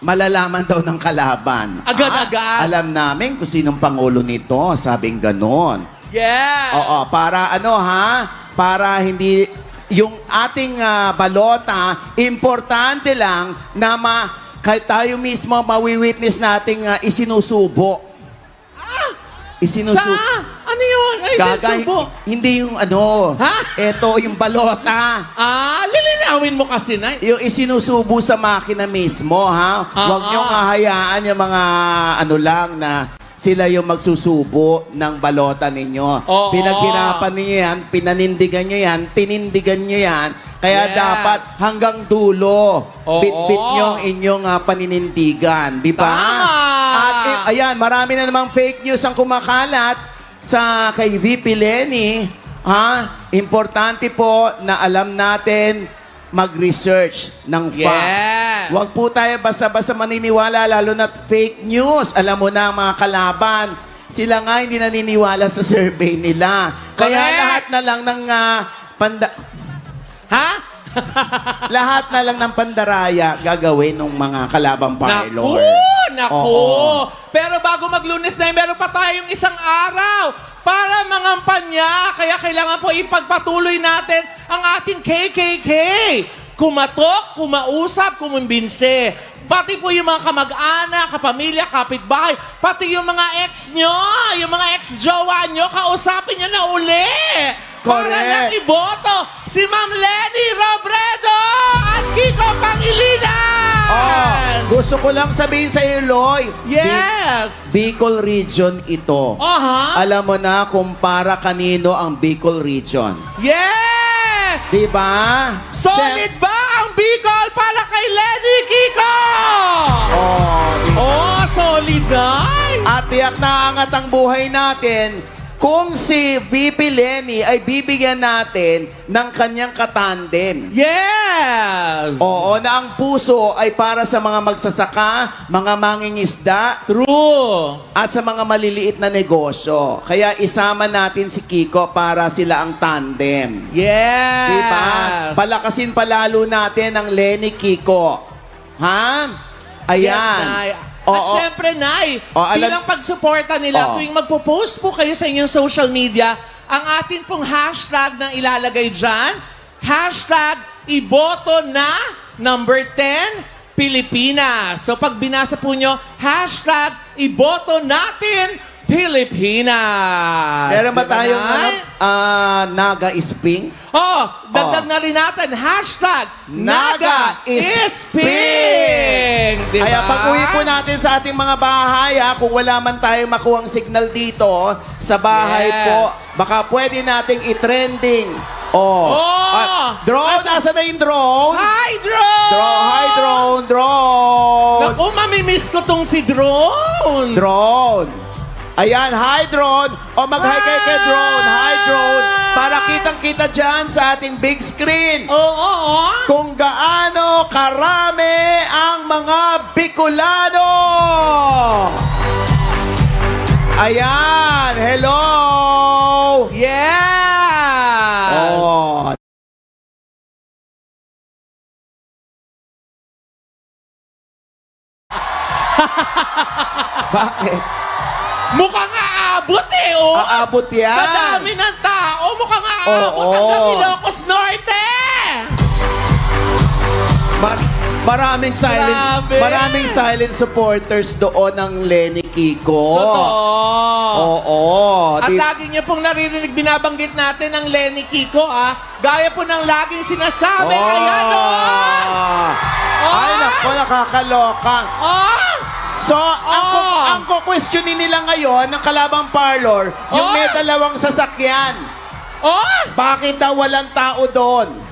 Malalaman daw ng kalaban. Agad-agad. Alam namin kung sinong pangulo nito, sabing ganon. Yes! Oo, para ano ha? Para hindi yung ating balota, importante lang na kahit tayo mismo mawi-witness nating isinusubo. Isinusubo. Ano yun? Ay, sinusubo. Hindi yung ano. Ito yung balota. Lilinawin mo kasi na. Yung isinusubo sa makina mismo, ha? Huwag niyong hahayaan yung mga ano lang na sila yung magsusubo ng balota ninyo. Pinaghirapan niyo yan, pinanindigan niyo yan, tinindigan niyo yan. Kaya dapat hanggang dulo, bit-bit niyo ang inyong paninindigan. Di ba? At ayan, marami na namang fake news ang kumakalat sa kay VP Lenny. Importante po na alam natin mag-research ng facts. Yes. Huwag po tayo basta-basta maniniwala, lalo na fake news. Alam mo na mga kalaban, sila nga hindi naniniwala sa survey nila. Kaya lahat na lang ng lahat na lang ng pandaraya gagawin ng mga kalabang parlor. Naku! Pero bago mag-Lunes na meron pa tayong isang araw para mangampanya. Kaya kailangan po ipagpatuloy natin ang ating KKK. Kumatok, kumausap, kumumbinse. Pati po yung mga kamag-anak, kapamilya, kapitbahay, pati yung mga ex nyo, yung mga ex-jowa nyo, kausapin nyo na uli. Para lang iboto si Ma'am Lenny Robredo at Kiko Pangilinan. Gusto ko lang sabihin sa iyo, Loy. Yes. Bicol Region ito. Alam mo na kung para kanino ang Bicol Region. Yes! Diba? Solid ba ang Bicol para kay Lenny Kiko? Solid na! At tiyak na angat ang buhay natin kung si VP Lenny ay bibigyan natin ng kanyang katandem. Yes! Oo, na ang puso ay para sa mga magsasaka, mga mangingisda. True! At sa mga maliliit na negosyo. Kaya isama natin si Kiko para sila ang tandem. Yes! Diba? Palakasin palalo natin ang Lenny Kiko. Ha? Ayan. Yes, Nay. At syempre, Nay, bilang pagsuporta nila, tuwing magpo-post po kayo sa inyong social media, ang atin pong hashtag na ilalagay dyan, hashtag iboto na number 10 Pilipinas. So pag binasa po nyo, hashtag iboto natin Pilipinas. Meron ba tayong Naga Isping? Dagdag na rin natin, hashtag Naga Isping. Diba? Kaya pag-uwi po natin sa ating mga bahay, kung wala man tayong makuhang signal dito sa bahay po, baka pwede nating i-trending. Drone, nasa na yung drone? Hi, drone! Hi, drone! Naku, mamimiss ko tong si drone. Drone. Ayan, hi drone. Mag-hi kay drone. Hi drone. Para kitang-kita dyan sa ating big screen. Kung gaano karami ang mga Bicolano. Ayan, hello. Yes. Bakit? Mukhang aabot Aabot yan. Sa dami ng tao, mukhang aabot hanggang Ilocos Norte. Maraming silent supporters doon ng Lenny Kiko. At lagi niyo pong naririnig, binabanggit natin ang Lenny Kiko, gaya po ng laging sinasabi. Ayan, Ay, naku, nakakaloka. So, ang kukwestiyonin nila ngayon ng kalabang parlor, yung may dalawang sasakyan. Bakit daw walang tao doon?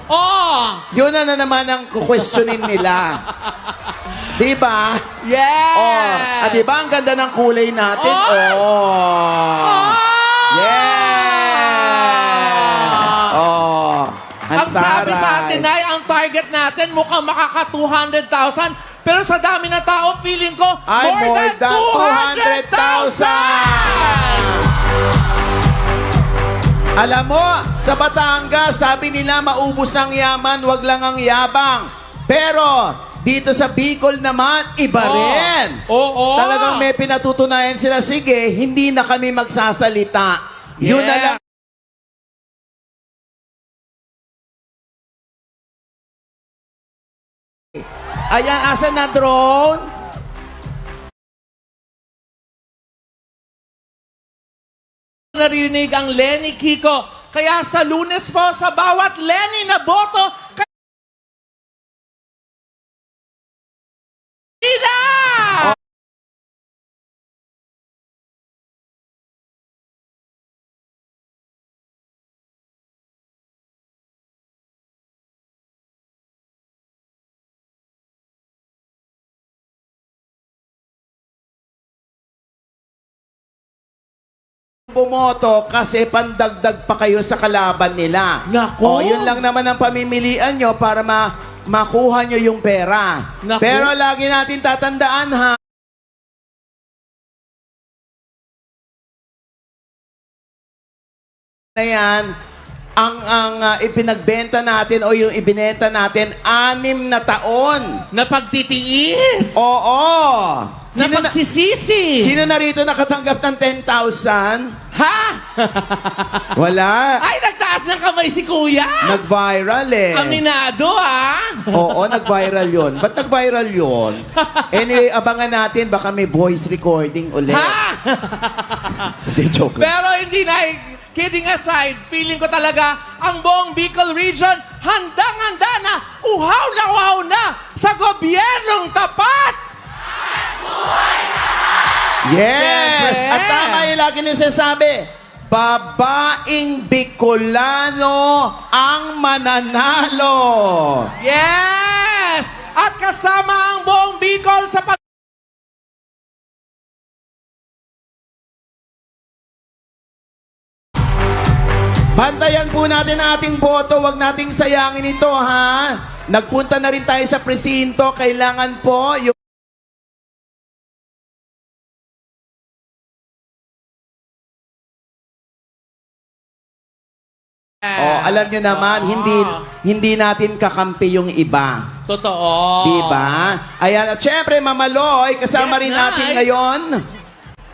Yun na naman ang kukwestiyonin nila. Diba? Yes! Diba ang ganda ng kulay natin? Yes! Ang sabi sa atin ay ang target target natin mukhang makaka 200,000. Pero sa dami ng tao, feeling ko, Ay, more than 200,000! Alam mo, sa Batangas, sabi nila maubos ng yaman, wag lang ang yabang. Pero, dito sa Bicol naman, iba rin. Oo. Talagang may pinatutunayan sila, sige, hindi na kami magsasalita. Yun na lang. Ayan, asan na drone? Narinig ang Lenny Kiko. Kaya sa Lunes po, sa bawat Lenny na boto, bumoto kasi pandagdag pa kayo sa kalaban nila. Naku! O, yun lang naman ang pamimilian nyo para makuha nyo yung pera. Naku! Pero lagi natin tatandaan ha, na yan, ang ipinagbenta natin o yung ibinenta natin, 6 na taon. na pagtitiis, Oo! na pagsisisi. Sino na rito nakatanggap ng 10,000? Ha? Wala. Ay, nagtaas ng kamay si Kuya. Nag-viral eh. Aminado, ah. Oo, nag-viral yun. Ba't nag-viral yun? Anyway, abangan natin, baka may voice recording ulit. Hindi, joke lang. Pero hindi na, kidding aside, feeling ko talaga ang buong Bicol region handang-handa na, uhaw na sa gobyernong tapat. Yes! Siyempre. At tama yung lagi nisasabi, babaeng Bicolano ang mananalo. Yes! At kasama ang buong Bicol sa pag... Bantayan po natin ang ating boto. Huwag nating sayangin ito, ha? Nagpunta na rin tayo sa presinto. Kailangan po yung... Oh, alam nyo naman, hindi natin kakampi yung iba. Totoo. Diba? Ayan, at syempre, Mamaloy, kasama Yes, rin natin Nay. ngayon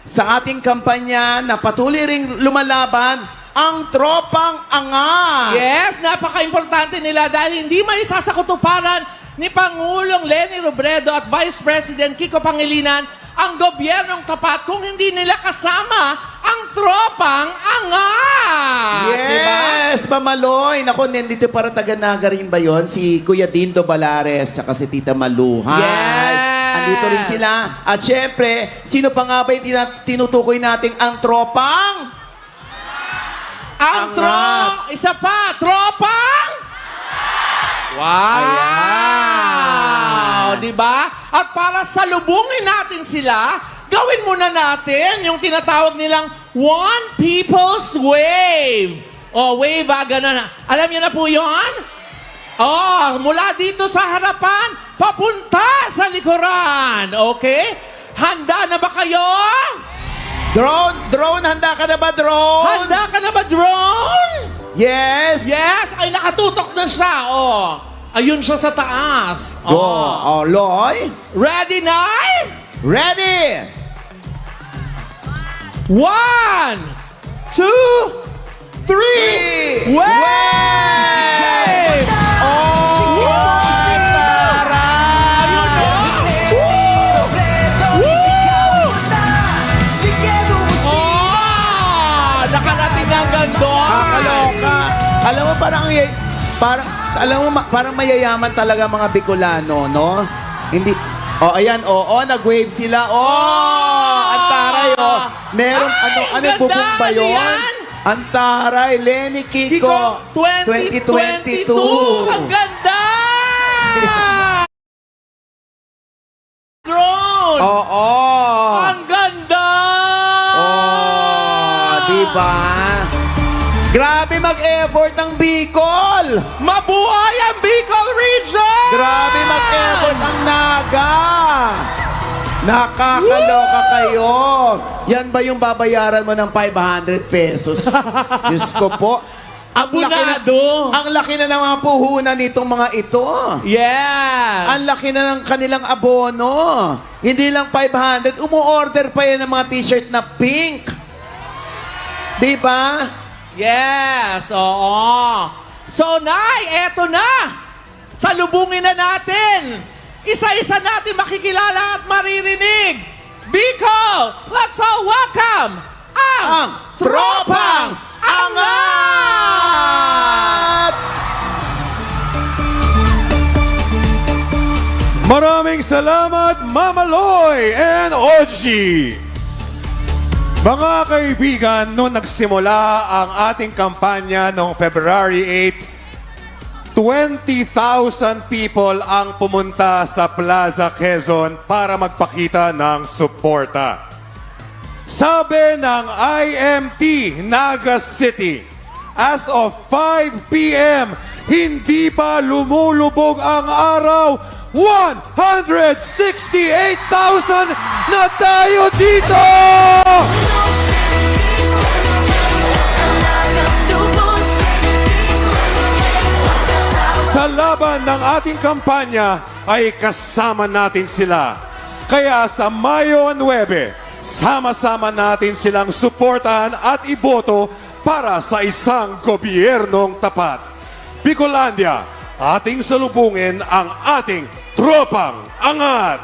sa ating kampanya na patuloy ring lumalaban ang Tropang Angat. Yes, napaka-importante nila dahil hindi may sasakutuparan ni Pangulong Leni Robredo at Vice President Kiko Pangilinan ang gobyernong tapat kung hindi nila kasama ang Tropang Angat. Yes, Mamaloy. Naku, nandito para taga-Naga rin ba yun? Si Kuya Dindo Balares, tsaka si Tita Maluhay. Yes. Andito rin sila. At syempre, sino pa nga ba yung tinutukoy nating ang Tropang? Isa pa, Tropang! Wow! Diba? At para salubungin natin sila, gawin muna natin yung tinatawag nilang One People's Wave. O, wave ganun. Alam niyo na po yun? Mula dito sa harapan, papunta sa likuran. Okay? Handa na ba kayo? Drone, handa ka na ba, Drone? Handa ka na ba, Drone? Yes. Yes! Ay, nakatutok na siya. Ayun siya sa taas. Go. Loy. Ready, Nay? Ready. 1, 2, 3, wave! Nakarating na hanggang doon. Kakaloka. Alam mo, parang mayayaman talaga mga Bicolano, no? Hindi. Ayan, nag-wave sila. Ang taray, Meron, ano bubong ba yun? Ang taray, Lenny Kiko, 2022. Ang ganda! Drone! Ang ganda! Diba? Grabe mag-effort ng Bicol! Mabuhay ang Bicol Region! Ang naga! Nakakaloka kayo. Yan ba yung babayaran mo ng 500 pesos? Diyos ko po. Ang laki na ng mga puhunan nitong mga ito. Yes! Ang laki na ng kanilang abono. Hindi lang 500. Umu-order pa yan ng mga t-shirt na pink. Di ba? Yes! Oo. So, Nay, eto na! Salubungin na natin! Isa-isa natin makikilala at maririnig! Bicol, let's all welcome ang Tropang Angat! Maraming salamat, Mama Loy and Oji! Mga kaibigan, noong nagsimula ang ating kampanya noong February 8, 20,000 people ang pumunta sa Plaza Quezon para magpakita ng suporta. Sabi ng IMT Naga City, as of 5 p.m., hindi pa lumulubog ang araw. 168,000 na tayo dito! Sa laban ng ating kampanya ay kasama natin sila. Kaya sa Mayo 9, sama-sama natin silang suportahan at iboto para sa isang gobyernong tapat. Bicolandia, ating salubungin ang ating Tropang Angat!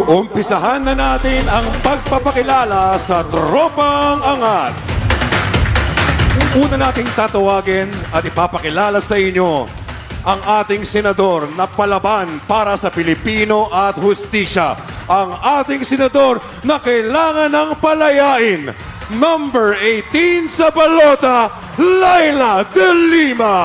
Umpisahan na natin ang pagpapakilala sa Tropang Angat. Una nating tatawagin at ipapakilala sa inyo ang ating senador na palaban para sa Pilipino at hustisya. Ang ating senador na kailangan ng palayain. Number 18 sa balota, Laila De Lima.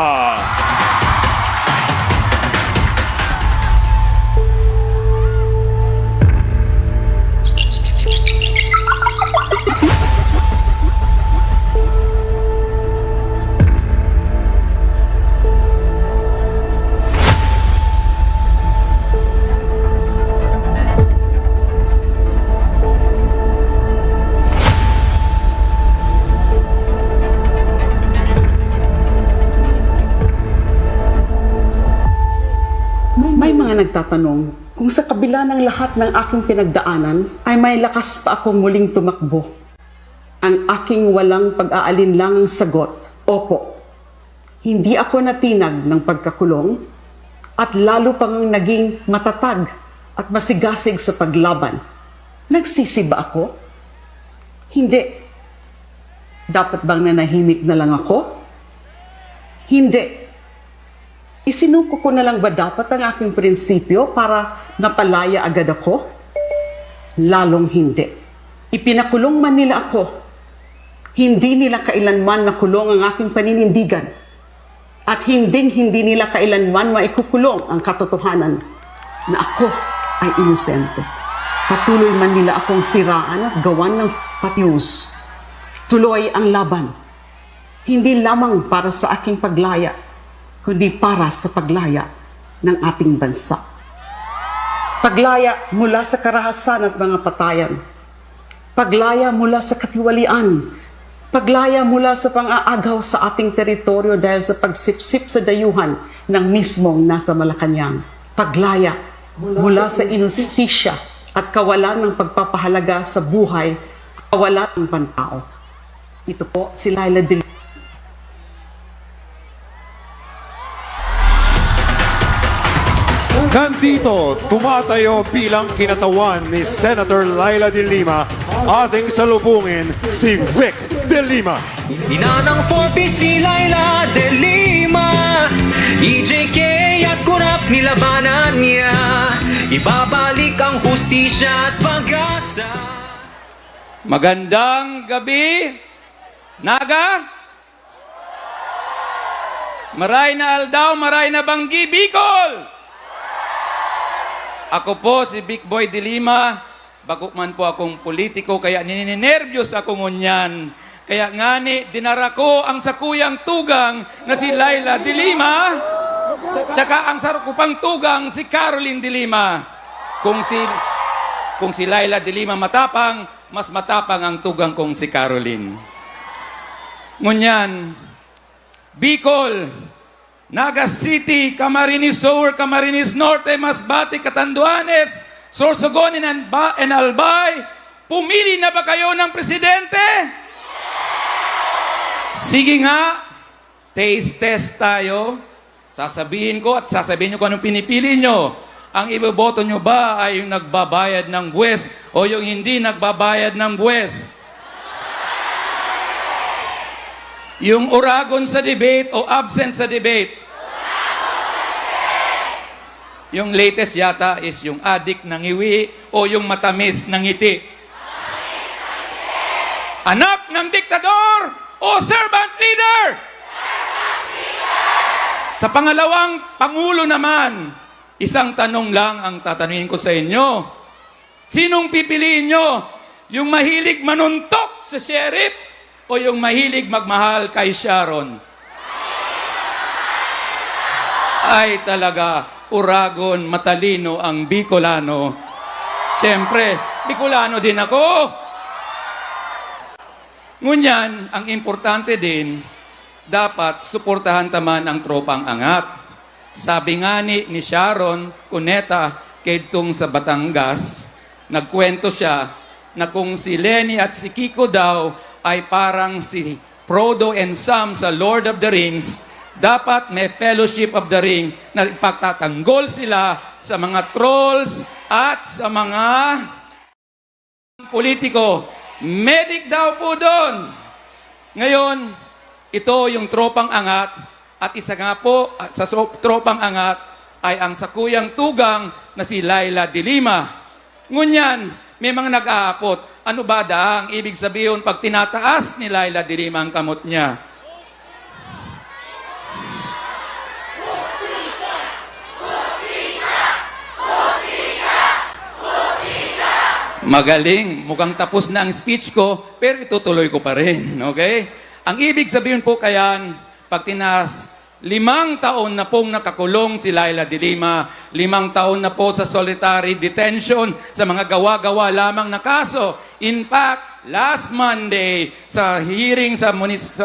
May mga nagtatanong kung sa kabila ng lahat ng aking pinagdaanan ay may lakas pa akong muling tumakbo. Ang aking walang pag-aalinlangang sagot, opo. Hindi ako natinag ng pagkakulong at lalo pang naging matatag at masigasig sa paglaban. Nagsisi ba ako? Hindi. Dapat bang nanahimik na lang ako? Hindi. Isinuko ko na lang ba dapat ang aking prinsipyo para napalaya agad ako? Lalong hindi. Ipinakulong man nila ako. Hindi nila kailanman nakulong ang aking paninindigan. At hindi nila kailanman maikukulong ang katotohanan na ako ay inosente. Patuloy man nila akong siraan at gawan ng patius. Tuloy ang laban. Hindi lamang para sa aking paglaya, kundi para sa paglaya ng ating bansa. Paglaya mula sa karahasan at mga patayan. Paglaya mula sa katiwalian. Paglaya mula sa pang-aagaw sa ating teritoryo dahil sa pagsipsip sa dayuhan ng mismong nasa Malacanang. Paglaya mula sa inustisya at kawalan ng pagpapahalaga sa buhay, kawalan ng pantao. Ito po si Laila De Lima. Nandito, tumatayo bilang kinatawan ni Senator Laila De Lima, ating salubungin si Vic De Lima. Ina ng 4P si Laila De Lima, EJK at kurap nilabanan niya. Ibabalik ang hustisya at pag-asa. Magandang gabi, Naga. Maray na Aldaw, maray na Banggi, Bicol. Ako po si Big Boy De Lima. Bago man po akong politiko, kaya nininervyos ako ngunyan. Kaya ngani, dinara ko ang sakuyang tugang na si Laila De Lima. Tsaka ang sarukupang tugang si Caroline De Lima. Kung si Laila De Lima matapang, mas matapang ang tugang kong si Caroline. Ngunyan, Bicol, Naga City, Camarines Sur, Camarines Norte, Masbate, Catanduanes, Sorsogon and Albay, pumili na ba kayo ng presidente? Sige nga, taste test tayo. Sasabihin ko at sasabihin nyo kung anong pinipili nyo. Ang iboboto nyo ba ay yung nagbabayad ng buwes o yung hindi nagbabayad ng buwes? Yung uragon sa debate o absent sa debate? Yung latest yata is yung adik ng iwi o yung matamis ng ngiti. Anak ng diktador o servant leader? Sa pangalawang pangulo naman, isang tanong lang ang tatanungin ko sa inyo. Sinong pipiliin nyo? Yung mahilig manuntok sa sheriff o yung mahilig magmahal kay Sharon? Ay talaga, uragon, matalino ang Bicolano. Siyempre, Bicolano din ako. Ngunyan, ang importante din, dapat suportahan taman ang tropang angat. Sabi nga ni Sharon Cuneta, kedtong sa Batangas, nagkwento siya na kung si Lenny at si Kiko daw ay parang si Frodo and Sam sa Lord of the Rings, dapat may Fellowship of the Ring na ipagtatanggol sila sa mga trolls at sa mga politiko. Medic daw po doon. Ngayon, ito yung tropang angat at isa nga po sa tropang angat ay ang sakuyang tugang na si Laila De Lima. Ngunyan, may mga nag-aapot. Ano ba daang ibig sabihin pag tinataas ni Laila De Lima ang kamot niya? Magaling. Mukhang tapos na ang speech ko, pero itutuloy ko pa rin. Okay? Ang ibig sabihin po kayan, pag tinas, 5 taon na pong nakakulong si Laila De Lima, 5 taon na po sa solitary detention sa mga gawa-gawa lamang na kaso. In fact, last Monday, sa hearing sa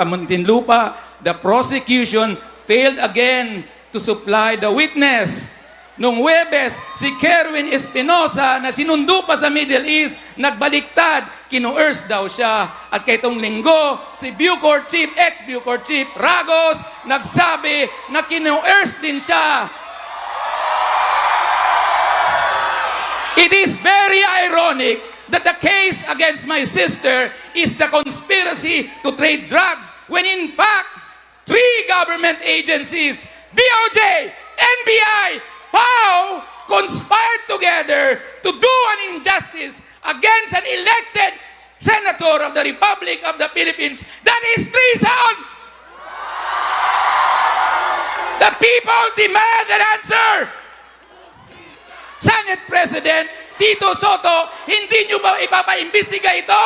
Muntinlupa, the prosecution failed again to supply the witness. Nung Huwebes, si Kerwin Espinosa na sinundo pa sa Middle East, nagbaliktad, kinuurs daw siya. At kaitong linggo, si Bucor Chief, ex-Bucor Chief Ragos, nagsabi na kinuurs din siya. It is very ironic that the case against my sister is the conspiracy to trade drugs when in fact, 3 government agencies, DOJ, NBI, PAO, conspired together to do an injustice against an elected senator of the Republic of the Philippines. That is treason! The people demand an answer! Senate President Tito Soto, hindi nyo ba ipapaimbestiga ito?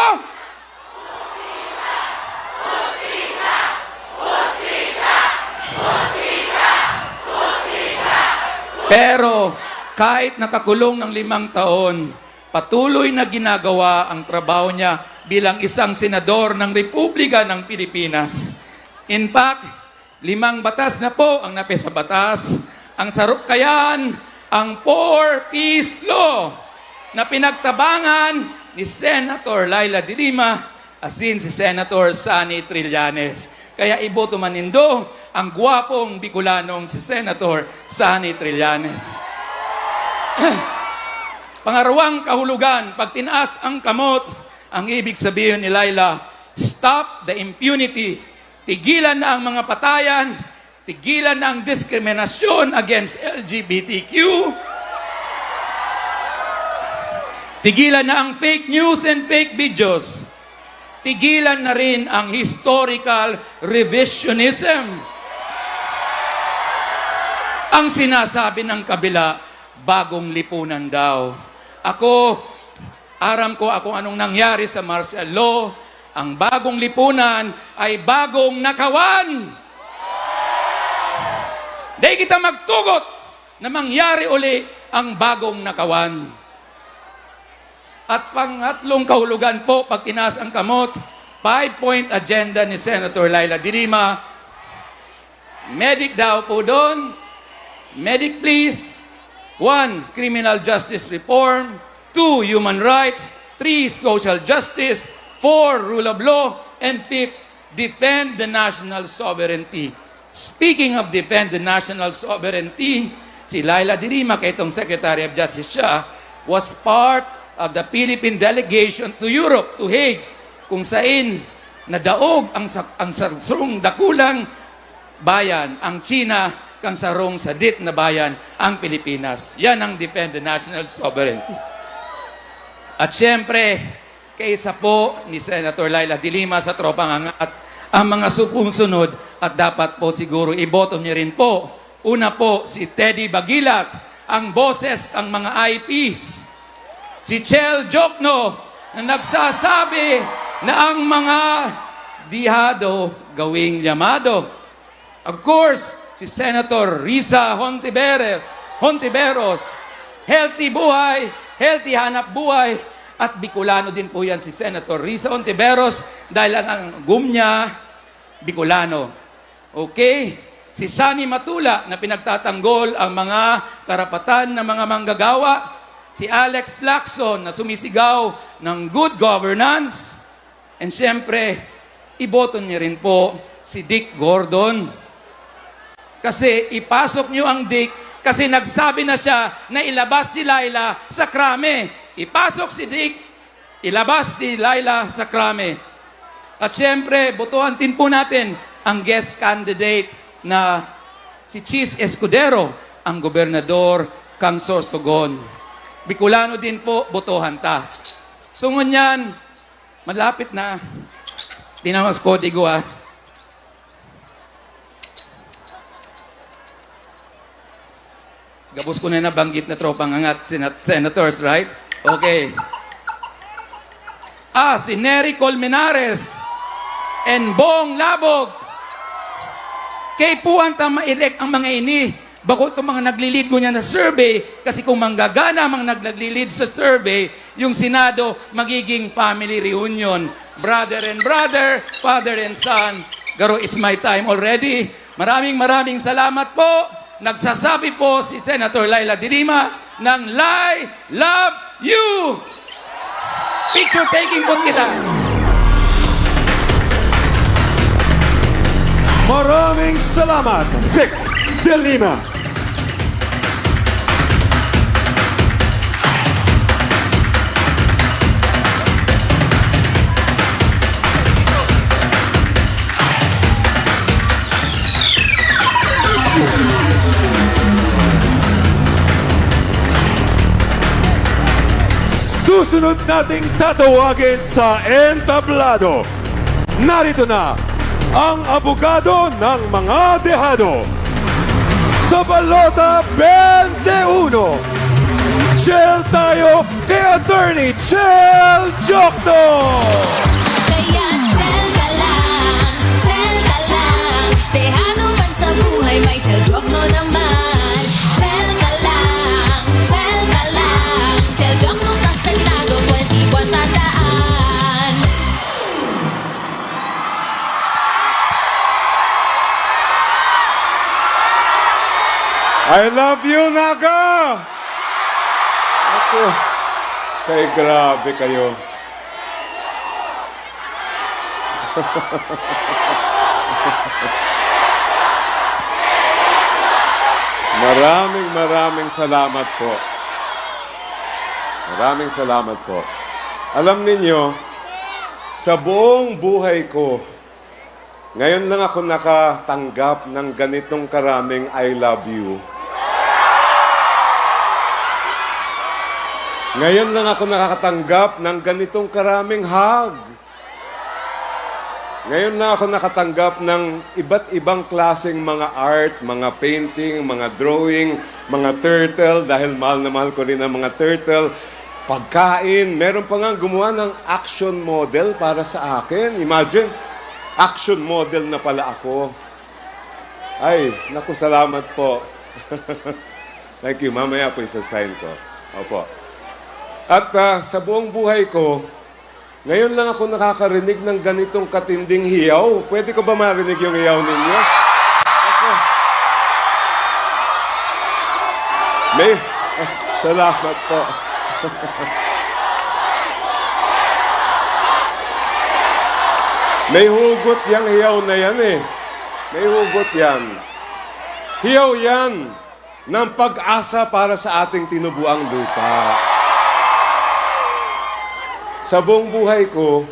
Pero kahit nakakulong ng 5 taon, patuloy na ginagawa ang trabaho niya bilang isang senador ng Republika ng Pilipinas. In fact, 5 batas na po ang napesa batas. Ang sarukayan, ang 4-piece law na pinagtabangan ni Senator Laila de Lima asin si Senator Sani Trillanes. Kaya iboto manindo ang gwapong Bicolanong si Senator Sani Trillanes. Pangarawang kahulugan, pag tinaas ang kamot, ang ibig sabihin ni Laila, stop the impunity. Tigilan na ang mga patayan, tigilan na ang diskriminasyon against LGBTQ, tigilan na ang fake news and fake videos, tigilan na rin ang historical revisionism. Ang sinasabi ng kabila, bagong lipunan daw. Aram ko anong nangyari sa martial law. Ang bagong lipunan ay bagong nakawan. Di kita magtugot na mangyari uli ang bagong nakawan. At pangatlong kahulugan po, pag tinaas ang kamot, 5-point agenda ni Senator Laila de Lima. Medic daw po doon. Medic please. 1, criminal justice reform. 2, human rights. 3, social justice. 4, rule of law. And 5, defend the national sovereignty. Speaking of defend the national sovereignty, si Laila de Lima, kay itong Secretary of Justice siya, was part of the Philippine delegation to Europe, to Hague, kung saan nadaog ang sarong dakulang bayan, ang China, kang sarong sadit na bayan, ang Pilipinas. Yan ang defend the national sovereignty. At syempre, kaysa po ni Senator Laila de Lima sa tropang angat, ang mga susunod at dapat po siguro iboto niyo rin po. Una po, si Teddy Bagilat, ang boses ng mga IPs. Si Chel Jokno, na nagsasabi na ang mga dihado gawing llamado. Of course, si Senator Risa Hontiveros, healthy buhay, healthy hanap buhay, at Bicolano din po yan si Senator Risa Hontiveros dahil ang gumnya Bicolano. Okay? Si Sani Matula na pinagtatanggol ang mga karapatan ng mga manggagawa. Si Alex Lacson na sumisigaw ng good governance. And syempre, iboto niyo rin po si Dick Gordon. Kasi ipasok niyo ang Dick kasi nagsabi na siya na ilabas si Laila sa krame. Ipasok si Dick, ilabas si Laila sa krame. At syempre, botohan din po natin ang guest candidate na si Chis Escudero, ang gobernador kang Sorsogon. Bicolano din po, botohan ta. So ngunyan, malapit na. Tinawas kodigo Gabos ko na nabanggit na tropang angat, senators, right? Okay. Si Nery Colmenares and Bong Labog. Kay puwan ta ma-elect ang mga ini. Bako itong mga naglilid ko niya na survey, kasi kung manggagana ang mga naglilid sa survey, yung Senado magiging family reunion. Brother and brother, father and son. Garo, it's my time already. Maraming salamat po. Nagsasabi po si Senator Laila de Lima ng I love you. Picture taking po kita. Maraming salamat, Vic de Lima. susunod nating tatawagin sa entablado. Narito na ang abogado ng mga dehado. Sa balota 21, Chel tayo kay Attorney Chel Jokno! Kaya chill ka lang, tehado man sa buhay, may Jokno naman. Chill ka lang, Jokno sa Senado, 21 tandaan. I love you, Naga! Ako, kay grabe kayo. Maraming salamat po. Maraming salamat po. Alam ninyo, sa buong buhay ko, ngayon lang ako nakatanggap ng ganitong karaming I love you. Ngayon lang ako nakakatanggap ng ganitong karaming hug. Ngayon na ako nakatanggap ng iba't ibang klaseng mga art, mga painting, mga drawing, mga turtle, dahil mahal na mahal ko rin ang mga turtle. Pagkain, meron pa nga gumawa ng action model para sa akin. Imagine, action model na pala ako. Ay, naku, salamat po. Thank you. Mamaya po isa-sign ko. Opo. At sa buong buhay ko, ngayon lang ako nakakarinig ng ganitong katinding hiyaw. Pwede ko ba marinig yung hiyaw ninyo? May, salamat po. May hugot yung hiyaw na yan eh. May hugot yan. Hiyaw yan ng pag-asa para sa ating tinubuang lupa. Sa buong buhay ko,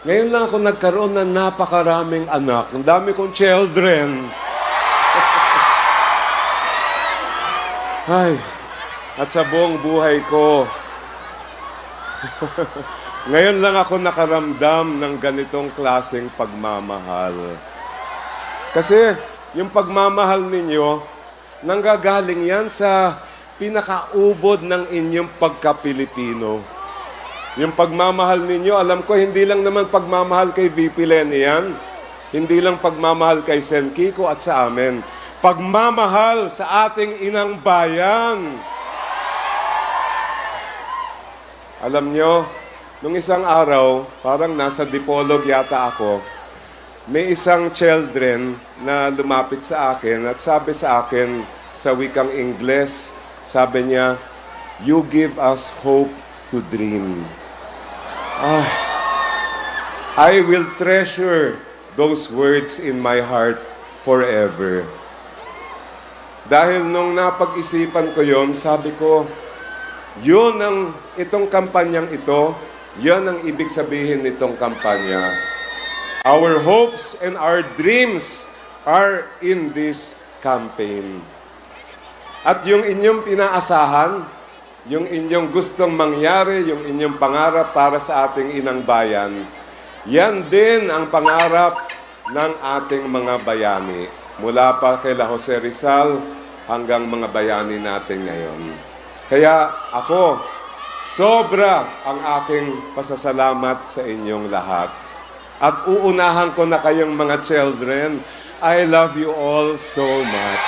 ngayon lang ako nagkaroon ng napakaraming anak. Ang dami kong children. Ay, at sa buong buhay ko, ngayon lang ako nakaramdam ng ganitong klaseng pagmamahal. Kasi yung pagmamahal ninyo, nanggagaling yan sa pinakaubod ng inyong pagka-Pilipino. Yung pagmamahal ninyo, alam ko, hindi lang naman pagmamahal kay VP Lenny yan. Hindi lang pagmamahal kay Sen Kiko at sa amin. Pagmamahal sa ating inang bayan. Alam nyo, nung isang araw, parang nasa Dipolog yata ako, may isang children na lumapit sa akin at sabi sa akin sa wikang Ingles, sabi niya, "You give us hope to dream." I will treasure those words in my heart forever. Dahil nung napag-isipan ko yon, sabi ko, yun ang itong kampanyang ito, yan ang ibig sabihin nitong kampanya. Our hopes and our dreams are in this campaign. At yung inyong pinaasahan, yung inyong gustong mangyari, yung inyong pangarap para sa ating inang bayan, yan din ang pangarap ng ating mga bayani. Mula pa kay La Jose Rizal hanggang mga bayani natin ngayon. Kaya ako, sobra ang aking pasasalamat sa inyong lahat. At uunahan ko na kayong mga children. I love you all so much.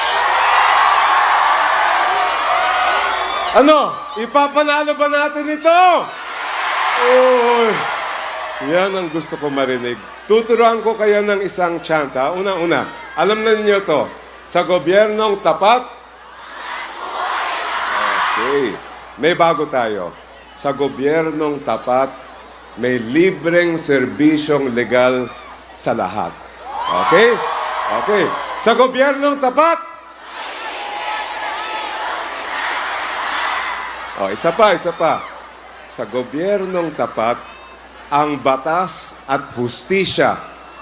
Ano? Ipapanalo ba natin ito? Oy! Yan ang gusto ko marinig. Tuturuan ko kayo ng isang chanta. Una-una, alam na ninyo to. Sa gobyernong tapat. Okay. May bago tayo. Sa gobyernong tapat, may libreng serbisyong legal sa lahat. Okay? Okay. Sa gobyernong tapat, isa pa. Sa gobyernong tapat, ang batas at hustisya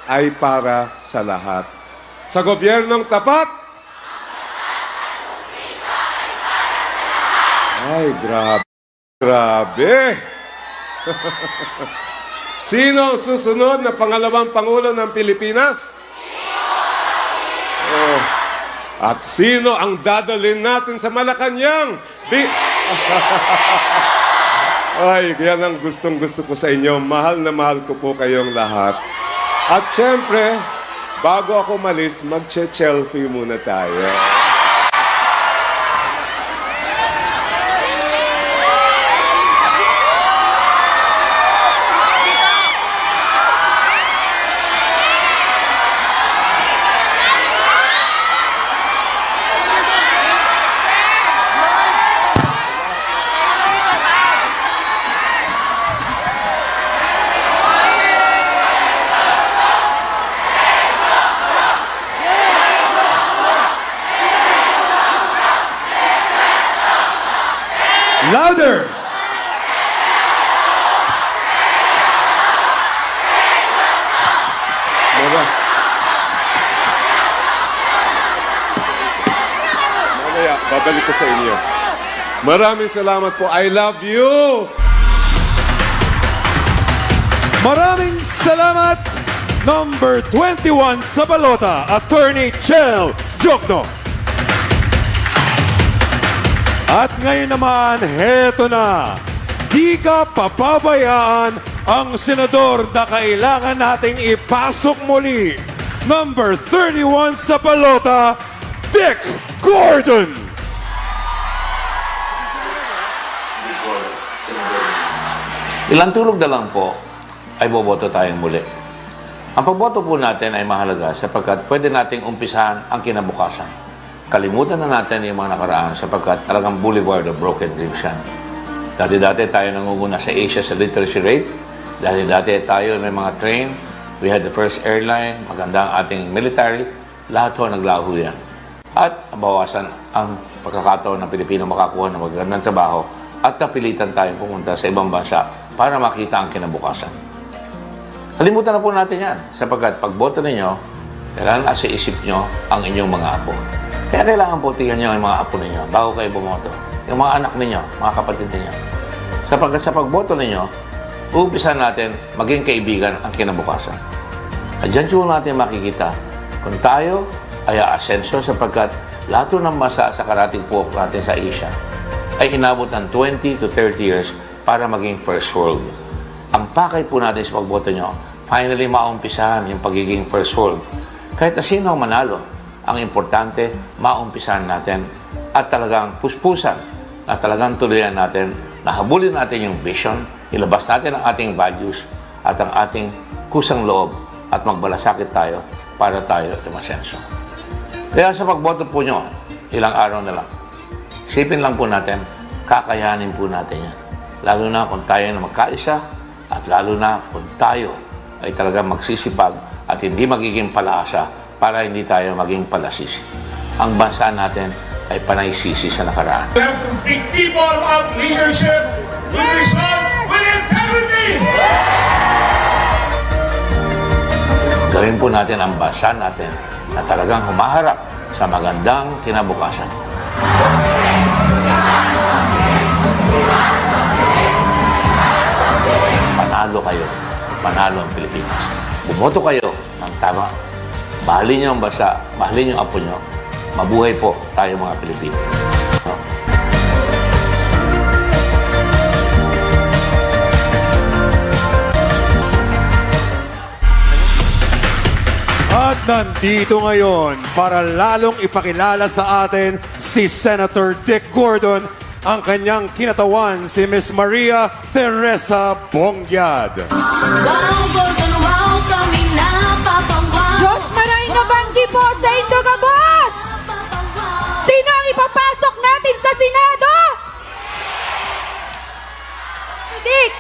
ay para sa lahat. Sa gobyernong tapat, ay, grabe. Sino ang susunod na pangalawang Pangulo ng Pilipinas? Oh. At sino ang dadalhin natin sa Malacanang? Ay, yan ang gustong-gusto ko sa inyo. Mahal na mahal ko po kayong lahat. At syempre, bago ako malis, mag-selfie muna tayo. Louder! Mamaya, babalik ko sa inyo. Maraming salamat po. I love you! Maraming salamat, number 21 sa balota, Attorney Chel Jokno. At ngayon naman, heto na. Di ka papabayaan ang senador na kailangan nating ipasok muli. Number 31 sa balota, Dick Gordon. Ilang tulog na lang po ay boboto tayong muli. Ang pagboto po natin ay mahalaga sapagkat pwede nating umpisahan ang kinabukasan. Kalimutan na natin yung mga nakaraan sapagkat talagang boulevard of broken dreams yan. Dati-dati tayo nangunguna sa Asia sa literacy rate. Dati-dati tayo may mga train. We had the first airline. Maganda ang ating military. Lahat ho naglaho yan. At bawasan ang pagkakataon ng Pilipino makakuha ng magandang trabaho at napilitan tayong pumunta sa ibang bansa para makita ang kinabukasan. Kalimutan na po natin yan sapagkat pagboto ninyo, kailangan nasa isip nyo ang inyong mga apo. Kaya kailangan po tingnan nyo yung mga apo ninyo bago kayo bumoto. Yung mga anak ninyo, mga kapatid ninyo. Sapagkat sa pagboto ninyo, uumpisan natin maging kaibigan ang kinabukasan. At dyan po natin makikita kung tayo ay aasenso sapagkat lahat ng masa sa karating po natin sa Asia ay inabot ng 20 to 30 years para maging first world. Ang pakay po natin sa pagboto nyo, finally maumpisahan yung pagiging first world. Kahit na sino ang manalo, ang importante, maumpisahan natin at talagang puspusan na talagang tuloyan natin, nahabulin natin yung vision, ilabas natin ang ating values at ang ating kusang loob at magbalasakit tayo para tayo umasenso. Kaya sa pagboto po nyo, ilang araw na lang. Isipin lang po natin, kakayanin po natin yan. Lalo na kung tayo na magkaisa at lalo na kung tayo ay talagang magsisipag at hindi magiging palaasa para hindi tayo maging palasisi. Ang bansa natin ay panaysisi sa nakaraan. We have to pick people of leadership with results, with integrity! Gawin po natin ang bansa natin na talagang humaharap sa magandang kinabukasan. Panalo kayo. Panalo ang Pilipinas. Bumoto kayo ng tama. Mahalin niyo ang bansa, mahalin niyo ang apo niyo. Mabuhay po tayo mga Pilipino. At nandito ngayon para lalong ipakilala sa atin si Senator Dick Gordon, ang kanyang kinatawan si Miss Maria Teresa Bongyad. Diyos maray na banggi po sa Indo ka, boss! Sino ang ipapasok natin sa Senado? Dick!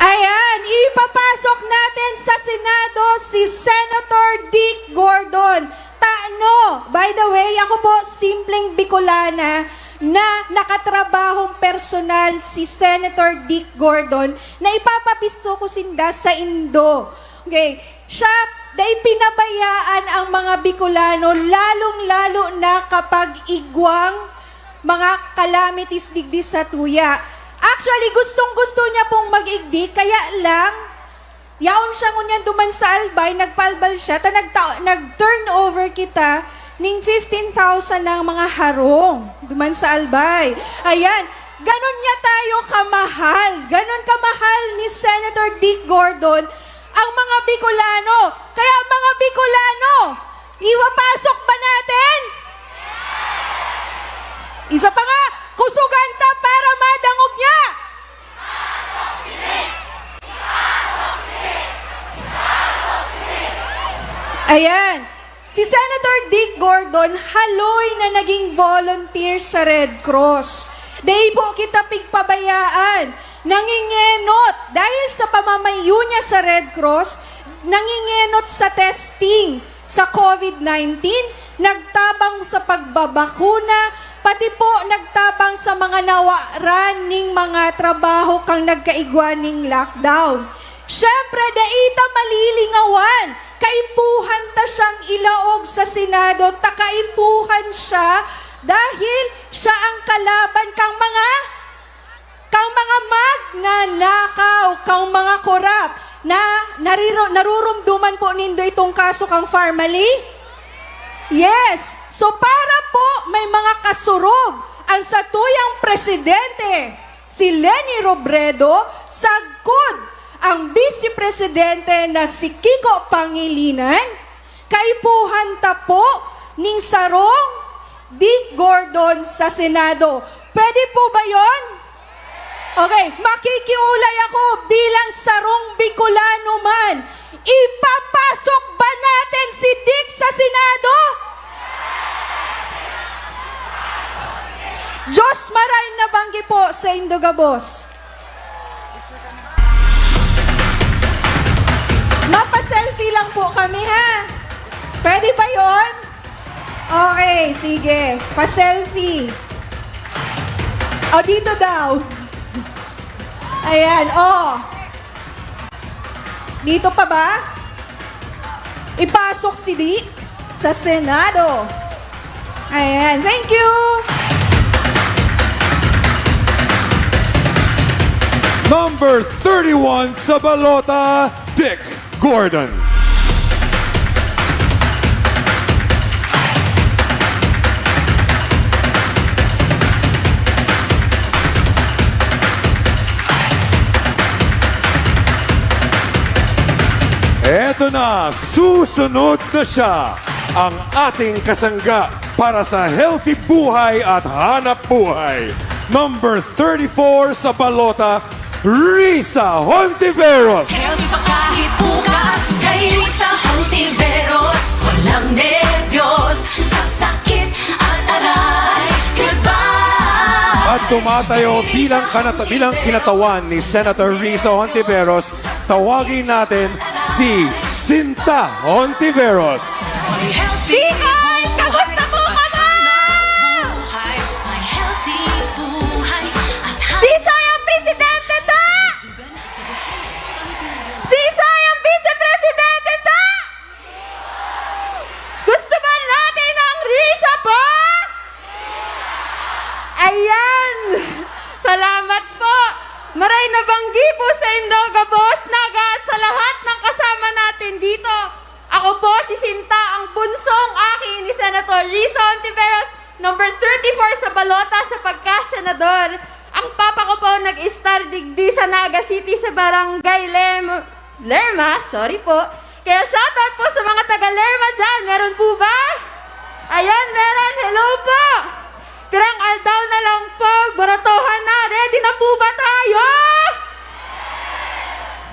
Ayan, ipapasok natin sa Senado si Senator Dick Gordon. Taano, by the way, ako po simpleng Bicolana na nakatrabahong personal si Senator Dick Gordon na ipapapisto ko sinda sa Indo. Okay, siya dahil pinabayaan ang mga Bicolano lalong-lalo na kapag igwang mga calamities digdi sa tuya. Actually, gustong-gusto niya pong mag-igdi, kaya lang, yaon siya ngunyan duman sa albay, nagpalbal siya, nag-turn over kita ning 15,000 ng mga harong duman sa albay. Ayan, ganon niya tayo kamahal. Ganon kamahal ni Senator Dick Gordon ang mga Bicolano. Kaya mga Bicolano, iwapasok ba natin? Isa pa nga, kusugan ta para madangog niya. Ayan, si Senator Dick Gordon, haloy na naging volunteer sa Red Cross. Dahil po kita pigpabayaan, nangingenot, dahil sa pamamayo niya sa Red Cross, nangingenot sa testing sa COVID-19, nagtabang sa pagbabakuna, pati po nagtabang sa mga nawaran ning mga trabaho kang nagkaigwaning lockdown. Siyempre, daita malilingawan, kaipuhan ta siyang ilaog sa Senado, takaipuhan siya dahil siya ang kalaban kang mga magnanakaw, kang mga korap na narurumduman po nindo itong kaso kang Farmally. Yes, so para po may mga kasurog ang satuyang presidente, si Leni Robredo, sagkod ang Vice Presidente na si Kiko Pangilinan, kaipuhan ta po ning sarong Dick Gordon sa Senado. Pwede po ba yon? Okay, makikiulay ako bilang sarong Bicolano man. Ipapasok ba natin si Dick sa Senado? Diyos maray na banggi po sa Indogabos. Mapa-selfie lang po kami, ha? Pwede ba yon? Okay, sige. Pa-selfie. O, dito daw. Ayan, Dito pa ba? Ipasok si Dick sa Senado. Ayan, thank you! Number 31 sa balota, Dick Gordon. Eto na, susunod na siya, ang ating kasangga para sa healthy buhay at hanap buhay. Number 34 sa balota, Risa Hontiveros. Healthy pa kahit bukas, kay Risa Hontiveros. Walang nebyos, sa sakit at aray. Goodbye! At tumatayo bilang kinatawan ni Senator Risa Hontiveros, tawagin natin si Sinta Hontiveros. Bicol! Kamusta po ka ba? Sisay ang presidente ta! Sisay ang vice-presidente ta! Gusto ba natin ang Risa po? Ayan! Salamat po! Maray na banggi po sa Indogabos, Naga, sa lahat ng kasama natin dito. Ako po si Sinta, ang bunsong aki ni Senator Risa Hontiveros, number 34 sa balota sa pagka-senador. Ang papa ko po nag-star digdi sa Naga City sa barangay Lerma, sorry po. Kaya shoutout po sa mga taga Lerma dyan, meron po ba? Ayan, meron, hello po! Pirang aldaw na lang po, baratohan na, ready na po ba tayo?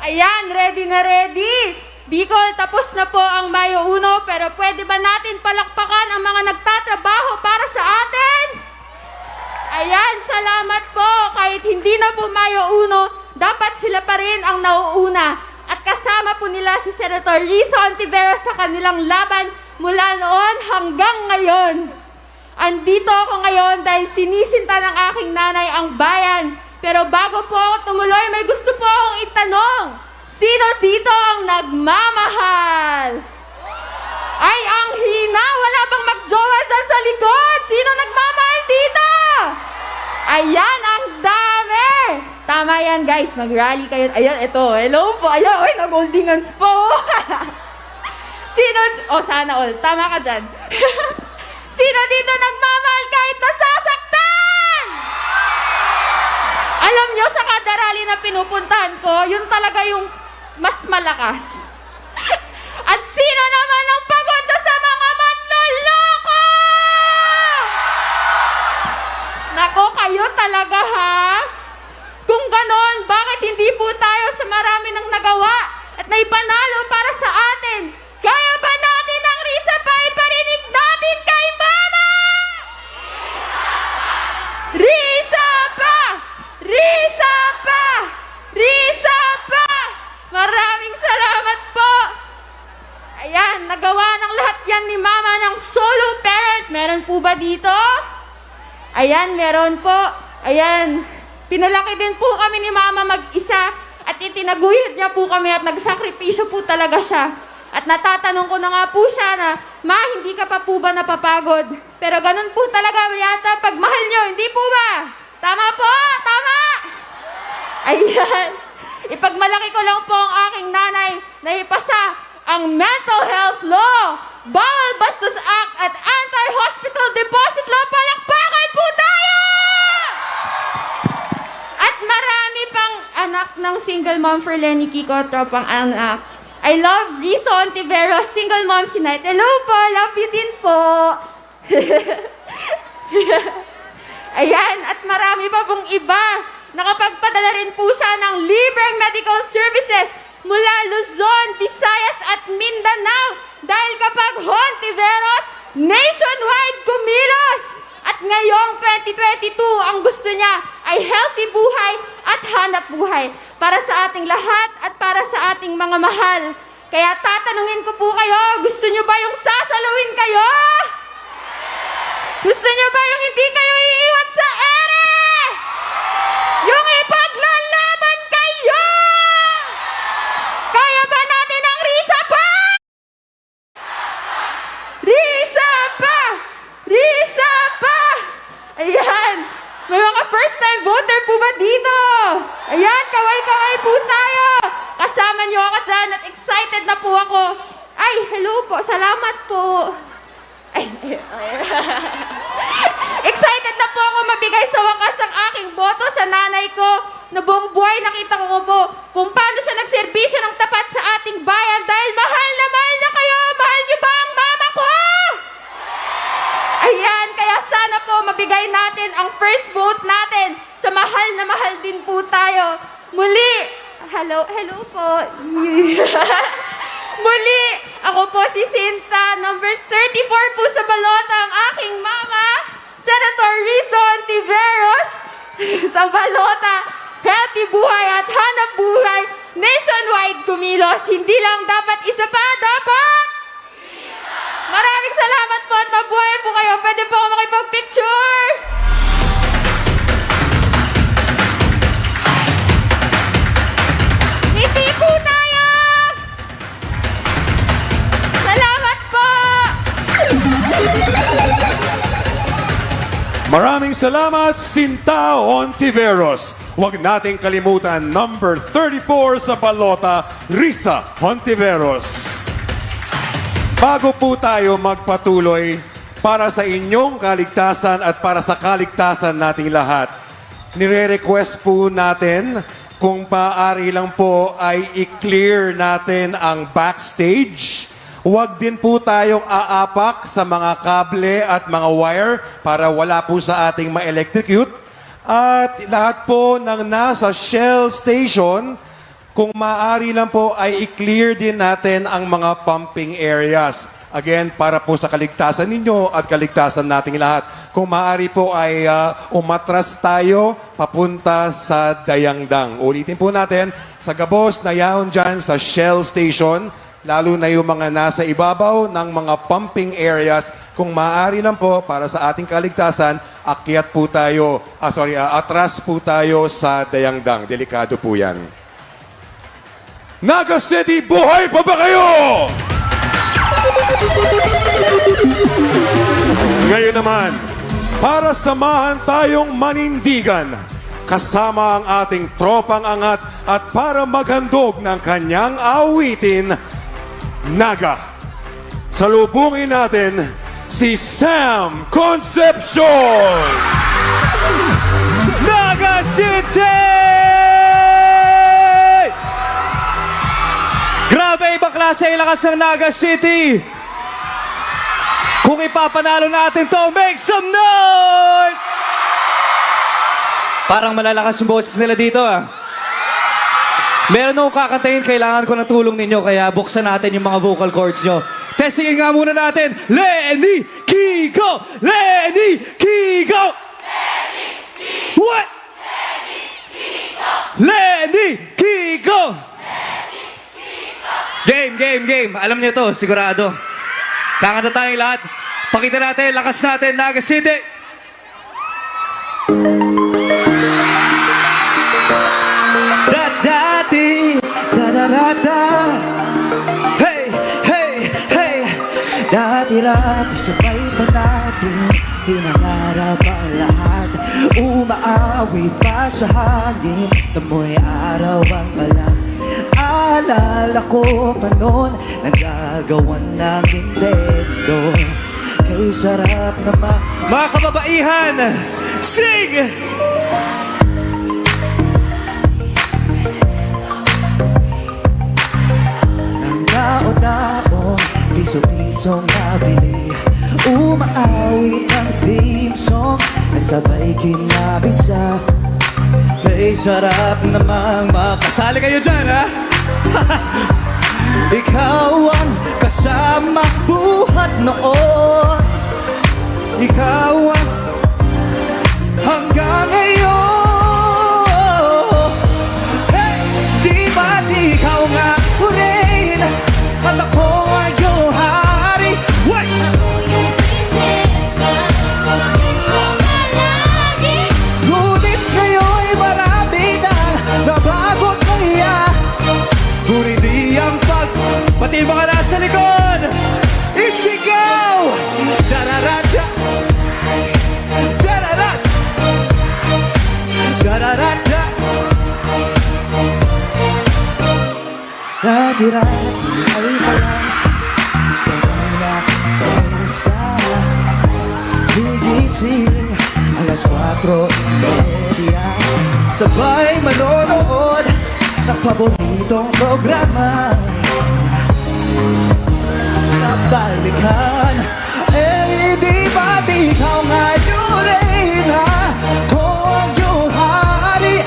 Ayan, ready na ready. Bicol, tapos na po ang Mayo 1, pero pwede ba natin palakpakan ang mga nagtatrabaho para sa atin? Ayan, salamat po. Kahit hindi na po Mayo 1, dapat sila pa rin ang nauuna. At kasama po nila si Senator Risa Hontiveros sa kanilang laban mula noon hanggang ngayon. Andito ako ngayon dahil sinisinta ng aking nanay ang bayan. Pero bago po ako tumuloy, may gusto po akong itanong. Sino dito ang nagmamahal? Ay, ang hina! Wala bang magjowa dyan sa likod? Sino nagmamahal dito? Ayan, ang dami! Tama yan, guys. Mag-rally kayo. Ayan, ito. Hello po. Ayan, oy, nag-holdingans po. Sino? Oh, sana all. Tama ka dyan. Sino dito nagmamahal kahit nasasaktan? Alam nyo, sa kada rally na pinupuntahan ko, yun talaga yung mas malakas. At sino naman ang pagod na sa mga manloloko? Nako, kayo talaga ha? Kung ganon, bakit hindi po tayo sa marami ng nagawa at naipanalo para sa atin? Kaya ba natin ang Risa pa iparinig natin kay Mama? Risa pa! Risa pa! Risa pa! Maraming salamat po! Ayan, nagawa ng lahat yan ni Mama ng solo parent. Meron po ba dito? Ayan, meron po. Ayan, pinalaki din po kami ni Mama mag-isa at itinaguyod niya po kami at nagsakripisyo po talaga siya. At natatanong ko na nga po siya na, Ma, hindi ka pa po ba napapagod? Pero ganun po talaga yata pag mahal nyo, hindi po ba? Tama po? Tama! Ayan. Ipagmalaki ko lang po ang aking nanay na ipasa ang Mental Health Law, Bawal Bastos Act at Anti-Hospital Deposit Law. Palakpakan po tayo! At marami pang anak ng single mom for Lenny Kiko, tropang anak. I love Risa Ontiveros, single moms tonight. Hello po, love you din po. Ayan, at marami pa pong iba. Nakapagpadala rin po siya ng libreng medical services mula Luzon, Visayas at Mindanao. Dahil kapag Hontiveros, nationwide kumilos. At ngayong 2022, ang gusto niya ay healthy buhay at hanap buhay para sa ating lahat at para sa ating mga mahal. Kaya tatanungin ko po kayo, gusto niyo ba yung sasaluhin kayo? Gusto niyo ba yung hindi kayo iiwan sa ere? Yung ipaglalaban kayo! Kaya ba natin ang Risa pa? Risa pa! Risa pa! Ayan! May mga first-time voter po ba dito? Ayan, kaway-kaway po tayo! Kasama niyo ako dyan at excited na po ako. Ay, hello po, salamat po. Ay. Excited na po ako mabigay sa wakas ang aking boto sa nanay ko na buong buhay nakita ko po kung paano siya nagserbisyo ng tapat sa ating bayan dahil mahal na kayo. Mahal niyo ba ang mama ko? Ayan, kaya sana po mabigay natin ang first vote natin sa mahal na mahal din po tayo. Muli, hello po. Muli, ako po si Sinta, number 34 po sa balota ang aking mama, Senator Risa Ontiveros. Sa balota, healthy buhay at hanap buhay, nationwide kumilos. Hindi lang dapat isa pa, dapat maraming salamat po at mabuhay po kayo. Pwede po ako makipag-picture. Ngiti po tayo! Salamat po! Maraming salamat, Sinta Ontiveros. Huwag nating kalimutan, number 34 sa balota, Risa Ontiveros. Bago po tayo magpatuloy, para sa inyong kaligtasan at para sa kaligtasan nating lahat, nire-request po natin kung maaari lang po ay i-clear natin ang backstage. Huwag din po tayong aapak sa mga kable at mga wire para wala po sa ating ma-electrocute. At lahat po ng nasa Shell Station, kung maaari lang po ay i-clear din natin ang mga pumping areas. Again, para po sa kaligtasan ninyo at kaligtasan nating lahat. Kung maaari po ay umatras tayo papunta sa Dayangdang. Ulitin po natin, sa gabos na yaon dyan sa Shell Station, lalo na yung mga nasa ibabaw ng mga pumping areas, kung maaari lang po para sa ating kaligtasan, akyat po tayo, atras po tayo sa Dayangdang. Delikado po yan. Naga City, buhay pa ba kayo? Ngayon naman, para samahan tayong manindigan kasama ang ating tropang angat at para maghandog ng kanyang awitin, Naga. Salubungin natin si Sam Concepcion! Naga City! Grabe, ibang klase ang lakas ng Naga City! Kung ipapanalo natin to, make some noise! Parang malalakas yung boses nila dito ah. Meron akong kakantayin, kailangan ko ng tulong ninyo, kaya buksan natin yung mga vocal cords nyo. Testingin nga muna natin, Lenny Kiko! Lenny Kiko! Lenny Kiko! What? Lenny Kiko! Lenny Kiko! Game. Alam niyo to, sigurado. Kakanta tayong lahat. Pakita natin, lakas natin, Naga City! Da-da-di, da-da-da-da. Hey! Dati-dati sabay pa natin pinangarap ang lahat. Umaawit pa sa hangin, tamoy araw ang balat. Alala ko pa noon, nagagawan ng Nintendo. Kay sarap na mga kababaihan, sing! Nang dao-daon, piso-pisong nabili, umaawit ang theme song, nasabay kinabisa. Kay sarap namang makasali kayo dyan, ha? Ikaw ang kasama buhat noon, ikaw ang hanggang ngayon. Hey! Di ba't ikaw nga rin at ako ay iyong hari? What? Ngunit ngayon'y marami na nabago kaya. Ngunit di ang pati mga nasa likod, isigaw! Da-da-da-da! Da-da-da! Da-da-da-da! Dati-dati ay palang sa kanila sa estala, gigising alas 4:30, sabay manonood ng paboritong programa. Nabalikan, eh di ba't ikaw ngayon rin, ha? Ako ang iyong hari,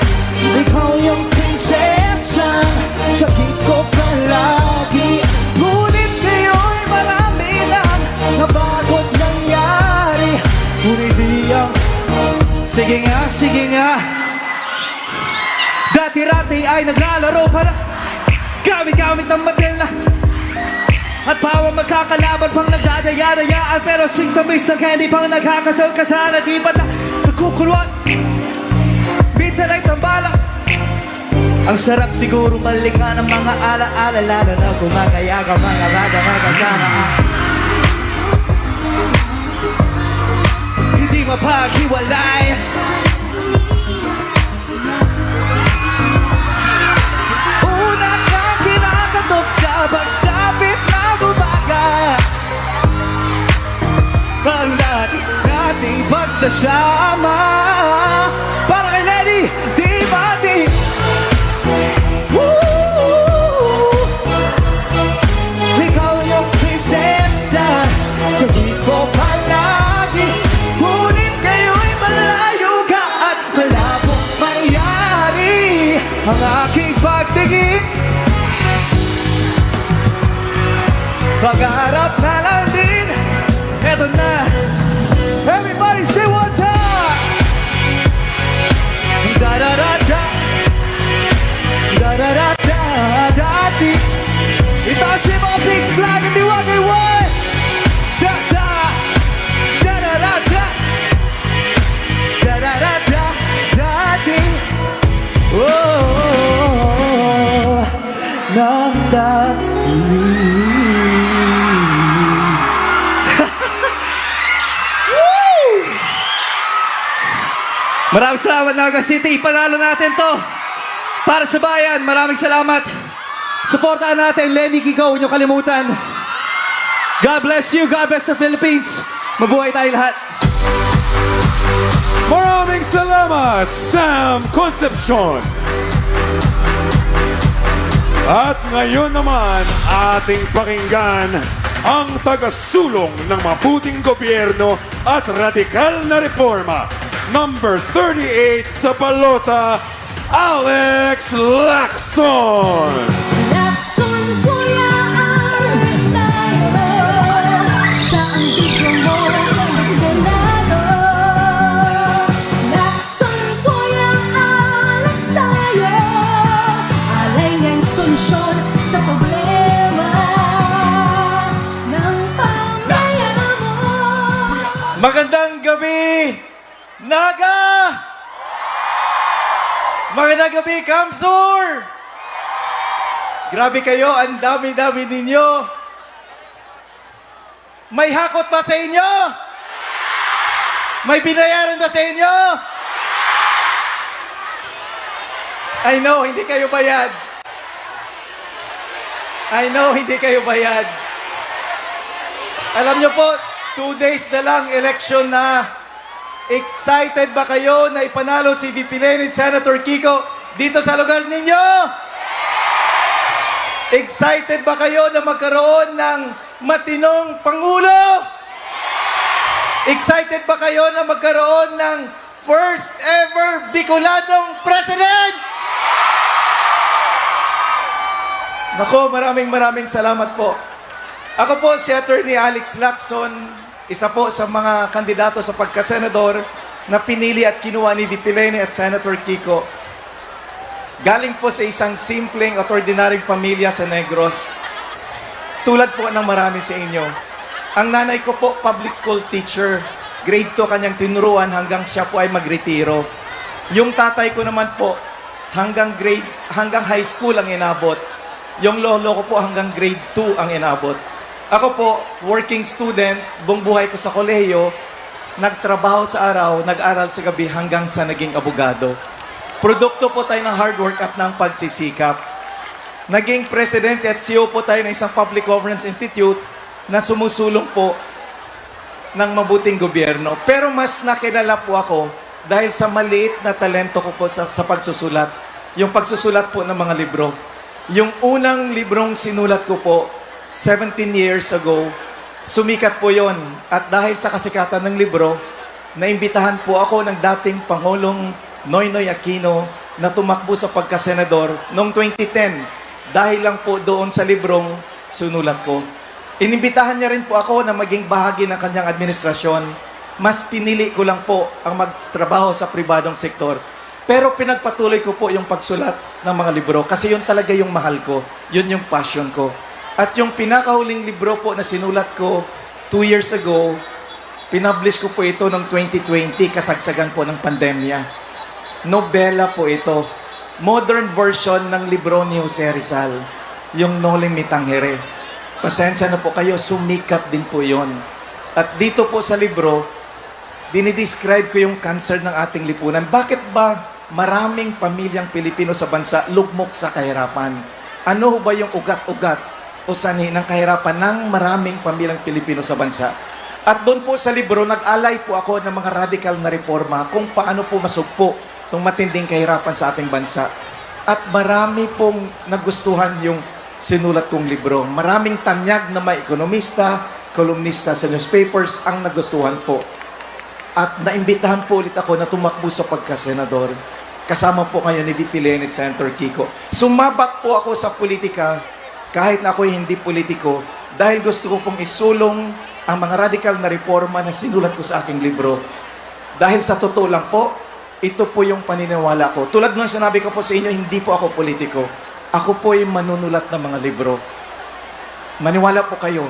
ikaw yung prinsesa, sakit ko palagi. Ngunit ngayon marami lang nabago't nangyari. Ngunit di ang sige nga dati-rati ay naglalaro para gamit-gamit ng Mandela. At pawang magkakalaban pang nagdadaya-dayaan, pero sintomis ng candy pang nagkakasal-kasala. Di ba nagkukuluan? Minsan ay tambala. Ang sarap siguro balikan ng mga ala-ala, lalo na kumakaya ka mga bata magkasama. Hindi mapaghiwalay. Una kang kinakatok sa pagsapit na bumaga. Ang dating pagsasama, para kay Lenny, di ba di? Ikaw yung prinsesa, sabi ko palagi. Ngunit ngayon malayo ka at malabong mangyari ang aking pagtingin. Pag-aarap na lang din, eto na. Everybody say one time. Da-da-da-da, da-da-da-da, dati. Itaas yung mga big flag and diwagay one. Da-da, da-da-da-da, da-da-da-da, dati. Oh, nang dati. Maraming salamat, Naga City. Panalo natin to. Para sa bayan, maraming salamat. Suportahan natin, Lenny Kiko, huwag niyo kalimutan. God bless you, God bless the Philippines. Mabuhay tayo lahat. Maraming salamat, Sam Concepcion. At ngayon naman, ating pakinggan ang tagasulong ng mabuting gobyerno at radikal na reforma. Number 38 sa balota, Alex Lacson. Lacson, kuya, Alex tayo. Siya ang bigyo mo sa Senado. Lacson, kuya, Alex tayo. Alay niyang solusyon sa problema ng pamilya mo. Magandang gabi, Naga! Magandang gabi, Kamsur! Grabe kayo, ang dami-dami ninyo. May hakot ba sa inyo? May binayaran ba sa inyo? I know, hindi kayo bayad. I know, hindi kayo bayad. Alam nyo po, 2 days na lang election na. Excited ba kayo na ipanalo si VP Lenny at Senator Kiko dito sa lugar ninyo? Excited ba kayo na magkaroon ng matinong Pangulo? Excited ba kayo na magkaroon ng first ever Bicolanong President? Nako, maraming salamat po. Ako po si Attorney Alex Lacson, isa po sa mga kandidato sa pagkasenador na pinili at kinuha ni VP Lenny at Senator Kiko. Galing po sa isang simpleng at ordinaryong pamilya sa Negros. Tulad po ng marami sa inyo. Ang nanay ko po, public school teacher. Grade 2 kanyang tinuruan hanggang siya po ay magretiro. Yung tatay ko naman po, hanggang high school ang inabot. Yung lolo ko po hanggang grade 2 ang inabot. Ako po, working student, buong buhay ko sa kolehiyo, nagtrabaho sa araw, nag-aral sa gabi hanggang sa naging abogado. Produkto po tayo ng hard work at ng pagsisikap. Naging presidente at CEO po tayo ng isang public governance institute na sumusulong po ng mabuting gobyerno. Pero mas nakilala po ako dahil sa maliit na talento ko po sa pagsusulat. Yung pagsusulat po ng mga libro. Yung unang librong sinulat ko po, 17 years ago, sumikat po yon. At dahil sa kasikatan ng libro, naimbitahan po ako ng dating Pangulong Noynoy Aquino na tumakbo sa pagkasenador noong 2010 dahil lang po doon sa librong sinulat ko. Inimbitahan niya rin po ako na maging bahagi ng kanyang administrasyon. Mas pinili ko lang po ang magtrabaho sa pribadong sektor. Pero pinagpatuloy ko po yung pagsulat ng mga libro kasi yun talaga yung mahal ko. Yun yung passion ko. At yung pinakahuling libro po na sinulat ko 2 years ago, pinublish ko po ito noong 2020, kasagsagan po ng pandemya. Nobela po ito. Modern version ng libro ni Jose Rizal. Yung Noling ni Tangere. Pasensya na po kayo, sumikat din po yon. At dito po sa libro, dinidescribe ko yung cancer ng ating lipunan. Bakit ba maraming pamilyang Pilipino sa bansa lugmok sa kahirapan? Ano ba yung ugat-ugat o sanhi ng kahirapan ng maraming pamilyang Pilipino sa bansa? At doon po sa libro, nag-alay po ako ng mga radical na reforma kung paano po masugpo itong matinding kahirapan sa ating bansa. At marami pong nagustuhan yung sinulat kong libro. Maraming tanyag na mga ekonomista, kolumnista sa newspapers ang nagustuhan po. At naimbitahan po ulit ako na tumakbo sa pagkasenador. Kasama po ngayon ni VP Lenny at Senator Kiko. Sumabak po ako sa politika kahit na ako'y hindi politiko dahil gusto ko pong isulong ang mga radical na reforma na sinulat ko sa aking libro. Dahil sa totoo lang po, ito po yung paniniwala ko. Tulad ng sinabi ko po sa inyo, hindi po ako politiko. Ako po ay manunulat ng mga libro. Maniwala po kayo.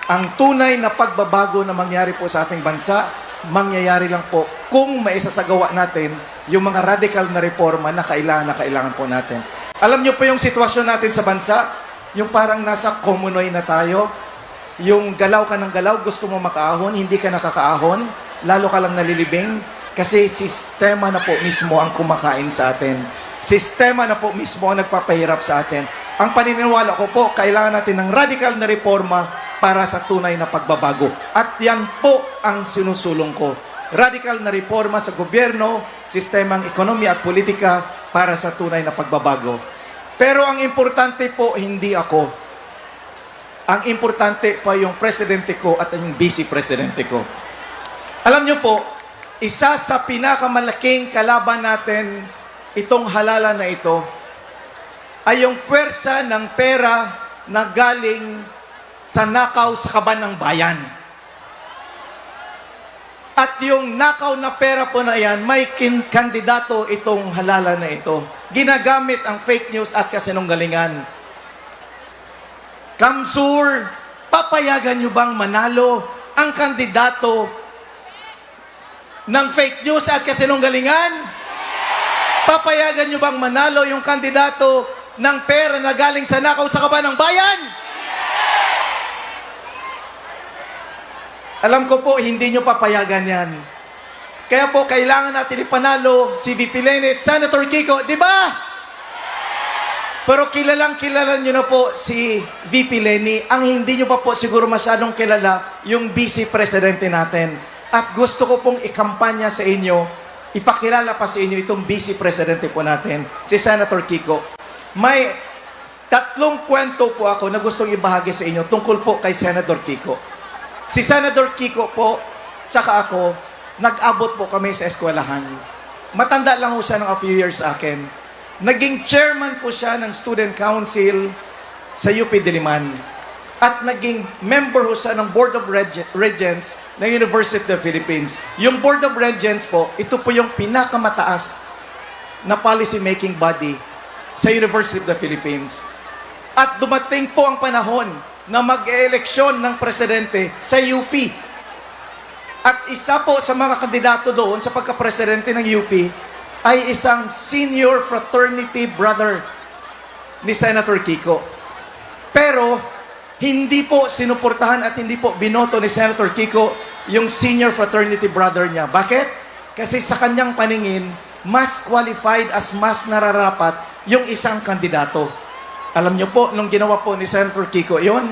Ang tunay na pagbabago na mangyari po sa ating bansa, mangyayari lang po kung maisasagawa natin yung mga radical na reforma na kailangan po natin. Alam niyo po yung sitwasyon natin sa bansa, yung parang nasa komunoy na tayo, yung galaw ka ng galaw, gusto mo makaahon, hindi ka nakakaahon, lalo ka lang nalilibing. Kasi sistema na po mismo ang kumakain sa atin. Sistema na po mismo ang nagpapahirap sa atin. Ang paniniwala ko po, kailangan natin ng radical na reforma para sa tunay na pagbabago. At yan po ang sinusulong ko. Radical na reforma sa gobyerno, sistemang ekonomiya at politika para sa tunay na pagbabago. Pero ang importante po, hindi ako. Ang importante pa yung presidente ko at yung vice-presidente ko. Alam niyo po, isa sa pinakamalaking kalaban natin itong halalan na ito ay yung pwersa ng pera na galing sa nakaw sa kaban ng bayan. At yung nakaw na pera po na yan, may kandidato itong halalan na ito. Ginagamit ang fake news at kasinunggalingan. Kamsur, papayagan nyo bang manalo ang kandidato ng fake news at kasinunggalingan? Papayagan nyo bang manalo yung kandidato ng pera na galing sa nakaw sa kaban ng bayan? Alam ko po, hindi nyo papayagan yan. Kaya po, kailangan natin ipanalo si VP Leni at Senator Kiko, di ba? Pero kilala nyo na po si VP Leni. Ang hindi nyo pa po siguro masyadong kilala, yung Vice Presidente natin. At gusto ko pong ikampanya sa inyo, ipakilala pa sa inyo itong Vice Presidente po natin, si Senator Kiko. May 3 kwento po ako na gustong ibahagi sa inyo tungkol po kay Senator Kiko. Si Senator Kiko po, tsaka ako, nag-abot po kami sa eskwelahan. Matanda lang po siya ng a few years sa akin. Naging chairman po siya ng student council sa UP Diliman. At naging member po siya ng Board of Regents ng University of the Philippines. Yung Board of Regents po, ito po yung pinakamataas na policy making body sa University of the Philippines. At dumating po ang panahon na mag-eleksyon ng presidente sa UP. At isa po sa mga kandidato doon sa pagka-presidente ng UP ay isang senior fraternity brother ni Senator Kiko. Pero hindi po sinuportahan at hindi po binoto ni Senator Kiko yung senior fraternity brother niya. Bakit? Kasi sa kanyang paningin, mas qualified as mas nararapat yung isang kandidato. Alam niyo po, nung ginawa po ni Senator Kiko yon,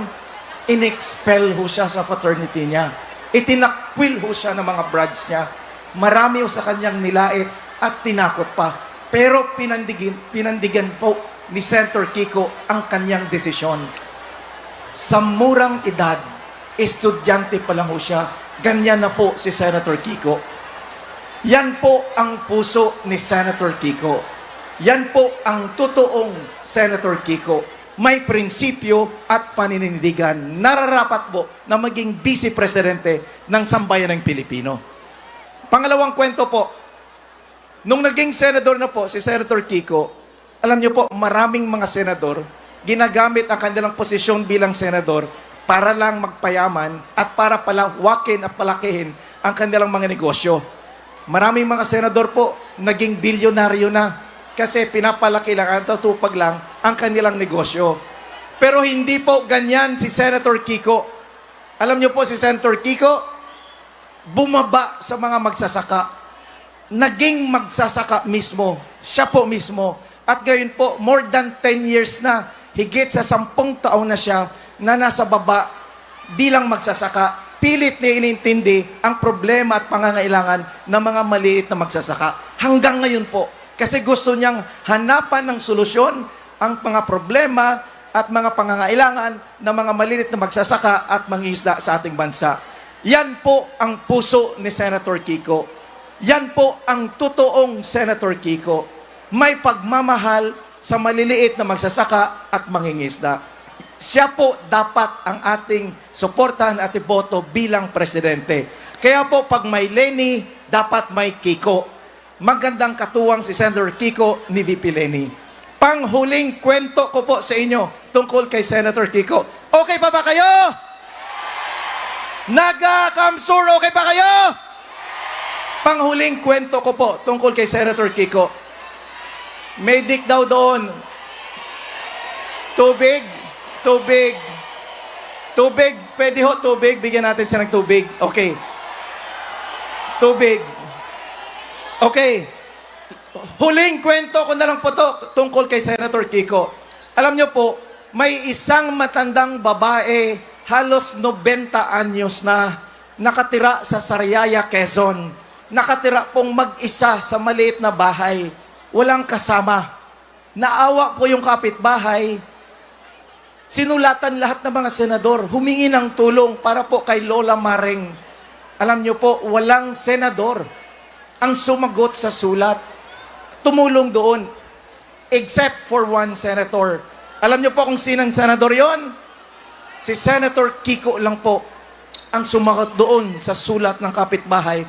in-expel ho siya sa fraternity niya. Itinakwil ho siya ng mga brads niya. Marami ho sa kanyang nilait at tinakot pa. Pero pinandigan po ni Senator Kiko ang kanyang desisyon. Sa murang edad, estudyante pa lang ho siya, ganyan na po si Senator Kiko. Yan po ang puso ni Senator Kiko. Yan po ang totoong Senator Kiko. May prinsipyo at paninindigan. Nararapat po na maging vice presidente ng sambayan ng Pilipino. Pangalawang kwento po, nung naging senador na po si Senator Kiko, alam niyo po, maraming mga senador ginagamit ang kanilang posisyon bilang senador para lang magpayaman at para palawakin at palakihin ang kanilang mga negosyo. Maraming mga senador po naging bilyonaryo na kasi pinapalaki lang, tutupag lang ang kanilang negosyo. Pero hindi po ganyan si Senator Kiko. Alam niyo po si Senator Kiko, bumaba sa mga magsasaka. Naging magsasaka mismo. Siya po mismo. At gayon po, more than 10 years na, higit sa 10 taon na siya na nasa baba bilang magsasaka. Pilit niya inintindi ang problema at pangangailangan ng mga maliit na magsasaka. Hanggang ngayon po, kasi gusto niyang hanapan ng solusyon ang mga problema at mga pangangailangan ng mga maliit na magsasaka at mangingisda sa ating bansa. Yan po ang puso ni Senator Kiko. Yan po ang totoong Senator Kiko. May pagmamahal sa maliliit na magsasaka at mangingisda. Siya po dapat ang ating suportahan at iboto bilang presidente. Kaya po pag may Leni, dapat may Kiko. Magandang katuwang si Senator Kiko ni VP Leni. Panghuling kwento ko po sa inyo tungkol kay Senator Kiko. Okay pa ba kayo? Naga-Kamsur, okay pa kayo? Panghuling kwento ko po tungkol kay Senator Kiko. May dik daw doon. Tubig. Pwede ho, tubig. Bigyan natin siya ng tubig. Okay. Tubig. Okay. Huling kwento ko na lang po to tungkol kay Senator Kiko. Alam niyo po, may isang matandang babae, halos 90 anyos na, nakatira sa Sariaya, Quezon. Nakatira pong mag-isa sa maliit na bahay. Walang kasama. Naawa po yung kapitbahay. Sinulatan lahat ng mga senador. Humingi ng tulong para po kay Lola Maring. Alam niyo po, walang senador ang sumagot sa sulat. Tumulong doon. Except for one senator. Alam niyo po kung sinang senador yon? Si Senator Kiko lang po ang sumagot doon sa sulat ng kapitbahay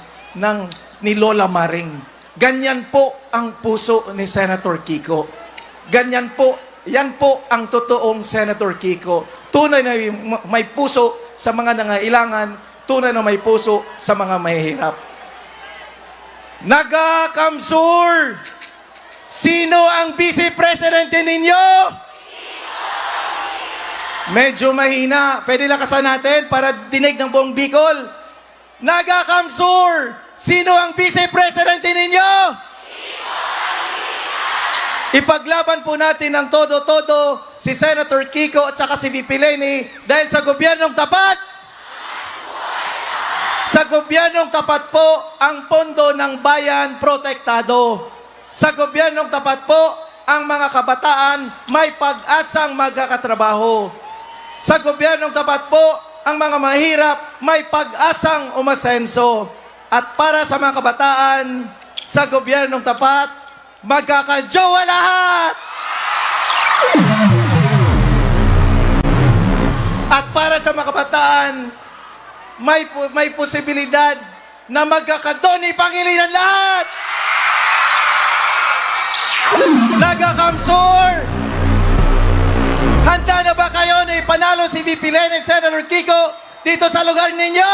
ni Lola Maring. Ganyan po ang puso ni Senator Kiko. Ganyan po, yan po ang totoong Senator Kiko. Tunay na may puso sa mga nangailangan, tunay na may puso sa mga mahihirap. Naga-Kamsur! Sino ang Vice Presidente ninyo? Medyo mahina. Pwede lakasan natin para dinig ng buong Bicol. Naga-Kamsur! Sino ang Vice Presidente ninyo? Ipaglaban po natin ng todo-todo si Senator Kiko at saka si VP Leni dahil sa gobyernong tapat. Sa gobyernong tapat po, ang pondo ng bayan protektado. Sa gobyernong tapat po, ang mga kabataan may pag-asang magkakatrabaho. Sa gobyernong tapat po, ang mga mahirap may pag-asang umasenso. At para sa mga kabataan, sa gobyernong tapat, magkakajowa lahat! At para sa mga kabataan, may posibilidad na magkakadoni pangilinan lahat! Naga-Kamsur! Handa na ba kayo na ipanalo si VP Leni at Senator Kiko dito sa lugar ninyo?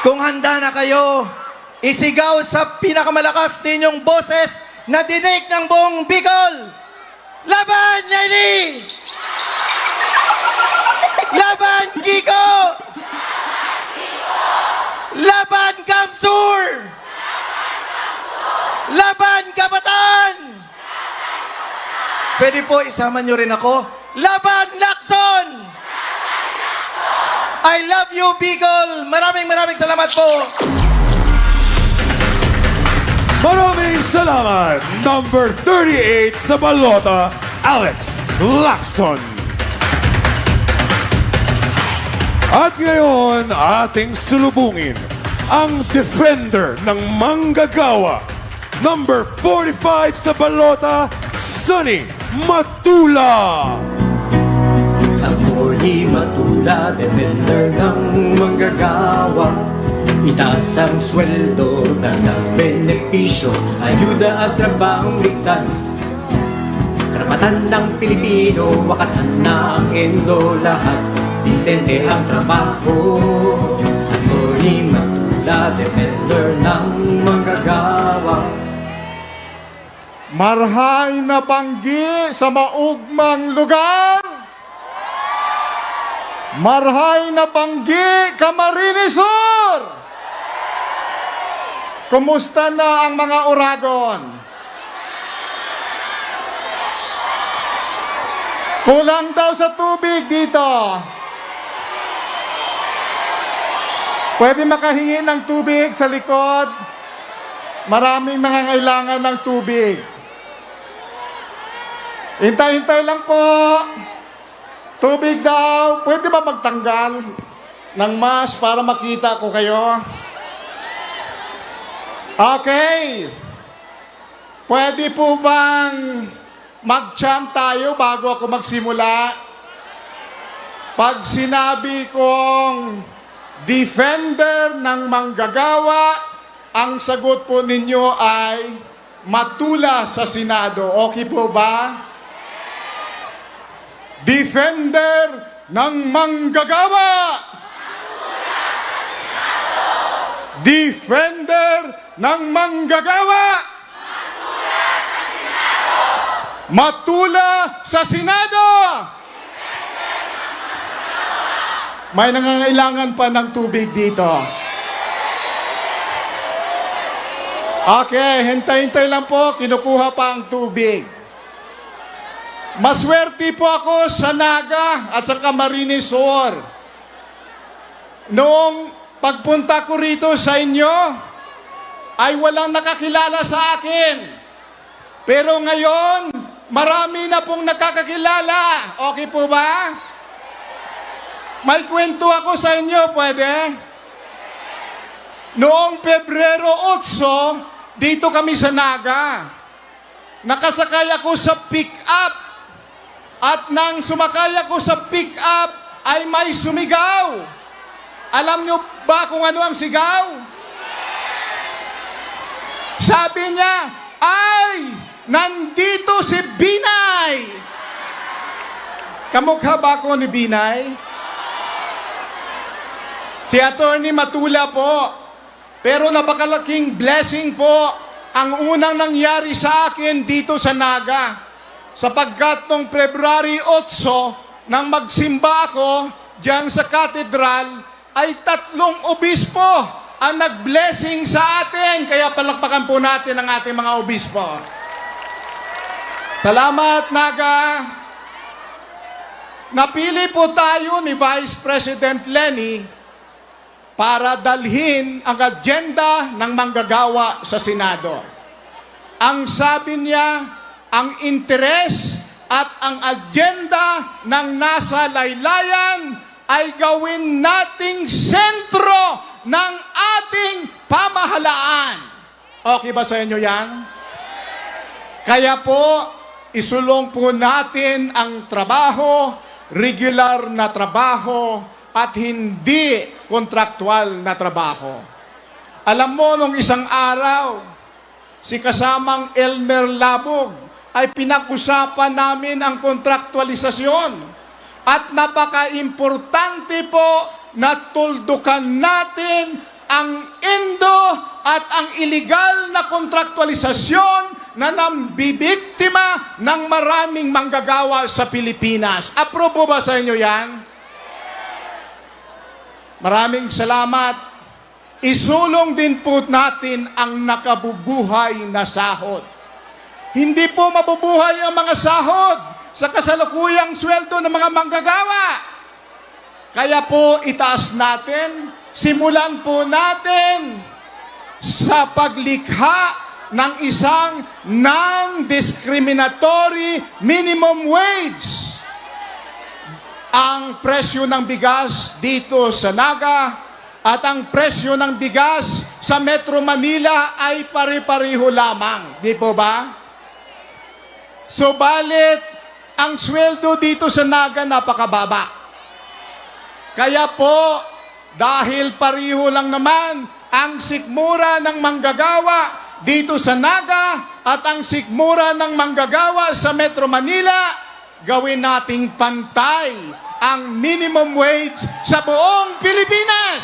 Kung handa na kayo, isigaw sa pinakamalakas ninyong boses na dinig ng buong Bicol. Laban, Leni! Laban, Kiko! Laban, Kamsur! Laban, Kabataan! Pwede po isama nyo rin ako. Laban, Lacson! I love you, Bicol! Maraming salamat po! Maraming salamat, number 38 sa balota, Alex Lacson. At ngayon, ating sulubungin ang defender ng manggagawa, number 45 sa balota, Sonny Matula. Ako'y Matula, defender ng manggagawa. Itaas ang sweldo, dagdag benepisyo, ayuda at trabahong ligtas. Karapatan ng Pilipino, wakasan na ang endo lahat. Disente ang trabaho. Ako'y Matula, defender ng manggagawa. Marhay na panggi sa maugmang lugar. Marhay na panggi, Camarines Sur. Kumusta na ang mga Uragon? Kulang daw sa tubig dito. Pwede makahingi ng tubig sa likod. Maraming nangangailangan ng tubig. Hintay-hintay lang po. Tubig daw. Pwede ba magtanggal ng mask para makita ko kayo? Okay. Pwede po bang mag-chant tayo bago ako magsimula? Pag sinabi kong defender ng manggagawa, ang sagot po ninyo ay Matula sa Senado. Okay po ba? Defender ng manggagawa! Defender ng manggagawa! Matula sa Senado! May nangangailangan pa ng tubig dito. Okay, hintay-hintay lang po. Kinukuha pa ang tubig. Maswerte po ako sa Naga at sa Camarines Sur. Noong pagpunta ko rito sa inyo, ay walang nakakilala sa akin. Pero ngayon, marami na pong nakakakilala. Okay po ba? May kwento ako sa inyo, pwede? Noong Pebrero 8, dito kami sa Naga. Nakasakay ako sa pick-up. At nang sumakay ako sa pick-up, ay may sumigaw. Alam niyo ba kung ano ang sigaw? Sabi niya, ay, nandito si Binay. Kamukha ba ako ni Binay? Si Attorney Matula po. Pero napakalaking blessing po ang unang nangyari sa akin dito sa Naga. Sapagkat noong February 8, nang magsimba ako diyan sa katedral, ay 3 obispo ang nag-blessing sa atin. Kaya palakpakan po natin ang ating mga obispo. Salamat, Naga. Napili po tayo ni Vice President Lenny para dalhin ang agenda ng manggagawa sa Senado. Ang sabi niya, ang interes at ang agenda ng nasa laylayan ay gawin nating sentro ng ating pamahalaan. Okay ba sa inyo yan? Kaya po, isulong po natin ang trabaho, regular na trabaho, at hindi kontraktual na trabaho. Alam mo, nung isang araw, si kasamang Elmer Labog ay pinag-usapan namin ang kontraktualisasyon. At napaka-importante po na tuldukan natin ang indo at ang illegal na kontraktualisasyon na nambibiktima ng maraming manggagawa sa Pilipinas. Aprobo ba sa inyo yan? Maraming salamat. Isulong din po natin ang nakabubuhay na sahod. Hindi po mabubuhay ang mga sahod sa kasalukuyang sweldo ng mga manggagawa. Kaya po itaas natin, simulan po natin sa paglikha ng isang non-discriminatory minimum wage. Ang presyo ng bigas dito sa Naga at ang presyo ng bigas sa Metro Manila ay pare-pareho lamang. Di po ba? Subalit, ang sweldo dito sa Naga napakababa. Kaya po, dahil pareho lang naman ang sikmura ng manggagawa dito sa Naga at ang sikmura ng manggagawa sa Metro Manila, gawin nating pantay ang minimum wage sa buong Pilipinas.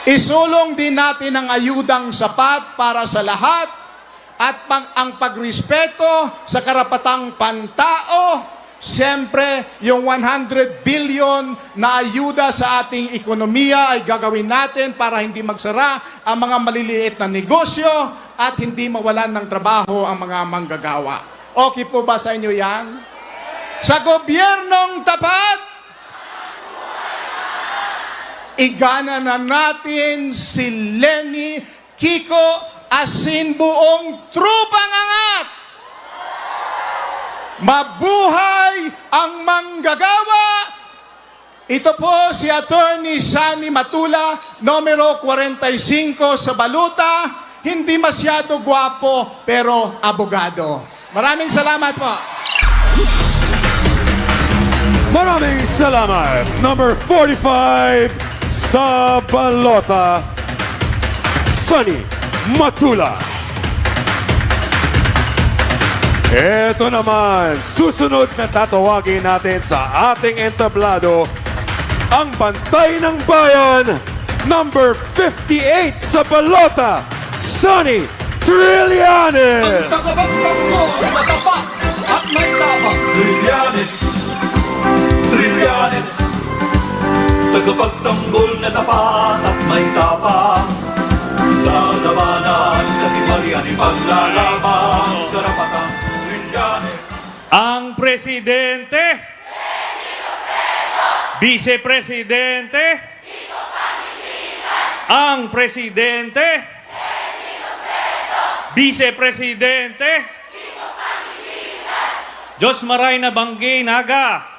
Isulong din natin ang ayudang sapat para sa lahat at ang pagrespeto sa karapatang pantao. Siyempre, yung 100 billion na ayuda sa ating ekonomiya ay gagawin natin para hindi magsara ang mga maliliit na negosyo at hindi mawalan ng trabaho ang mga manggagawa. Okay po ba sa inyo yan? Sa gobyernong tapat, igana na natin si Lenny Kiko asin buong trupang angat. Mabuhay ang manggagawa. Ito po si Attorney Sammy Matula, numero 45 sa baluta. Hindi masyado gwapo, pero abogado. Maraming salamat po. Maraming salamat. Number 45 sa balota, Sammy Matula. Ito naman, susunod na tatawagin natin sa ating entablado, ang Bantay ng Bayan, number 58 sa balota, Sonny Trillanes. Ang tagabastang mo, matapat at may tapang. Trillanes, Trillanes, tagapagtanggol na tapat at may tapang. Lalabanan, katiwalian, ipaglalaban, karapatang Trillanes. Ang presidente, vice-presidente, ang presidente, vice-presidente, Diyos maray na Banggay Naga.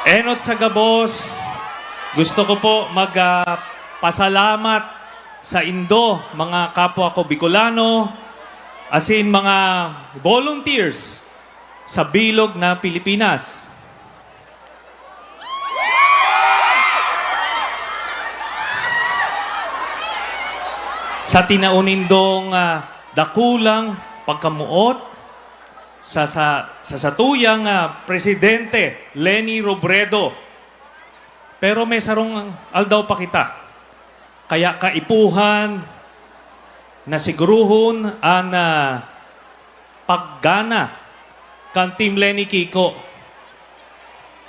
Enot sa gabos, gusto ko po magpasalamat sa Indo, mga kapwa ko Bicolano, as in mga volunteers sa bilog na Pilipinas. Sa tinaunindong dakulang pagkamuot, sa satuyang Presidente Leni Robredo. Pero may sarong aldaw pa kita. Kaya kaipuhan na siguruhon ang paggana kan Team Leni Kiko.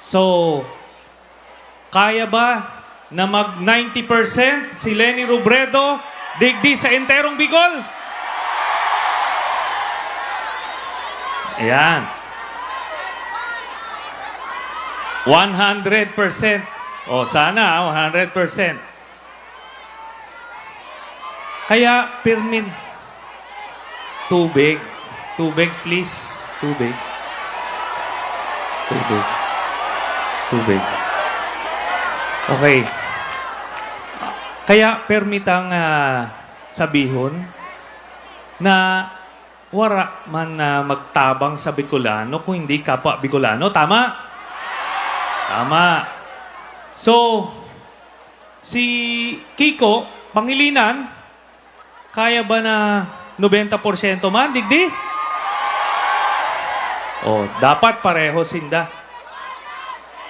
So, kaya ba na mag 90% si Leni Robredo digdi sa enterong Bicol? Ayan. 100%. O, sana, 100%. Kaya, pirmin. Tubig. Tubig, please. Tubig. Tubig. Tubig. Okay. Kaya, permitang sabihon na wara man magtabang sa Bicolano kung hindi kapwa Bicolano. Tama? Tama. So, si Kiko, Pangilinan, kaya ba na 90% man, digdi? Oh, dapat pareho sinda.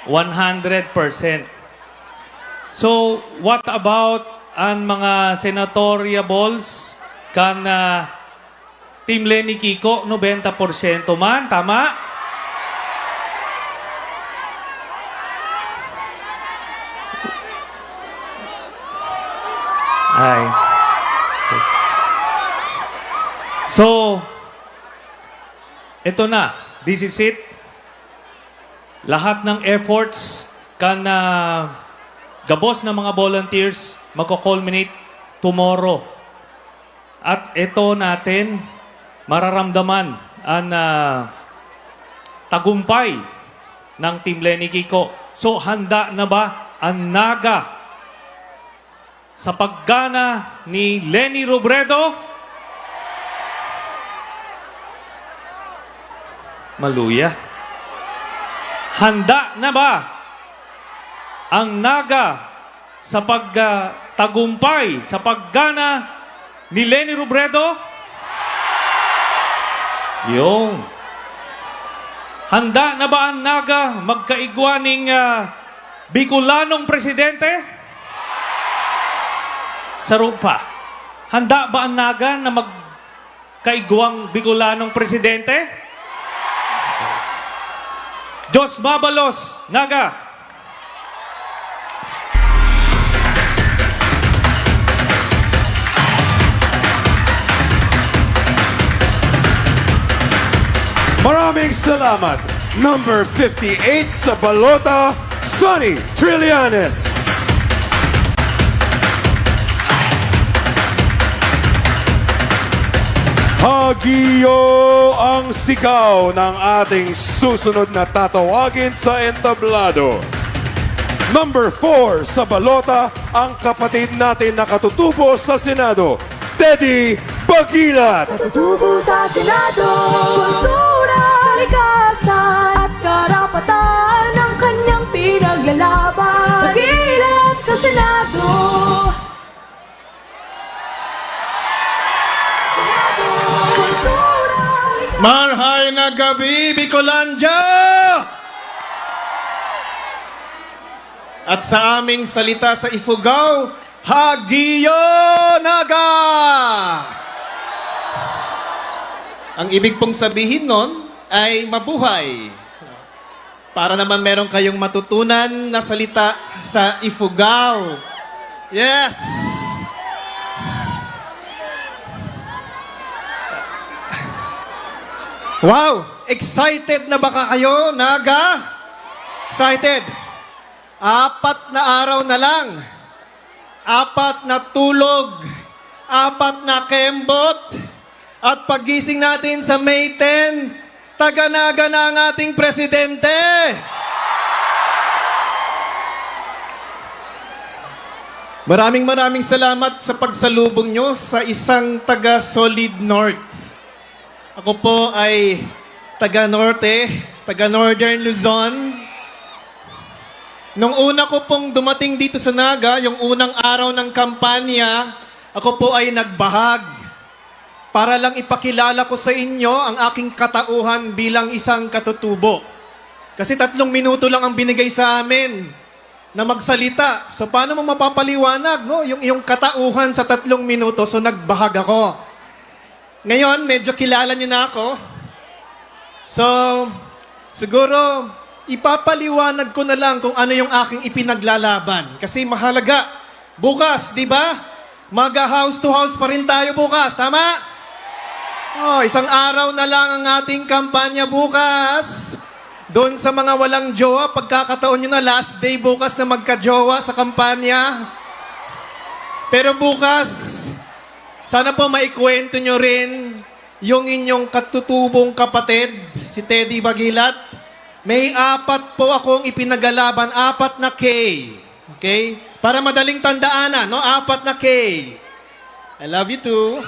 100%. So, what about ang mga senatoriables kan Team Leni Kiko, 90% man. Tama? Ay. So, ito na. This is it. Lahat ng efforts kan gabos ng mga volunteers magko-culminate tomorrow. At ito natin mararamdaman ang tagumpay ng Team Leni Kiko. So, handa na ba ang naga sa paggana ni Leni Robredo? Maluya. Handa na ba ang naga sa pagtagumpay, sa paggana ni Leni Robredo? Yung. Handa na ba ang naga magkaigwaning Bicolanong presidente? Sarap pa. Handa ba ang naga na magkaigwang Bicolanong presidente? Yes. Diyos mabalos, naga. Maraming salamat. Number 58 sa balota, Sonny Trillanes. Hagiyo ang sigaw ng ating susunod na tatawagin sa entablado. Number 4 sa balota, ang kapatid natin na katutubo sa Senado, Teddy Bagilat. Katutubo sa Senado, kultura, kalikasan at karapatan ang kanyang pinaglalaban. Bagilat sa Senado. Senado, kultura, kalikasan. Marhay na gabi, Bicolandia! At sa aming salita sa Ifugao, Hagiyo Naga! Ang ibig pong sabihin nun ay mabuhay. Para naman meron kayong matutunan na salita sa Ifugao. Yes! Wow! Excited na baka kayo, Naga? Excited? 4 na araw na lang. 4 na tulog. 4 na kembot. At pagising natin sa May 10, taga-Naga na ang ating presidente. Maraming salamat sa pagsalubong nyo sa isang taga Solid North. Ako po ay taga Norte, taga Northern Luzon. Nung una ko pong dumating dito sa Naga, yung unang araw ng kampanya, ako po ay nagbahag para lang ipakilala ko sa inyo ang aking katauhan bilang isang katutubo. Kasi 3 minuto lang ang binigay sa amin na magsalita. So paano mo mapapaliwanag, no? Yung katauhan sa 3 minuto, so nagbahag ako. Ngayon, medyo kilala niyo na ako. So, siguro, ipapaliwanag ko na lang kung ano yung aking ipinaglalaban. Kasi mahalaga. Bukas, di ba? Mag-house to house pa rin tayo bukas. Tama? Oh, isang araw na lang ang ating kampanya bukas. Doon sa mga walang jowa, pagkakataon nyo na last day bukas na magka-jowa sa kampanya. Pero bukas, sana po maikwento nyo rin yung inyong katutubong kapatid, si Teddy Bagilat. May 4 po akong ipinagalaban, 4 na K. Okay? Para madaling tandaanan, no? 4 na K. I love you too.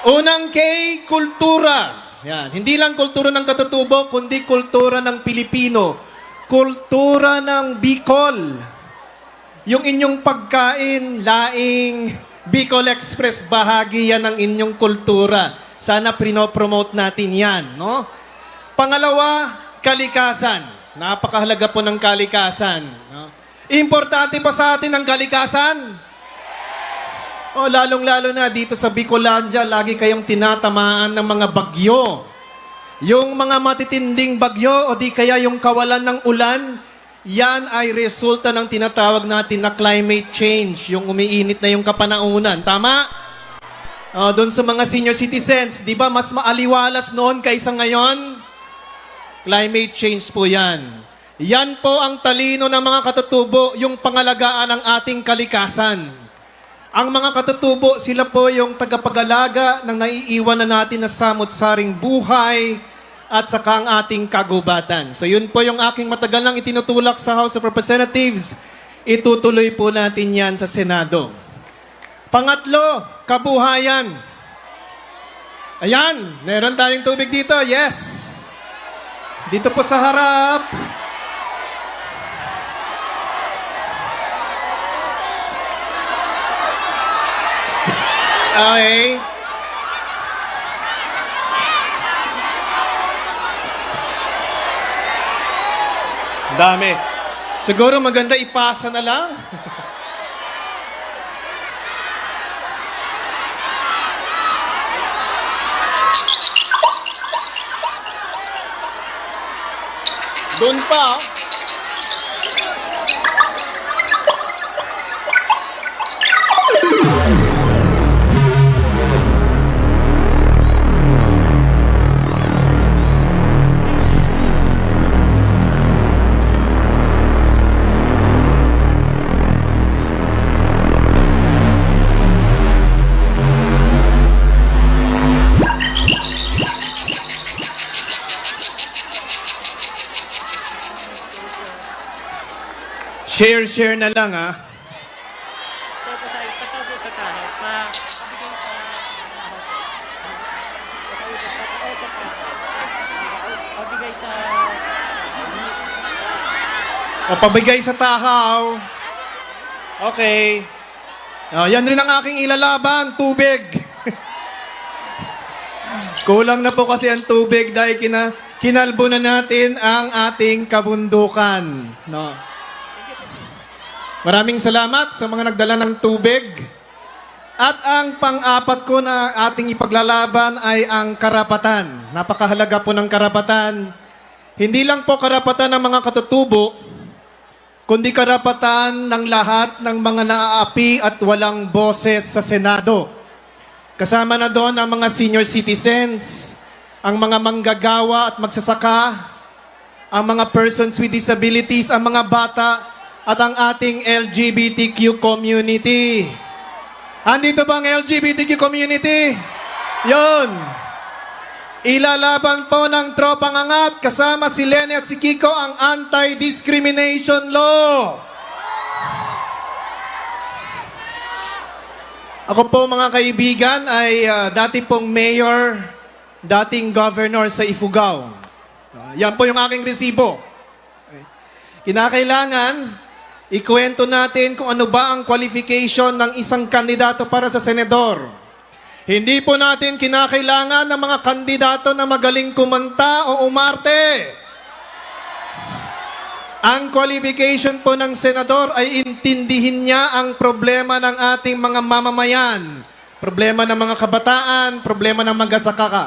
Unang K, kultura. Yan. Hindi lang kultura ng katutubo, kundi kultura ng Pilipino. Kultura ng Bicol. Yung inyong pagkain, laing, Bicol Express, bahagi yan ng inyong kultura. Sana prinopromote natin yan, no? Pangalawa, kalikasan. Napakahalaga po ng kalikasan. No? Importante pa sa atin ang kalikasan. Oh, lalong-lalo na dito sa Bicolandia, lagi kayong tinatamaan ng mga bagyo. Yung mga matitinding bagyo o di kaya yung kawalan ng ulan, yan ay resulta ng tinatawag natin na climate change, yung umiinit na yung kapanaunan. Tama? Oh, doon sa mga senior citizens, di ba mas maaliwalas noon kaysa ngayon? Climate change po yan. Yan po ang talino ng mga katutubo, yung pangalagaan ng ating kalikasan. Ang mga katutubo, sila po yung tagapag-alaga ng naiiwan na natin na samot-saring buhay at saka ang ating kagubatan. So yun po yung aking matagal nang itinutulak sa House of Representatives. Itutuloy po natin yan sa Senado. Pangatlo, kabuhayan. Ayan, meron tayong tubig dito. Yes. Dito po sa harap. Okay. Dami. Siguro maganda ipasa na lang. Doon pa. Share na lang, ha? O pabigay sa tahaw. Okay. Yan rin ang aking ilalaban, tubig. Kulang na po kasi ang tubig dahil kinalbo na natin ang ating kabundukan. No. Maraming salamat sa mga nagdala ng tubig. At ang pang-apat ko na ating ipaglalaban ay ang karapatan. Napakahalaga po ng karapatan. hindi lang po karapatan ng mga katutubo, kundi karapatan ng lahat ng mga naaapi at walang boses sa Senado. Kasama na doon ang mga senior citizens, ang mga manggagawa at magsasaka, ang mga persons with disabilities, ang mga bata, at ang ating LGBTQ community. Andito ba ang LGBTQ community? Yon. Ilalaban po ng Tropang Angat kasama si Lenny at si Kiko ang anti-discrimination law. Ako po mga kaibigan ay dati pong mayor, dating governor sa Ifugao. Yan po yung aking resibo. Kinakailangan, ikwento natin kung ano ba ang qualification ng isang kandidato para sa senador. Hindi po natin kinakailangan ng mga kandidato na magaling kumanta o umarte. Ang qualification po ng senador ay intindihin niya ang problema ng ating mga mamamayan, problema ng mga kabataan, problema ng magsasaka,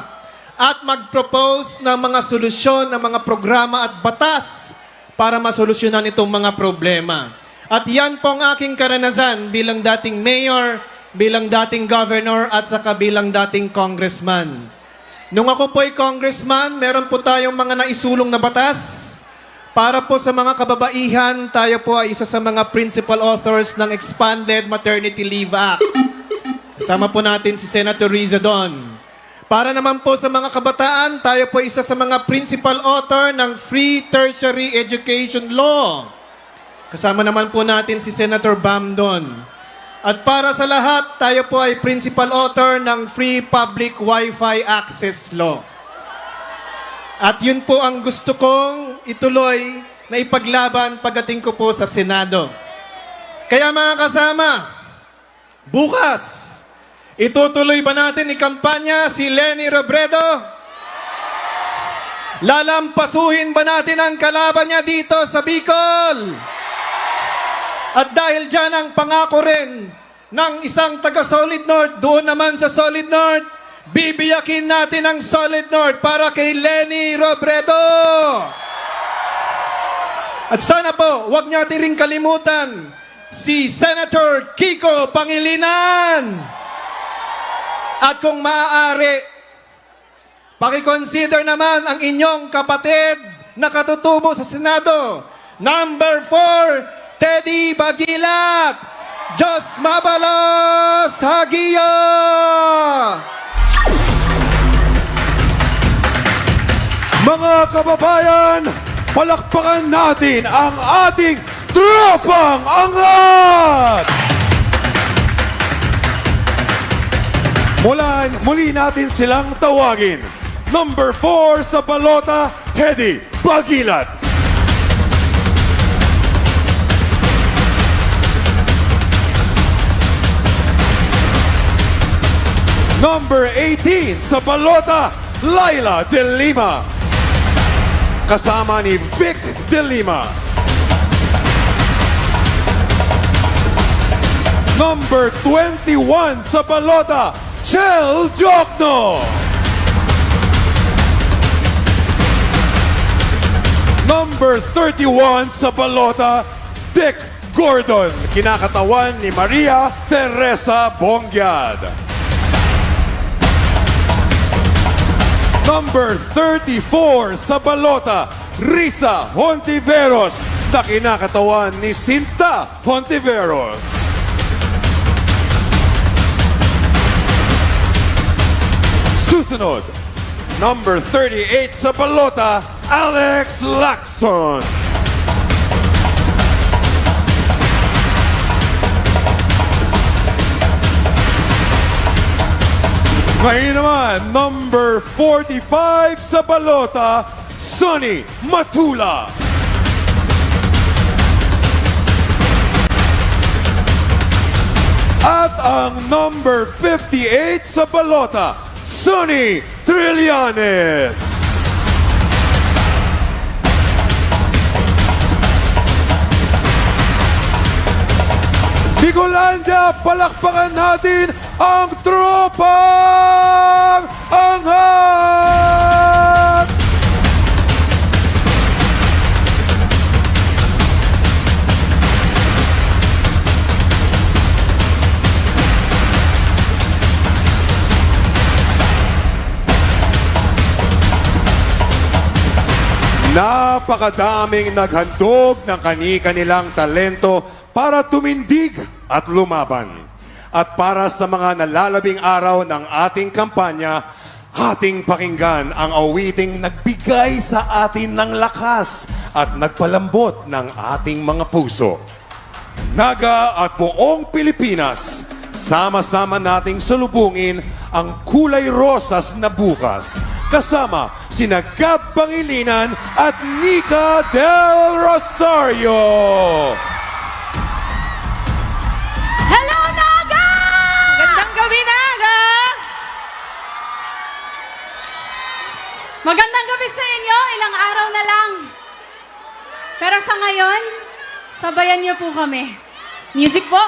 at mag-propose ng mga solusyon, ng mga programa at batas para masolusyonan itong mga problema. At yan po ang aking karanasan bilang dating mayor, bilang dating governor at saka bilang dating congressman. Nung ako po ay congressman, meron po tayong mga naisulong na batas para po sa mga kababaihan. Tayo po ay isa sa mga principal authors ng Expanded Maternity Leave Act. Kasama po natin si Senator Riza doon. Para naman po sa mga kabataan, tayo po isa sa mga principal author ng Free Tertiary Education Law. Kasama naman po natin si Senator Bam doon. At para sa lahat, tayo po ay principal author ng Free Public Wi-Fi Access Law. At yun po ang gusto kong ituloy na ipaglaban pagdating ko po sa Senado. Kaya mga kasama, bukas, itutuloy ba natin ikampanya si Leni Robredo? Lalampasuhin ba natin ang kalaban niya dito sa Bicol? At dahil dyan ang pangako rin ng isang taga Solid North, doon naman sa Solid North, bibiyakin natin ang Solid North para kay Leni Robredo. At sana po, huwag natin rin kalimutan si Senator Kiko Pangilinan. At kung maaari, pakiconsider naman ang inyong kapatid na katutubo sa Senado. Number 4, Teddy Bagilat, Diyos Mabalos Hagiya! Mga kababayan, palakpakan natin ang ating Tropang Angat! Muli natin silang tawagin. Number 4 sa balota, Teddy Bagilat. Number 18 sa balota, Laila De Lima. Kasama ni Vic De Lima. Number 21 sa balota, Chel Jokno. Number 31 sa balota, Dick Gordon. Kinakatawan ni Maria Teresa Bongyad. Number 34 sa balota, Risa Hontiveros, na kinakatawan ni Sinta Hontiveros. Susunod, number 38 sa balota, Alex Lacson. Ngayon naman, number 45 sa balota, Sonny Matula. At ang number 58 sa balota, Sonny Trillanes. Bicolanda, palakpakan natin ang Tropang Angat! napakadaming naghandog ng kani-kanilang talento para tumindig at lumaban. At para sa mga nalalabing araw ng ating kampanya, ating pakinggan ang awiting nagbigay sa atin ng lakas at nagpalambot ng ating mga puso. Naga at buong Pilipinas, sama-sama nating salubungin ang kulay rosas na bukas kasama sina Gab Pangilinan at Nika Del Rosario. Hello, Naga! Magandang gabi, Naga! Magandang gabi sa inyo. Ilang araw na lang. Pero sa ngayon, sabayan niyo po kami. Music po.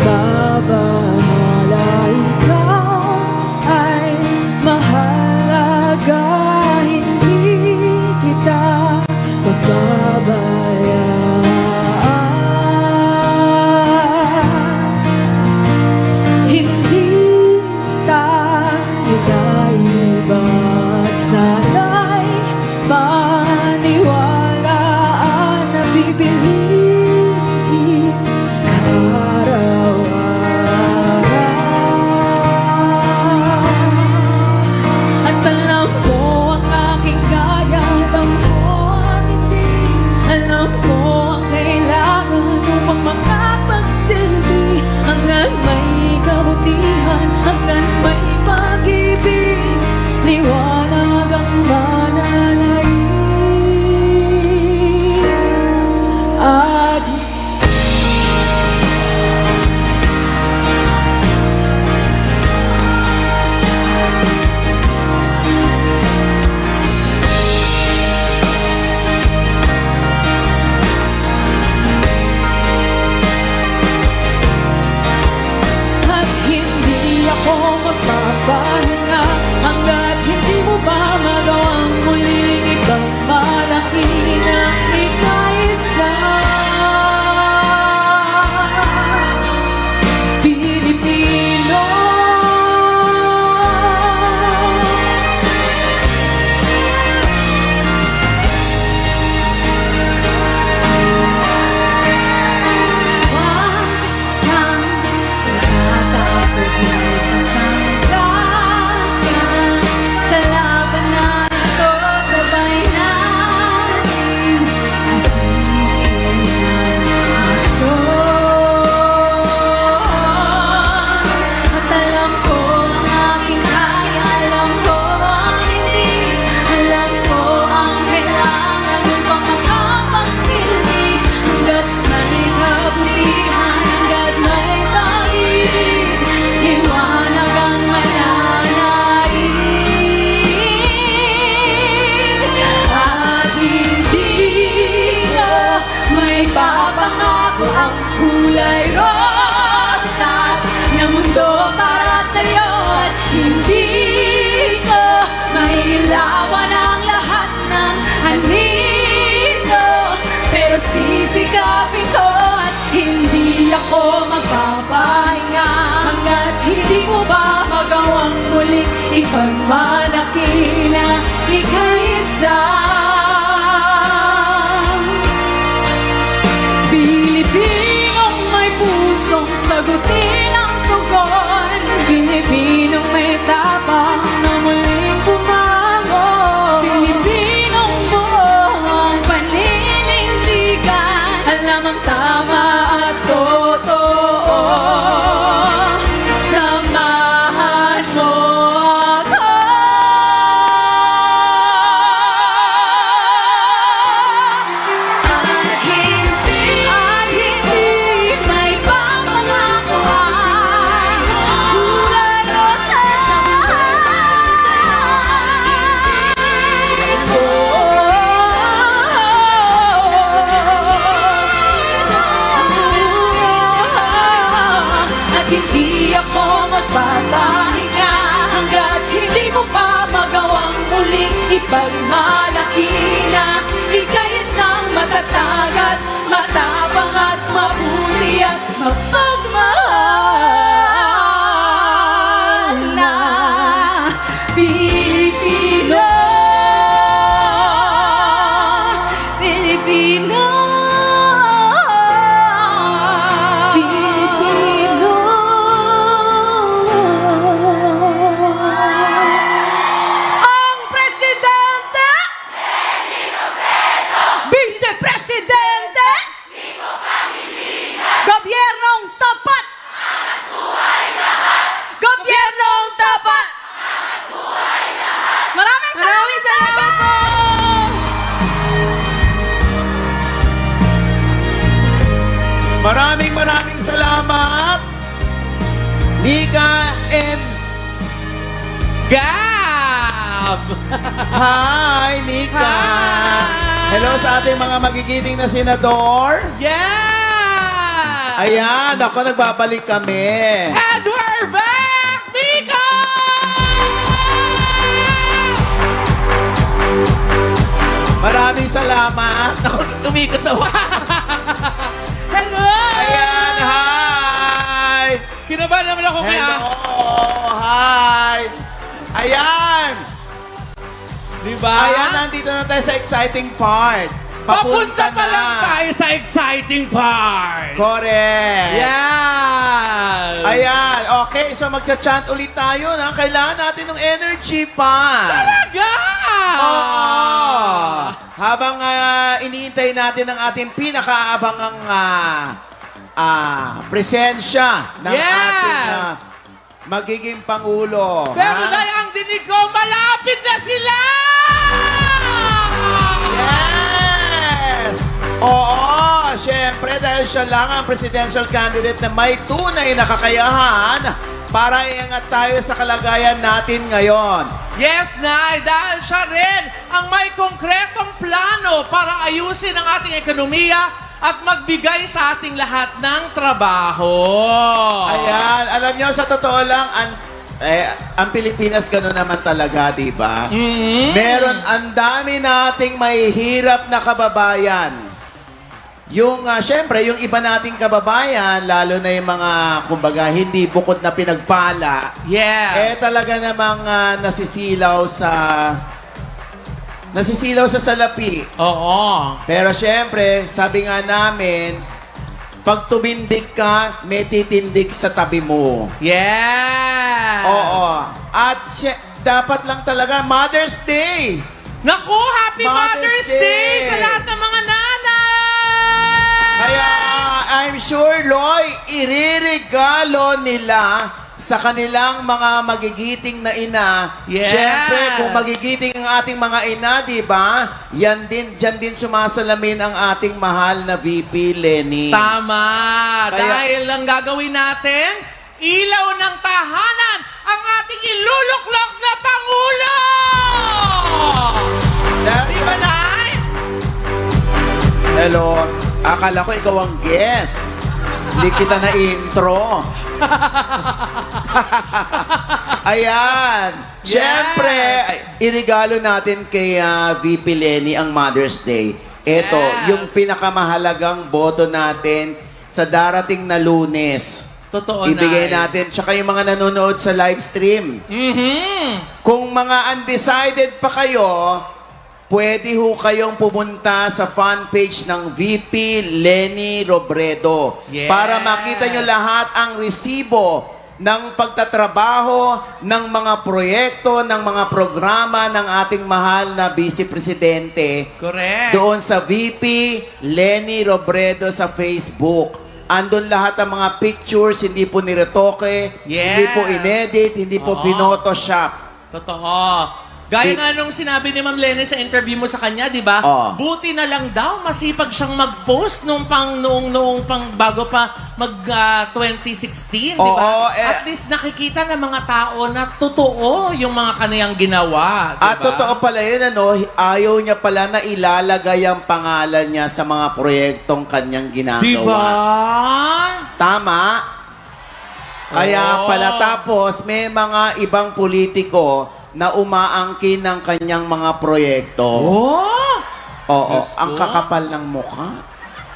Babahala, ikaw ay mahalaga, hindi kita magbabayaan. Hindi tayo naiba't sana'y maniwalaan na bibiliin at alam ko ang aking kaya, alam ko ang hindi, alam ko ang kailangan upang makapagsilbi. Hanggang may kabutihan, hanggang may pag-ibig, liwanag ang mananaig. At hindi ako magpapahinga hanggat hindi mo pa magawang muling ibang malaki na ikaisa. Pilipino, wag kang natatakot magpasanggayan sa laban na ito. Sabay natin isikin ang asyon. At alam ko ang aking kaya, alam ko ang hindi, alam ko ang kailangan upang makapagsilbi. Hanggat may kabutihan, hanggat may pag-ibig, liwanag ang mananaig. At hindi ko may papangako ang kulay rosas na mundo para sa'yo. At hindi ko may ilawan ang lahat ng anino, pero sisikapin ko at hindi ako magpapahinga hanggat hindi mo ba magawang muling ipagmalaki na ikaisa. Pilipinong may pusong sagutin ang tugon, Pilipinong may tapang na muling bumangon, Pilipinong buo ang paninindigan, alam ang tama at totoo. Samahan mo ako. At hindi may papangako ang kulay at hindi ako magpapahinga hanggat hindi mo pa magawang muling ipagmalaki na ika'y isang matatag at matapang at mabuti at mapagmahal. Maraming salamat. Nika and Gab! Hi, Nika. Hello sa ating mga magigiting na senador. Yeah! Ayan, ako nagbabalik kami. And we're back, Nico! Maraming salamat. Ako, tumikot na ako. Hello! Ayan, hi! Kinabahan naman ako kaya. Hello, hi! Ayan! Diba? Ayan, nandito na tayo sa exciting part. Papunta pa na. lang tayo sa exciting part. Correct. Yan! Ayan, okay. So magcha-chant ulit tayo na kailangan natin ng energy pa. Talaga! Oo. Habang iniintay natin ang ating pinakaabangang presensya ng ating magiging Pangulo. Pero dahil ang dinig ko, malapit na sila! Yes! Oo, syempre dahil siya lang ang presidential candidate na may tunay na kakayahan para iangat tayo sa kalagayan natin ngayon. Yes, Nay! Dahil siya rin ang may konkretong plano para ayusin ang ating ekonomiya at magbigay sa ating lahat ng trabaho. Ayan, alam niyo, sa totoo lang, ang Pilipinas gano'n naman talaga, di ba? Meron, ang dami nating may hirap na kababayan. Yung, syempre, yung iba nating kababayan, lalo na yung mga, kumbaga, hindi bukod na pinagpala, talaga namang nasisilaw sa salapi. Oo. Pero syempre, sabi nga namin, pag tumindig ka, may titindig sa tabi mo. Yes! Oo. At dapat lang talaga, Mother's Day! Naku, Happy Mother's Day sa lahat ng mga nanay! Kaya I'm sure, Loy, iririgalo nila sa kanilang mga magigiting na ina. Yes. Siyempre, kung magigiting ang ating mga ina, di ba? Diyan din sumasalamin ang ating mahal na VP Lenny. Tama! Kaya- Dahil ang gagawin natin, ilaw ng tahanan ang ating iluluklok na Pangulo! Di ba, Nay? Hello. Akala ko ikaw ang guest. Hindi kita na intro. Ayan. Siyempre, irigalo natin kay VP Lenny ang Mother's Day. Ito, yung pinakamahalagang boto natin sa darating na Lunes. Totoo, Ibigay Nay. natin. Tsaka yung mga nanonood sa live stream. Kung mga undecided pa kayo, pwede ho kayong pumunta sa fan page ng VP Lenny Robredo Yes. para makita nyo lahat ang resibo ng pagtatrabaho, ng mga proyekto, ng mga programa ng ating mahal na Vice Presidente. Correct. Doon sa VP Lenny Robredo sa Facebook. Andun lahat ang mga pictures, hindi po niretoke, hindi po inedit, hindi po pinotoshop. Totoo. Gaya nga nung sinabi ni Ma'am Lenny sa interview mo sa kanya, di ba? Buti na lang daw, masipag siyang mag-post noong bago pa mag 2016, di ba? At least nakikita ng mga tao na totoo yung mga kaniyang ginawa, di ba? At totoo pala yun, ayaw niya pala na ilalagay ang pangalan niya sa mga proyektong kanyang ginagawa. Di ba? Tama? Kaya pala tapos may mga ibang politiko na umaangkin ng kanyang mga proyekto. Oo, ang kakapal ng mukha.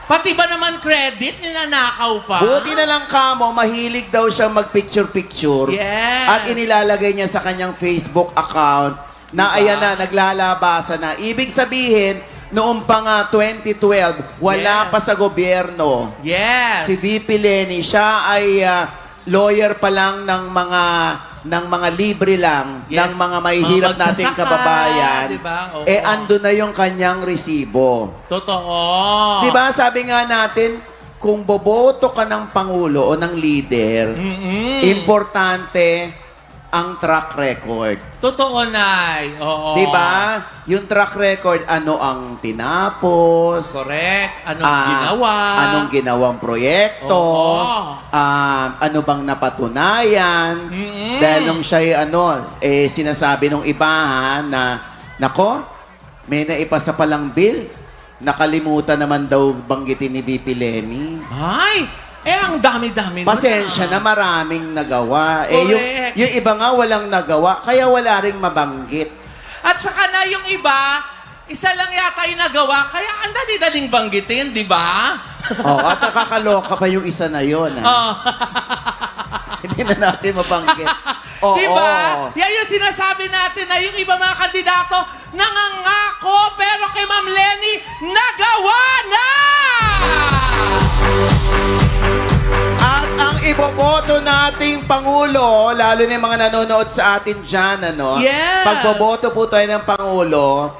Pati ba naman credit, ninanakaw pa? Buti na lang kamo, mahilig daw siyang mag-picture-picture. Yes. At inilalagay niya sa kanyang Facebook account na ayan na, naglalabasa na. Ibig sabihin, noong pa nga 2012, wala pa sa gobyerno. Yes. Si VP Lenny, siya ay lawyer pa lang ng mga libre lang, ng mga mahihirap Mga nating magsasaka, kababayan. diba? Oo. Ando na yung kanyang resibo. Totoo. Di ba sabi nga natin, kung boboto ka ng Pangulo o ng leader, importante ang track record. Totoo, Nay. Oo. Di ba? Yung track record, ano ang tinapos? Correct. Anong ginawa? Anong ginawang proyekto? Oo. Ano bang napatunayan? Dahil nung siya'y sinasabi nung ibahan na, nako, may naipasa palang bill. Nakalimutan naman daw banggitin ni VP Lenny. Ay! Ang dami-dami nun. Pasensya na, maraming nagawa. Correct. Yung iba nga walang nagawa, kaya wala ring mabanggit. At saka na yung iba, isa lang yata yung nagawa, kaya ang dali-daling banggitin, di ba? At nakakaloka pa yung isa na yun. Hindi na natin mabanggit. Di ba? Yan yung sinasabi natin na yung iba mga kandidato nangangako, pero kay Ma'am Lenny, nagawa na! At ang iboboto nating Pangulo, lalo na yung mga nanonood sa atin dyan, Yes! Pagboboto po tayo ng Pangulo,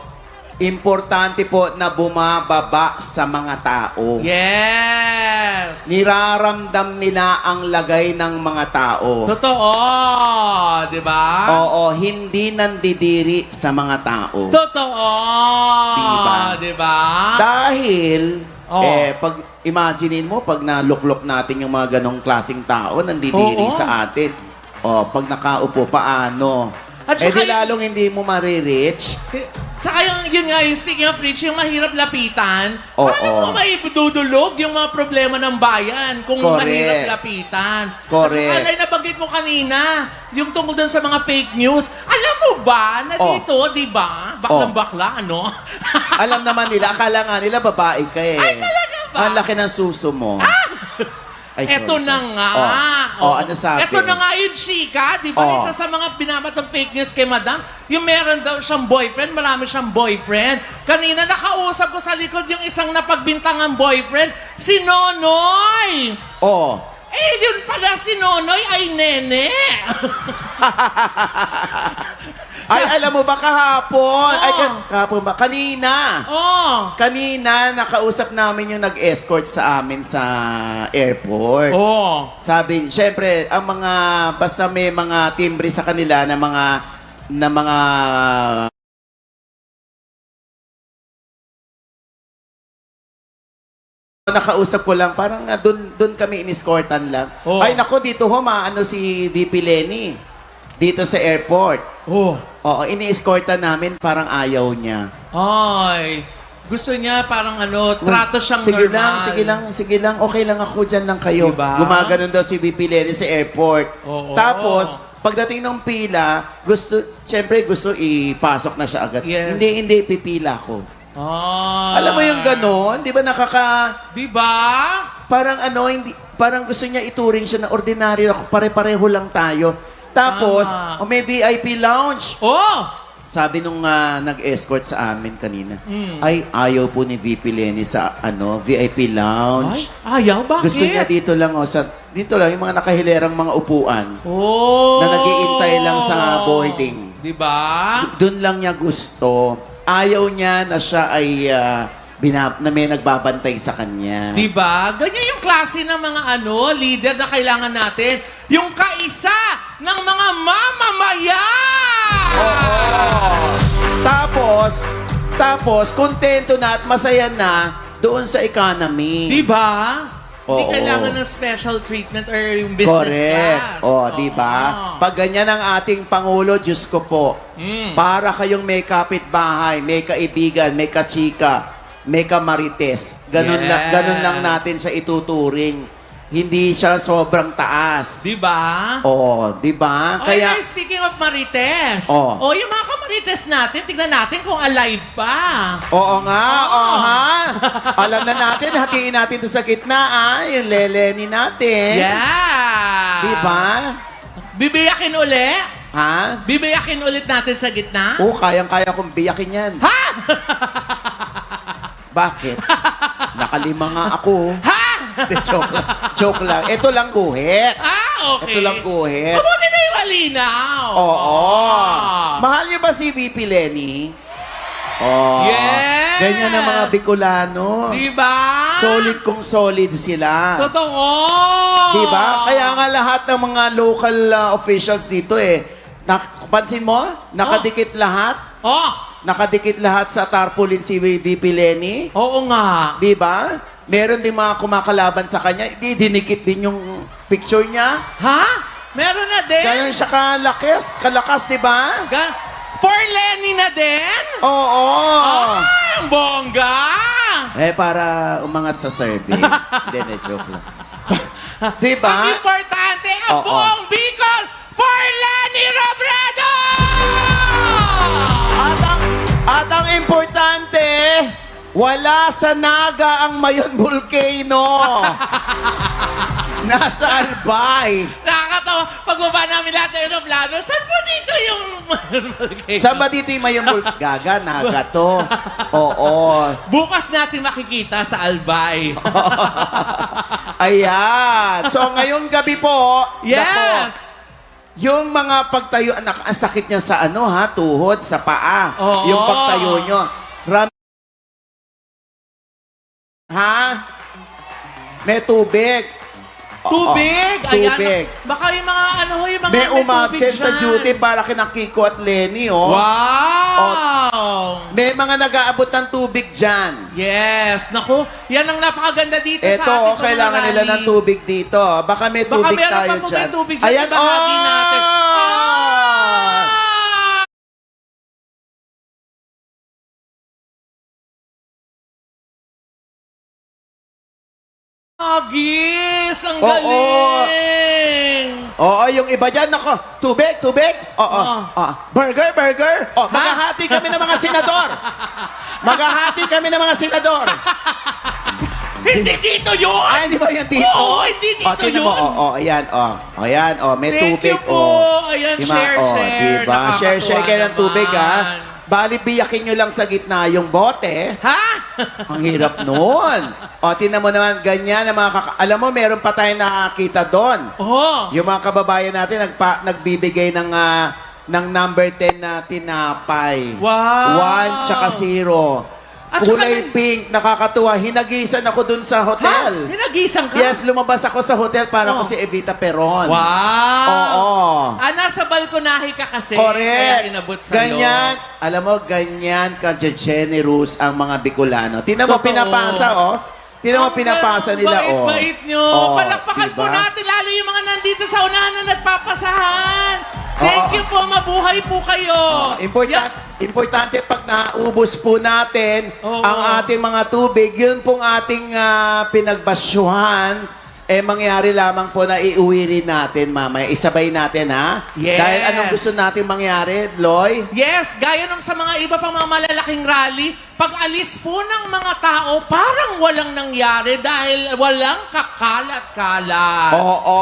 importante po na bumababa sa mga tao. Yes! Niraramdam nila ang lagay ng mga tao. Totoo! Di ba? Oo, hindi nandidiri sa mga tao. Totoo! Diba? Di ba? Dahil, pag imaginein mo, pag naluklok natin yung mga ganong klaseng tao, nandidiri sa atin. Pag nakaupo, paano? At saka di lalong hindi mo marireach. Tsaka yun nga, yung speaking of rich, yung mahirap lapitan, Oo. paano mo maipududulog yung mga problema ng bayan kung Correct. mahirap lapitan? Correct. At saka, nabanggit mo kanina, yung tungkol dun sa mga fake news, alam mo ba na dito, di ba, baklang-bakla, ano? Alam naman nila, akala nga nila babae ka eh. Ay, talaga ba? Ang laki ng suso mo. Ay, sorry, Eto na sorry. nga. Ano sabi? Eto na nga yung chika, di ba? Isa sa mga binabatang fake news kay Madam, yung meron daw siyang boyfriend, marami siyang boyfriend. Kanina nakausap ko sa likod yung isang napagbintangang boyfriend, si Nonoy. Yun pala si Nonoy ay nene. Ay, alam mo ba kahapon? Ay, kahapon ba? Kanina. Kanina, nakausap namin yung nag-escort sa amin sa airport. Sabi, syempre, ang mga, basta may mga timbre sa kanila na mga nakausap ko lang, parang doon kami in-escortan lang. Ay, nako, dito maano si VP Lenny. Dito sa airport. Oo, ini-escortan namin, parang ayaw niya. Ay, gusto niya parang trato siyang normal. Sige lang, okay lang ako dyan lang kayo. Diba? Gumaganon daw si VP Lenny sa airport. Tapos, pagdating ng pila, syempre gusto ipasok na siya agad. Yes. Hindi, pipila ko. Alam mo yung gano'n? Di ba Di ba? Parang parang gusto niya ituring siya na ordinaryo, pare-pareho lang tayo. Tapos, may VIP lounge. Sabi nung nag-escort sa amin kanina, ay ayaw po ni VP Lenny sa VIP lounge. Ay, ayaw? Bakit? Gusto niya dito lang dito lang yung mga nakahilerang mga upuan. Na nag-iintay lang sa boarding. Di ba? Doon lang niya gusto. Ayaw niya na siya ay na may nagbabantay sa kanya. Diba? Ganyan yung klase ng mga leader na kailangan natin. Yung kaisa ng mga mamamayan! Tapos, kontento na at masaya na doon sa economy. Diba? Hindi Oo. kailangan ng special treatment or yung business class. Correct. Diba? Pag ganyan ang ating Pangulo, Diyos ko po, para kayong may kapitbahay, may kaibigan, may kachika, may kamarites. Ganun lang natin siya ituturing. Hindi siya sobrang taas. Diba? Di ba? Kaya, speaking of marites, yung mga kamarites natin, tignan natin kung alive pa. Oo nga, Alam na natin, hatiin natin doon sa gitna, yung leleni natin. Yeah! Diba? Bibiyakin uli? Ha? Bibiyakin ulit natin sa gitna? Kayang-kaya kong biyakin yan. Ha? Bakit? Nakalima nga ako. Ha? Joke lang. Ito lang guhit. Okay. Ito lang guhit. Mabuti na yung malinaw. Oo. Mahal niyo ba si VP Lenny? Yes! Ganyan ang mga Bicolano. Diba? Solid kung solid sila. Totoo! Diba? Kaya nga lahat ng mga local officials dito Pansin mo? Nakadikit lahat? Nakadikit lahat sa tarpaulin si VP Lenny? Oo nga. Di ba? Meron din mga kumakalaban sa kanya. Dinikit din yung picture niya. Ha? Meron na din? Ganyan siya kalakas, di ba? For Lenny na din? Oo. Ay, ang bongga! Para umangat sa survey. Hindi, joke lang. Di ba? Ang importante, ang buong Bicol for Lenny Robredo! At ang importante, wala sa Naga ang Mayon Volcano. Nasa Albay. Nakakatawa. Pagbaba namin lahat ng aeroplano, saan po dito yung volcano? Saan ba dito yung Mayon Volcano? Gaga, Naga to. Oo. Bukas natin makikita sa Albay. Ayan. So, ngayong gabi po, Yes! yung mga pagtayo, anak, ang sakit niya sa tuhod, sa paa. Oo. Yung pagtayo nyo. May tubig. Tubig? Tubig. Ayan. Baka yung mga yung mga May umabsent tubig sa dyan. duty para kina Kiko at Lenny, oh. Wow! May mga nag-aabot ng tubig dyan. Yes. Naku, yan ang napakaganda dito sa Ito, ating kailangan nila ng tubig dito. Baka may Baka tubig meron tayo pa po dyan. may tubig dyan. Ayan, Ibahagi natin. Agis! Ang galing! Oo, yung iba dyan, nako, tubig. Oo. Burger. Maghahati kami ng mga senador. Hindi dito yun! Ay, hindi ba yan dito? Oo, hindi dito tingnan yun! mo, ayan, may Thank tubig, you po. Ayan, share. Diba? Share Nakakatuwa kayo ng tubig, naman. Bali, biyakin nyo lang sa gitna yung bote. Ha? Ang hirap nun. Tingnan mo naman, ganyan, alam mo, meron pa tayong nakakita doon. Yung mga kababayan natin, nagbibigay ng number 10 na tinapay. Wow! 1 tsaka 0. At Kulay pink, nakakatuwa. Hinagisan ako dun sa hotel. Hinagisan ka? Yes, lumabas ako sa hotel para ko si Evita Peron. Wow! Oo. Nasa balkonahe ka kasi. Correct. Kaya inabot sa'yo. Ganyan, alam mo, ganyan ka-generous ang mga Bicolano. Tingnan mo, Totoo. pinapasa, Tingnan mo, pinapasa nila, Bait nyo. Palakpakan po natin, lalo yung mga nandito sa unahan na nagpapasahan. Thank you po, mabuhay po kayo. Importante pag naubos po natin ang ating mga tubig, yun pong ating pinagbasyuhan, mangyari lamang po na iuwi rin natin mamaya. Isabay natin, ha? Yes. Dahil anong gusto natin mangyari, Loy? Yes, gaya nung sa mga iba pang mga malalaking rally, pag alis po ng mga tao, parang walang nangyari dahil walang kakalat-kalat. Oo.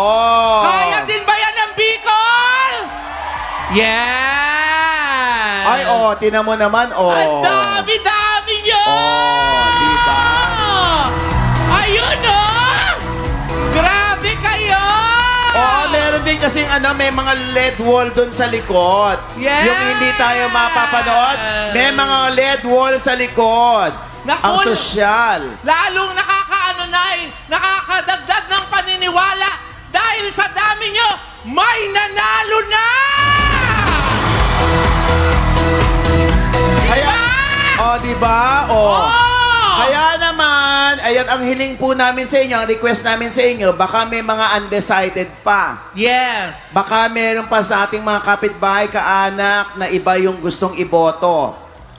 Kaya din ba yan ang Bicol? Yes! Ay, tinan mo naman, Ang dami-dami nyo! Diba? Ayun, Grabe kayo! Meron din kasing may mga LED wall doon sa likod. Yes! Yung hindi tayo mapapanood, may mga LED wall sa likod. Naku, Ang sosyal. Lalong nakakadagdag ng paniniwala dahil sa dami nyo, may nanalo na! Diba? Kaya naman, ayan ang hiling po namin sa inyo, ang request namin sa inyo, baka may mga undecided pa. Yes. Baka meron pa sa ating mga kapitbahay, kaanak, na iba yung gustong iboto.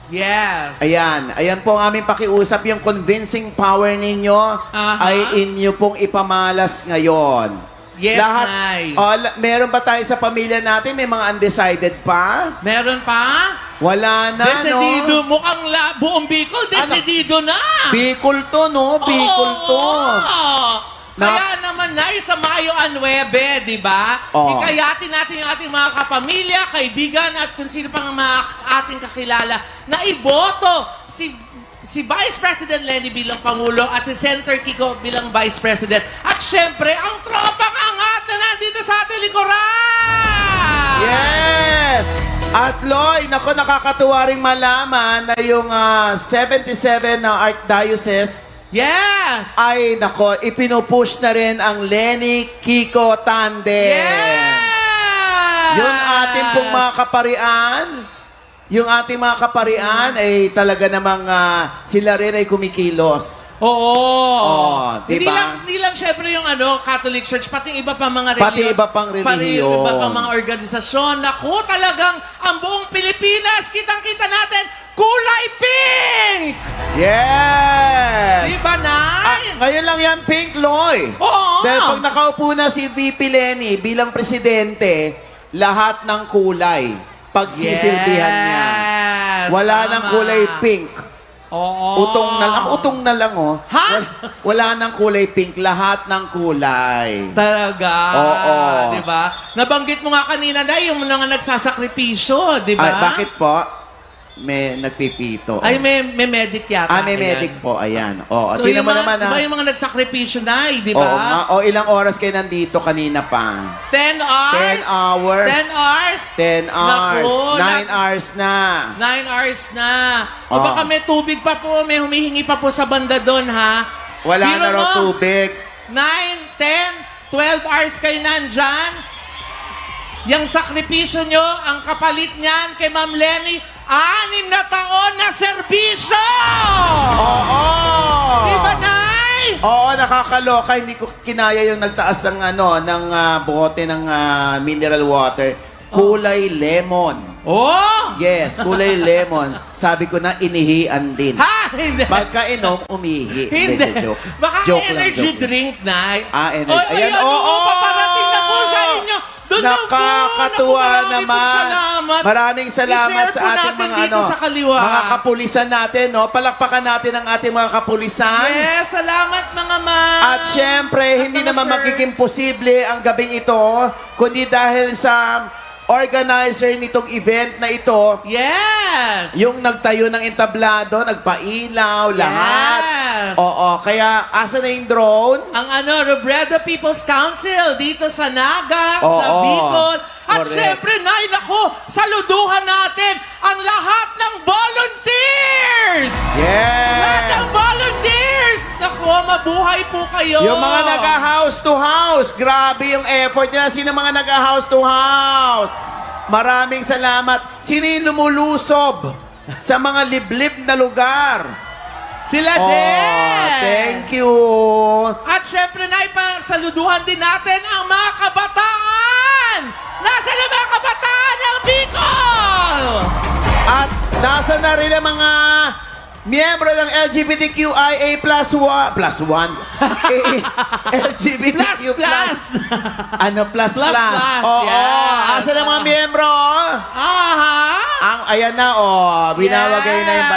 Yes. Ayan po ang aming pakiusap, yung convincing power ninyo ay inyo pong ipamalas ngayon. Yes, Nay. Meron ba tayo sa pamilya natin, may mga undecided pa? Meron pa? Wala na, Decidido. Mukhang buong Bicol, decidido na. Bicol to, no? Bicol to. Kaya naman, Nay, sa Mayo 9, di ba? Hikayatin natin yung ating mga kapamilya, kaibigan, at kung sino pang mga ating kakilala na iboto si Vice President Lenny bilang Pangulo at si Senator Kiko bilang Vice President. At syempre, ang tropang angat na nandito sa ating likuran! Yes! At Loy, nakakatuwa ring malaman na yung 77 na Archdiocese Yes! ay, ipinupush na rin ang Lenny Kiko Tandem. Yes! Yung ating pong mga kaparian, yung ating mga kaparian ay talaga namang sila rin ay kumikilos. Oo. Di ba? Hindi lang syempre yung Catholic Church, pati iba pa mga Pati iba pang relihiyon. Iba pang mga organisasyon. Naku, talagang ang buong Pilipinas, kitang-kita natin, kulay pink! Yes! Di ba, Nay? Ngayon lang yan, Pink Loy. Oo. Dahil pag nakaupo na si VP Lenny bilang presidente, lahat ng kulay, pagsisilbihan niya. Wala tama. nang kulay pink. Oo. Utong na lang, oh. Ha? Wala nang kulay pink, lahat ng kulay. Talaga. Oo. Di ba? Nabanggit mo nga kanina na yung mga nagsasakripisyo, di ba? Ay, bakit po? May nagpipito. Ay, may medic yata. may Ayan. medic po, ayan. Oo, So, tingnan yung mo mga, naman, diba yung mga nagsakripisyo na, di Oo ba? nga. Ilang oras kayo nandito kanina pa? 10 hours? 10 hours. 10 hours? 10 hours. Naku, 9 hours na. 9 hours na. O Oh. baka may tubig pa po, may humihingi pa po sa banda doon, ha? Wala Biro na raw mo, tubig. 9, 10, 12 hours kayo nandyan. Yung sakripisyo nyo, ang kapalit niyan kay Ma'am Lenny, 6 na taon na serbisyo! Oo! Di ba, Nay? Oo, nakakaloka. Hindi ko kinaya yung nagtaas ng bote ng mineral water. Kulay lemon. Oh! Yes, kulay lemon. Sabi ko na inihian din. Ha? Hindi. Pagkainom, umihi. Hindi. Joke. Baka Joke lang, energy joke lang. drink, Nay. Energy. Oy, Ayan, ayan, oo! paparating na po sa inyo. Doon na po. Nakakatuwa Naku, naman. salamat. Maraming salamat I-share sa po ating natin mga dito sa kaliwa. mga kapulisan natin, no? Palakpakan natin ang ating mga kapulisan. Yes, salamat mga ma'am. At syempre, hindi Mga naman sir. magiging posible ang gabing ito, kundi dahil sa organizer nitong event na ito, Yes! yung nagtayo ng entablado, nagpailaw, lahat. Yes! Oo, kaya asa na yung drone? Ang Robredo People's Council dito sa Naga, Oo. sa Bicol. At Correct. syempre, Nay, nako, saluduhan natin ang lahat ng volunteers! Lahat Yes! ng volunteers! Nako, mabuhay po kayo! Yung mga nag-house to house, grabe yung effort nila. Sino mga nag-house to house? Maraming salamat. Sino yung lumulusob sa mga liblib na lugar? Sila Oh, din! thank you. At syempre, Nay, saluduhan din natin ang mga kabataan! Nasaan ang mga kabataan ng Bicol? At nasa na rin ang mga miyembro ng LGBTQIA++. LGBTQ+. Ano, plus. Oo. yes. Asa na mga miyembro? Aha! Ayan na, binawagay na yung...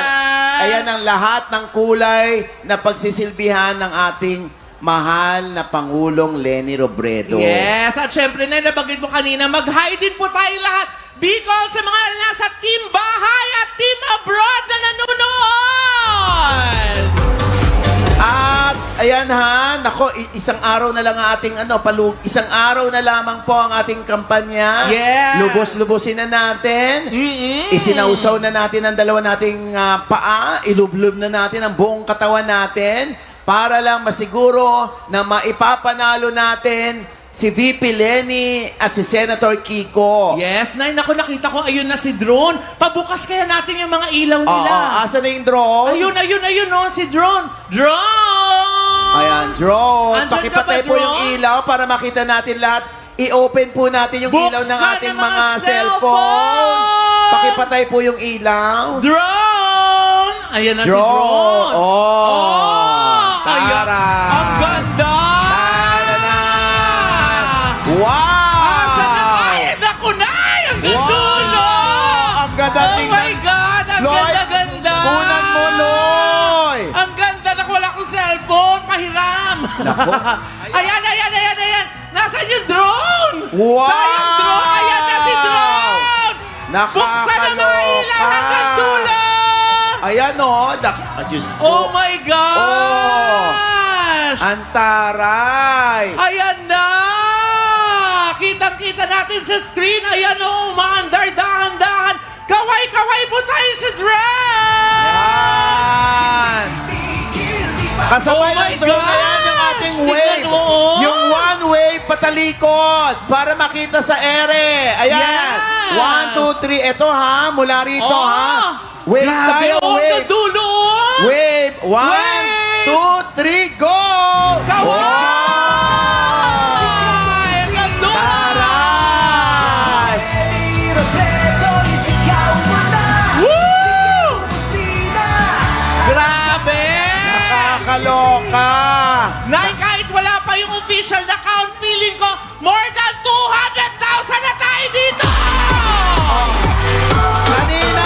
Ayan ang lahat ng kulay na pagsisilbihan ng ating mahal na Pangulong Lenny Robredo. Yes, at syempre na nabanggit mo kanina, mag-hi din po tayo lahat. Bicol sa mga nasa team bahay at team abroad na nanonood! At ayan nako, isang araw na lang ang ating isang araw na lamang po ang ating kampanya. Yes. Lubos-lubosin na natin. Isinausaw na natin ang dalawa nating paa, ilublob na natin ang buong katawan natin para lang masiguro na maipapanalo natin si VP Lenny at si Senator Kiko. Yes, Nay, naku, nakita ko, ayun na si Drone. Pabukas kaya natin yung mga ilaw nila. Asa na yung drone? Ayun, si Drone. Drone! Ayan, drone. Andyan Pakipatay ka ba, po yung drone? ilaw para makita natin lahat. I-open po natin yung ilaw ng Buksan ating ang mga cellphone. Pakipatay po yung ilaw. Drone! Ayan na si Drone. Ayan. Tara. Ang ganda! Tara na. Wow! Asa na? Ay, naku, Nay! Ang ganda! Ang ganda Oh tingnan. my God! Ang Loy, ganda-ganda! kunan mo, Loy! Ang ganda! Naku, wala akong cellphone. Pahiram. Naku. Ayan. Nasaan yung drone? Wow! Sayang drone! Ayan na si drone! Buksan na mga ilaw hanggang dulo! Ayan Diyos ko. Oh my gosh! Ang taray! Ayan na! Kitang-kita natin sa screen. Ayan umaandar, dahan-dahan. Kaway-kaway po tayo sa drone! Yan! Kasabay Oh my ng drone na yan yung gosh! ating Tingnan wave. mo, Yung one wave, pati patalikod para makita sa ere. Ayan. Yes! 1, 2, 3. Ito ha, mula rito Oh! ha. Wave Grabe, tayo, oh, wave. sa dulo, oh! Wave. 1, Wave! 2, 3, go! Kaway! Ang ganda! Taray! Woo! Grabe! Nakakaloka! Nay, kahit wala pa yung official na count, feeling ko more than 200,000 na tayo dito! Kanina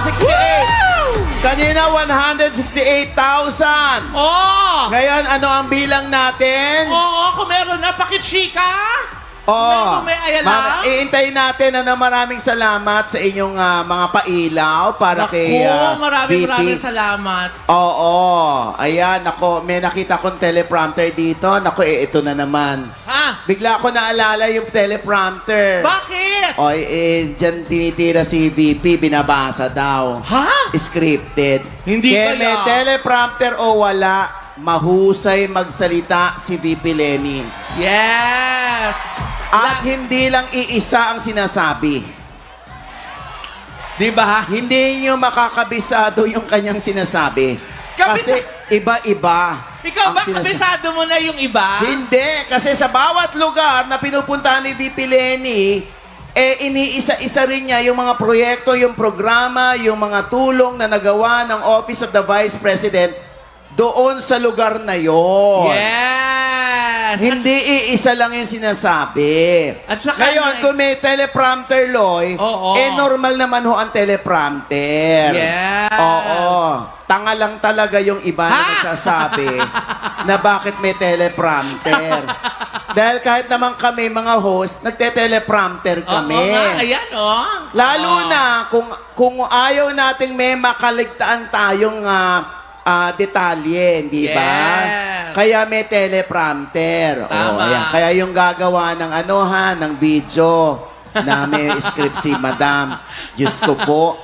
168. Kanina 168,000. Oo! Ngayon, ano ang bilang natin? Oo, kung meron na pakichika. Oh, May ayala. iintayin natin na maraming salamat sa inyong mga pailaw para kay Maraming VP. salamat. Oo, ayan, ako, may nakita kong teleprompter dito. Naku, ito na naman. Ha? Bigla ko naalala yung teleprompter. Bakit? Oy, dyan tinitira si VP, binabasa daw. Ha? Scripted. Hindi Kaya kaya. may teleprompter o wala, mahusay magsalita si VP Lenny. Yes! At hindi lang iisa ang sinasabi. Di ba? Hindi nyo makakabisado yung kanyang sinasabi. Kasi iba-iba. Ikaw ang ba, kabisado mo na yung iba? Hindi. Kasi sa bawat lugar na pinupuntahan ni VP Lenny, iniisa-isa rin niya yung mga proyekto, yung programa, yung mga tulong na nagawa ng Office of the Vice President doon sa lugar na yon. Yes! Hindi iisa lang yung sinasabi. At saka ngayon, kung may teleprompter, Loy, normal naman ho ang teleprompter. Yes! Oo. Tanga lang talaga yung iba na nagsasabi na bakit may teleprompter. Dahil kahit naman kami, mga host, nagte-teleprompter kami. Oo nga, ayan, oh. Lalo na kung ayaw nating may makaligtaan tayong detalye, di ba? Yes. Kaya may teleprompter. Tama. Ayan. Kaya yung gagawa ng ng video na may script si Madam. Diyos ko po.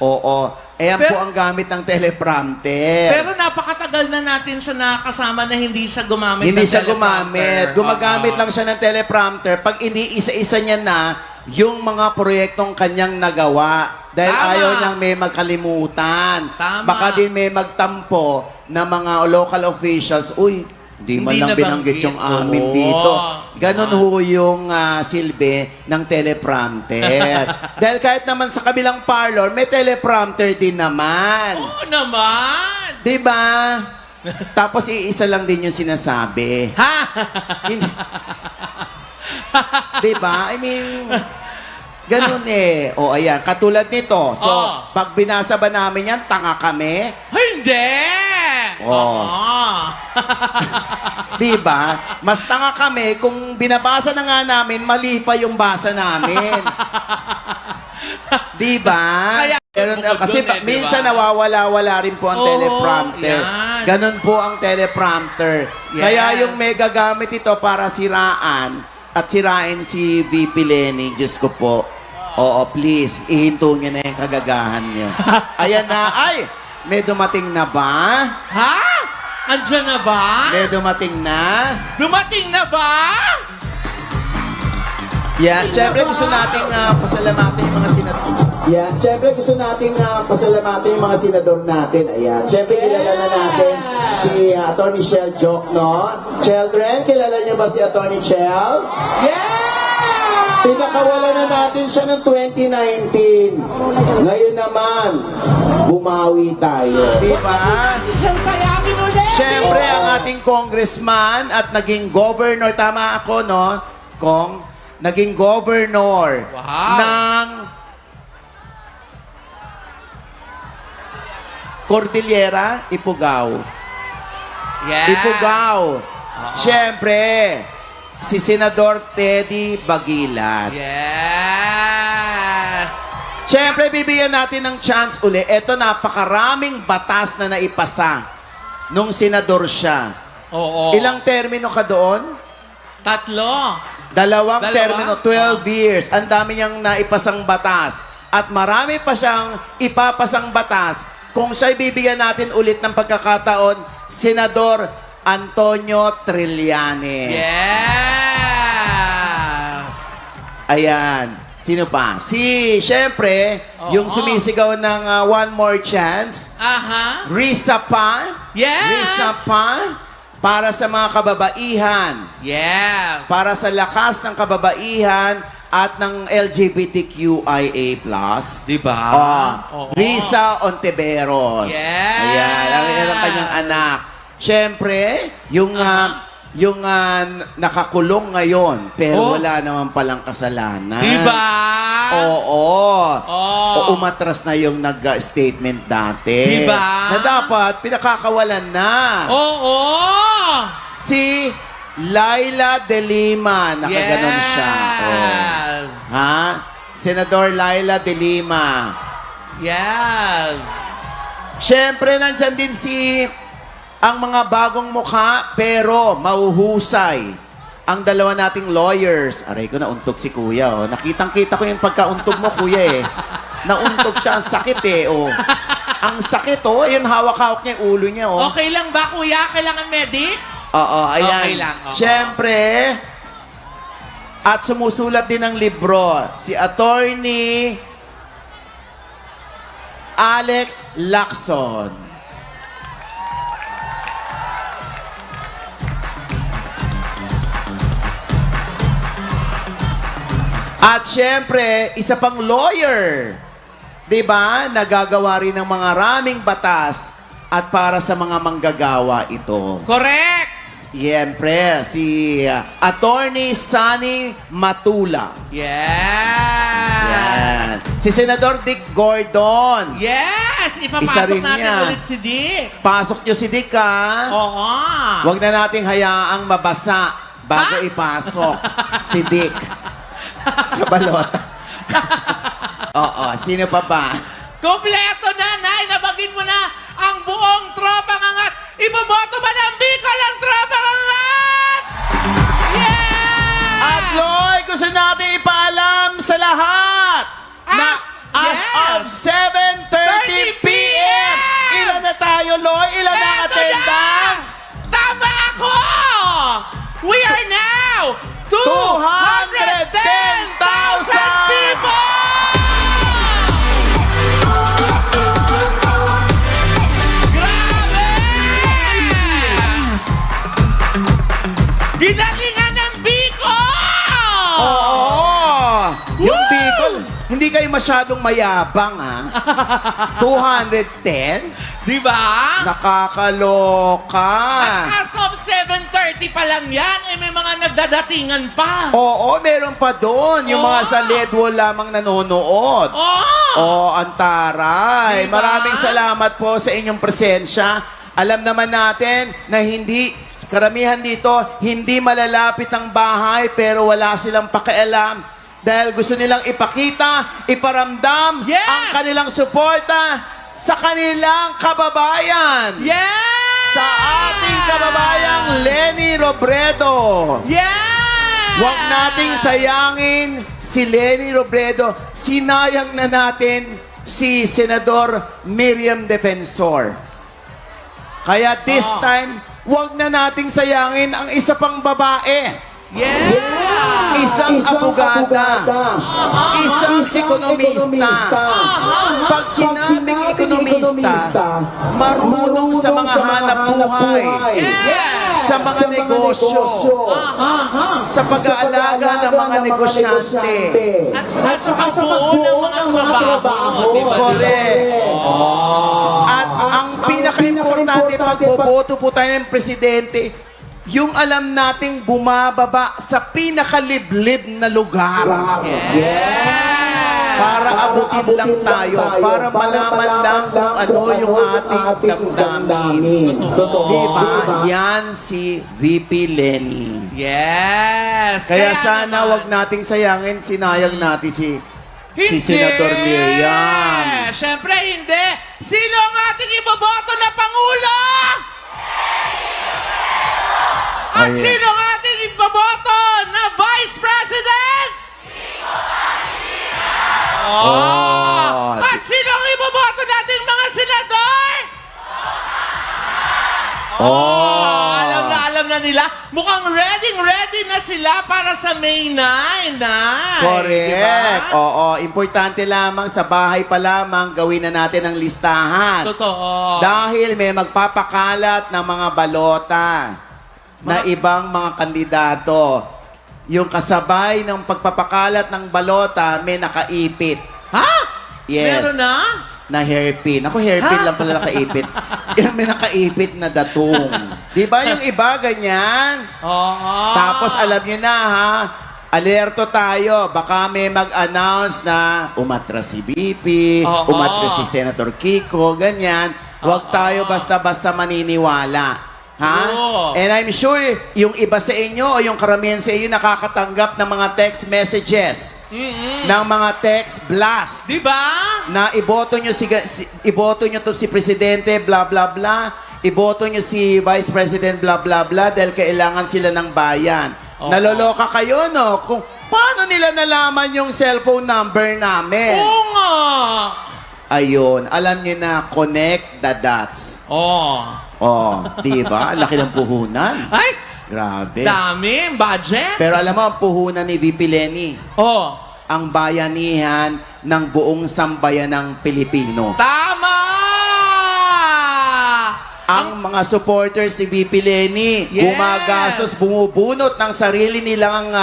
Oo. Ayan po ang gamit ng teleprompter. Pero napakatagal na natin siya nakasama na hindi siya gumamit Hindi ng siya teleprompter. gumamit. Gumagamit lang siya ng teleprompter pag iniisa-isa niya na yung mga proyektong kanyang nagawa. Dahil Tama. ayaw niyang may magkalimutan. Tama. Baka din may magtampo na mga local officials, uy, di man Hindi lang binanggit nabanggit. yung amin Oo. dito. Ganon ho yung silbi ng teleprompter. Dahil kahit naman sa kabilang parlor, may teleprompter din naman. Oo naman! Di ba? Tapos iisa lang din yung sinasabi. Ha? Di ba? I mean, ganun eh. O ayan, katulad nito. So, pag binasa ba namin yan, tanga kami? Hindi! Oo. Di ba? Mas tanga kami kung binabasa na nga namin, mali pa yung basa namin. Di ba? Kasi doon eh, di minsan ba? nawawala-wala rin po ang Oo, teleprompter. yan. Ganon po ang teleprompter. Yes. Kaya yung may gagamit ito para siraan at sirain si VP Lenny, Diyos ko po. Oo, please, ihinto nyo na yung kagagahan nyo. Ayan na, ay! May dumating na ba? Ha? Andiyan na ba? May dumating na? Dumating na ba? Yan, syempre gusto nating pasalamatan yung mga senador. Yan, syempre gusto nating pasalamatan yung mga senador natin. Ayan, syempre kilala na natin si Attorney Shell Jokno. Children, kilala niyo ba si Attorney Shell? Yeah! Pinakawala na natin siya ng 2019. Ngayon naman, bumawi tayo. Di ba? Siyang sayangin ulit! Siyempre, ang ating congressman at naging governor, tama ako, no? Kong, naging governor ng Cordillera, Ifugao. Yeah. Ifugao. Siyempre, si Senador Teddy Bagilat. Yes! Siyempre, bibigyan natin ng chance uli. Ito, napakaraming batas na naipasa nung senador siya. Oo. Ilang termino ka doon? 3. Dalawang Dalawa? termino, 12 years. Ang dami niyang naipasang batas. At marami pa siyang ipapasang batas. Kung siya'y bibigyan natin ulit ng pagkakataon, Senador Antonio Trillanes. Yes! Ayan. Sino pa? Siyempre, yung sumisigaw ng One More Chance. Aha. Risa pa. Yes. Risa pa. Para sa mga kababaihan. Yes. Para sa lakas ng kababaihan at ng LGBTQIA+. Diba? Oo. Risa Ontiveros. Yes. Ayan, ang kanyang anak. Siyempre, yung nakakulong ngayon, pero wala naman palang kasalanan. Diba? Oo. O umatras na yung nag-statement dati. Diba? Na dapat pinakakawalan na. Oo. Si Laila De Lima, nakaganon siya. Yes. Ha? Senador Laila De Lima. Yes. Siyempre, nandyan din ang mga bagong mukha, pero mauhusay. Ang dalawa nating lawyers. Aray ko, nauntog si Kuya. Oh. Nakitang-kita ko yung pagkauntog mo, Kuya eh. Nauntog siya, ang sakit eh. Oh. Ang sakit oh, yun hawak-hawak niya yung ulo niya oh. Okay lang ba, Kuya? Kailangan medic? Oo, ayan. Okay lang, oo. Siyempre, at sumusulat din ng libro, si Attorney Alex Lacson. At siyempre, isa pang lawyer. 'Di ba? Nagagawa rin ng mga raming batas at para sa mga manggagawa ito. Correct! Siyempre, si Attorney Sunny Matula. Yes! Yan. Si Senador Dick Gordon. Yes! Isa Ipapasok rin natin niya. ulit si Dick. Pasok nyo si Dick, ha? Oo. Huwag na nating hayaang mabasa bago ipasok si Dick sa balot. Oo, sino pa ba? Kompleto na, Nay! Nabagin mo na ang buong tropang angat! Iboboto ba ng Bicol ang tropang angat? Yeah! At Loy, gusto natin ipaalam sa lahat na as of 7:30 p.m. Ilan na tayo, Loy? Ilan ang Eto attendance? na! Tama ako! We are now 210,000 people! Grabe! Ginalingan ng Bicol! Oo! Yung Bicol, hindi kayo masyadong mayabang, ha? 210? Di ba? Nakakaloka. As of 7:30 pa lang yan, eh may mga nagdadatingan pa. Oo, meron pa doon. Yung mga sa LED wall lamang nanonood. Oo, ang taray. Diba? Maraming salamat po sa inyong presensya. Alam naman natin na karamihan dito, hindi malalapit ang bahay pero wala silang pakialam. Dahil gusto nilang ipakita, iparamdam ang kanilang suporta sa kanilang kababayan. Yeah! Sa ating kababayang Leni Robredo. Yeah! Huwag nating sayangin si Leni Robredo. Sinayang na natin si Senador Miriam Defensor. Kaya this time, huwag na nating sayangin ang isa pang babae. Yeah! Isang abogada. Isang ekonomista. Pag sinabing ekonomista, marunong sa mga hanap buhay. Sa mga negosyo. Sa pag-aalaga ng mga negosyante. At sa pagbuo ng mga trabaho. Correct. At ang pinaka-importante pag boboto po tayo ng presidente, yung alam nating bumababa sa pinakaliblib na lugar. Para abutin lang tayo. Para malaman lang kung ano yung ating damdamin. Diba? Yan si VP Leni. Yes! Kaya sana wag nating sayangin, sinayang natin si Senador Miriam. Siyempre hindi! Sino ang ating iboboto na Pangulo? At sino ang ating iboboto na Vice President? At sino ang iboboto nating mga senador? Alam na na nila. Mukhang ready na sila para sa May 9. Correct. Diba? Oo, importante lamang sa bahay pa lamang gawin na natin ang listahan. Totoo. Dahil may magpapakalat ng mga balota na ibang mga kandidato. Yung kasabay ng pagpapakalat ng balota, may nakaipit. Ha? Yes. Meron na? Na hairpin. Ako hairpin lang pala nakaipit. May nakaipit na datong. Di ba yung iba ganyan? Oo. Tapos alam niyo na ha, alerto tayo. Baka may mag-announce na umatras si BP, Oo. umatras si Senator Kiko, ganyan. Huwag tayo basta-basta maniniwala. Ha? Oo. And I'm sure yung iba sa inyo o yung karamihan sa inyo nakakatanggap ng mga text messages. Ng mga text blast. Di ba? Na iboto nyo to si Presidente, bla bla bla. Iboto nyo si Vice President, bla bla bla, dahil kailangan sila ng bayan. Oo. Naloloka kayo, no? Kung paano nila nalaman yung cellphone number namin? Oo nga. Ayun, alam nyo na, connect the dots. Oh, di ba? Ang laki ng puhunan. Ay! Grabe. Dami, budget. Pero alam mo, ang puhunan ni VP Lenny. Ang bayanihan ng buong sambayan ng Pilipino. Tama! Ang mga supporters si VP Lenny, Yes! gumagastos, bumubunot ng sarili nilang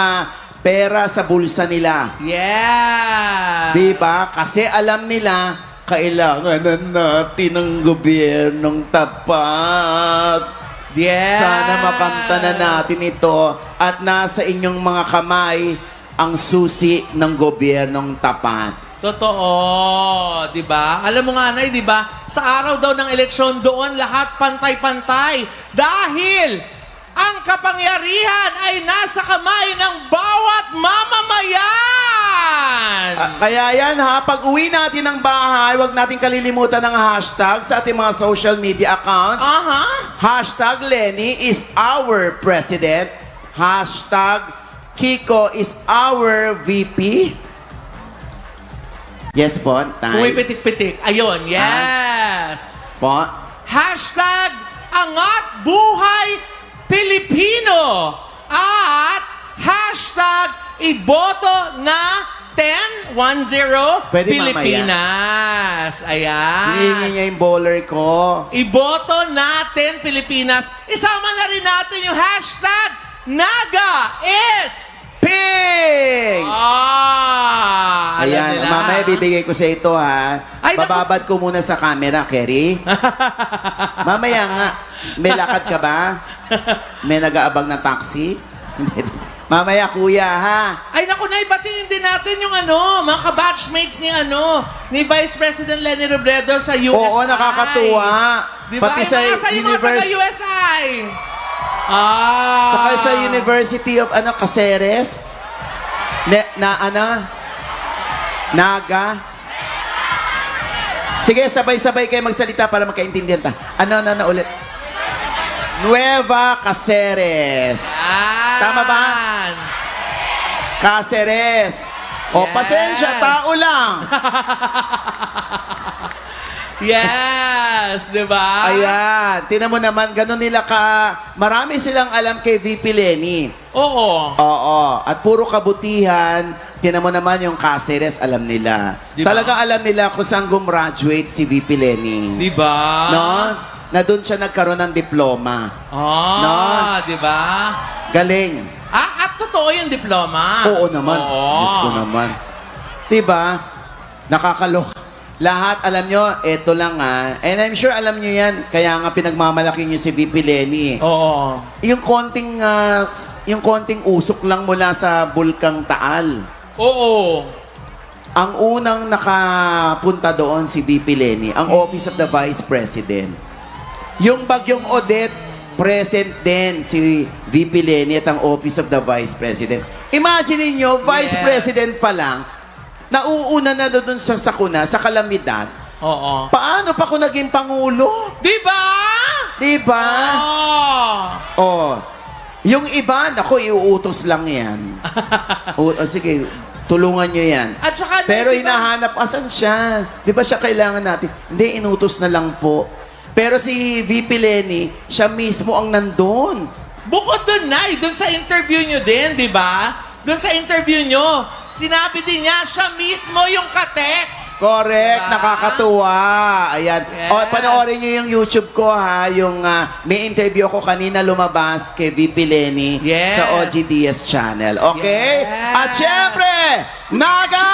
pera sa bulsa nila. Yeah! Di ba? Kasi alam nila, kailangan na natin ng gobyernong tapat. Yes! Sana makanta na natin ito at nasa inyong mga kamay ang susi ng gobyernong tapat. Totoo, 'di ba? Alam mo nga, Nay, 'di ba? Sa araw daw ng eleksyon doon lahat pantay-pantay dahil ang kapangyarihan ay nasa kamay ng bawat mamamayan. Kaya yan ha, pag uwi natin ng bahay, huwag natin kalilimutan ng hashtag sa ating mga social media accounts. Hashtag Lenny is our president. Hashtag Kiko is our VP. Yes po, Tay. Pumipitik-pitik. Ayun, yes. Po. Hashtag Angat Buhay Pilipino at hashtag Iboto na 10 Pwede Pilipinas. Ayan. Hinihingi niya yung bowler ko. Iboto natin Pilipinas. Isama na rin natin yung hashtag Naga is Ping! Alam Ayan, nila. mamaya bibigay ko sa ito ha. Bababad ko muna sa camera, Kerry. Mamaya nga. May lakad ka ba? May nag-aabang na taxi? Mamaya, kuya, ha? Ay, naku, Nay, batiin din natin yung mga kabatchmates ni Vice President Lenny Robredo sa USI. Oo, nakakatuwa. Diba? Pati sa USI. Tsaka sa University of, Caceres? Naga? Sige, sabay-sabay kayo magsalita para magkaintindihan ta. Ano ulit? Nueva Caceres. Tama ba? Caceres. O, pasensya, tao lang. Yes, di ba? Ayan, tinan mo naman, ganun nila marami silang alam kay VP Lenny. Oo. At puro kabutihan, tinan mo naman yung Caceres, alam nila. Diba? Talagang alam nila kung saan gumraduate si VP Lenny. Di ba? No? Na doon siya nagkaroon ng diploma. Di ba? Galing. At totoo yung diploma. Oo naman. Diyos ko naman. Diba? Nakakaloka. Lahat, alam nyo, eto lang and I'm sure alam nyo yan, kaya nga pinagmamalaki nyo si VP Lenny. Oo. Yung konting usok lang mula sa Bulkang Taal. Oo. Ang unang nakapunta doon si VP Lenny, ang Office of the Vice President. Yung Bagyong Odette, present din si VP Lenny at ang Office of the Vice President. Imagine niyo, Vice President pa lang, nauuna na doon sa sakuna, sa kalamidad. Oo. Paano pa kung naging Pangulo? Di ba? Di ba? Yung iba, naku, iuutos lang yan. Sige, tulungan nyo yan. At saka, Pero diba, hinahanap, asan siya? Di ba siya kailangan natin? Hindi, inutos na lang po. Pero si VP Lenny, siya mismo ang nandun. bukod dun, Nay, dun sa interview nyo din, di ba? Dun sa interview nyo, sinabi din niya, siya mismo yung ka-text. Correct, Diba? nakakatuwa. Ayan. Yes. O, panoorin niyo yung YouTube ko ha, yung may interview ko kanina lumabas kay VP Lenny Yes. sa OGDS channel. Okay? Yes. At syempre, Naga!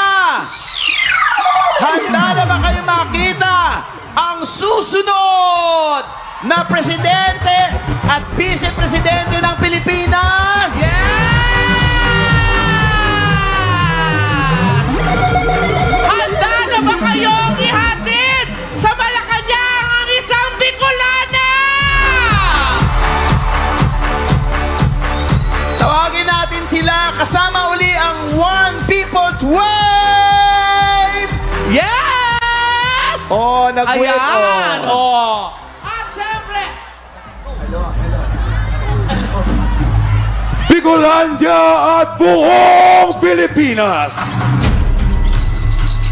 Handa na ba kayo makita ang susunod na presidente at vice-presidente ng Pilipinas? Handa na ba kayong ihatid sa Malacanang ang isang Bicolana? Tawagin natin sila kasama uli ang One People's Wave! Yes! Oh, nag-wave. Ayan! Oh. At syempre, Bicolandia at buong Pilipinas!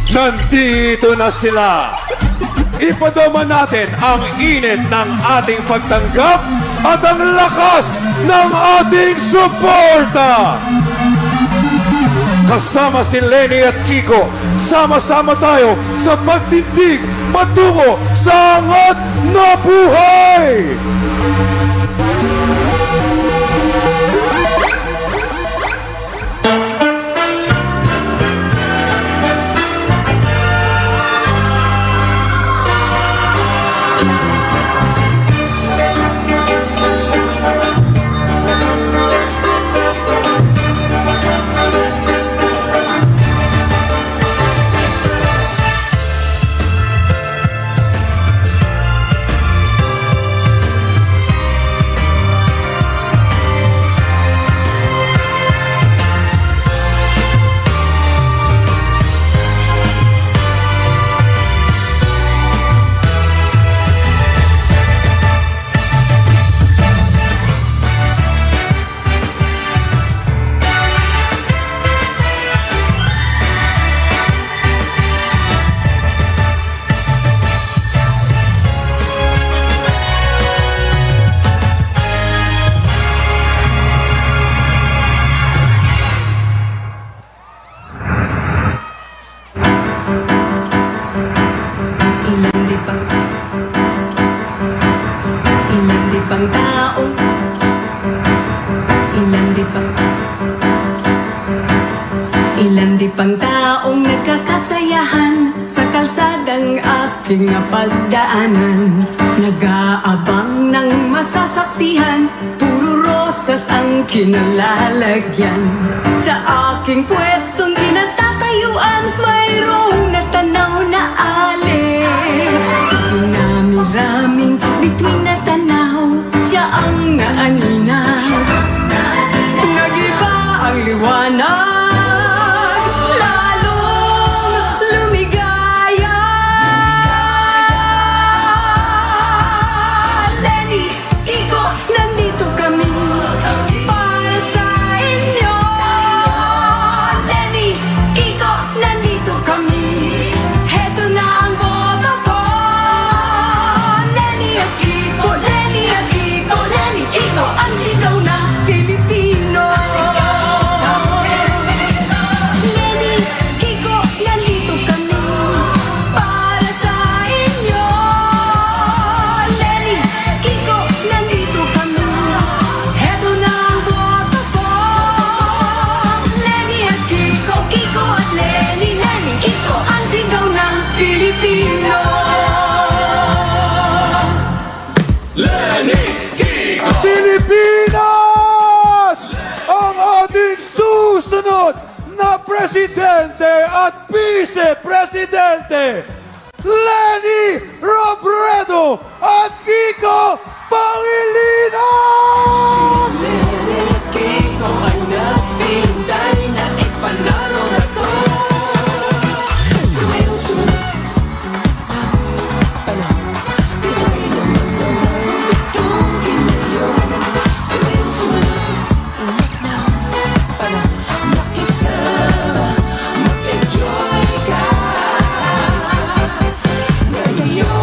Nandito na sila! Ipadama natin ang init ng ating pagtanggap at ang lakas ng ating suporta! Kasama si Lenny at Kiko, sama-sama tayo sa pagtindig patungo sa angat na buhay! Ilan di pang taong nagkakasayahan sa kalsadang aking pagdaanan. Nag-aabang ng masasaksihan, puro rosas ang kinalalagyan. Sa aking pwestong kinatatayuan, mayroong natanaw na ali. Sa pinami-raming bituin na tanaw, siya ang naanina. Nag-iba ang liwanag, Pilipinas! Ang ating susunod na presidente at vice-presidente, Lenny Robredo at Kiko Pangilinan! Lenny at Kiko ay nagpintay na ipanalo na to. Sumayo-sunod Isa'y naman naman itugin ngayon. Sumayo-sunod makisama, mag-enjoy ka ngayon.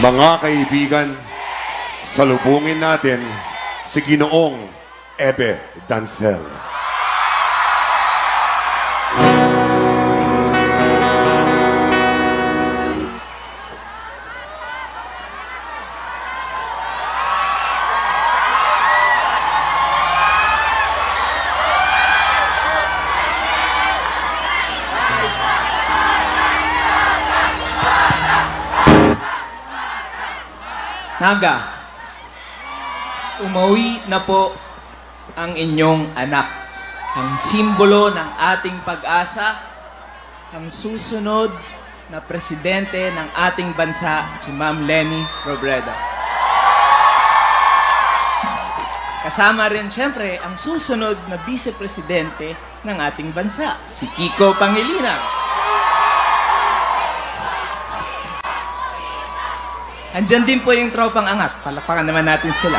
Mga kaibigan, salubungin natin si Ginoong Ebe Dancel. Naga, umuwi na po ang inyong anak. Ang simbolo ng ating pag-asa, ang susunod na presidente ng ating bansa, si Ma'am Leni Robredo. Kasama rin siyempre ang susunod na vice-presidente ng ating bansa, si Kiko Pangilinan. Andyan din po yung tropang angat. Palakpakan naman natin sila.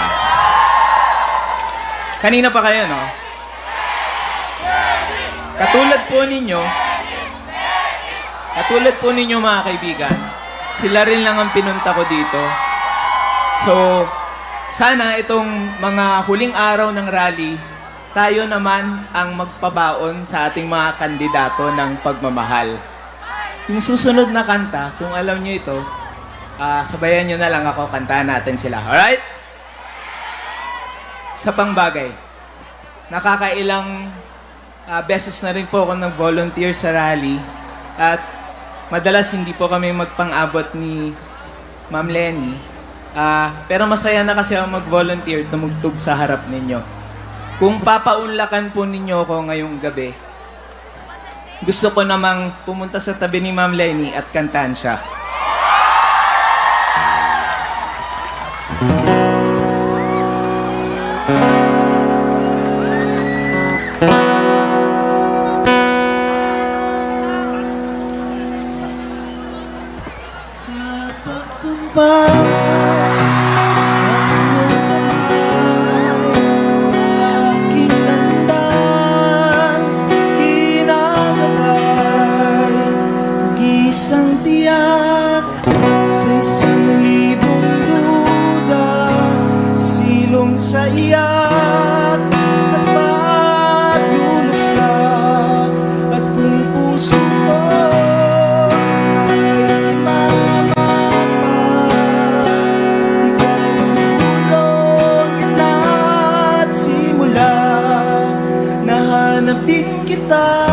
Kanina pa kayo, no? Katulad po ninyo mga kaibigan, sila rin lang ang pinunta ko dito. So, sana itong mga huling araw ng rally, tayo naman ang magpabaon sa ating mga kandidato ng pagmamahal. Yung susunod na kanta, kung alam nyo ito, sabayan nyo na lang ako, kantahan natin sila. Alright? Sa pangbagay, nakakailang beses na rin po ako nag-volunteer sa rally at madalas hindi po kami magpang-abot ni Ma'am Leni. Pero masaya na kasi ako mag-volunteer, tumugtog sa harap ninyo. Kung papaunlakan po ninyo ako ngayong gabi, gusto ko namang pumunta sa tabi ni Ma'am Leni at kantahan siya. Isang tiyak sa isang libong duda, silong sa iyak at pagluluksa. At kung puso ko ay mamama, ikaw ang tulong at simula, nahanap din kita.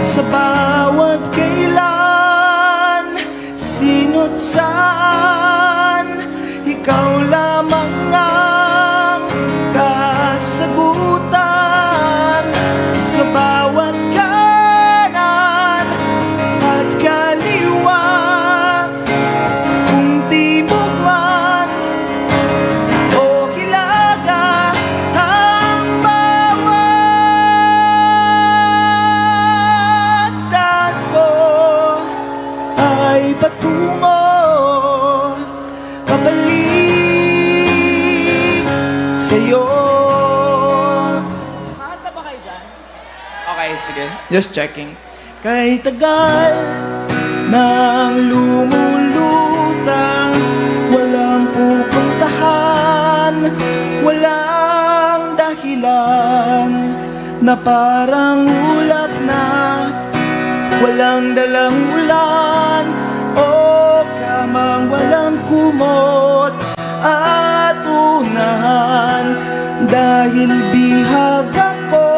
Sa bawat kailan, sino't saan, ikaw lamang ang kasagutan. Sa bawat kanan at kaliwa, kung timog man o hilaga, ang bawat daan ko ay patungo pabalik sa'yo. Makanta ba kayo dyan? Okay, sige. Just checking. Kay tagal nang lumulutang, walang pupuntahan, walang dahilan, na parang ulap na walang dalang ulan, o kamang walang kumot at unahan. Dahil bihag ako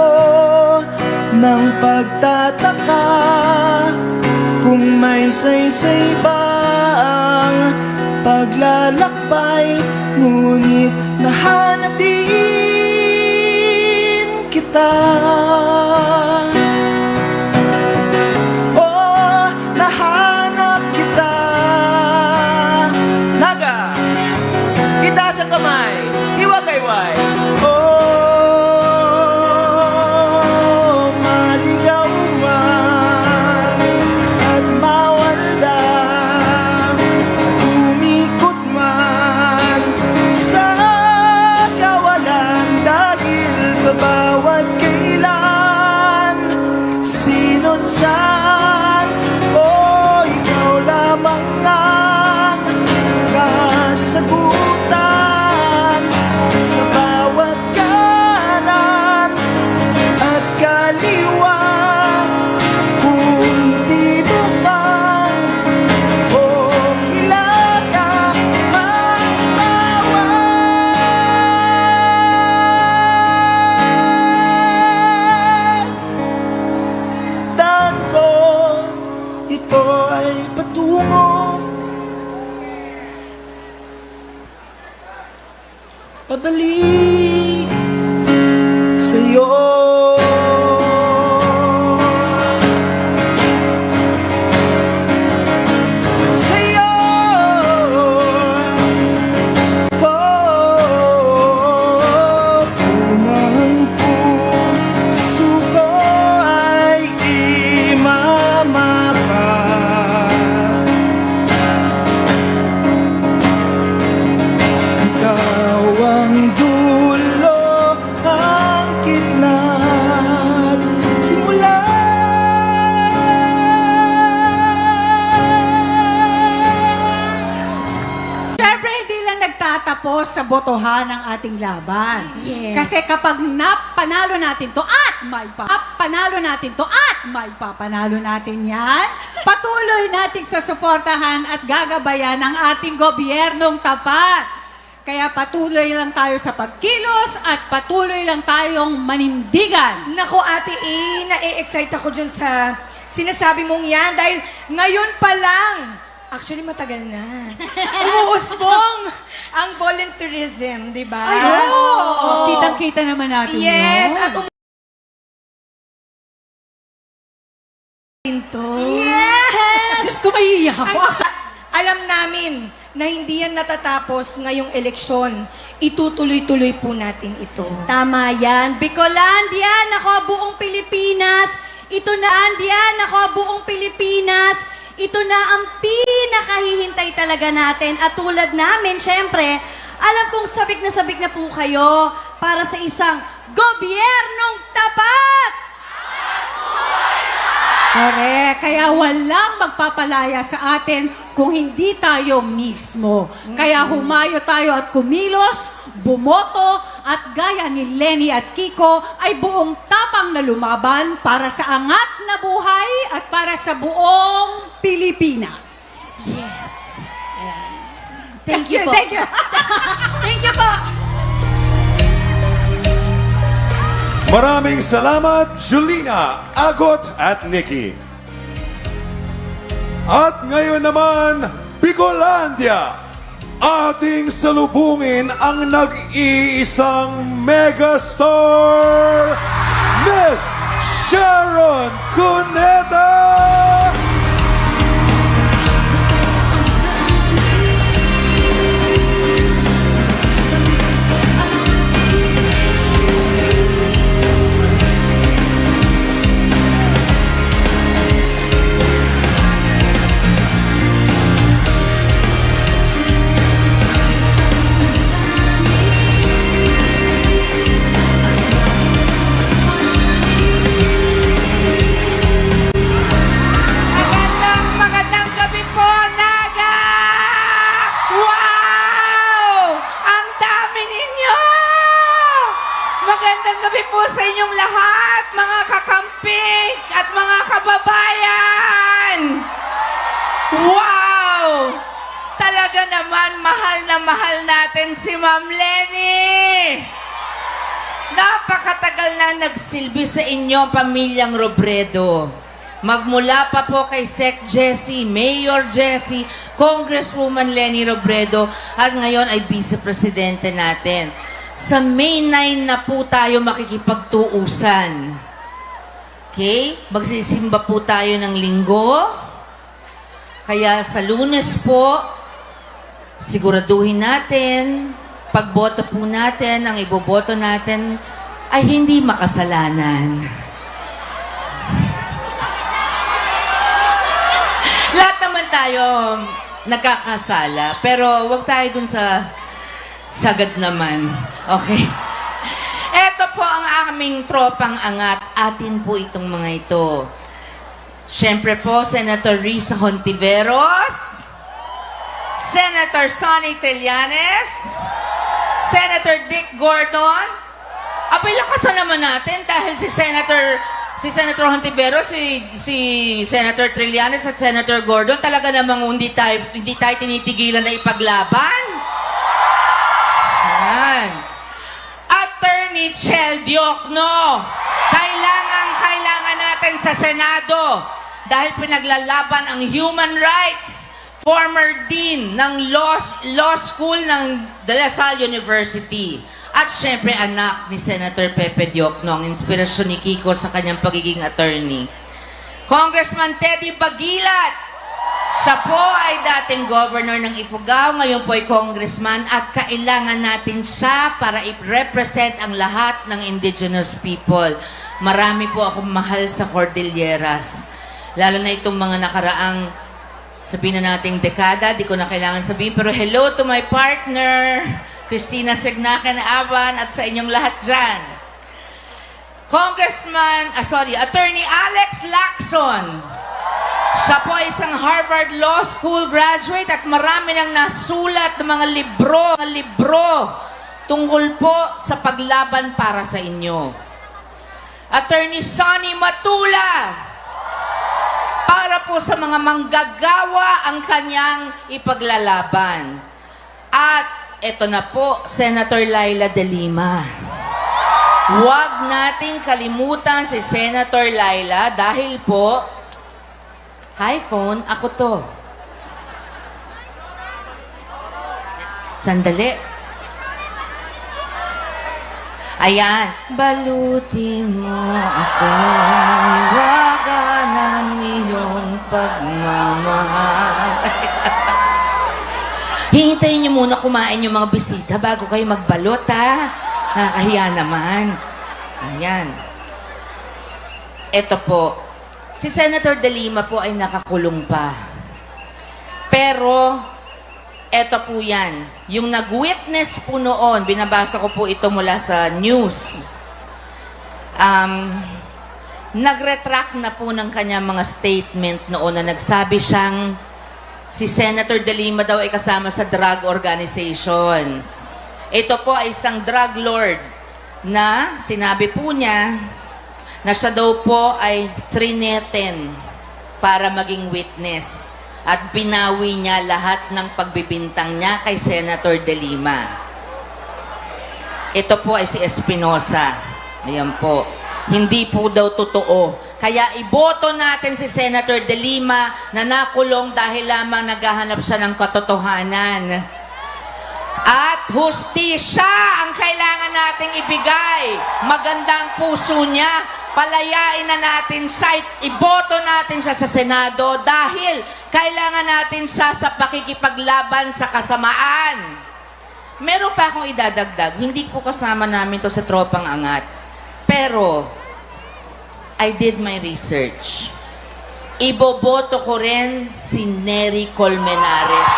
ng pagtataka, kung may saysay ba ang paglalakbay, ngunit nahanap din kita. Oh, nahanap kita. Naga, itaas ang kamay. sa bawat kailan, sino't saan, o ikaw lamang ang kasagutan sa bawat kanan at kaliwa. Kung di mo man o kilala ang bawat daan ko, ito ay patungo pabalik sa'yo. Sa'yo. Kung ang puso ko ay imamapa, ikaw ang dulo, ang kidlat, simula. Siyempre, hindi lang nagtatapos sa botohan ng ating laban. Yes. Kasi kapag napanalo natin to at may panalo natin to at may papanalo natin yan, patuloy nating susuportahan at gagabayan ang ating gobyernong tapat. Kaya patuloy lang tayo sa pagkilos at patuloy lang tayong manindigan. Nako Ate E, na-excite ako dyan sa sinasabi mong yan dahil ngayon pa lang, actually matagal na, umuusbong ang volunteerism, di ba? Ay, oo. Kitang-kita naman natin Yes, yun. at Yes! Diyos ko, maiiyak ako. Alam namin na hindi yan natatapos ngayong eleksyon. Itutuloy-tuloy po natin ito. Tama yan. Bicolandia, nako buong Pilipinas. Ito na, Andian, nako buong Pilipinas. Ito na ang pinakahihintay talaga natin. At tulad namin, syempre, alam kong sabik na po kayo para sa isang gobyernong tapat. Correct. Kaya walang magpapalaya sa atin kung hindi tayo mismo. Kaya humayo tayo at kumilos, bumoto, at gaya ni Lenny at Kiko ay buong tapang na lumaban para sa angat na buhay at para sa buong Pilipinas. Yes. Thank you po. Thank you. Thank you po. Maraming salamat, Julina, Agot at Nikki. At ngayon naman, Bicolandia, ating salubungin ang nag-iisang megastar, Miss Sharon Cuneta! Magandang gabi po, Naga! Wow! Ang dami ninyo! Magandang gabi po sa inyong lahat, mga kakamping at mga kababayan! Wow! Talaga naman, mahal na mahal natin si Ma'am Lenny! Napakatagal na nagsilbi sa inyo, pamilyang Robredo. Magmula pa po kay Sec Jessie, Mayor Jessie, Congresswoman Lenny Robredo, at ngayon ay Vice Presidente natin. Sa May 9 na po tayo makikipagtuusan. Okay? Magsisimba po tayo ng linggo. Kaya sa Lunes po, siguraduhin natin, pagboto po natin, ang iboboto natin ay hindi makasalanan. Lahat naman tayo nagkakasala, pero wag tayo dun sa sagad naman. Okay? Eto po ang aming tropang angat, atin po itong mga ito. Siyempre po, Senator Risa Hontiveros, Senator Sonny Trillanes, Senator Dick Gordon. Abay, lakasan naman natin dahil si Senator Hontiveros, si Senator Trillanes at Senator Gordon, talaga namang hindi tayo tinitigilan na ipaglaban. Yan. Attorney Chel Diokno, kailangan natin sa Senado dahil pinaglalaban ang human rights. Former Dean ng Law School ng De La Salle University. At syempre anak ni Senator Pepe Diokno, ang inspirasyon ni Kiko sa kanyang pagiging attorney. Congressman Teddy Bagilat. Siya po ay dating governor ng Ifugao, ngayon po ay congressman at kailangan natin siya para i-represent ang lahat ng indigenous people. Marami po akong mahal sa Cordilleras. Lalo na itong mga nakaraang, sabihin na nating dekada, di ko na kailangan sabihin, pero hello to my partner, Cristina Segnacan-Aban, at sa inyong lahat dyan. Attorney Alex Lacson. Siya po ay isang Harvard Law School graduate at marami nang nasulat ng mga libro tungkol po sa paglaban para sa inyo. Attorney Sonny Matula. Para po sa mga manggagawa ang kanyang ipaglalaban. At eto na po, Senator Laila De Lima. Huwag nating kalimutan si Senator Laila dahil po, hi phone, ako to. Sandali. Ayan. Balutin mo ako, hiwaga ng iyong pagmamahal. Hintayin niyo muna kumain yung mga bisita bago kayo magbalot, ha? Nakakahiya naman. Ayan. Ito po. Si Senator De Lima po ay nakakulong pa. Pero, ito po yan. Yung nag-witness po noon, binabasa ko po ito mula sa news. Nag-retract na po ng kanya mga statement noon na nagsabi siyang si Senator De Lima daw ay kasama sa drug organizations. Ito po ay isang drug lord na sinabi po niya na siya daw po ay trineten para maging witness at binawi niya lahat ng pagbibintang niya kay Senator De Lima. Ito po ay si Espinosa. Ayan po. Hindi po daw totoo. Kaya iboto natin si Senator De Lima na nakulong dahil lamang naghahanap siya ng katotohanan. At hustisya ang kailangan nating ibigay. Magandang puso niya. Palayain na natin siya. Iboto natin siya sa Senado dahil kailangan natin siya sa pakikipaglaban sa kasamaan. Meron pa akong idadagdag. Hindi po kasama namin to sa Tropang Angat. Pero, I did my research. Iboboto ko rin si Nery Colmenares.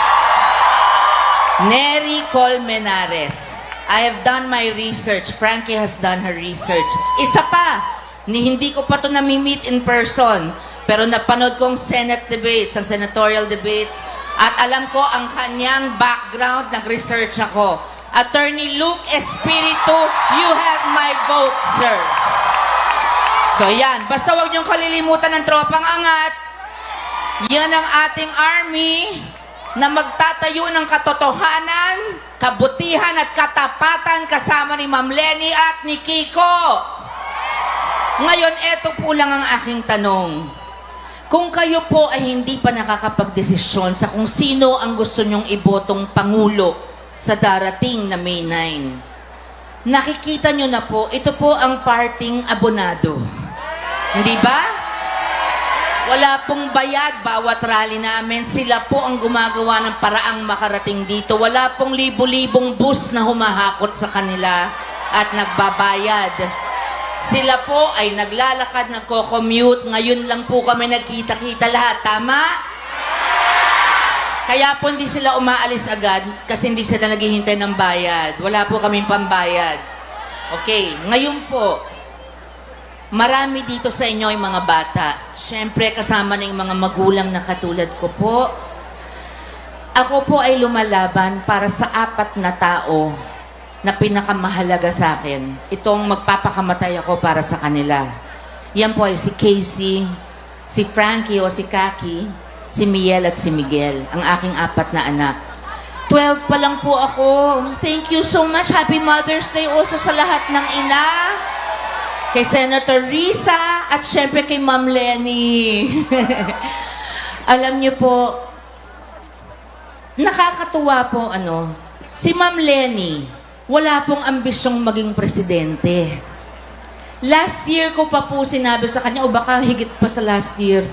Nery Colmenares. I have done my research. Frankie has done her research. Isa pa, hindi ko pa ito nami-meet in person, pero napanood kong Senate debates, ang senatorial debates, at alam ko ang kanyang background, nag-research ako. Attorney Luke Espiritu, you have my vote, sir. So yan, basta huwag niyong kalilimutan ng Tropang Angat. Yan ang ating army na magtatayo ng katotohanan, kabutihan at katapatan kasama ni Ma'am Lenny at ni Kiko. Ngayon, eto po lang ang aking tanong. Kung kayo po ay hindi pa nakakapagdesisyon sa kung sino ang gusto nyong ibotong Pangulo sa darating na May 9, nakikita nyo na po, ito po ang parting abonado. Hindi ba? Wala pong bayad bawat rally namin. Sila po ang gumagawa ng paraang makarating dito. Wala pong libo-libong bus na humahakot sa kanila at nagbabayad. Sila po ay naglalakad, nagko-commute. Ngayon lang po kami nagkita-kita lahat. Tama? Kaya po hindi sila umaalis agad kasi hindi sila naghihintay ng bayad. Wala po kaming pambayad. Okay, ngayon po, Marami dito sa inyo yung mga bata. Siyempre, kasama na yung mga magulang na katulad ko po. Ako po ay lumalaban para sa 4 na tao na pinakamahalaga sa akin. Itong magpapakamatay ako para sa kanila. Yan po ay si Casey, si Frankie o si Kaki, si Miel at si Miguel, ang aking 4 na anak. 12 pa lang po ako. Thank you so much. Happy Mother's Day also sa lahat ng ina. Kay Senator Risa at syempre kay Ma'am Lenny. Alam niyo po, nakakatuwa po si Ma'am Lenny, wala pong ambisyong maging presidente. Last year ko pa po sinabi sa kanya, o baka higit pa sa last year,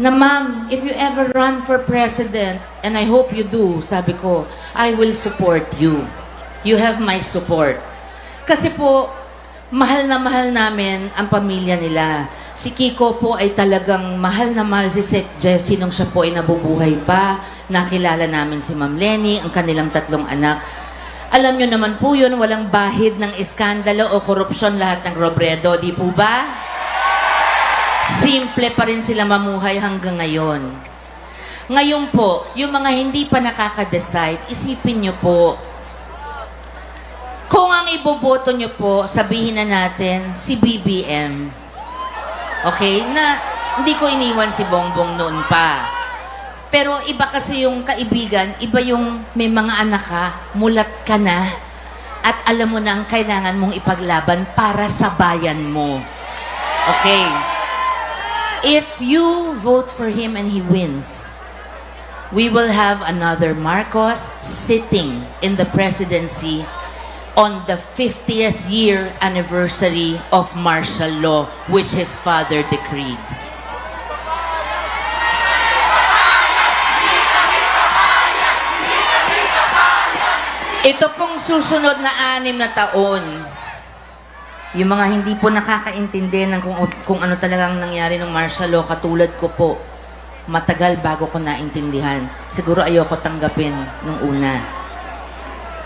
na ma'am, if you ever run for president, and I hope you do, sabi ko, I will support you. You have my support. Kasi po, mahal namin ang pamilya nila. Si Kiko po ay talagang mahal na mahal si Sec Jessie nung siya po ay nabubuhay pa. Nakilala namin si Ma'am Lenny, ang kanilang 3 anak. Alam nyo naman po yun, walang bahid ng iskandalo o korupsyon lahat ng Robredo, di po ba? Simple pa rin sila mamuhay hanggang ngayon. Ngayon po, yung mga hindi pa nakaka-decide, isipin nyo po, kung ang iboboto nyo po, sabihin na natin, si BBM. Okay? Na hindi ko iniwan si Bongbong noon pa. Pero iba kasi yung kaibigan, iba yung may mga anak ka, mulat ka na, at alam mo na ang kailangan mong ipaglaban para sa bayan mo. Okay? If you vote for him and he wins, we will have another Marcos sitting in the presidency on the 50th year anniversary of martial law, which his father decreed. Ito pong susunod na 6 na taon, yung mga hindi po nakakaintindi ng kung ano talagang nangyari ng martial law, katulad ko po, matagal bago ko naintindihan. Siguro ayoko tanggapin nung una.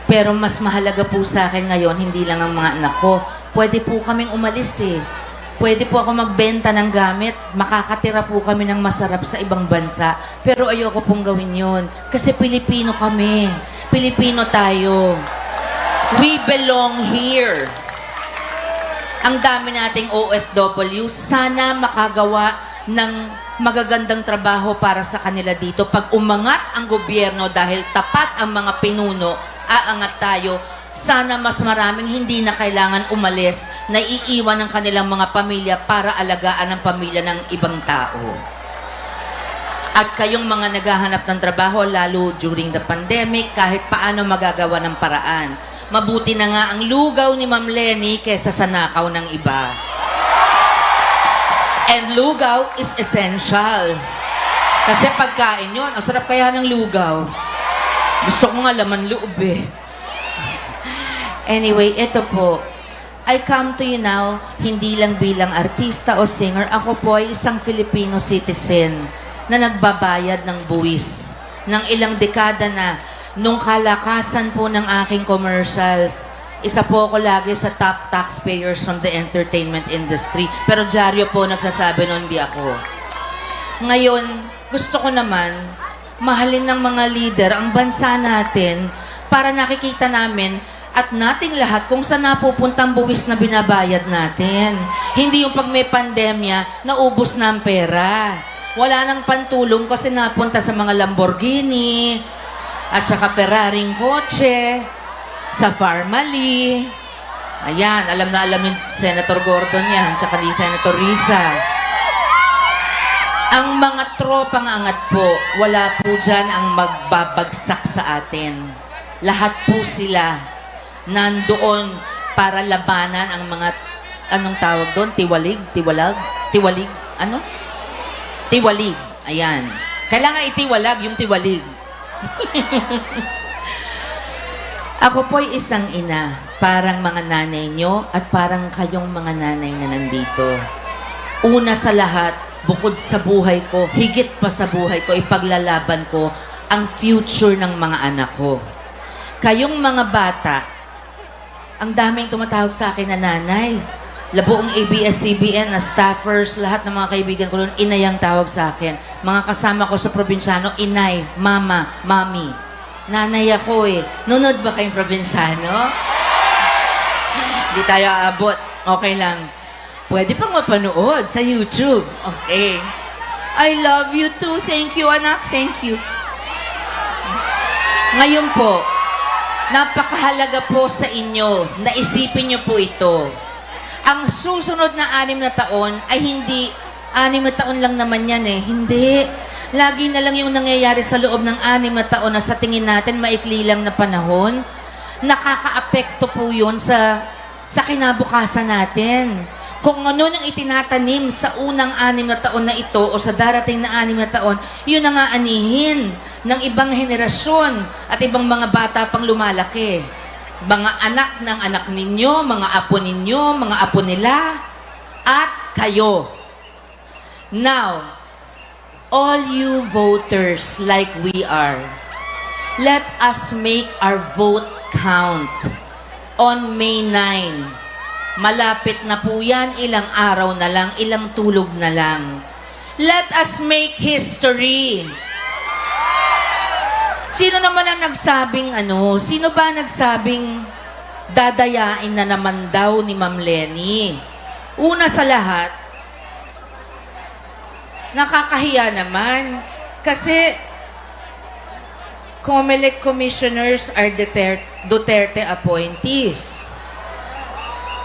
Pero mas mahalaga po sa akin ngayon, hindi lang ang mga anak ko. Pwede po kaming umalis eh. Pwede po ako magbenta ng gamit. Makakatira po kami ng masarap sa ibang bansa. Pero ayoko pong gawin yun. Kasi Pilipino kami. Pilipino tayo. We belong here. Ang dami nating OFW. Sana makagawa ng magagandang trabaho para sa kanila dito. Pag umangat ang gobyerno dahil tapat ang mga pinuno, aangat tayo. Sana mas maraming hindi na kailangan umalis na iiwan ng kanilang mga pamilya para alagaan ang pamilya ng ibang tao. At kayong mga naghahanap ng trabaho, lalo during the pandemic, kahit paano magagawa ng paraan. Mabuti na nga ang lugaw ni Ma'am Lenny kesa sa nakaw ng iba. And lugaw is essential. Kasi pagkain yun, ang sarap kaya ng lugaw. Gusto ko nga laman loob eh. Anyway, ito po. I come to you now, hindi lang bilang artista o singer. Ako po ay isang Filipino citizen na nagbabayad ng buwis ng ilang dekada na. Nung kalakasan po ng aking commercials, isa po ako lagi sa top taxpayers from the entertainment industry. Pero dyaryo po nagsasabi nun, hindi ako. Ngayon, gusto ko naman mahalin ng mga leader ang bansa natin para nakikita namin at nating lahat kung saan napupuntang buwis na binabayad natin. Hindi yung pag may pandemya, naubos na ang pera. Wala nang pantulong kasi napunta sa mga Lamborghini at saka Ferraring kotse, sa Farmally. Ayan, alam na alam ni Senator Gordon yan, tsaka ni Senator Risa. Ang mga tropang angat po, wala po dyan ang magbabagsak sa atin. Lahat po sila nandoon para labanan ang mga, anong tawag doon? Tiwalig? Tiwalag? Tiwalig? Ano? Tiwalig. Ayan. Kailangan itiwalag yung tiwalig. Ako po'y isang ina, parang mga nanay nyo at parang kayong mga nanay na nandito. Una sa lahat, bukod sa buhay ko, higit pa sa buhay ko, ipaglalaban ko ang future ng mga anak ko. Kayong mga bata, ang daming tumatawag sa akin na nanay. labuong ABS-CBN na staffers, lahat ng mga kaibigan ko doon, inay ang tawag sa akin. Mga kasama ko sa probinsyano, inay, mama, mami. Nanay ako eh. Nunod ba kayong probinsyano? Hindi tayo aabot. Okay lang. Pwede pang mapanood sa YouTube. Okay. I love you too. Thank you, anak. Thank you. Ngayon po, napakahalaga po sa inyo na isipin niyo po ito. Ang susunod na 6 na taon ay hindi 6 na taon lang naman yan eh. Hindi. Lagi na lang yung nangyayari sa loob ng 6 na taon na sa tingin natin maikli lang na panahon. Nakakaapekto po yun sa kinabukasan natin. Kung ano nang itinatanim sa unang 6 na taon na ito o sa darating na 6 na taon, yun ang aanihin ng ibang henerasyon at ibang mga bata pang lumalaki. Mga anak ng anak ninyo, mga apo ninyo, mga apo nila, at kayo. Now, all you voters like we are, let us make our vote count on May 9. Malapit na po yan, ilang araw na lang, ilang tulog na lang. Let us make history. Sino naman ang nagsabing sino ba nagsabing dadayain na naman daw ni Ma'am Lenny? Una sa lahat, nakakahiya naman kasi COMELEC commissioners are Duterte appointees.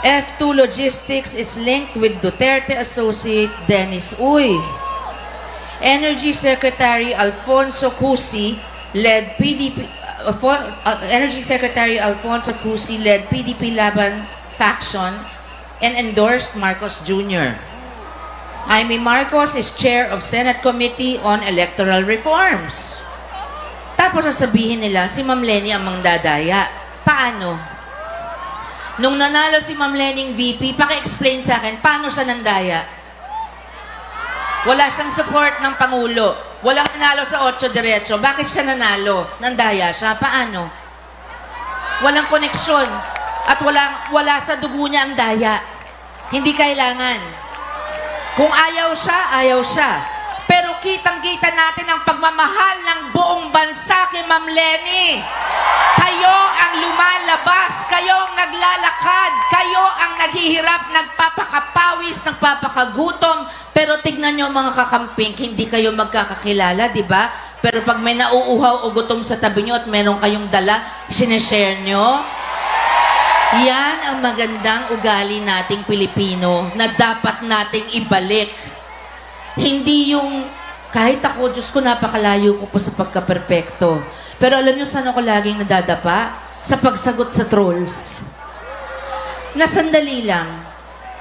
F2 Logistics is linked with Duterte associate Dennis Uy. Energy Secretary Alfonso Cusi led PDP Energy Secretary Alfonso Cusi led PDP Laban faction and endorsed Marcos Jr. Jaime Marcos is chair of Senate Committee on Electoral Reforms. Tapos sasabihin nila si Ma'am Lenny ang mangdadaya. Paano? Nung nanalo si Ma'am Lenny VP, paki-explain sa akin paano siya nandaya. Wala siyang support ng Pangulo. Walang nanalo sa 8 diretso. Bakit siya nanalo? Nandaya siya. Paano? Walang koneksyon. At wala sa dugo niya ang daya. Hindi kailangan. Kung ayaw siya, ayaw siya. Pero kitang-kita natin ang pagmamahal ng buong bansa kay Ma'am Lenny. Kayo ang lumalabas. Kayo ang naglalakad. Kayo ang naghihirap, nagpapakapawis, nagpapakagutom. Pero tignan nyo mga kakamping, hindi kayo magkakakilala, di ba? Pero pag may nauuhaw o gutom sa tabi nyo at meron kayong dala, sineshare nyo. Yan ang magandang ugali nating Pilipino na dapat nating ibalik. Hindi yung, kahit ako, Diyos ko, napakalayo ko po sa pagka-perpekto. Pero alam nyo saan ako laging nadadapa? Sa pagsagot sa trolls. Na sandali lang.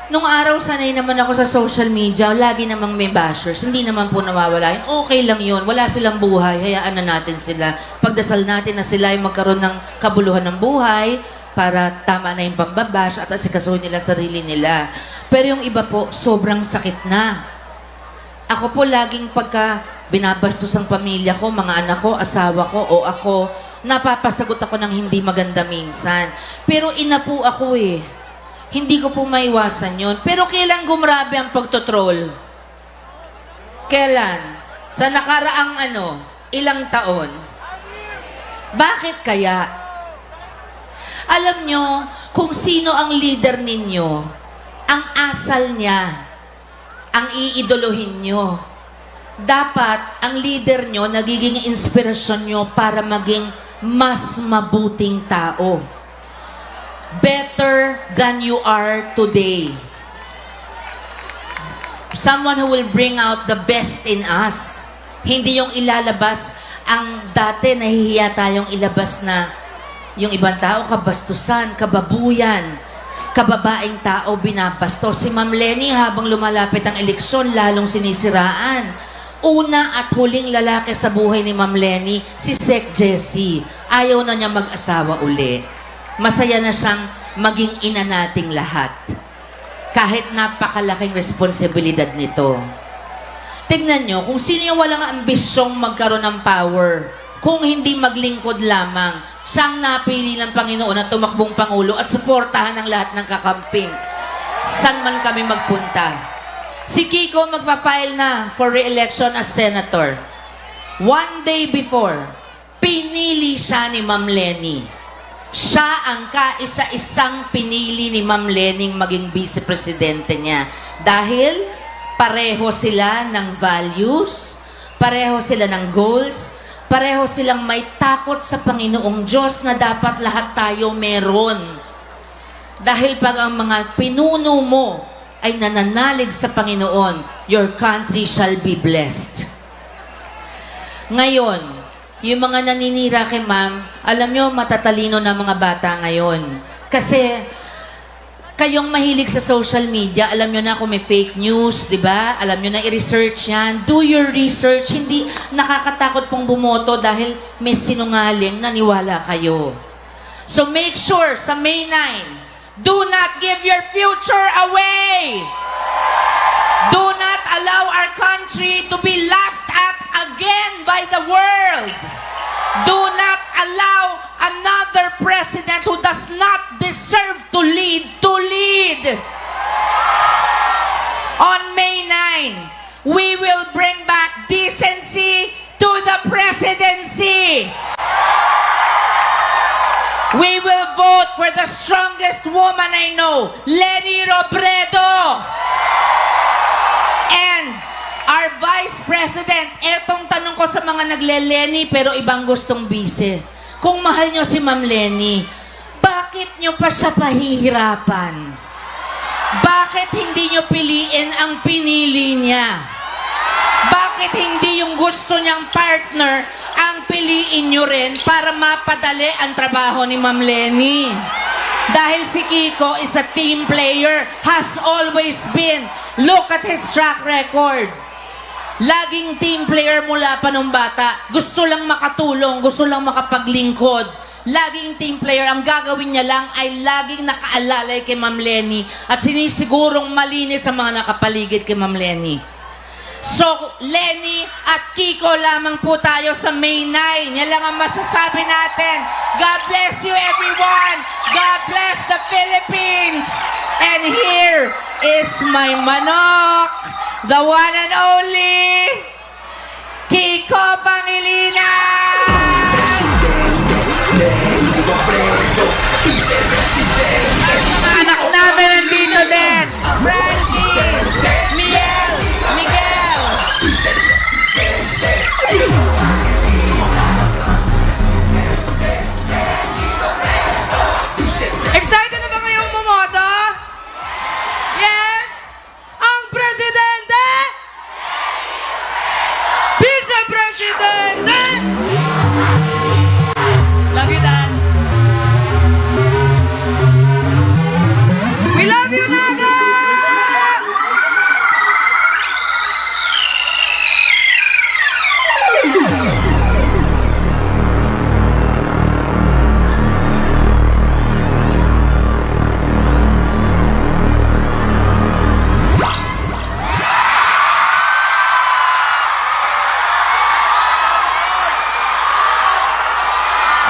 Nung araw, sanay naman ako sa social media, lagi namang may bashers. Hindi naman po nawawala yun. Okay lang yun. Wala silang buhay. Hayaan na natin sila. Pagdasal natin na sila ay magkaroon ng kabuluhan ng buhay para tama na yung pambabash at asikasuhin nila sarili nila. Pero yung iba po, sobrang sakit na. Ako po laging pagka binabastos ang pamilya ko, mga anak ko, asawa ko o ako, napapasagot ako ng hindi maganda minsan. Pero ina po ako eh. Hindi ko po maiwasan yun. Pero kailan gumrabe ang pagtotroll? Kailan? Sa nakaraang ilang taon? Bakit kaya? Alam nyo, kung sino ang leader ninyo, ang asal niya, ang iidolohin nyo. Dapat, ang leader nyo, nagiging inspirasyon nyo para maging mas mabuting tao. Better than you are today. Someone who will bring out the best in us. Hindi yung ilalabas ang dati nahihiya tayong ilabas na yung ibang tao kabastusan, kababuyan, kababaeng tao binabastos. Si Ma'am Lenny habang lumalapit ang eleksyon lalong sinisiraan. Una at huling lalaki sa buhay ni Ma'am Lenny, si Sec Jessie. Ayaw na niya mag-asawa uli. Masaya na siyang maging ina nating lahat. Kahit napakalaking responsibilidad nito. Tignan nyo, kung sino yung walang ambisyong magkaroon ng power, kung hindi maglingkod lamang, siyang napili ng Panginoon na tumakbong Pangulo at suportahan ng lahat ng kakamping. San man kami magpunta. Si Kiko magpa-file na for re-election as senator. One day before, pinili siya ni Ma'am Lenny. Siya ang kaisa-isang pinili ni Ma'am Lenny maging vice-presidente niya. Dahil pareho sila ng values, pareho sila ng goals, pareho silang may takot sa Panginoong Diyos na dapat lahat tayo meron. Dahil pag ang mga pinuno mo ay nananalig sa Panginoon, your country shall be blessed. Ngayon, yung mga naninira kay ma'am, alam nyo, matatalino na mga bata ngayon. Kasi, kayong mahilig sa social media, alam nyo na kung may fake news, di ba? Alam nyo na i-research yan. Do your research. Hindi nakakatakot pong bumoto dahil may sinungaling, naniwala kayo. So make sure, sa May 9, do not give your future away. Do not allow our country to be laughed at again by the world. Do not allow another president who does not deserve to lead. On May 9, we will bring back decency to the presidency. We will vote for the strongest woman I know, Leni Robredo. And our Vice President, etong tanong ko sa mga nagle-Leni pero ibang gustong bise. Kung mahal nyo si Ma'am Leni, bakit nyo pa siya pahihirapan? Bakit hindi nyo piliin ang pinili niya? Bakit hindi yung gusto niyang partner ang piliin nyo rin para mapadali ang trabaho ni Ma'am Leni? Dahil si Kiko is a team player, has always been. Look at his track record. Laging team player mula pa nung bata. Gusto lang makatulong, gusto lang makapaglingkod. Laging team player. Ang gagawin niya lang ay laging nakaalalay kay Ma'am Leni at sinisigurong malinis ang mga nakapaligid kay Ma'am Leni. So, Leni at Kiko lamang po tayo sa May 9. Yan lang ang masasabi natin. God bless you, everyone. God bless the Philippines. And here is my manok, the one and only Kiko Pangilinan! At mga anak namin nandito din. Francie, Miguel. Excited na ba kayong bumoto? Yes? Ang presidente? Vice-presidente? Lagitan. We love you, Naga!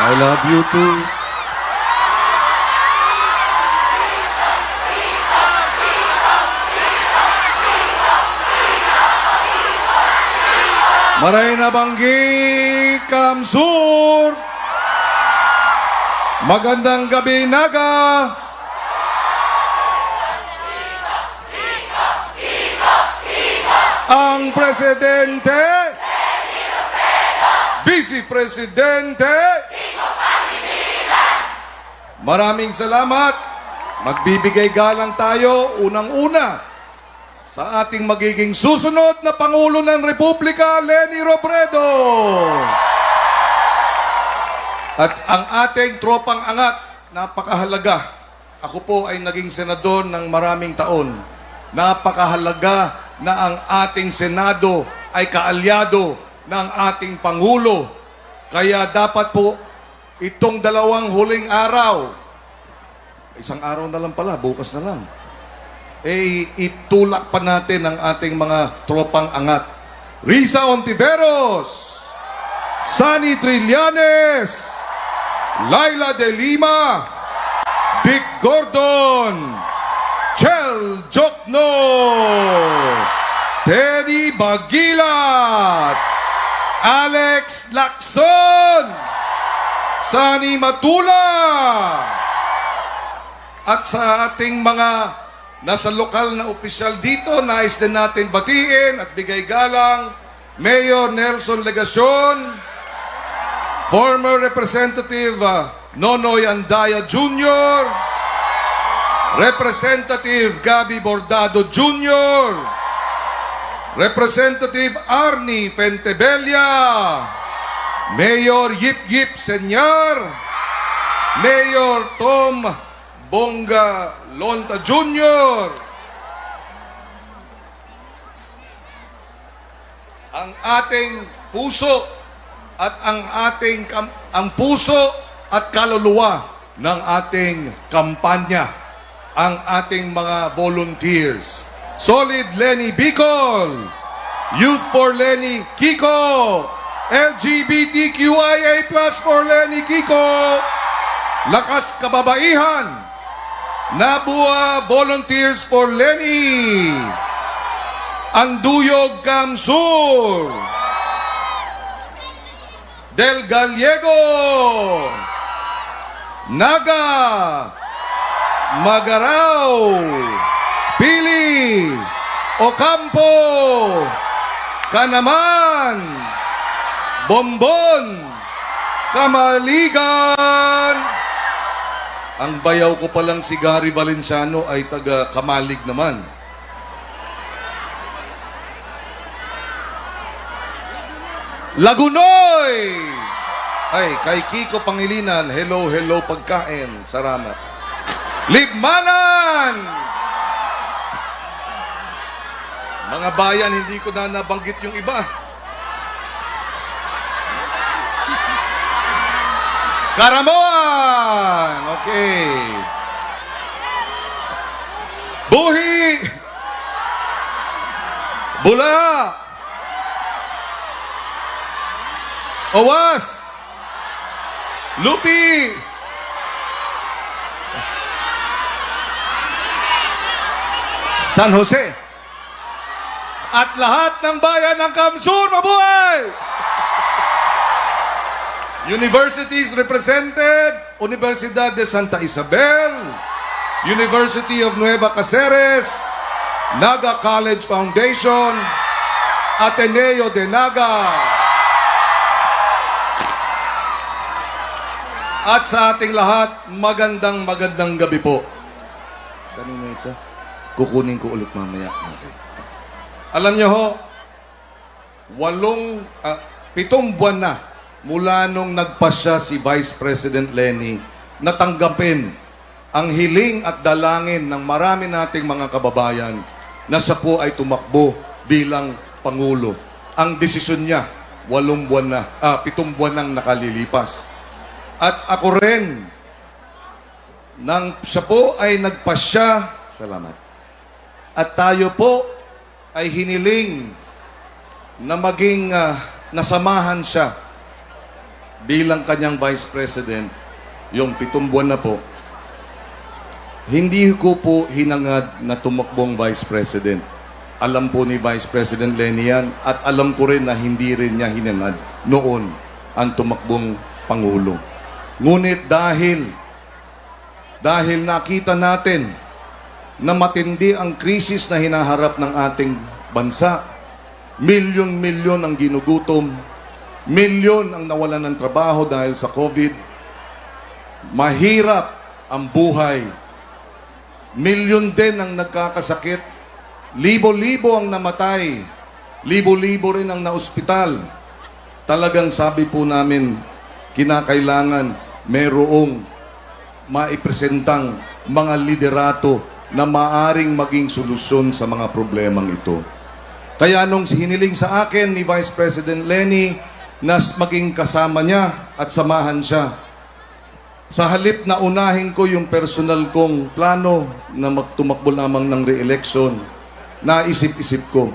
I love you too. Maray na banggi Kamsur. Magandang gabi, Naga. Ang presidente, Vice Presidente, maraming salamat. Magbibigay galang tayo unang-una sa ating magiging susunod na Pangulo ng Republika, Leni Robredo. At ang ating tropang angat, napakahalaga. Ako po ay naging senador ng maraming taon. Napakahalaga na ang ating Senado ay kaalyado ng ating Pangulo. Kaya dapat po itong dalawang huling araw, isang araw na lang pala, bukas na lang, itulak pa natin ang ating mga tropang angat. Risa Ontiveros, Sunny Trillanes, Laila de Lima, Dick Gordon, Chel Jokno, Teddy Bagilat, Alex Lacson, Sani Matula, at sa ating mga nasa lokal na opisyal dito, nais din natin batiin at bigay galang Mayor Nelson Legacion, former Representative Nonoy Andaya Jr., Representative Gabby Bordado Jr., Representative Arnie Fentebella, Mayor Yip Yip Senyar, Mayor Tom Bonga Lonta Jr., ang ating puso at ang puso at kaluluwa ng ating kampanya, ang ating mga volunteers. Solid Lenny Bicol, Youth for Lenny Kiko, LGBTQIA+ for Lenny Kiko, Lakas Kababaihan, Nabua Volunteers for Lenny, Anduyog Kamsur, Del Gallego, Naga, Magaraw, Pili, Ocampo, Kanaman, Bombon, Kamaligan. Ang bayaw ko palang si Gary Valenciano ay taga Kamalig naman. Lagunoy! Ay, kay Kiko Pangilinan, hello, hello pagkain. Salamat. Libmanan! Mga bayan, hindi ko na nabanggit yung iba. Karamoan! Okay. Buhi! Bula! Owas! Lupi! San Jose! At lahat ng bayan ng Kamsur, mabuhay! Universities represented, Universidad de Santa Isabel, University of Nueva Cáceres, Naga College Foundation, Ateneo de Naga. At sa ating lahat, magandang gabi po. Kanino ito? Kukunin ko ulit mamaya. Okay. Alam niyo ho, 7 buwan na mula nung nagpasya si Vice President Lenny na tanggapin ang hiling at dalangin ng marami nating mga kababayan na siya po ay tumakbo bilang Pangulo. Ang desisyon niya, 7 buwan nang nakalilipas. At ako rin, nang siya po ay nagpasya, salamat, at tayo po ay hiniling na maging nasamahan siya bilang kanyang Vice President, yung 7 buwan na po, hindi ko po hinangad na tumakbong Vice President. Alam po ni Vice President Lenny yan, at alam ko rin na hindi rin niya hinangad noon ang tumakbong Pangulo. Ngunit dahil nakita natin na matindi ang krisis na hinaharap ng ating bansa, milyon-milyon ang ginugutom, milyon ang nawalan ng trabaho dahil sa COVID. Mahirap ang buhay. Milyon din ang nagkakasakit. Libo-libo ang namatay. Libo-libo rin ang naospital. Talagang sabi po namin, kinakailangan mayroong maipresentang mga liderato na maaring maging solusyon sa mga problemang ito. Kaya nung hiniling sa akin ni Vice President Lenny na maging kasama niya at samahan siya, sa halip na unahin ko yung personal kong plano na magtumakbo lamang ng re-election, naisip-isip ko.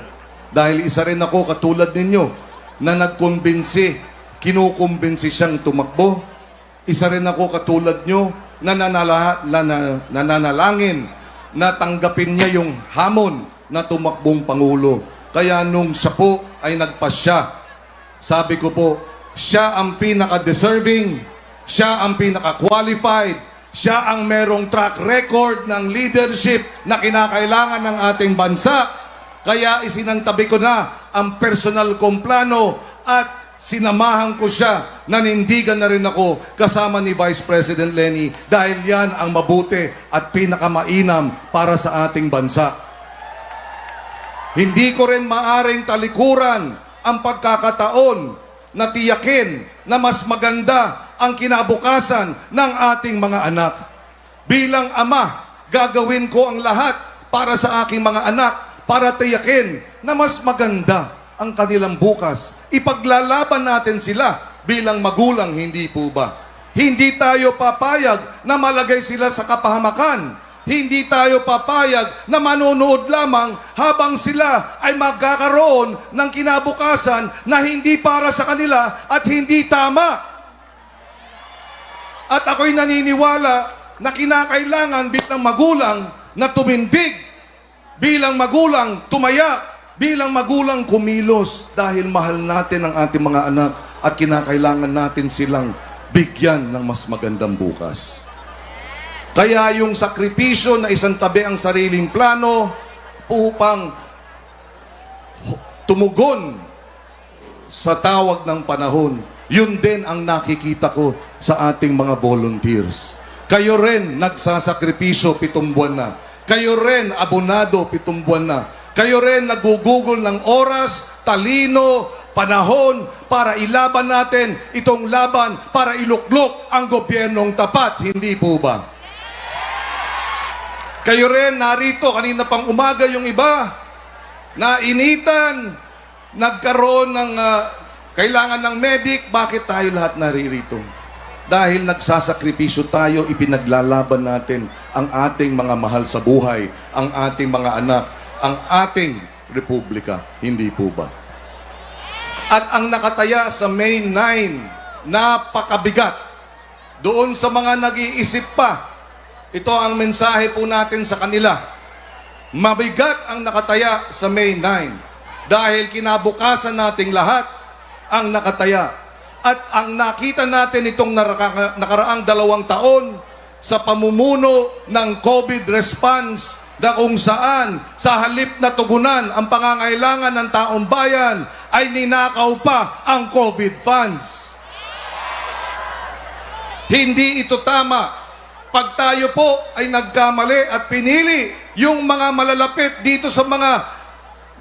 Dahil isa rin ako katulad ninyo na kinukumbinsi siyang tumakbo. Isa rin ako katulad nyo na nananalangin na tanggapin niya yung hamon na tumakbong Pangulo. Kaya nung siya po ay nagpasya, sabi ko po, siya ang pinaka-deserving, siya ang pinaka-qualified, siya ang merong track record ng leadership na kinakailangan ng ating bansa. Kaya isinantabi ko na ang personal kong plano at sinamahan ko siya, nanindigan na rin ako kasama ni Vice President Lenny dahil yan ang mabuti at pinakamainam para sa ating bansa. Hindi ko rin maaring talikuran ang pagkakataon na tiyakin na mas maganda ang kinabukasan ng ating mga anak. Bilang ama, gagawin ko ang lahat para sa aking mga anak para tiyakin na mas maganda ang kanilang bukas. Ipaglalaban natin sila bilang magulang, hindi po ba? Hindi tayo papayag na malagay sila sa kapahamakan. Hindi tayo papayag na manonood lamang habang sila ay magkakaroon ng kinabukasan na hindi para sa kanila at hindi tama. At ako'y naniniwala na kinakailangan bilang magulang na tumindig, bilang magulang tumaya, bilang magulang kumilos dahil mahal natin ang ating mga anak at kinakailangan natin silang bigyan ng mas magandang bukas. Kaya yung sakripisyo na isang tabi ang sariling plano upang tumugon sa tawag ng panahon, yun din ang nakikita ko sa ating mga volunteers. Kayo rin nagsasakripisyo 7 buwan na. Kayo rin abonado 7 buwan na. Kayo rin nagugugol ng oras, talino, panahon para ilaban natin itong laban para iluklok ang gobyernong tapat. Hindi po ba? Kayo rin narito, kanina pang umaga yung iba, nainitan, nagkaroon ng kailangan ng medic. Bakit tayo lahat naririto? Dahil nagsasakripisyo tayo, ipinaglalaban natin ang ating mga mahal sa buhay, ang ating mga anak, ang ating republika. Hindi po ba? At ang nakataya sa May 9, napakabigat. Doon sa mga nag-iisip pa, ito ang mensahe po natin sa kanila. Mabigat ang nakataya sa May 9 dahil kinabukasan nating lahat ang nakataya. At ang nakita natin itong nakaraang 2 taon sa pamumuno ng COVID response na kung saan sa halip na tugunan ang pangangailangan ng taong bayan ay ninakaw pa ang COVID funds. Hindi ito tama. Pag tayo po ay nagkamali at pinili yung mga malalapit dito sa mga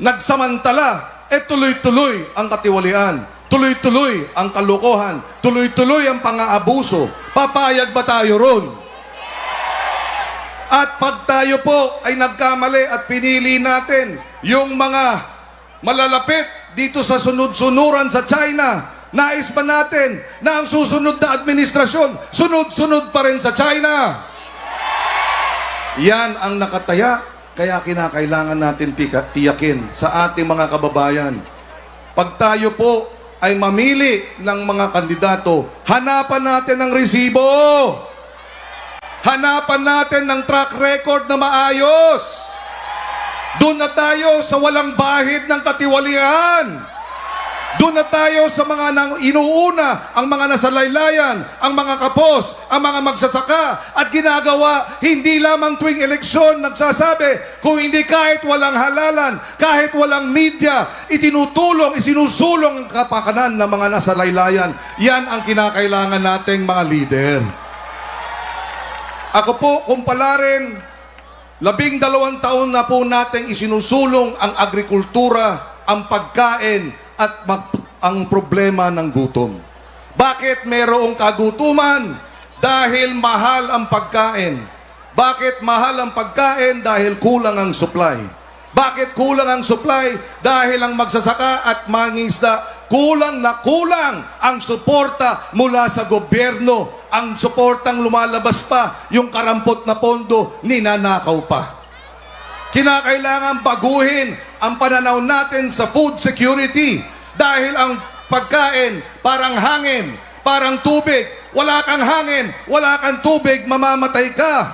nagsamantala, tuloy-tuloy ang katiwalian, tuloy-tuloy ang kalokohan, tuloy-tuloy ang pang-aabuso. Papayag ba tayo ron? At pag tayo po ay nagkamali at pinili natin yung mga malalapit dito sa sunod-sunuran sa China, nais ba natin na ang susunod na administrasyon, sunod-sunod pa rin sa China? Yan ang nakataya, kaya kinakailangan natin tiyakin sa ating mga kababayan. Pag tayo po ay mamili ng mga kandidato, hanapan natin ng resibo. Hanapan natin ng track record na maayos. Doon na tayo sa walang bahid ng katiwalian. Doon na tayo sa mga inuuna, ang mga nasalaylayan, ang mga kapos, ang mga magsasaka, at ginagawa hindi lamang tuwing eleksyon nagsasabi, kung hindi kahit walang halalan, kahit walang media, isinusulong ang kapakanan ng mga nasalaylayan. Yan ang kinakailangan nating mga leader. Ako po, kumpalarin, 12 taon na po nating isinusulong ang agrikultura, ang pagkain, at ang problema ng gutom. Bakit mayroong kagutuman? Dahil mahal ang pagkain. Bakit mahal ang pagkain? Dahil kulang ang supply. Bakit kulang ang supply? Dahil ang magsasaka at mangingisda, kulang na kulang ang suporta mula sa gobyerno. Ang suportang lumalabas pa, yung karampot na pondo, ninanakaw pa. Kinakailangan baguhin ang pananaw natin sa food security dahil ang pagkain parang hangin, parang tubig. Wala kang hangin, wala kang tubig, mamamatay ka.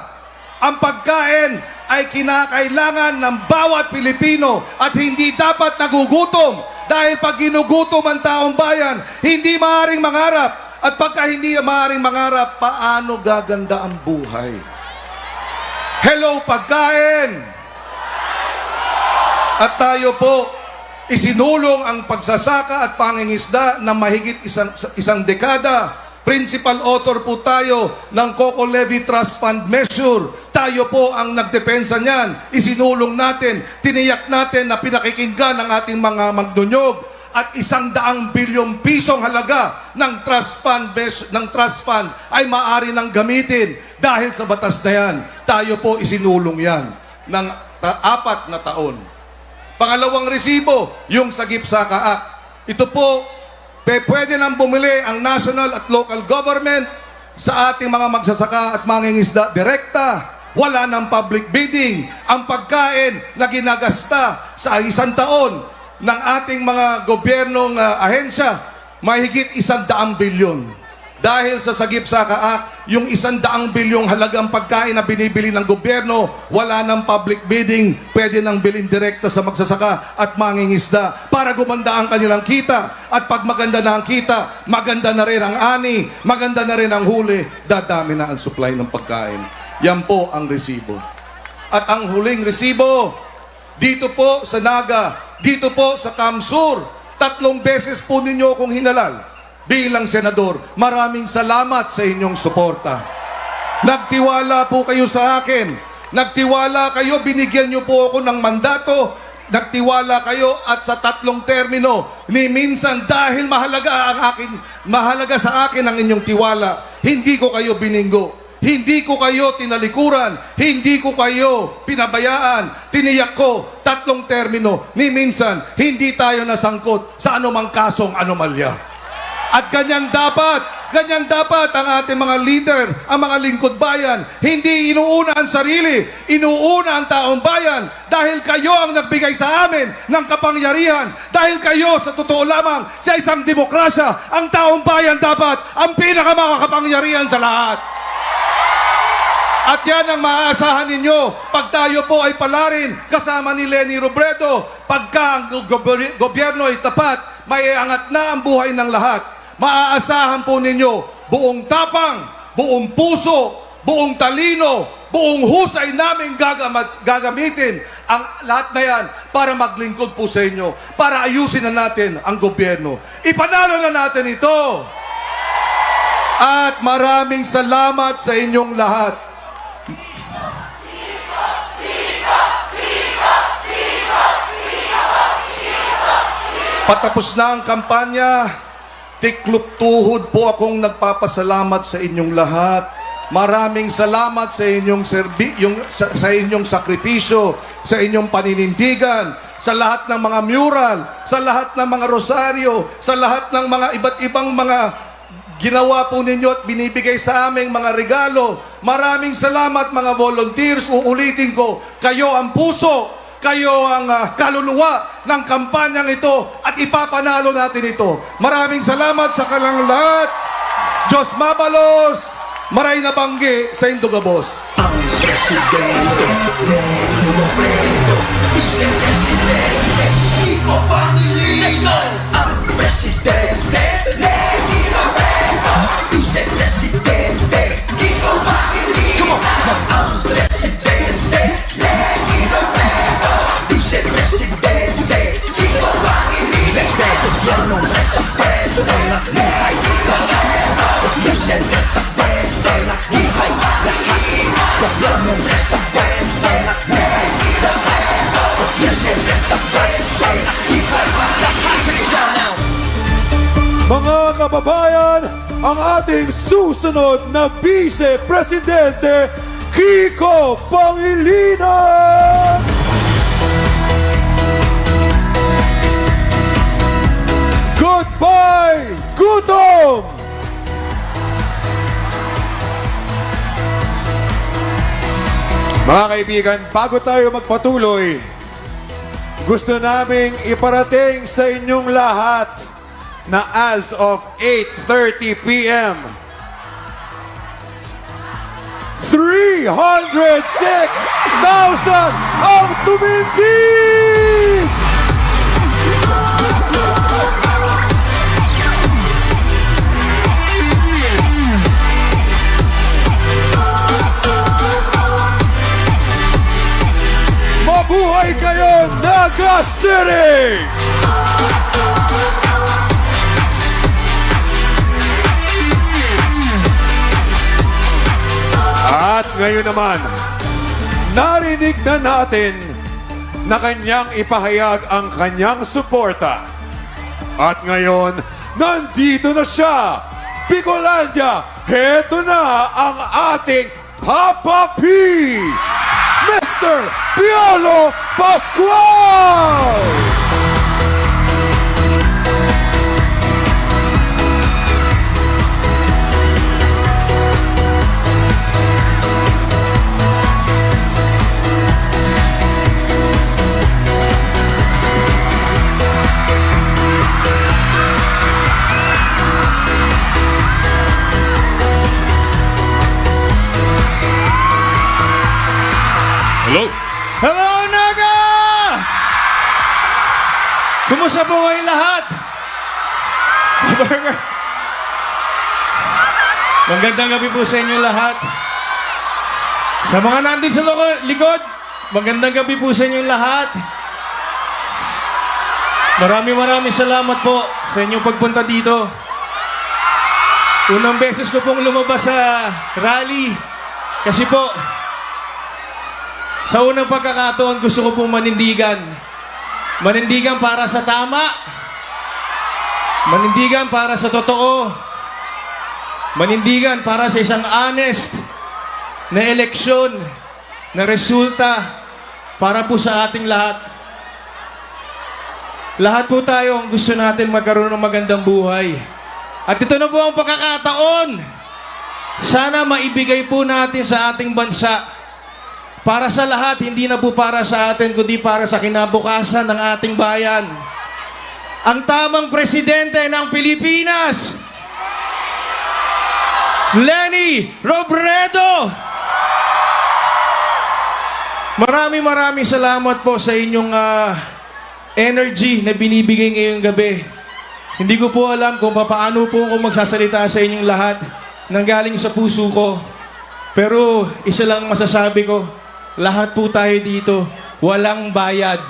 Ang pagkain ay kinakailangan ng bawat Pilipino at hindi dapat nagugutom. Dahil pag ginugutom ang taong bayan, hindi maaaring mangarap. At pagka hindi maaaring mangarap, paano gaganda ang buhay? Hello, pagkain! At tayo po, isinulong ang pagsasaka at pangingisda ng mahigit isang dekada. Principal author po tayo ng Coco Levy Trust Fund Measure. Tayo po ang nagdepensa niyan. Isinulong natin, tiniyak natin na pinakikinggan ng ating mga magnunyog at 100 bilyong pisong halaga ng trust fund ay maaari nang gamitin dahil sa batas na yan. Tayo po isinulong yan ng 4 na taon. Pangalawang resibo, yung Sagip Saka Act. Ito po, pwede nang bumili ang national at local government sa ating mga magsasaka at mangingisda direkta. Wala ng public bidding. Ang pagkain na ginagasta sa 1 taon ng ating mga gobyernong ahensya, mahigit 100 bilyon. Dahil sa Sagip Saka Act, yung 100 bilyong halagang pagkain na binibili ng gobyerno, wala ng public bidding, pwede nang bilhin direkta sa magsasaka at mangingisda para gumanda ang kanilang kita. At pag maganda na ang kita, maganda na rin ang ani, maganda na rin ang huli, dadami na ang supply ng pagkain. Yan po ang resibo. At ang huling resibo, dito po sa Naga, dito po sa Kamsur, 3 beses po ninyo akong hinalal. Bilang senador, maraming salamat sa inyong suporta. Nagtiwala po kayo sa akin. Nagtiwala kayo, binigyan niyo po ako ng mandato. Nagtiwala kayo at sa 3 termino, ni minsan dahil mahalaga sa akin ang inyong tiwala, hindi ko kayo bininggo. Hindi ko kayo tinalikuran. Hindi ko kayo pinabayaan. Tiniyak ko 3 termino, ni minsan hindi tayo nasangkot sa anumang kasong anomalya. At ganyan dapat ang ating mga leader, ang mga lingkod bayan. Hindi inuuna ang sarili, inuuna ang taong bayan. Dahil kayo ang nagbigay sa amin ng kapangyarihan. Dahil kayo, sa totoo lamang, sa isang demokrasya, ang taong bayan dapat ang pinakamakapangyarihan sa lahat. At yan ang maaasahan ninyo pag tayo po ay palarin kasama ni Leni Robredo. Pagka ang gobyerno ay tapat, may angat na ang buhay ng lahat. Maaasahan po ninyo buong tapang, buong puso, buong talino, buong husay namin gagamitin ang lahat na yan para maglingkod po sa inyo, para ayusin na natin ang gobyerno. Ipanalo na natin ito. At maraming salamat sa inyong lahat. Patapos na ang kampanya, tiklop tuhod po akong nagpapasalamat sa inyong lahat. Maraming salamat sa inyong sa inyong sakripisyo, sa inyong paninindigan, sa lahat ng mga mural, sa lahat ng mga rosaryo, sa lahat ng mga iba't ibang mga ginawa po ninyo at binibigay sa aming mga regalo. Maraming salamat mga volunteers. Uulitin ko, kayo ang puso, kayo ang kaluluwa ng kampanyang ito at ipapanalo natin ito. Maraming salamat sa kalang lahat. Diyos mabalos, maray na banggi sa Indogabos. Ang presidente, Leni Robredo, vice-presidente, Kiko Pangilinan. Ang presidente, Leni Robredo, vice-presidente, Kiko Pangilinan. Ang presidente, Leni Robredo, vice-presidente, Kiko Pangilinan. Gobyernong presidente na buhay lahat. Vice-presidente na buhay lahat. Gobyernong presidente na buhay lahat. Vice-presidente na buhay lahat. Mga kababayan, ang ating susunod na Vice Presidente, Kiko Pangilinan! Goodbye, gutom! Mga kaibigan, bago tayo magpatuloy, gusto naming iparating sa inyong lahat na as of 8:30 p.m., 306,000 ang tumindig! Mabuhay kayo, Naga City! At ngayon naman, narinig na natin na kanyang ipahayag ang kanyang suporta. At ngayon, nandito na siya! Bicolandia, heto na ang ating Papa P! Mr. Piolo Pascual! Hello? Hello, Naga! Kumusta po kayong lahat? Magandang gabi po sa inyo lahat. Sa mga nandun sa likod, magandang gabi po sa inyo lahat. Maraming salamat po sa inyong pagpunta dito. Unang beses ko pong lumabas sa rally. Kasi po, sa unang pagkakataon, gusto ko pong manindigan. Manindigan para sa tama. Manindigan para sa totoo. Manindigan para sa isang honest na eleksyon, na resulta para po sa ating lahat. Lahat po tayo ang gusto natin magkaroon ng magandang buhay. At ito na po ang pagkakataon. Sana maibigay po natin sa ating bansa. Para sa lahat, hindi na po para sa atin, kundi para sa kinabukasan ng ating bayan. Ang tamang presidente ng Pilipinas, Leni Robredo! Maraming salamat po sa inyong energy na binibigay ngayong gabi. Hindi ko po alam kung paano po ako magsasalita sa inyong lahat nang galing sa puso ko. Pero isa lang masasabi ko, lahat po tayo dito, walang bayad.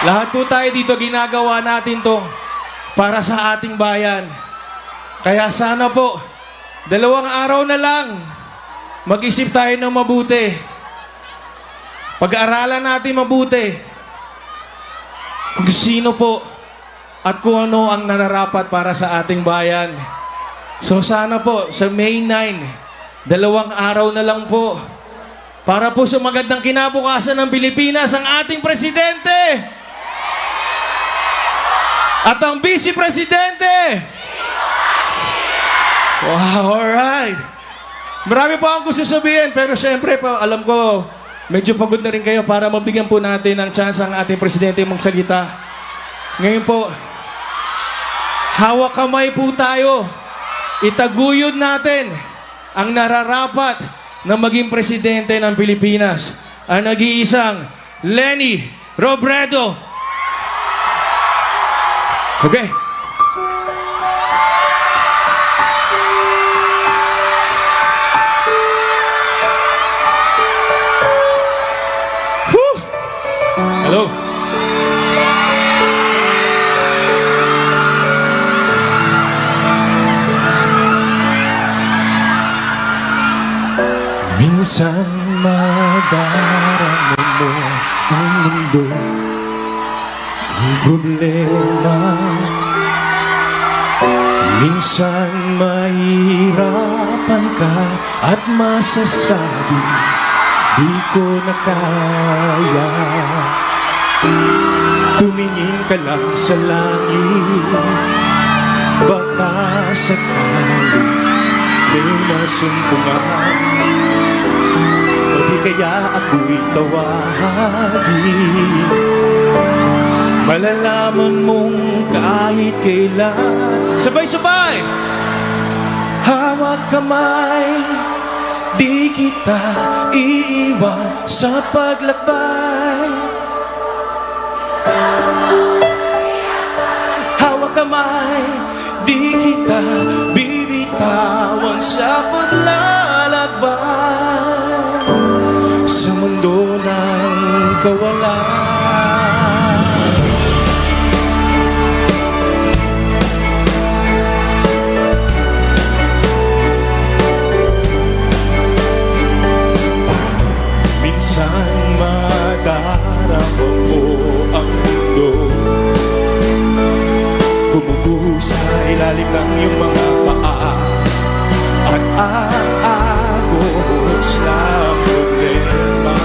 Lahat po tayo dito, ginagawa natin to para sa ating bayan. Kaya sana po, 2 araw na lang, mag-isip tayo ng mabuti. Pag-aralan natin mabuti kung sino po at kung ano ang nararapat para sa ating bayan. So sana po, sa May 9, 2 araw na lang po, para po sa magandang kinabukasan ng Pilipinas, ang ating presidente at ang vice presidente. Wow, alright. Marami po akong gusto sabihin, pero syempre po, alam ko, medyo pagod na rin kayo para mabigyan po natin ng chance ang ating presidente magsalita. Ngayon po, hawak kamay po tayo. Itaguyod natin ang nararapat na maging presidente ng Pilipinas, ang nag-iisang Leni Robredo. Okay. Woo! Hello. Minsan madarama mo ang mundo, ang problema. Minsan mahirapan ka at masasabi, di ko na kaya. Tumingin ka lang sa langit, baka sakali may masumpungan. O di kaya ako'y tawagin, malalaman mong kahit kailan. Sabay-sabay! Hawak kamay, di kita iiwan sa paglakbay. Hawak kamay, di kita bibitawan sa paglalakbay sa mundo ng kawalan. Minsan madarama mo ang mundo, bumubuo sa ilalim ng iyong mga paa, at ang agos ng problema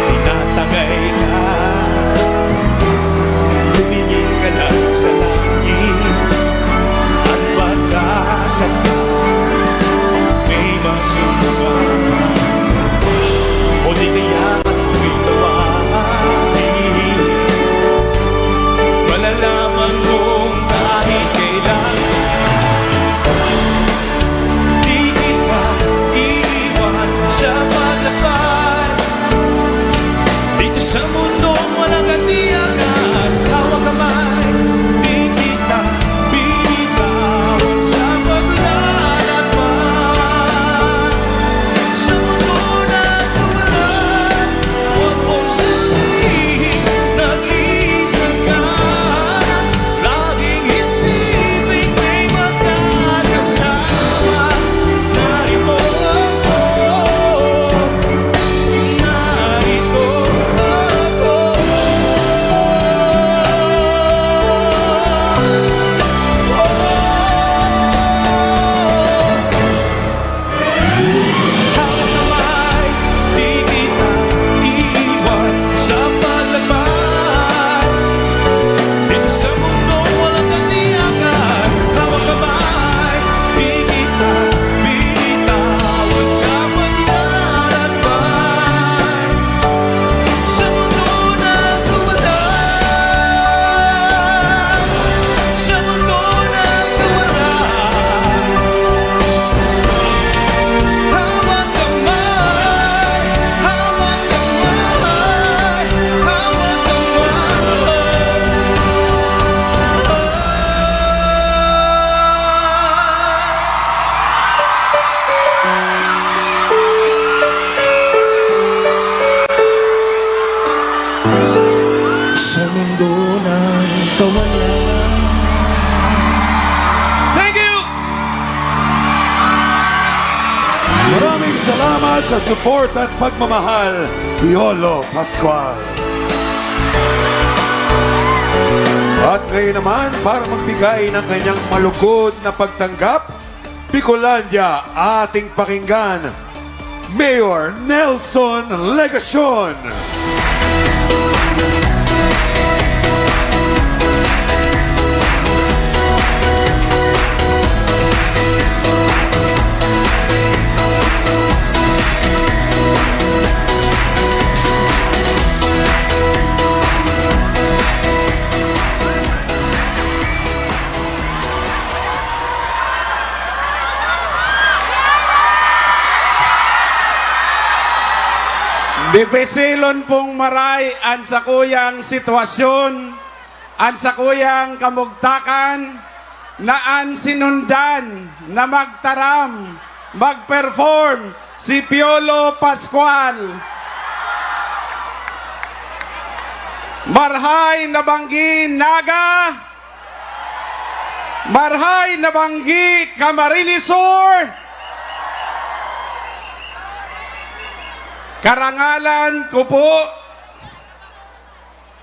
tinatangay ka, tumingin ka lang sa langit at pag-asa ka may masubukan. O di kaya ako'y tawagin, malalaman mong kahit kailan di kita iiwan sa paglakbay dito sa mundong walang katiyakan. Hawak kamay, di kita bibitawan sa paglalakbay sa mundo ng kawalan. Huwag mong sabihin nag-iisa ka, laging isipin may magkakasama. Narito ako, narito ako. Hawak kamay, di kita iiwan sa paglakbay dito sa mundong walang katiyakan. Hawak kamay, di kita bibitawan sa paglalakbay sa mundo ng kawalan, sa mundo ng kawalan. Hawak kamay, hawak kamay, hawak kamay sa mundo ng kawalan. Thank you! Maraming salamat sa support at pagmamahal, Piolo Pascual. At ngayon naman, para magbigay ng kanyang malugod na pagtanggap, Bicolandia, ating pakinggan, Mayor Nelson Legacion. Dipesilon pong maray ang sakuyang sitwasyon, ang sakuyang kamugtakan, naan sinundan na magtaram, magperform si Piolo Pascual. Marhay na banggi Naga, marhay na banggi Camarines Sur, karangalan ko po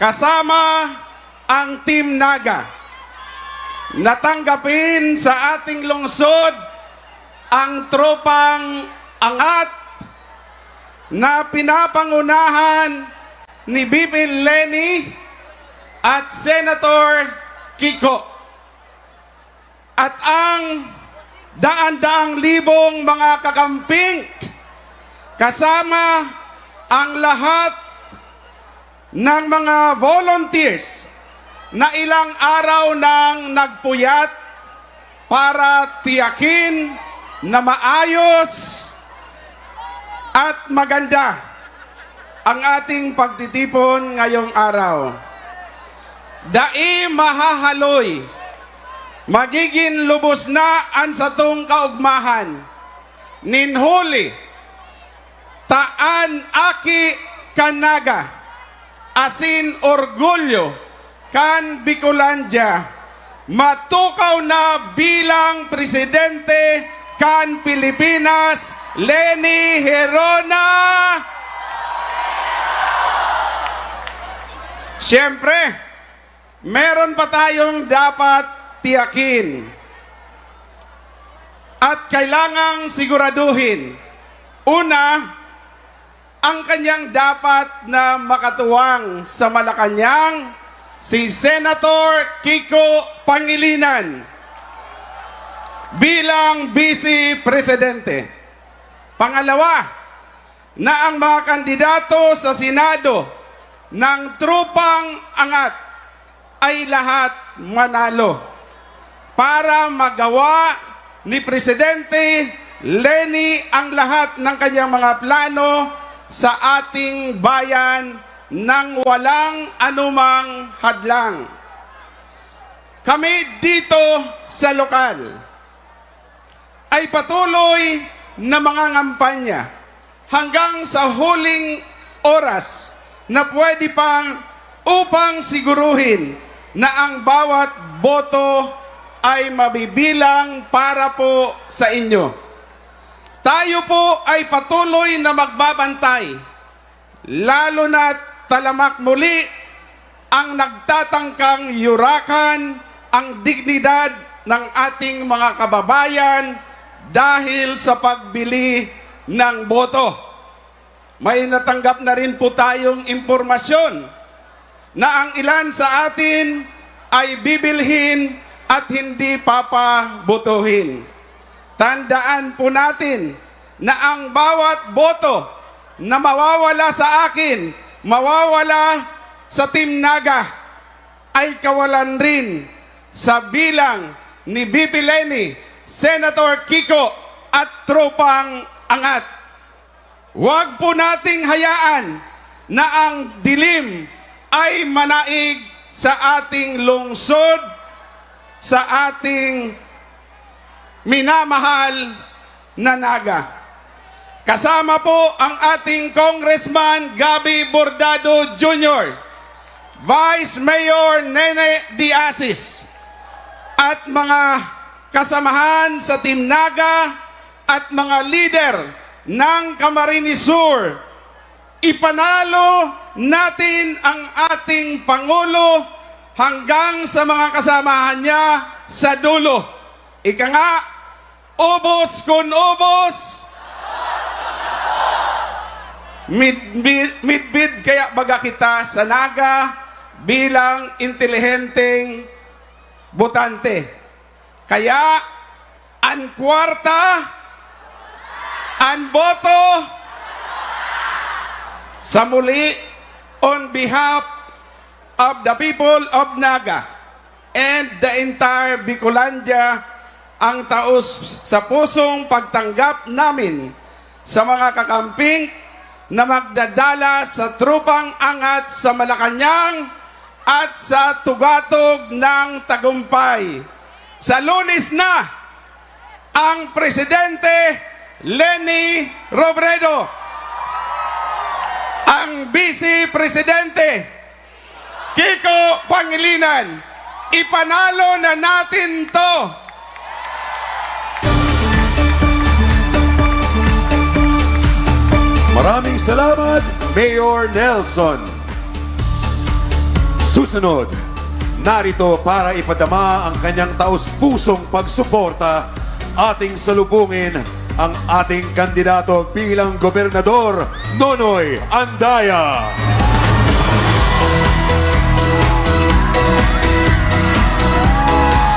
kasama ang Team Naga natanggapin sa ating lungsod ang tropang angat na pinapangunahan ni BP Leni at Senator Kiko, at ang daan-daang libong mga kakamping kasama ang lahat ng mga volunteers na ilang araw nang nagpuyat para tiyakin na maayos at maganda ang ating pagtitipon ngayong araw. Dai mahahaloy, magiging lubos na ang satong kaugmahan. Ninhuli, taan aki kanaga, asin orgulyo, kan Bicolandia, matukaw na bilang presidente kan Pilipinas, Leni Herona. Siyempre, meron pa tayong dapat tiyakin at kailangang siguraduhin. Una, ang kanyang dapat na makatuwang sa Malacanang, si Senator Kiko Pangilinan bilang Vice Presidente. Pangalawa, na ang mga kandidato sa Senado ng Trupang Angat ay lahat manalo para magawa ni Presidente Leni ang lahat ng kanyang mga plano sa ating bayan nang walang anumang hadlang. Kami dito sa lokal ay patuloy na mga ngampanya hanggang sa huling oras na pwede pang upang siguruhin na ang bawat boto ay mabibilang para po sa inyo. Tayo po ay patuloy na magbabantay, lalo na talamak muli ang nagtatangkang yurakan ang dignidad ng ating mga kababayan dahil sa pagbili ng boto. May natanggap na rin po tayong impormasyon na ang ilan sa atin ay bibilhin at hindi papabotohin. Tandaan po natin na ang bawat boto na mawawala sa akin, mawawala sa Team Naga, ay kawalan rin sa bilang ni BP Leni, Senator Kiko at Tropang Angat. Huwag po nating hayaan na ang dilim ay manaig sa ating lungsod, sa ating minamahal na Naga. Kasama po ang ating Congressman Gabby Bordado Jr., Vice Mayor Nene Diasis, at mga kasamahan sa Team Naga at mga leader ng Camarines Sur. Ipanalo natin ang ating Pangulo hanggang sa mga kasamahan niya sa dulo. Ika nga, ubos kun ubos, midbid kaya baga kita sa Naga bilang intelihenteng botante. Kaya, ang kwarta, ang boto, sa muli, on behalf of the people of Naga and the entire Bicolandia, ang taos sa pusong pagtanggap namin sa mga kakamping na magdadala sa Trupang Angat sa Malacanang at sa Tugatog ng Tagumpay. Sa Lunes na, ang Presidente Leni Robredo, ang Vice Presidente Kiko Pangilinan, ipanalo na natin to. Maraming salamat, Mayor Nelson. Susunod, narito para ipadama ang kanyang taus-pusong pagsuporta, ating salubungin ang ating kandidato bilang gobernador, Nonoy Andaya.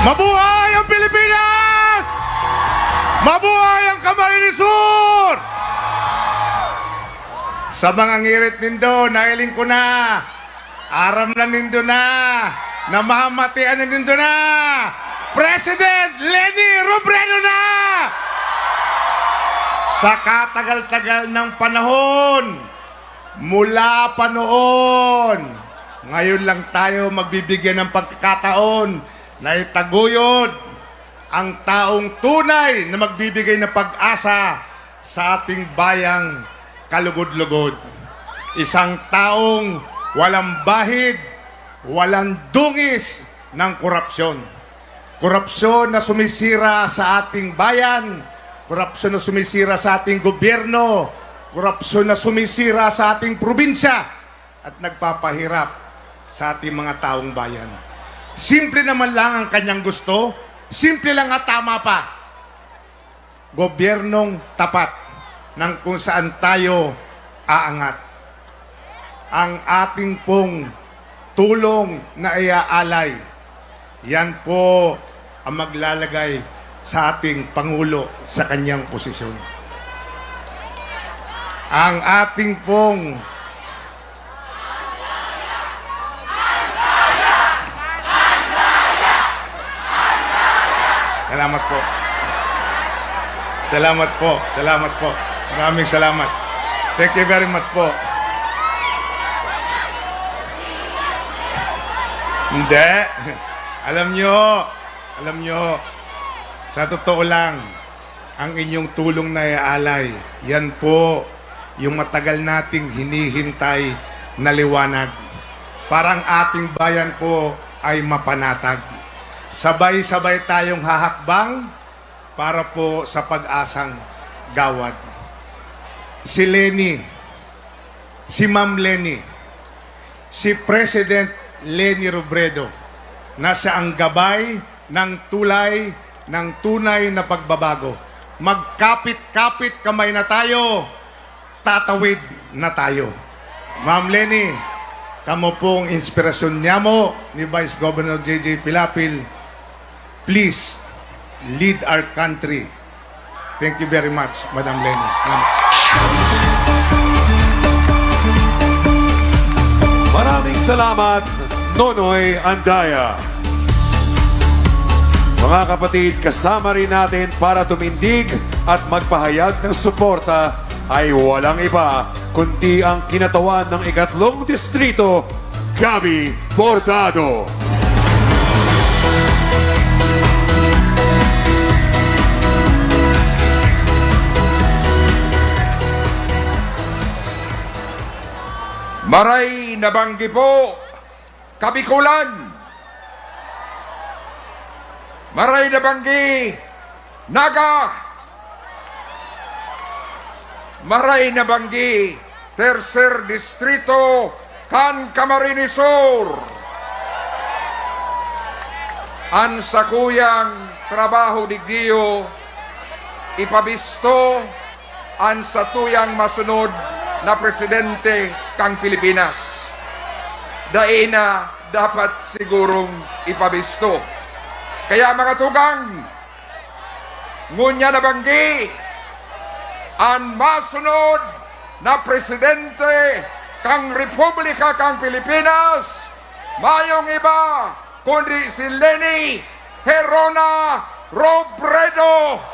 Mabuhay ang Pilipinas! Mabuhay ang Camarines Sur! Sa mga ngirit nindo, nahiling ko na. Aram na nindo na. Namamatian na nindo na. President Leni Robredo na! Sa katagal-tagal ng panahon, mula pa noon, ngayon lang tayo magbibigyan ng pagkakataon na itaguyod ang taong tunay na magbibigay ng pag-asa sa ating bayang kalugod-lugod. Isang taong walang bahid, walang dungis ng korupsyon. Korupsyon na sumisira sa ating bayan, korupsyon na sumisira sa ating gobyerno, korupsyon na sumisira sa ating probinsya at nagpapahirap sa ating mga taong bayan. Simple naman lang ang kanyang gusto, simple lang at tama pa. Gobyernong tapat ng kung saan tayo aangat. Ang ating pong tulong na iaalay, yan po ang maglalagay sa ating Pangulo sa kanyang posisyon. Ang ating pong Salamat po. Salamat po. Salamat po. Maraming salamat. Thank you very much po. Hindi. Alam nyo, sa totoo lang, ang inyong tulong na iaalay, yan po yung matagal nating hinihintay na liwanag. Parang ating bayan po ay mapanatag. Sabay-sabay tayong hahakbang para po sa pag-asang gawad. Si Leni, si Ma'am Leni, si President Leni Robredo, na siya ang gabay ng tulay ng tunay na pagbabago. Magkapit-kapit kamay na tayo, tatawid na tayo. Ma'am Leni, kamo pong inspirasyon niya mo ni Vice Governor J.J. Pilapil. Please, lead our country. Thank you very much, Madam Leni. Maraming salamat, Nonoy Andaya. Mga kapatid, kasama rin natin para tumindig at magpahayag ng suporta ay walang iba kundi ang kinatawan ng ikatlong distrito, Gabby Bordado. Maray nabanggi po, Kabikulan. Maray nabanggi, Naga. Maray nabanggi, Tercer Distrito, Kan Camarines Sur. An sakuyang trabaho digdiyo, ipabisto an satuyang masunod na presidente kang Pilipinas. Daina dapat sigurong ipabisto. Kaya mga tugang, ngunya nabanggi, ang masunod na presidente kang Republika kang Pilipinas, mayong iba kundi si Leni Herona Robredo.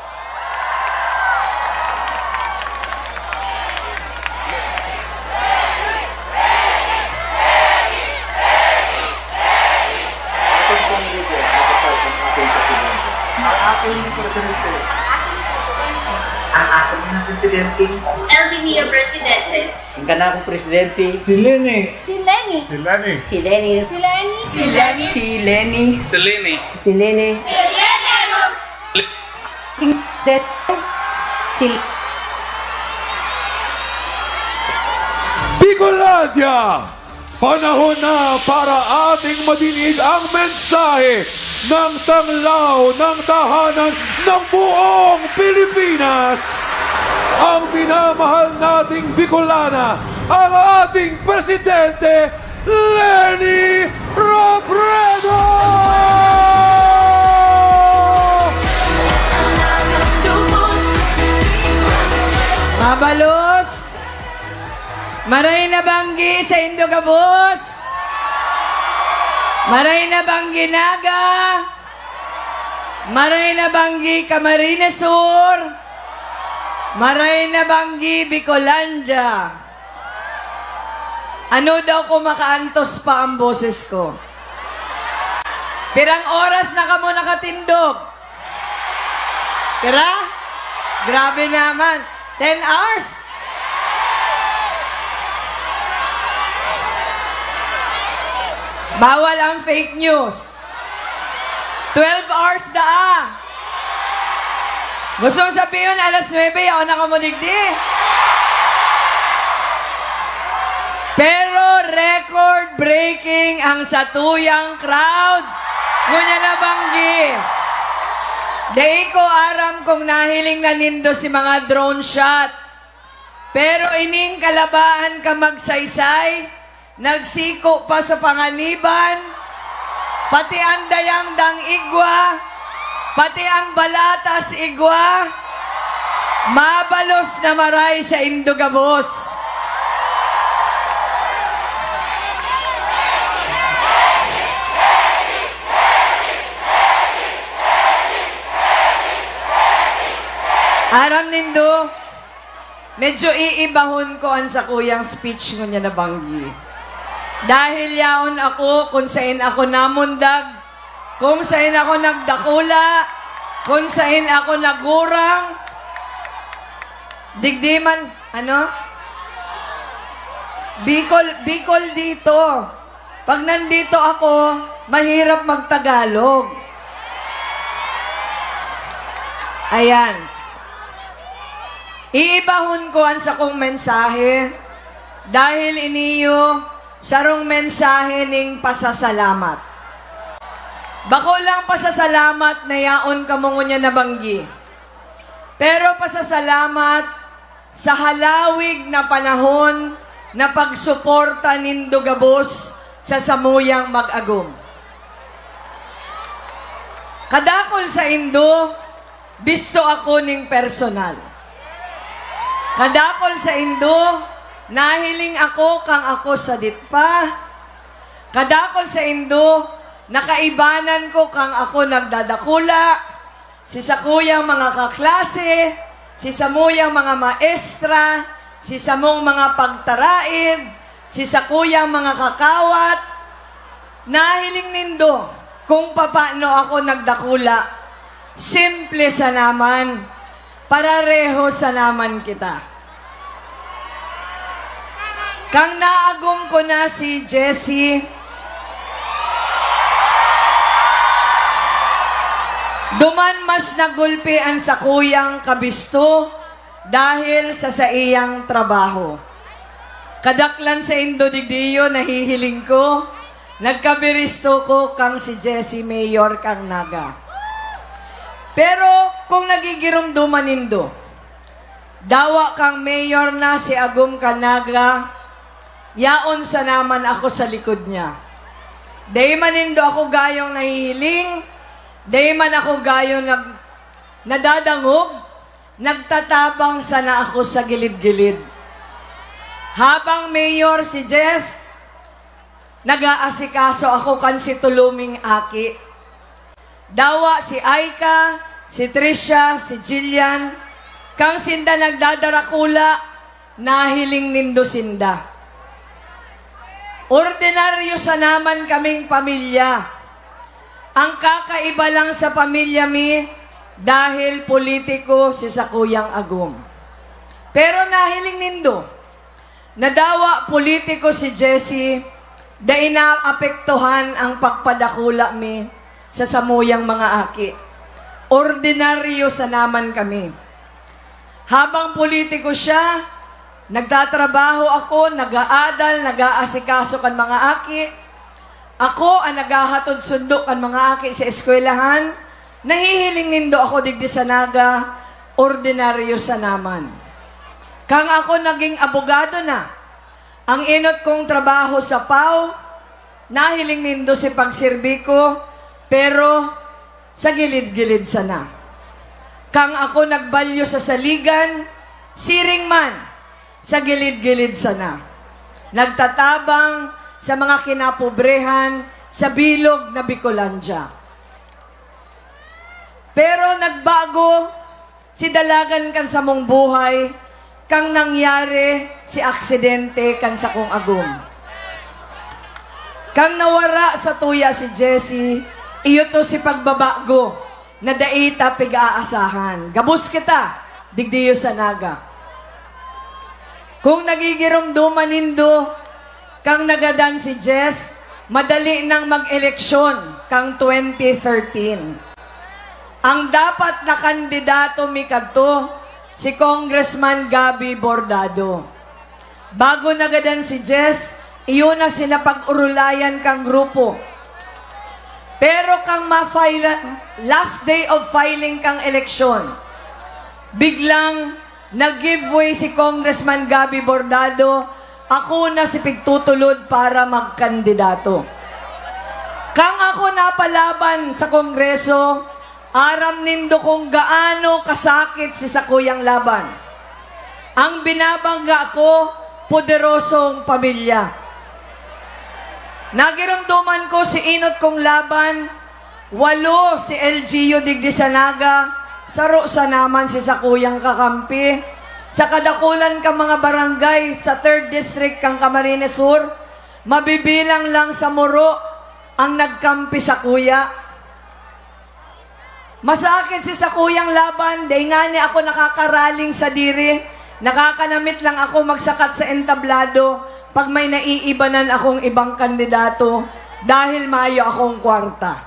Ang aking na presidente. El Nino Presidente. Ang kanakong presidente. Si Lenny. Si Lenny. Si Lenny. Si Lenny. Si Lenny. Si Lenny. Si Lenny. Si Lenny. Si Lenny. Si Bicolandia! Panahon na para ating madinig ang mensahe ng tanglaw ng tahanan ng buong Pilipinas. Ang minamahal nating Bicolana, ang ating Presidente, Leni Robredo! Mabalos! Maray na banggi sa Indogabos! Maray na banggi Naga! Maray na banggi Camarines Sur! Maray na banggi, Bicolandia. Ano daw kung makaantos pa ang boses ko? Pirang oras na ka mo nakatindog? Pira? Grabe naman. 10 hours? Bawal ang fake news. 12 hours na ah. Gusto mo sabihin, alas 9, ako nakamudigdi. Pero record-breaking ang satuyang crowd. Ngunya na banggi. Di ko aram kung nahiling na nindo si mga drone shot. Pero ining kalabaan ka magsaysay, nagsiko pa sa panganiban, pati ang dayang dang igwa, pati ang balatas igwa, mabalos na maray sa Indogabos. Aram nindo, medyo iibahon ko ang sa kuyang speech ko niya na banggi. Dahil yaon ako kung saan ako namundag, kung saan ako nagdakula, kung saan ako nagurang, digdiman, ano? Bicol dito. Pag nandito ako, mahirap magtagalog. Ayan. Iibahon ko ang sa kong mensahe dahil iniyo sarong mensahe ning pasasalamat. Bako lang pasasalamat na yaon kamungo niya na banggi. Pero pasasalamat sa halawig na panahon na pagsuporta nindo gabos sa samuyang mag-agom. Kadakol sa Indo, bisto ako ning personal. Kadakol sa Indo, nahiling ako kang ako sa ditpa. Kadakol sa Indo, nakaibanan ko kang ako nagdadakula. Si sakuyang mga kaklase, si samuyang mga maestra, si samong mga pagtaraid, si sakuyang mga kakawat. Nahiling nindo kung paano ako nagdakula. Simple sa naman. Parareho sa naman kita. Kang naagom ko na si Jessie, duman mas nagulpian sa kuyang kabisto dahil sa iyang trabaho. Kadaklan sa Indodigdiyo, nahihiling ko, nagkabiristo ko kang si Jessie Mayor kang naga. Pero kung nagigirumduman nindo, dawa kang mayor na si Agum Kanaga, yaon sa naman ako sa likod niya. Day man nindo ako gayong nahihiling, day man ako gayong nadadangog, nagtatabang sana ako sa gilid-gilid. Habang mayor si Jess, nag-aasikaso ako kan si Tuluming Aki. Dawa si Aika, si Trisha, si Jillian, kang sinda nagdadarakula, nahiling nindo sinda. Ordinaryo sa naman kaming pamilya. Ang kakaiba lang sa pamilya mi, dahil politiko si Sakuyang Agum. Pero nahiling nindo, nadawa politiko si Jessie, da inaapektuhan ang pagpadakula mi, sa samuyang mga aki. Ordinaryo sa naman kami. Habang politiko siya, nagtatrabaho ako, nag-aadal, nag-aasikaso kan mga aki. Ako ang naghahatod sundo kan mga aki sa eskwelahan. Nahihiling nindo ako digdi sa naga, ordinaryo sa naman. Kang ako naging abogado na, ang inot kong trabaho sa PAW, nahiling nindo si pagsirbi ko, pero sa gilid-gilid sana. Kang ako nagbalyo sa saligan, siring man, sa gilid-gilid sana. Nagtatabang sa mga kinapobrehan sa bilog na Bicolandia. Pero nagbago si dalagan kan sa mong buhay, kang nangyari si aksidente kan sa kong agum. Kang nawara sa tuya si Jessie, iyo to si pagbabago, na daita pig-aasahan. Gabus kita, digdiyo sa naga. Kung nagigirumduman nindo, kang nagadan si Jess, madali nang mag-eleksyon kang 2013. Ang dapat na kandidato mikadto, si Congressman Gabby Bordado. Bago nagadan si Jess, iyo na sinapag-urulayan kang grupo. Pero kang last day of filing kang eleksyon, biglang nag-giveaway si Congressman Gabby Bordado, ako na si pigtutulod para magkandidato. Kang ako napalaban sa Kongreso, aram nindo kung gaano kasakit si sakuyang laban. Ang binabangga ko, poderosong pamilya. Nagiramduman ko si inot kong laban, 8 si LGU digdi sa naga, saro sa naman si sakuyang kakampi, sa kadakulan ka mga barangay sa 3rd District kang Camarines Sur, mabibilang lang sa Muro ang nagkampi sa kuya. Masakit si sakuyang laban, dahil nga ni ako nakakaraling sa diri, nakakanamit lang ako magsakat sa entablado pag may naiibanan akong ibang kandidato dahil mayo akong kwarta.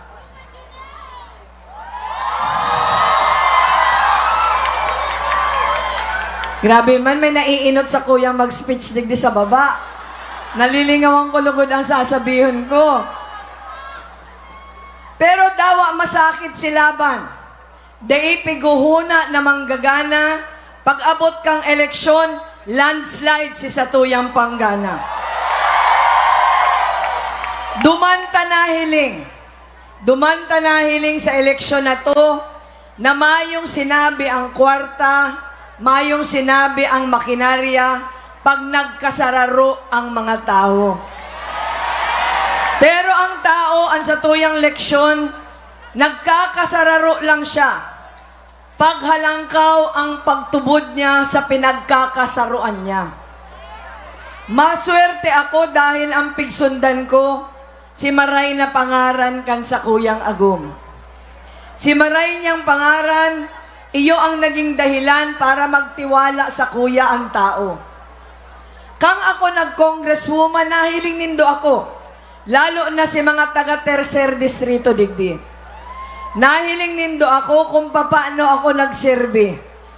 Grabe man, may naiinot sa kuyang mag-speech digdi sa baba. Nalilingawan ko lugod ang sasabihin ko. Pero dawa masakit si laban. Dai piguhuna na manggagana, pag-abot kang eleksyon, landslide si Satuyang Panggana. Dumanta na hiling sa eleksyon na to, na mayong sinabi ang kwarta, mayong sinabi ang makinarya, pag nagkasararo ang mga tao. Pero ang tao, ang Satuyang leksyon, nagkakasararo lang siya. Paghalangkaw ang pagtubod niya sa pinagkakasaruan niya. Maswerte ako dahil ang pigsundan ko, si Maray na pangaran kan sa kuyang agum. Si Maray niyang pangaran, iyo ang naging dahilan para magtiwala sa kuya ang tao. Kang ako nag-congresswoman, nahiling nindo ako. Lalo na si mga taga-tercer distrito digdi. Nahiling nindo ako kung paano ako nagserbi.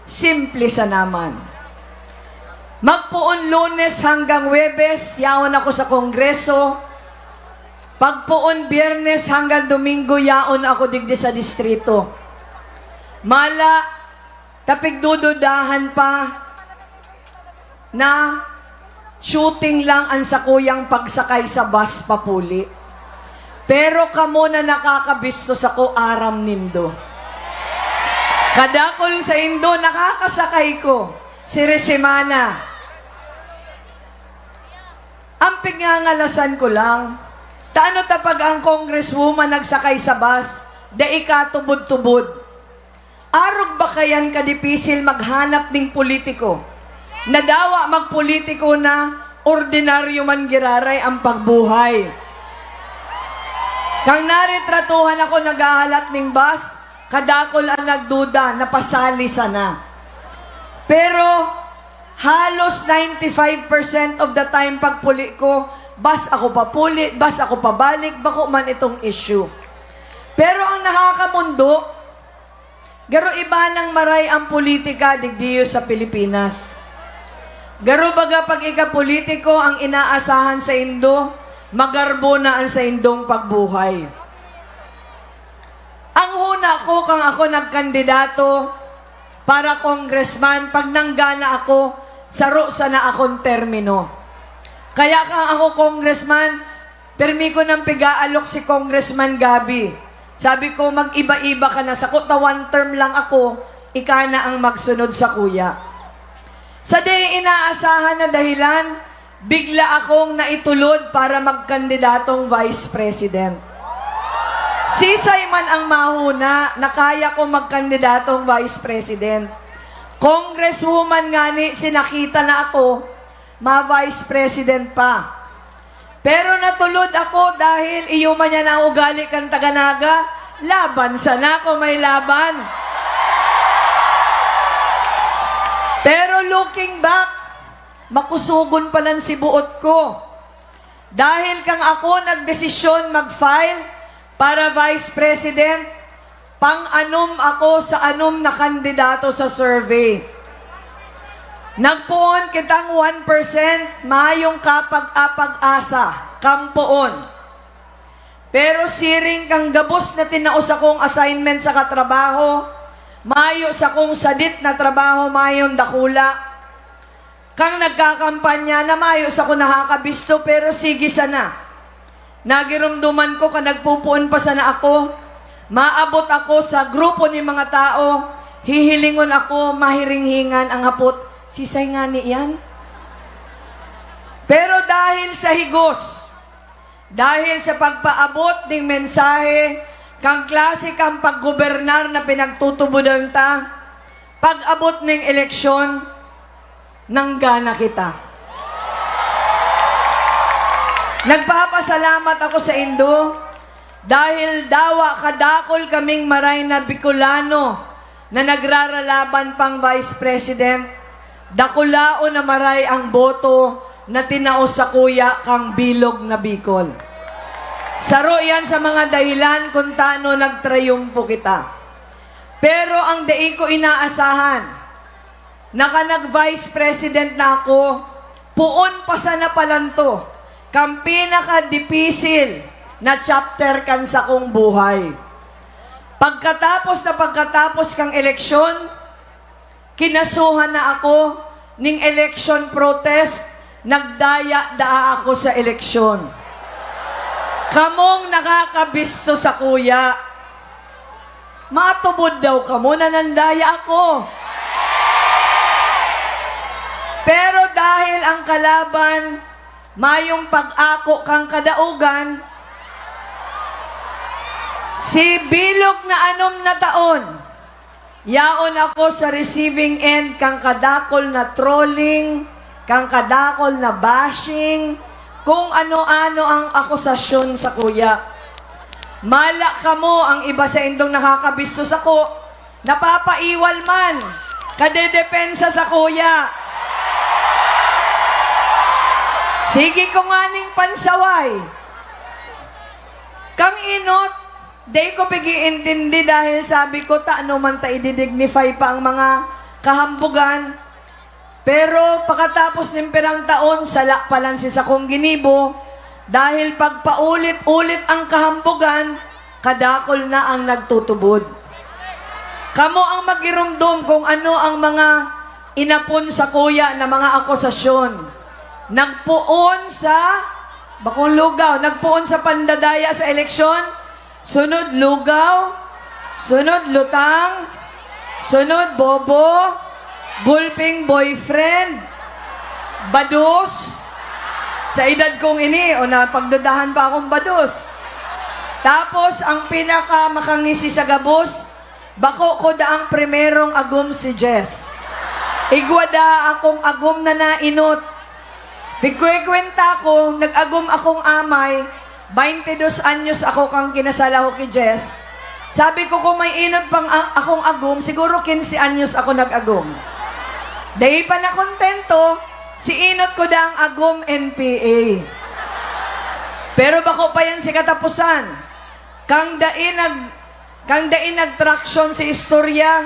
Simple sa naman. Magpuon Lunes hanggang Webes, yaon ako sa Kongreso. Pagpuon Biyernes hanggang Domingo, yaon ako digdi sa distrito. Mala, tapigdududahan pa na shooting lang ang sakuyang pagsakay sa bus papuli. Pero kamo na nakakabisto sa ko aram nindo. Kadakol sa indo, nakakasakay ko si Resemana. Ang pingangalasan ko lang, taano tapag ang congresswoman nagsakay sa bus, dai ka tubod-tubod. Arog ba kayan kadipisil maghanap ng politiko? Nadawa magpolitiko na ordinaryo man giraray ang pagbuhay. Kang naritratuhan ako naghahalat ng bus, kadakol ang nagduda, napasali sana. Pero halos 95% of the time pagpuli ko, bus ako papuli, bus ako pabalik, bako man itong issue. Pero ang nakakamundo, garo iba ng maray ang politika digdiyo sa Pilipinas. Garo baga pag ika-politiko ang inaasahan sa Indo, magarbo na ang sa indong pagbuhay. Ang huna ko kang ako nagkandidato para congressman, pag nanggana ako, saro sana akong termino. Kaya kang ako congressman, permi ko ng piga-alok si Congressman Gabby. Sabi ko, mag-iba-iba ka na. Sa kuta, 1 term lang ako, ika na ang magsunod sa kuya. Sa day inaasahan na dahilan, bigla akong naitulod para magkandidatong Vice President. Si Simon ang mahuna na kaya ko magkandidatong Vice President. Congresswoman nga ni, sinakita na ako, ma-vice president pa. Pero natulod ako dahil iyuma niya na ugali kang Taganaga, laban sana ako may laban. Pero looking back, makusugon pa lang si buot ko. Dahil kang ako nagdesisyon mag-file para vice president, pang-anom ako sa anom na kandidato sa survey. Nagpuon kitang 1%, mayong kapag-apag-asa, kampuon. Pero siring kang gabos na tinaos akong assignment sa katrabaho, mayo sa kong sadit na trabaho, mayon dakula. Kang nagkakampanya na mayo sa kong nakakabisto, pero sige sana. Nagirumduman ko ka nagpupuon pa sana ako, maabot ako sa grupo ni mga tao, hihilingon ako, mahiringhingan ang hapot, sisay nga ni yan. Pero dahil sa higos, dahil sa pagpaabot ng mensahe, kang klase kang paggobernar na pinagtutubudan ta, pag-abot ng eleksyon, nanggana kita. Nagpapasalamat ako sa Indo dahil dawa kadakol kaming maray na Bicolano na nagraralaban pang Vice President. Dakulao na maray ang boto na tinaos sa kuya kang bilog na Bicol. Saro yan sa mga dahilan kung taano nagtrayumpo kita. Pero ang dai ko inaasahan, naka nag-Vice President na ako, puon pa sana palanto, kang pinaka-dipisil na chapter kan sa kong buhay. Pagkatapos kang eleksyon, kinasuhan na ako ning election protest, nagdaya-daa ako sa eleksyon. Kamong nakakabisto sa kuya, matubod daw kamo na nandaya ako. Pero dahil ang kalaban, mayong pag-ako kang kadaugan, si bilog na anom na taon, yaon ako sa receiving end kang kadakol na trolling, kang kadakol na bashing, kung ano-ano ang akusasyon sa kuya. Mala ka mo ang iba sa Indong nakakabisto sa ko, napapaiwal man, kadedepensa sa kuya. Sige ko nga ning pansaway. Kang inot, day ko pigi-intindi dahil sabi ko, taano man ta i-dignify pa ang mga kahambugan. Pero pagkatapos ng pirang taon, salak pa lang si Sakong Ginibo, dahil pagpaulit-ulit ang kahambugan, kadakol na ang nagtutubod. Kamo ang magirumdum kung ano ang mga inapon sa kuya na mga akusasyon. Nagpuon sa, bakong lugaw, nagpuon sa pandadaya sa eleksyon, sunod lugaw, sunod lutang, sunod bobo, gulping boyfriend, bados, sa edad kong ini, o na pagdadahan pa akong bados. Tapos, ang pinaka makangisi sa gabos, bako ko daang primerong agum si Jess. Igwada akong agum na nainot. Bigkwe-kwenta ko, nag-agum akong amay, 22 anyos ako kang kinasalaho ki Jess. Sabi ko kung may inot pang akong agum, siguro 15 anyos ako nag-agum. Dahil pa na kontento, si inot ko da ang agum NPA. Pero bako pa yan si katapusan. Kang dain nag-traction si istorya,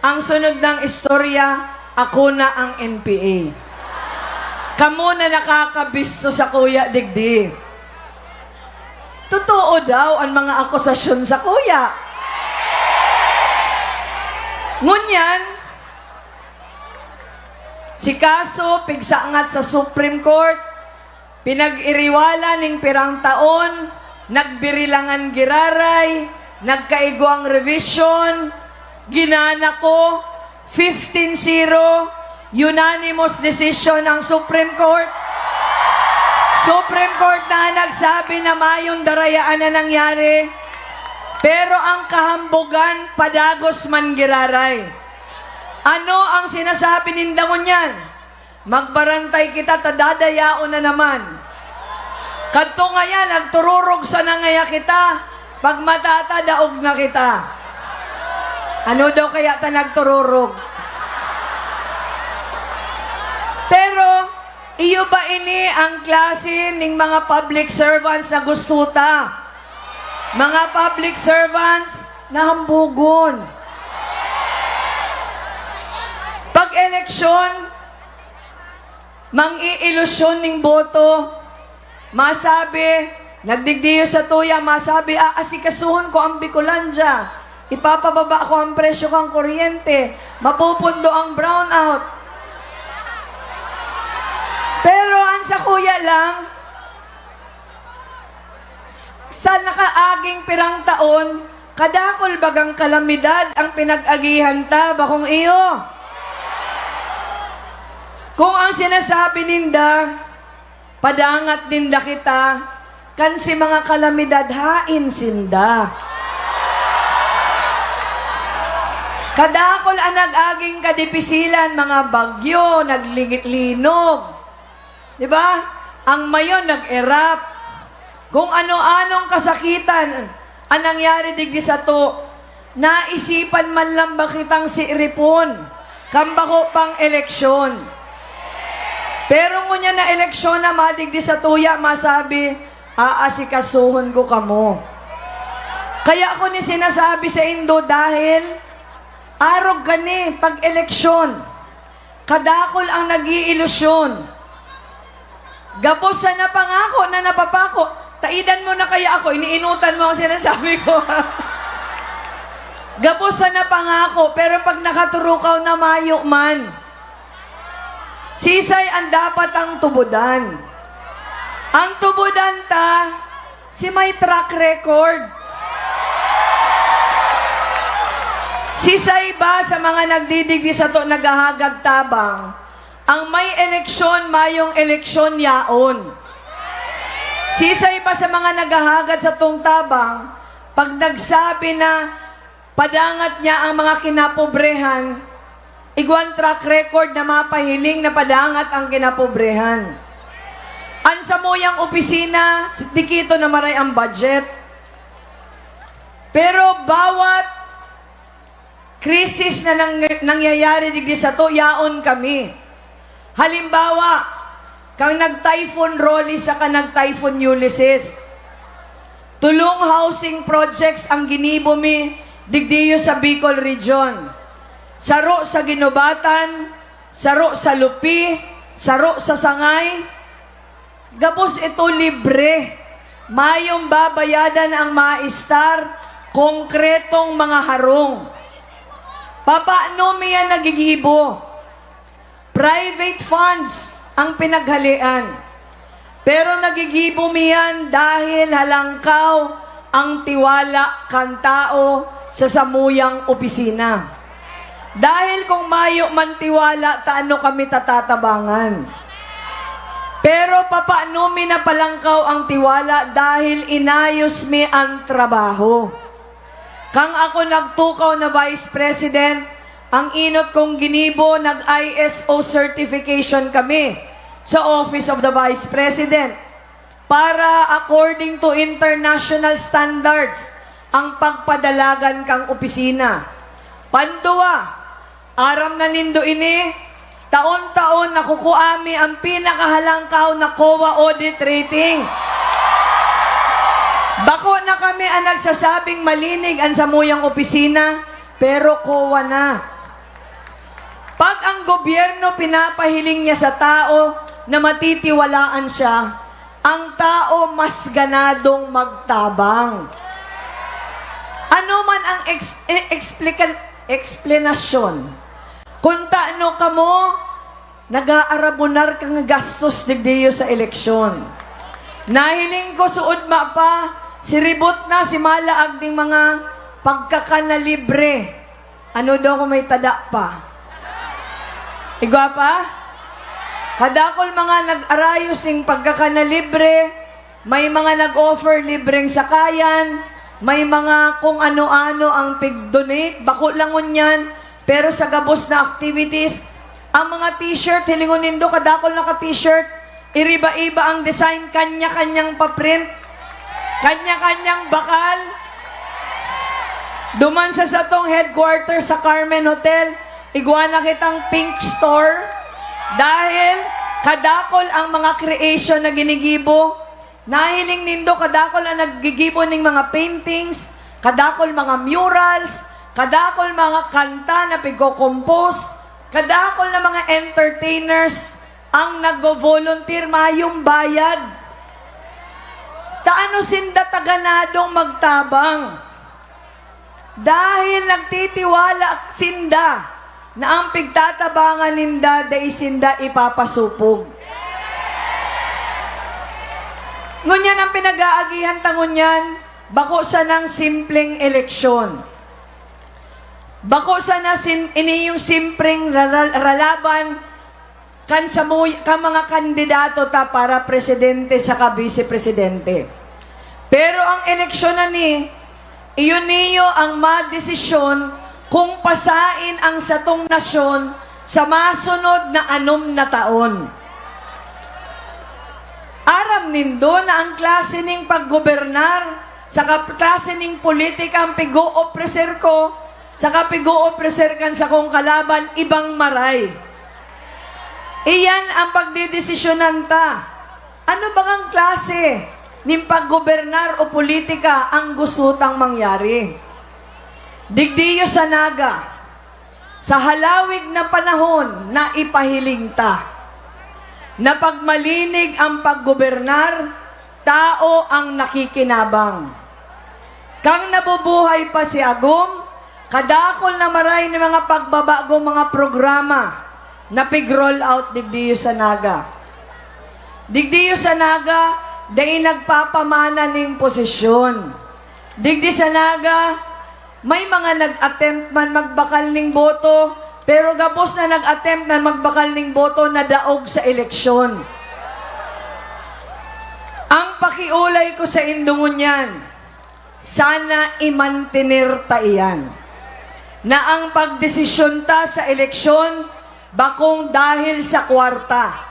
ang sunod ng istorya, ako na ang NPA. Kamo na nakakabisto sa kuya digdi. Totoo daw ang mga akusasyon sa kuya. Ngunyan, si kaso pigsangat sa Supreme Court, pinag-iriwala ning pirang taon, nagbirilangan giraray, nagkaigwang revision, ginana ko, 15-0, unanimous decision ng Supreme Court. Supreme Court na nagsabi na mayong darayaan na nangyari, pero ang kahambugan padagos man giraray. Ano ang sinasabi nindangon yan? Magbarantay kita, tadadayao na naman. Kadto nga yan, nagtururog sa nangaya kita, pag matata, daog na kita. Ano daw kaya ta nagtururog? Pero, iyo ba ini ang klase ng mga public servants na gusto ta? Mga public servants na hambugon. Pag-eleksyon, mang-iilusyon ng boto, masabi, nagdigdiyo sa tuya, masabi, aasikasuhon ko ang Bicolandia, ipapababa ko ang presyo kang kuryente, mapupundo ang brownout. Pero ang sa kuya lang, sa nakaaging pirang taon, kadakol bagang kalamidad ang pinag-agihan ta, bakong iyo. Kung ang sinasabi ninda, padangat ninda kita, kan si mga kalamidad hain sinda. Kadakol ang nag-aging kadipisilan, mga bagyo, naglinog. Diba? Ang mayon nag-erap. Kung ano-anong kasakitan ang nangyari digdi sa to, naisipan man lang ba kitang si Ripon, kambako pang eleksyon. Pero ngunya na eleksyon na madigdi sa tuya, masabi, aasikasuhon ko kamo. Kaya ako ni sinasabi sa Indo dahil arog gani pag eleksyon. Kadakol ang nag-iilusyon. Gapos sa napangako na napapako. Taidan mo na kaya ako, iniinutan mo ang sinasabi ko. Gapos sa napangako, pero pag nakaturukaw na mayo man, sisay ang dapat ang tubudan. Ang tubudan ta, si may track record. Sisay ba sa mga nagdidigdi sa to naghahagag tabang, ang may eleksyon, mayong eleksyon yaon. Sisay ba sa mga naghahagad sa tong tabang, pag nagsabi na padangat niya ang mga kinapobrehan, iguan track record na mapahiling na padangat ang kinapobrehan. Ansa mo yung opisina, dikito na maray ang budget. Pero bawat krisis na nangyayari digdi sa to, yaon kami. Halimbawa, kang nag-Typhoon Rolly sa nag-Typhoon Ulysses. Tulong housing projects ang ginibo mi digdiyo sa Bicol Region. Saro sa Ginobatan, saro sa Lupi, saro sa Sangay. Gapos ito libre. Mayong babayadan ang maistar, konkretong mga harong. Papaano miyan nagigibo? Private funds ang pinaghalian. Pero nagigibo miyan dahil halangkaw ang tiwala kan tao sa samuyang opisina. Dahil kung mayo man tiwala, taano kami tatatabangan. Pero papaano mi na palangkaw ang tiwala dahil inayos mi ang trabaho. Kang ako nagtukaw na Vice President, ang inot kong ginibo, nag-ISO certification kami sa Office of the Vice President para according to international standards ang pagpadalagan kang opisina. Panduwa, aram na nindo ini, taon-taon nakukuami ang pinakahalangkaw na COA audit rating. Bako na kami ang nagsasabing malinig ang samuyang opisina, pero COA na. Pag ang gobyerno pinapahiling niya sa tao na matitiwalaan siya, ang tao mas ganadong magtabang. Ano man ang explanasyon, kung taano kamo, nag-aarabunar kang gastos digdiyo sa eleksyon. Nahiling ko suod pa, si ribot na, si malaag ding mga pagkakanalibre. Ano daw kung may tada pa? Igwa pa? Kadakol mga nag-arayos ng pagkakanalibre, may mga nag-offer libreng sakayan, may mga kung ano-ano ang pig-donate, bako langon yan, Pero sa gabos na activities, ang mga t-shirt, hilingon nindo, kadakol na ka-t-shirt, iriba-iba ang design, kanya-kanyang paprint, kanya-kanyang bakal. Duman sa satong headquarters sa Carmen Hotel, iguana kitang pink store dahil kadakol ang mga creation na ginigibo. Nahiling nindo kadakol ang naggigibo ng mga paintings, kadakol mga murals, kadakol mga kanta na pigko-compose, kadakol na mga entertainers ang nagvo-volunteer mayong bayad. Taano sinda taganadong magtabang? Dahil nagtitiwala sinda na ang pigtatabangan ninda day sinda ipapasupog. Ngunyan ang pinag-aagihan tangunyan, bako sa ng simpleng eleksyon. Bako sa na ini yung simpleng ralaban kan mga kandidato ta para presidente sa vice-presidente. Pero ang eleksyon na ni, iyon niyo ang madesisyon kung pasain ang satong nasyon sa masunod na 6 na taon. Aram nindo na ang klase ning paggobernar, sa klase ning politika ang pigo-opreser ko, sa pigo-opreser kan sa kong kalaban, ibang maray. Iyan ang pagdidesisyonan ta. Ano bang ang klase ning paggobernar o politika ang gustang mangyari? Digdiyo sa naga, sa halawig na panahon na ipahiling ta, na pagmalinig ang paggobernar, tao ang nakikinabang. Kang nabubuhay pa si Agum, kadakol na maray ng mga pagbabago mga programa na pig-roll out digdiyo sa naga. Digdiyo sa naga, dahil nagpapamana ng posisyon. Digdi sa naga, may mga nag-attempt man magbakal ng boto, pero gabos na nag-attempt na magbakal ng boto na daog sa eleksyon. Ang pakiulay ko sa indungon yan, sana imantinir ta iyan, na ang pagdesisyon ta sa eleksyon, bakong dahil sa kwarta.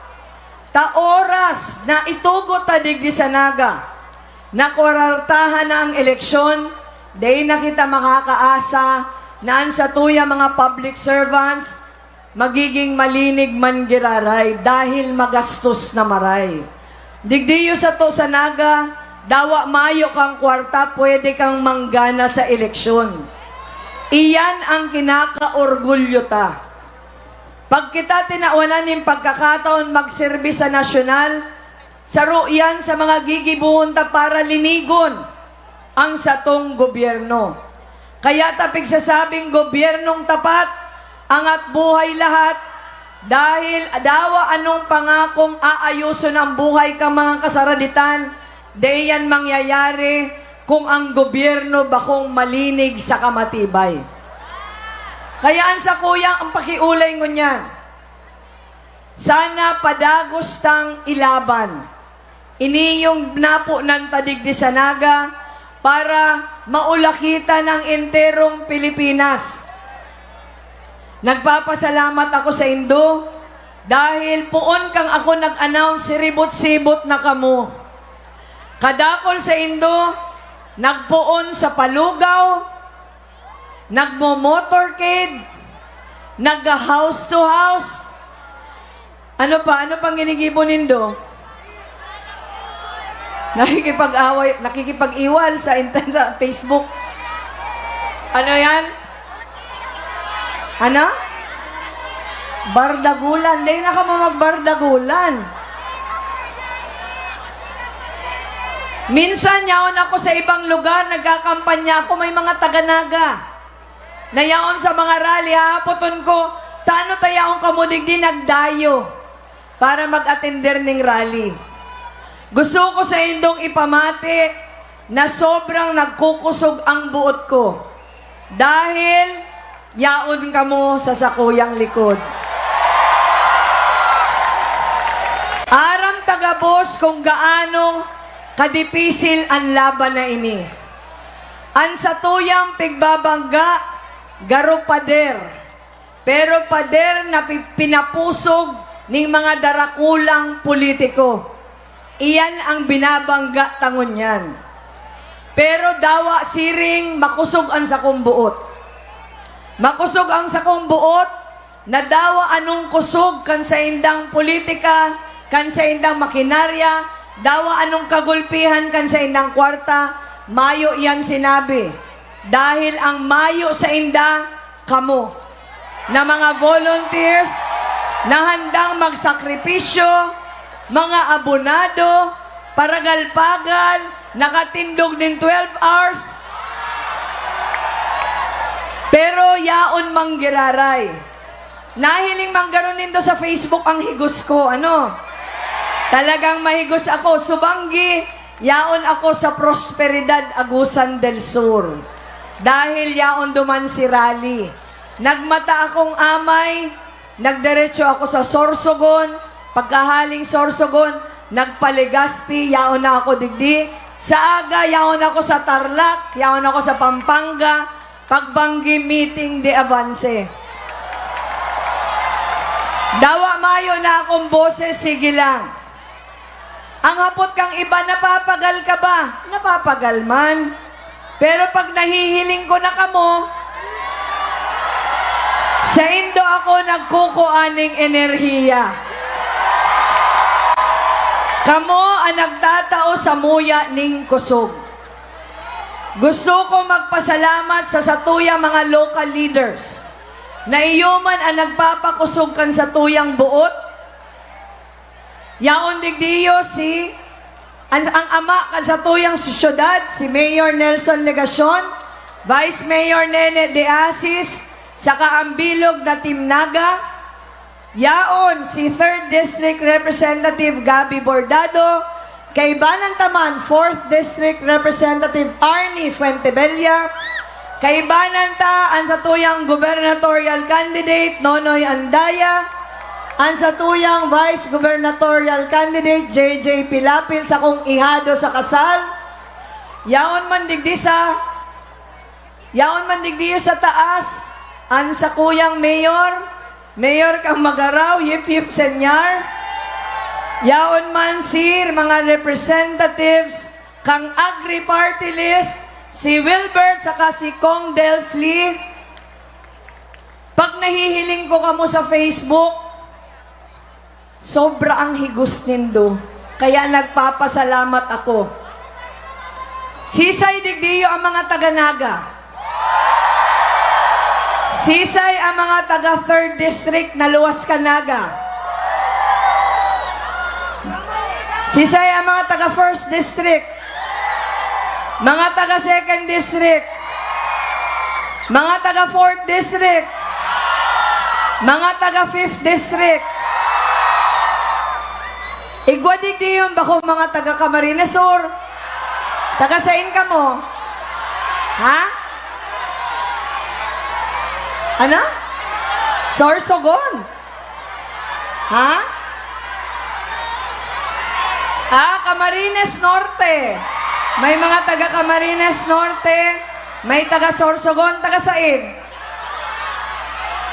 Ta oras na itugot ta digdi sa naga, na kwartahan na ang eleksyon, day na kita makakaasa naan sa tuya mga public servants, magiging malinig man giraray dahil magastos na maray. Digdiyo sa to sa naga, dawa mayo kang kwarta, pwede kang manggana sa eleksyon. Iyan ang kinaka-orgulyo ta. Pag kita tinawanan ng pagkakataon magserbi sa nasyonal, saro yan sa mga gigibuhon ta para linigon ang satong gobyerno. Kaya tapig sasabing gobyernong tapat, angat buhay lahat, dahil dawa anong pangakong aayuson ang buhay ka mga kasaraditan, di yan mangyayari kung ang gobyerno bakong malinig sa kamatibay. Kaya ang sa kuya, ang pakiulay ngo niyan, sana padagos tang ilaban. Ini yung napo ng tadigdi sa naga para maulakita ng enterong Pilipinas. Nagpapasalamat ako sa Indo dahil poon kang ako nag-announce siribot-sibot na kamo. Kadakol sa Indo, nagpoon sa Palugaw, nagmo-motorcade, nag-house to house. Ano pa? Ano pang ginigibo nindo? Nakikipag-away, nakikipag-iwal sa Facebook. Ano yan? Ano? Bardagulan. Hindi na ka magbardagulan. Minsan, yaon ako sa ibang lugar, nagkakampanya ako, may mga taga-naga. Nayaon sa mga rally, hahapoton ko, tano tayaon kamudigdi nagdayo para mag-attender ng rally. Gusto ko sa indong ipamati na sobrang nagkukusog ang buot ko dahil yaon ka mo sa sakuyang likod. Aram tagabos kung gaano kadipisil ang laban na ini. Ang satuyang pigbabangga, garupader, pero pader na pinapusog ng mga darakulang politiko. Iyan ang binabangga tangon yan. Pero dawa siring makusog ang sakong buot. Makusog ang sakong buot, na dawa anong kusog kan sa indang politika, kan sa indang makinarya, dawa anong kagulpihan kan sa indang kwarta, mayo yan sinabi. Dahil ang mayo sa inda, kamo, na mga volunteers, na handang magsakripisyo, mga abonado, paragal-pagal, nakatindog ng 12 hours, pero yaon manggiraray. Nahiling manggaron nito sa Facebook ang higos ko. Ano? Talagang mahigos ako. Subanggi, yaon ako sa Prosperidad, Agusan del Sur. Dahil yaon duman si Rally. Nagmata akong amay, nagdiretso ako sa Sorsogon, pagkahaling Sorsogon, nagpaligaspi, yaon na ako digdi. Sa aga, yaon ako sa Tarlac, yaon ako sa Pampanga, pagbanggi meeting de Avance. Dawa mayo na akong boses, sige lang. Ang hapot kang iba, napapagal ka ba? Napapagal man. Pero pag nahihiling ko na kamo, sa Indo ako nagkukuaning enerhiya. Kamo ang nagtatao sa muya ning kusog. Gusto ko magpasalamat sa satuyang mga local leaders na iyuman ang nagpapakusog kan sa tuyang buot. Yaon digdiyo ang ama kan sa tuyang syudad, si Mayor Nelson Legacion, Vice Mayor Nene De Asis, saka ang bilog na Timnaga. Yaon si 3rd District Representative Gabi Bordado, kaibanan taman 4th District Representative Arnie Fuentebella, kaibanan ta ang satuyang gubernatorial candidate Nonoy Andaya, ang satuyang vice gubernatorial candidate JJ Pilapil sa kong ihado sa kasal. Yaon man digdi sa taas ang sakuyang mayor kang Magaraw, Yip Senyar. Yaon man sir mga representatives kang Agri Party List, si Wilbert saka si Kong Delfli. Pag nahihiling ko kamo sa Facebook, sobra ang higos nindo. Kaya nagpapasalamat ako. Sisay digdiyo ang mga taga-Naga. Sisay ang mga taga 3rd District na Luwas Canaga. Sisay ang mga taga 1st District. Mga taga 2nd District. Mga taga 4th District. Mga taga 5th District. Igwadig di yung bako mga taga Camarines Sur. Taga sain ka mo? Ha? Ano? Sorsogon. Ha? Camarines Norte. May mga taga Camarines Norte, may taga Sorsogon, taga sain.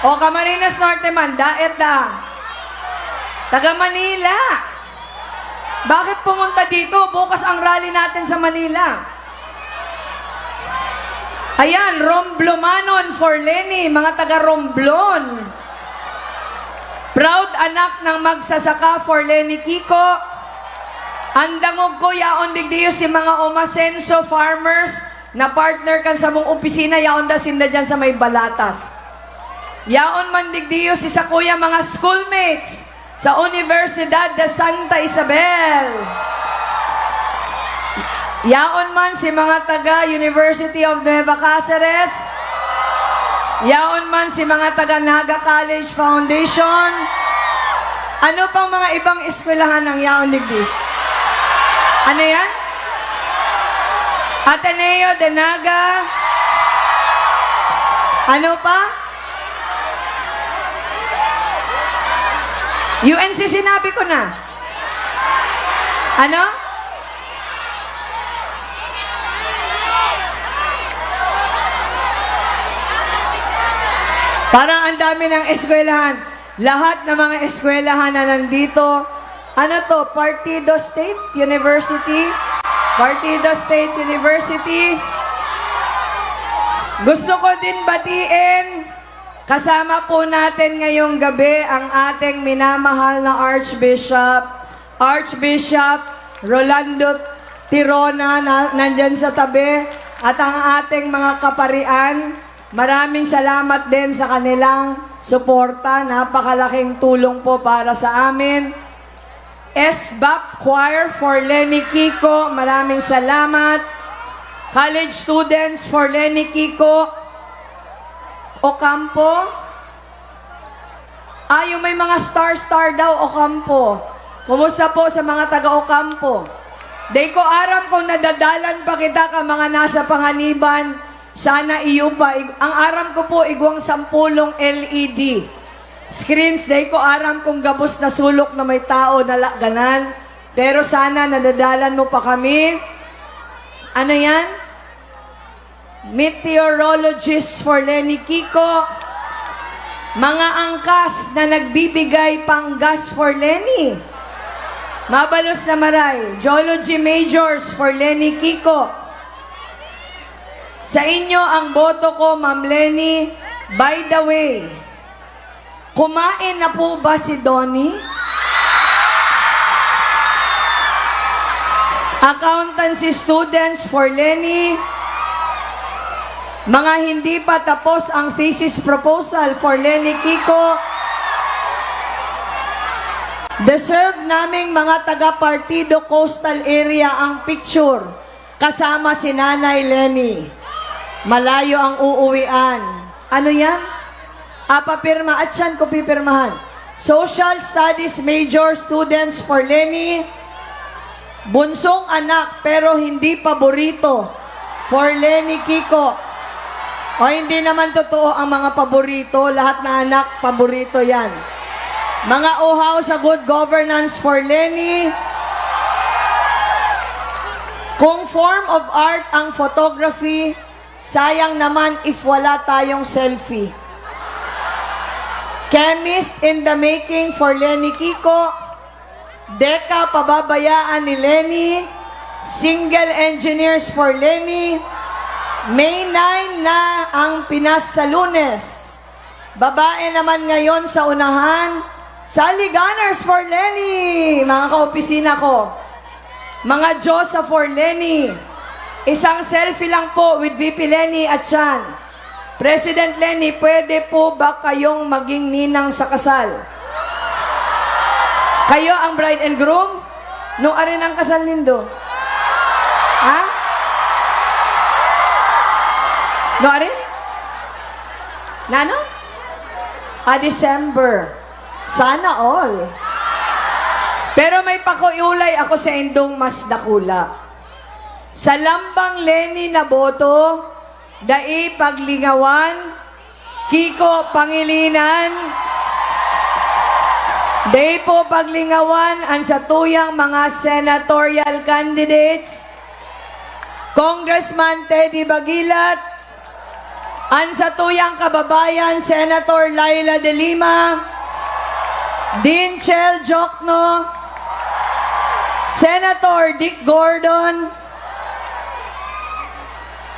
O Camarines Norte man, daet da. Taga Manila. Bakit pumunta dito? Bukas ang rally natin sa Manila. Ayan, Romblomanon for Lenny, mga taga Romblon. Proud anak ng magsasaka for Lenny Kiko. Andangog ko, yaon digdiyo si mga Omasenso farmers na partner kan sa mong opisina, yaon da sinda dyan sa may Balatas. Yaon man digdiyo si sa kuya mga schoolmates sa Universidad de Santa Isabel. Yaon man si mga taga University of Nueva Cáceres. Yaon man si mga taga Naga College Foundation. Ano pang mga ibang eskwelahan ng yaon digdi? Ano yan? Ateneo de Naga. Ano pa? UNC sinabi ko na. Ano? Parang ang dami ng eskwelahan. Lahat ng mga eskwelahan na nandito. Ano to? Partido State University? Partido State University. Gusto ko din batiin, kasama po natin ngayong gabi ang ating minamahal na Archbishop Rolando Tirona na nandyan sa tabi, at ang ating mga kaparian. Maraming salamat din sa kanilang suporta. Napakalaking tulong po para sa amin. SBAP Choir for Lenny Kiko, maraming salamat. College students for Lenny Kiko Ocampo. Yung may mga star daw Ocampo. Kumusta po sa mga taga Ocampo? Day ko aram kung nadadalan pa kita ka mga nasa panganiban, sana iyo pa. Ang aram ko po igwang 10 LED. Screens, day ko aram kung gabos na sulok na may tao na ganan. Pero sana nadadalan mo pa kami. Ano yan? Meteorologists for Lenny Kiko. Mga angkas na nagbibigay pang gas for Lenny. Mabalos na maray. Geology majors for Lenny Kiko. Sa inyo ang boto ko, Ma'am Lenny. By the way, kumain na po ba si Donnie? Accountancy students for Lenny. Mga hindi pa tapos ang thesis proposal for Lenny Kiko. Deserve naming mga taga-partido coastal area ang picture kasama si Nanay Lenny. Malayo ang uuwian. Ano yan? Papirma at siyan ko pipirmahan. Social Studies major students for Lenny. Bunsong anak pero hindi paborito for Lenny Kiko. O hindi naman totoo ang mga paborito. Lahat na anak, paborito yan. Mga uhaw sa good governance for Lenny. Kung form of art ang photography, sayang naman if wala tayong selfie. Chemist in the making for Lenny Kiko. Deka pababayaan ni Lenny. Single engineers for Lenny. May 9 na ang Pinas sa Lunes. Babae naman ngayon sa unahan. Sally Gunners for Lenny. Mga kaopisina ko. Mga Diyosa for Lenny. Isang selfie lang po with VP Lenny at Chan. President Lenny, pwede po ba kayong maging ninang sa kasal? Kayo ang bride and groom? No, arin ang kasal nindo? Ha? No, arin? Nano? December. Sana all. Pero may pakuiulay ako sa indong mas dakula. Sa lambang Lenny na boto, dai paglingawan, Kiko Pangilinan, dai po paglingawan ang satuyang mga senatorial candidates, Congressman Teddy Bagilat, ang satuyang kababayan Senator Laila de Lima, Dean Chel Jokno, Senator Dick Gordon,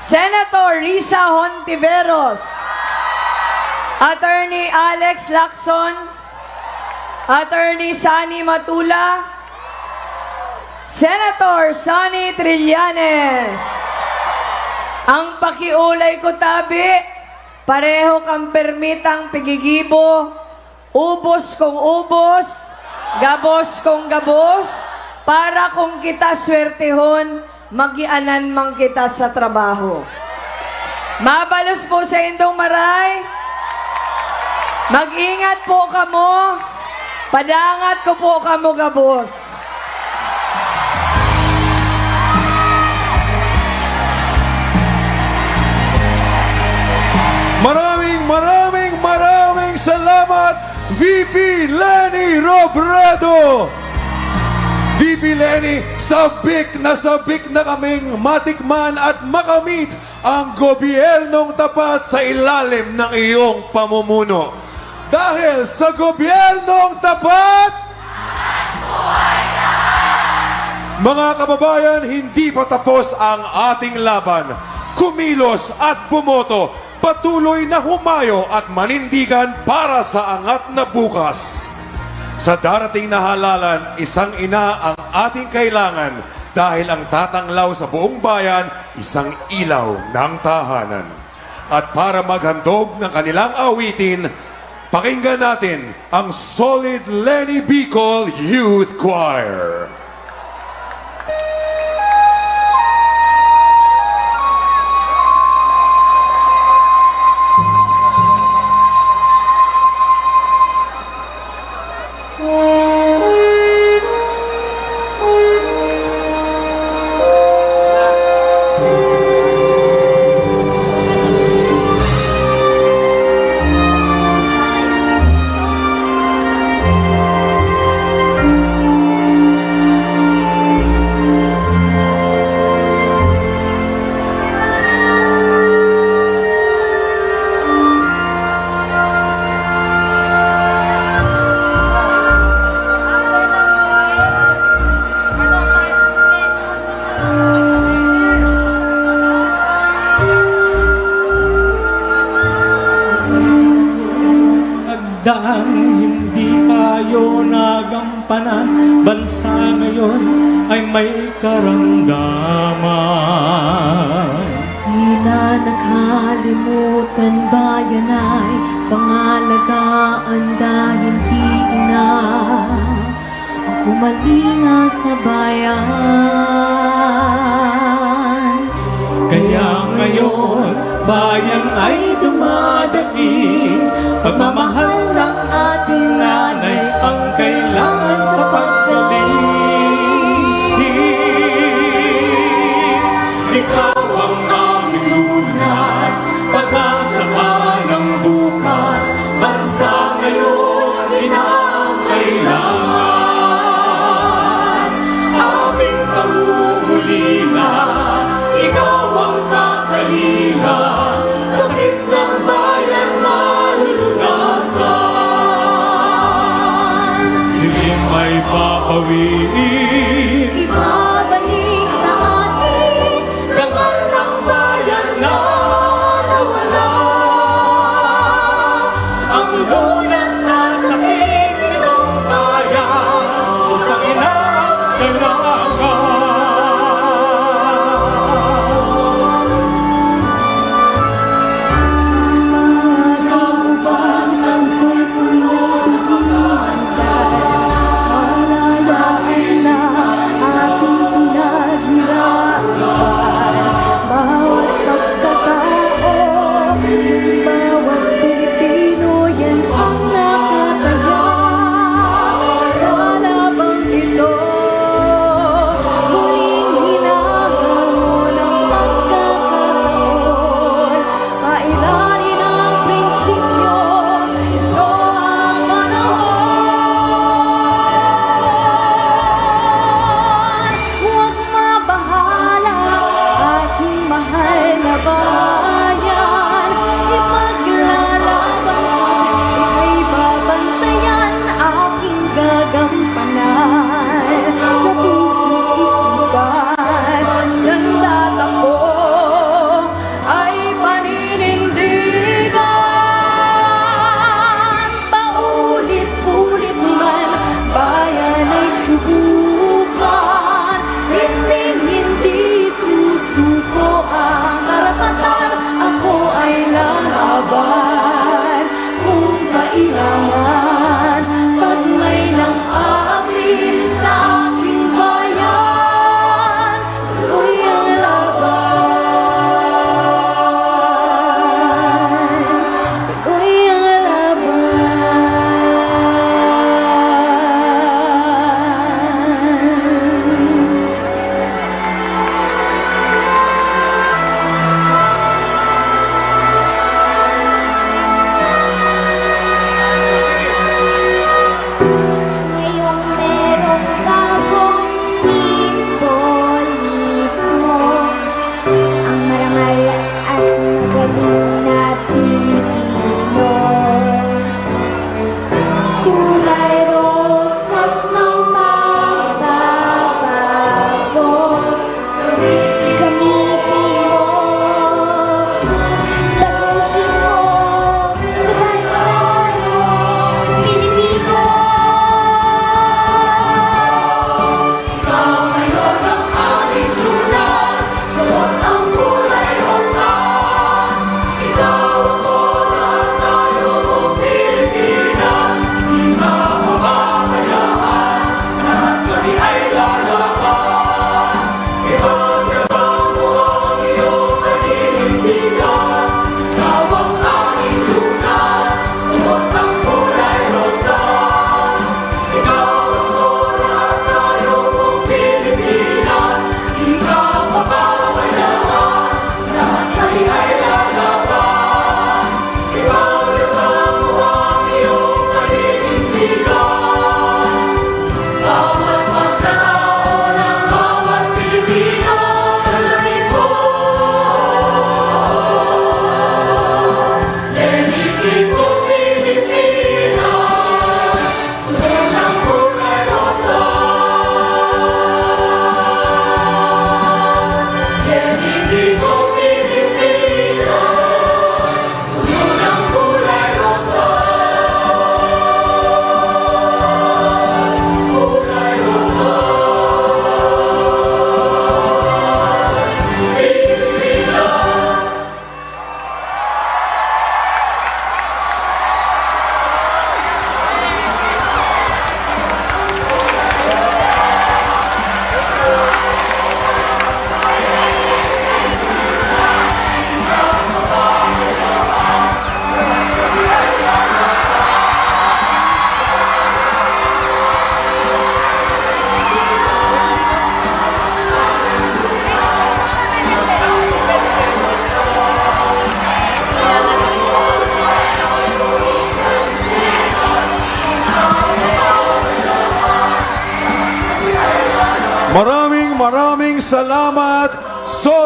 Senator Risa Hontiveros, Attorney Alex Lacson, Attorney Sani Matula, Senator Sonny Trillanes. Ang pakiulay ko tabi, pareho kang permitang pigigibo, ubos kong ubos, gabos kong gabos, para kung kita swertehon, magianan mang kita sa trabaho. Mabalos po sa indong maray. Mag-ingat po kamo. Padangat ko po kamo gabos. Maraming salamat, VP Lenny Robredo! VP VP Lenny, sabik na kaming matikman at makamit ang gobyernong tapat sa ilalim ng iyong pamumuno. Dahil sa gobyernong tapat, mga kababayan, hindi pa tapos ang ating laban. Kumilos at bumoto, patuloy na humayo at manindigan para sa angat na bukas. Sa darating na halalan, isang ina ang ating kailangan dahil ang tatanglaw sa buong bayan, isang ilaw ng tahanan. At para maghandog ng kanilang awitin, pakinggan natin ang Solid Lenny Bicol Youth Choir. Nagdaan, hindi tayo nagampanan. Bansa ngayon ay may karamdaman. Di na nakalimutan, bayan ay pangalagaan dahil di ina ang kumalinga sa bayan. Kaya ngayon, bayan ay dumadaing. Pagmamahal ng ating nanay ang kailangan sa paggaling. Ikaw ang aming lunas, pag-asa ka ng bukas. Bansa ngayon, ina ang kailangan. Aming pangungulila, ikaw ang kakalinga. Sakit ng bayan malulunasan. Hindi may papawiin. Ibabalik sa atin Dangal ng bayan na nawala. Ang lunas sa sakit nitong bayan, isang ina ang kailangan. Malayain na ating pinaghirapan. Bawat pagkatao ng bawat Pilipino, yan ang nakataya sa labang ito. Muling hinahamon ang pagkakataon. Pairanin ang prinsipyo, ito ang panahon. Huwag mabahala, aking mahal na bayan. Ipaglalaban ka, ika'y babantayan, aking gagampanan. Sa puso't isipan, sandat ako ay paninindigan. Paulit-ulit man, bayan ay subukan. Hindi susuko ang karapatan. Ako ay lalaban kung kailangan. Pag may nang amin sa aking bayan, tuloy ang laban. Tuloy ang laban.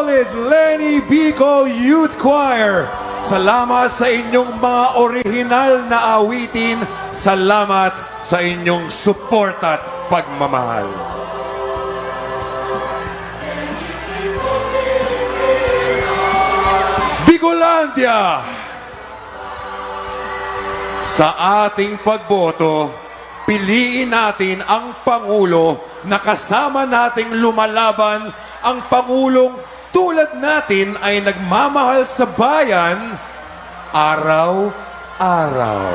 Solid Lenny Bicol Youth Choir. Salamat sa inyong mga orihinal na awitin. Salamat sa inyong support at pagmamahal. Bicolandia! Sa ating pagboto, piliin natin ang Pangulo na kasama nating lumalaban. Ang Pangulong tulad natin ay nagmamahal sa bayan araw-araw.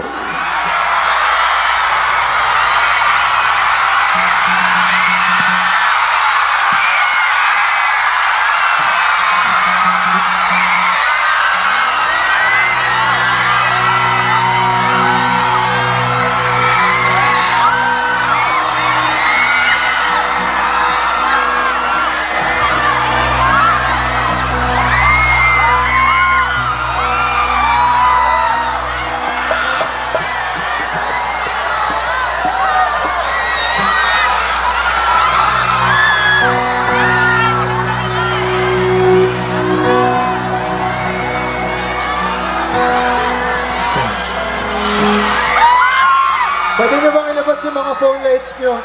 Pwede nyo bang ilabas yung mga phone lights nyo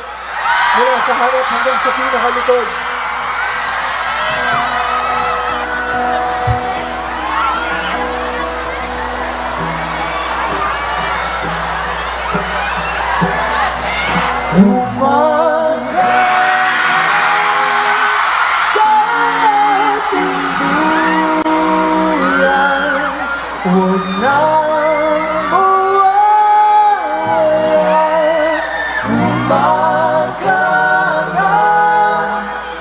mula sa harap hanggang sa pinakalikod? Umaga sa ating duyan, huwag nang mawala. Umaga na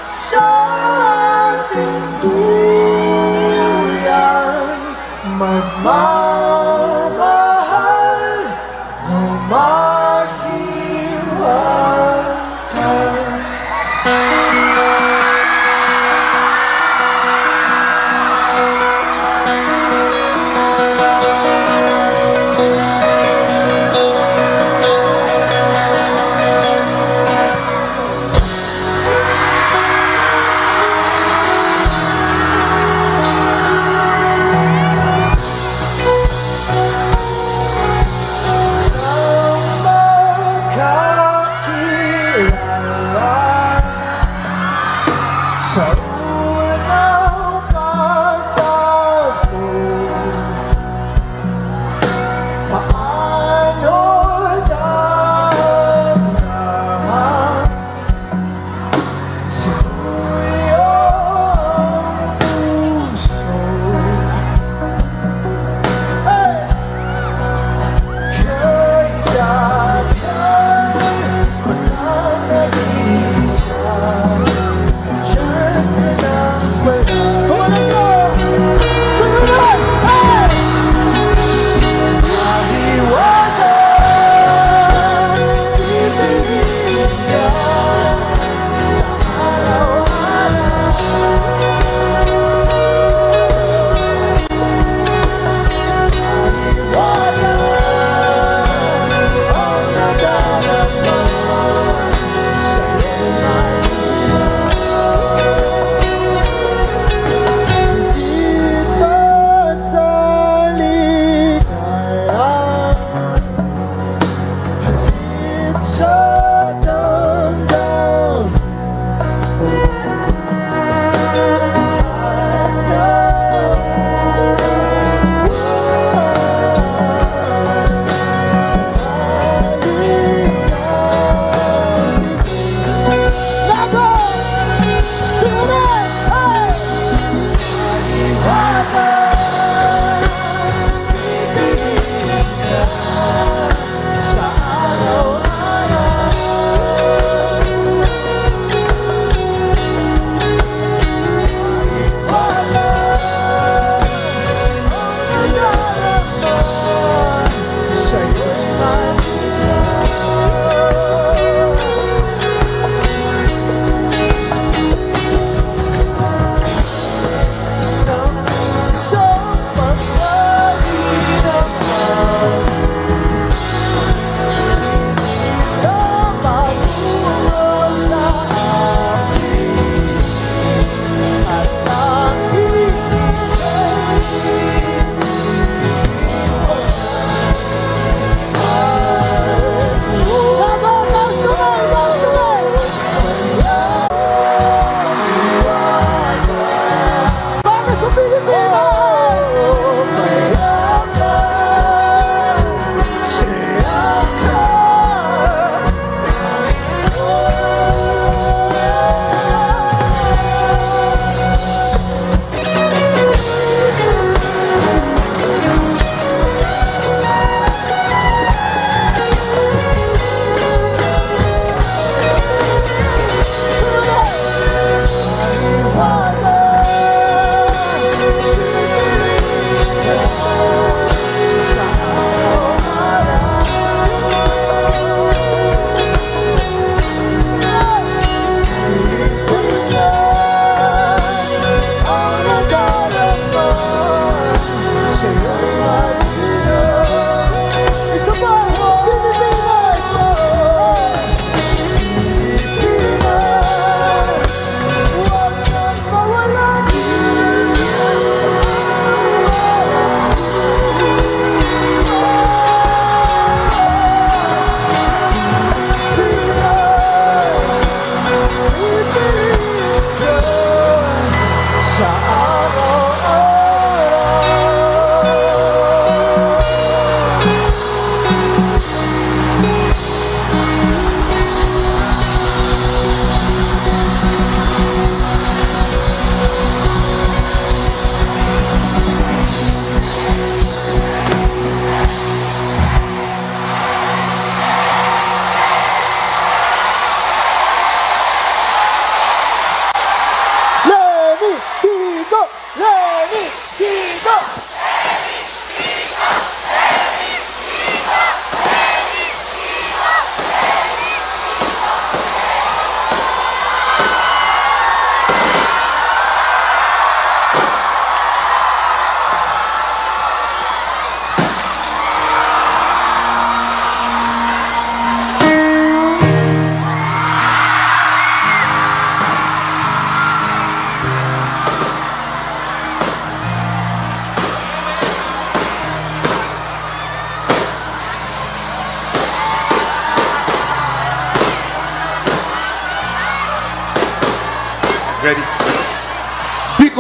sa ating duyan, magmamahal,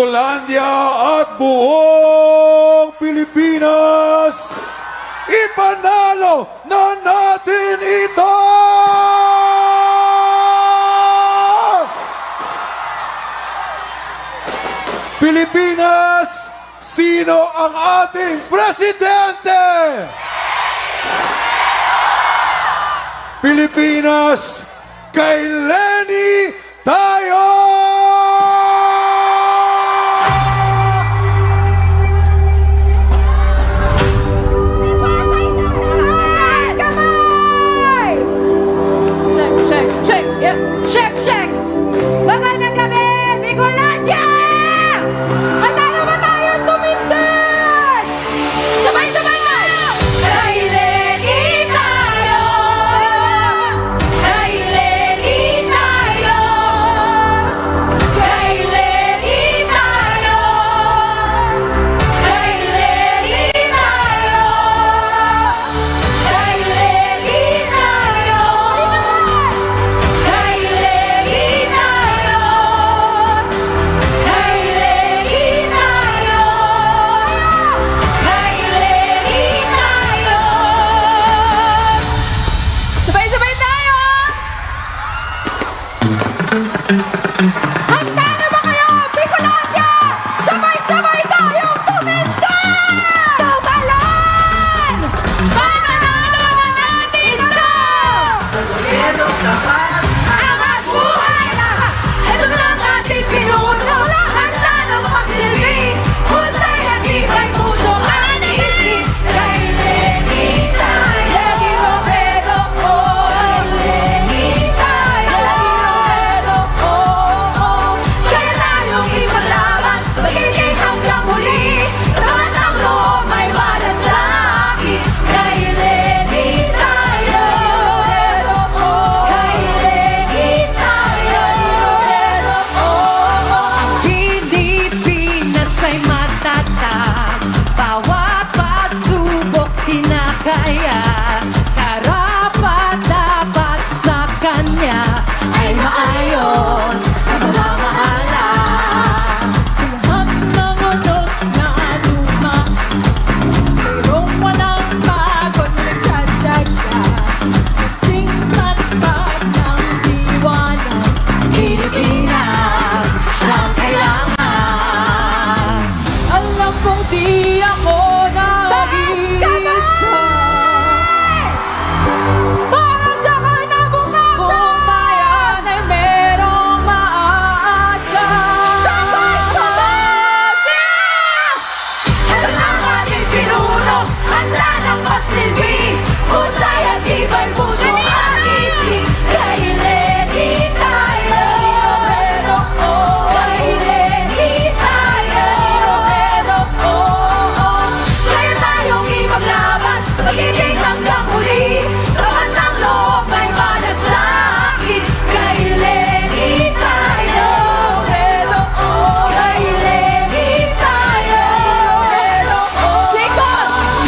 Bicolandia at buong Pilipinas, ipanalo na natin ito! Pilipinas, sino ang ating presidente? Pilipinas, kay Lenny tayo! Check, check, check. Yeah. Check, check. Magandang gabi, Bicolandia! Handa na ba tayong tumindig? Sabay-sabay tayo! Kay Lenny tayo! Kay Lenny tayo! Kay Lenny tayo! Kay Lenny tayo! Kay Lenny tayo! Kay Lenny tayo! Kay Lenny tayo! Kay Lenny tayo! Sabay-sabay tayo! Handa na ba kayo, Bicolandia? Sabay-sabay tayong tumindig! Tumalon! Panalo na natin ito! Angat buhay lahat! Ito na ang ating pinuno! Handa na magsilbi! Husay at iba'y puso at isip! Kay Lenny tayo! Lenny Robredo, oh! Lenny tayo! Lenny Robredo, oh! Kaya tayong ipaglaban, magiging hanggang huli! Lahat ang loob may malasakit! Kay Lenny tayo! Lenny Robredo, oh! Kay Lenny tayo! Lenny Robredo, oh! Pilipinas ay matatag, bawat pagsubok kinakaya. Karapat-dapat sa kanya ay maayos na mamamahala. Sa lahat ng unos na luma, mayroong walang bago na nagtsatsaga. Kasing matpag ng diwa ng Pilipinas siyang kailangan. Alam kong di ako nag-iisa para sa kinabukasan. Buong bayan ay merong maaasa. Ito na ang ating pinuno, handa ng magsilbi. Husay at iba'y puso at isip. Kay Lenny tayo! Robredo, oh! Kay Lenny tayo! Robredo, oh! Kaya tayong ipaglaban, magiging hanggang huli. Lahat ng loob may malasakit. Kay Lenny tayo! Robredo, oh! Kay Lenny tayo! Robredo, oh!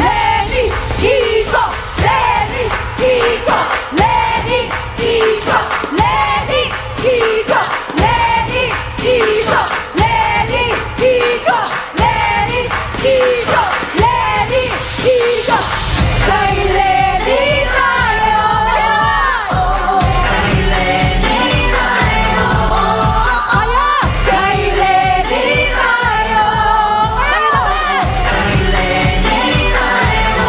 Lenny, Kiko! Lenny, Kiko! Lenny, Kiko! Lenny, Kiko! Lenny, Kiko! Lenny, Kiko! Lenny, Kiko! Lenny, Kiko! Kay Lenny tayo! Kay Lenny tayo! Kay Lenny tayo! Kay Lenny tayo!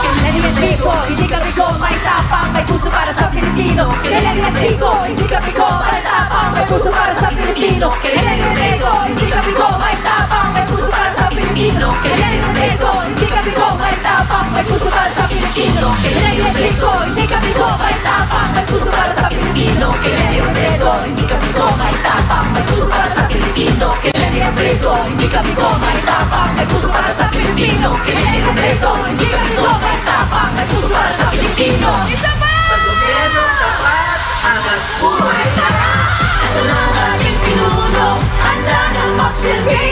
Lenny at Kiko, hindi kami ko may tapang, may puso para sa Pilipino. Lenny at Kiko, hindi kami ko may tapang, may puso para sa Pilipino. Lenny at Kiko, hindi kami ko may tapang, may puso para sa Pilipino. Lenny at Kiko, hindi kami ko may tapang, may puso para sa Pilipino. Lenny at Kiko, hindi kami ko may tapang, may puso para sa Pilipino. Lenny at Kiko, hindi kami ko may tapang, may puso para sa Pilipino. Lenny at Kiko, hindi kami ko may tapang, may puso para sa Pilipino. Lenny at Kiko, hindi kami ko may tapang, may puso para sa Pilipino. Isa pa! Sa gobyerno tapat, angat buhay lahat. Ito na ang ating pinuno, handa na magsilbi.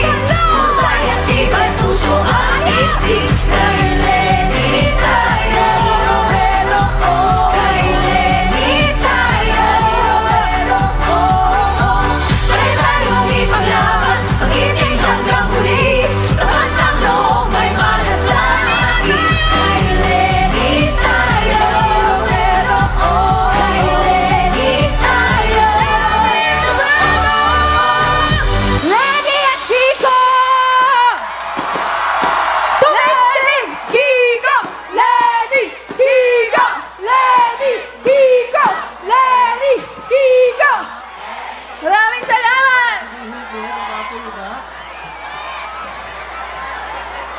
Husay at iba'y puso at isip. Kay Lenny tayo! Robredo, oh! Kay Lenny tayo! Robredo, oh! Kaya tayong ipaglaban,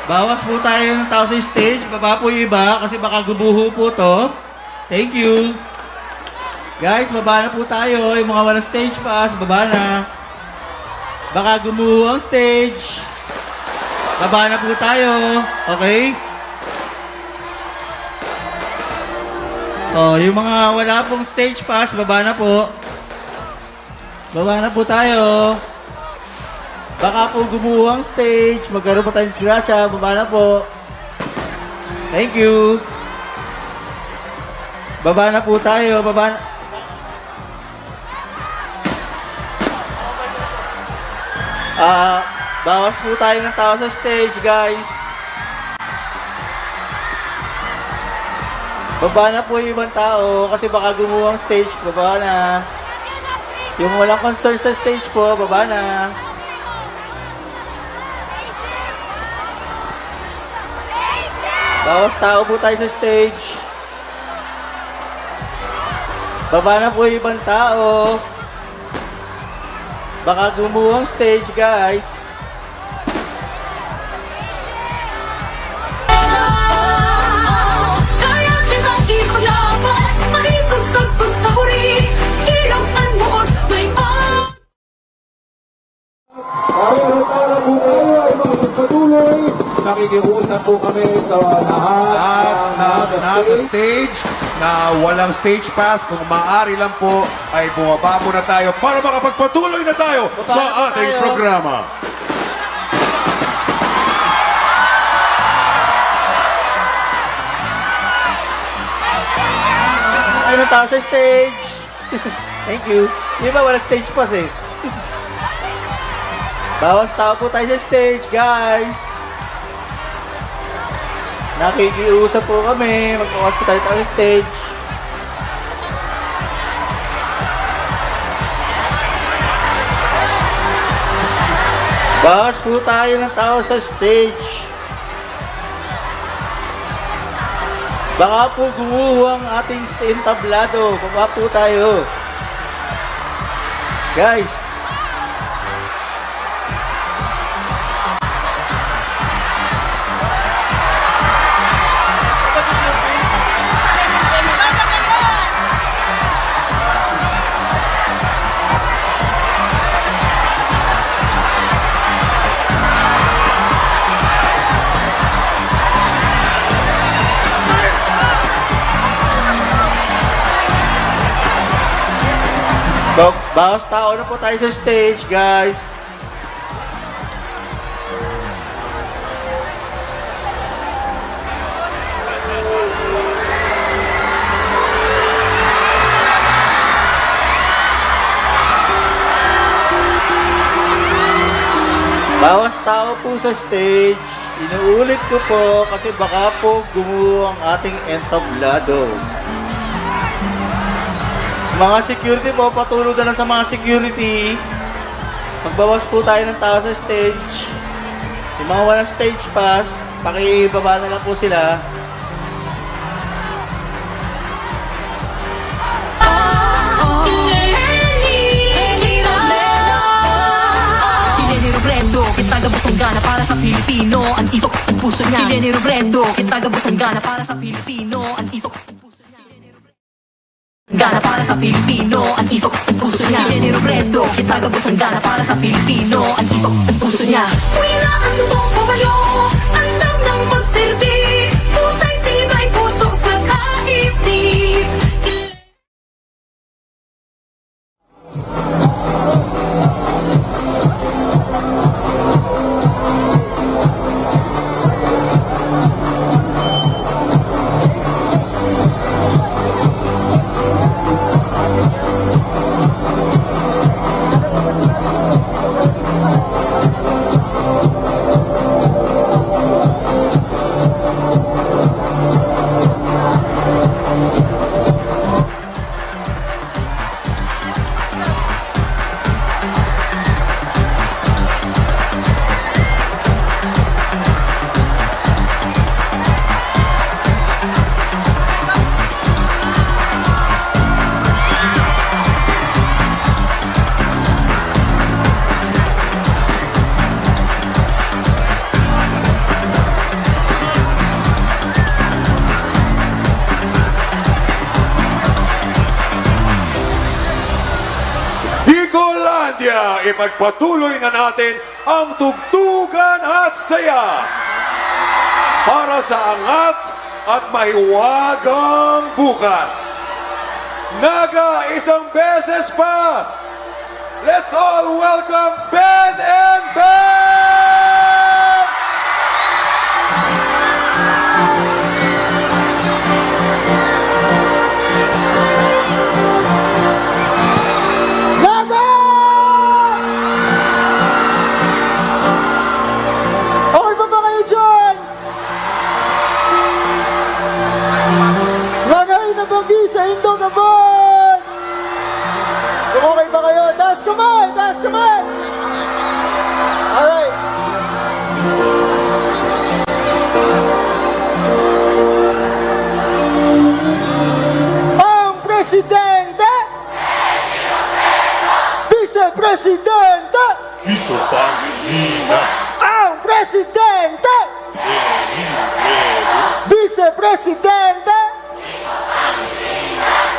Bawas po tayo ng tao sa stage. Baba po yung iba kasi baka gubuho po to. Thank you. Guys, baba na po tayo. Yung mga walang stage pass, baba na. Baka gumuho ang stage. Baba na po tayo. Okay? Oh, yung mga wala pong stage pass, baba na po. Baba na po tayo. Baka po gumuho ang stage. Magkaroon pa tayong disgrasya. Baba na po. Thank you. Baba na po tayo. Baba na. Bawas po tayo ng tao sa stage, guys. Baba na po yung ibang tao kasi baka gumuho ang stage. Baba na. Yung walang concern sa stage po, baba na. Bawas tao po tayo sa stage. Baba na po yung ibang tao. Baka gumuho ang stage, guys. Kaya kitang ipaglaban, maisog sagpag sa huri, iloktan mo at may Para po tayo ay makapagpatuloy, nakikiusap po kami sa lahat nasa stage na walang stage pass, kung maaari lang po ay bumaba muna tayo para makapagpatuloy na tayo sa ating programa. Ay, natao sa stage. Thank you. Di ba wala stage pass eh? Bawas tao po tayo sa stage, guys. Nakikiusap po kami. Magbawas po tayo sa stage. Bawas po tayo ng tao sa stage. Baka po gumuho ang ating entablado. Baba po tayo. Guys. Bawas tao na po tayo sa stage, guys. Bawas tao po sa stage. Inuulit ko po kasi baka po gumuho ang ating entablado. Mga security po, patulog na lang sa mga security. Magbawas po tayo ng tao sa stage. Yung mga walang stage pass, pakibaba na lang po sila. Lenny Robredo, kitagabos ang gana para sa Pilipino. Ang isok ang puso niya. Lenny Robredo, kitagabos ang gana para sa Pilipino. Ang isok ang puso niya. Gana para sa Pilipino. Ang isok ang puso niya. Lenny Robredo, kitagabos ang gana para sa Pilipino. Ang isok ang puso niya. Wala at subok pabalo, andam ng pagsilbi. Pusa'y tibay, pusok sa kaisip. ipagpatuloy na natin ang tugtugan at saya para sa angat at mahiwagang bukas. Naga, isang beses pa! Let's all welcome Ben and Ben! Naga! Okay pa ba kayo dyan? Lagay na banggi sa Indo Gabon! Kung okay ba kayo, taas kamay! Taas kamay! Alright. Ang Presidente! Vice-Presidente! Kiko Pangilinan, Ang Presidente! Vice-Presidente!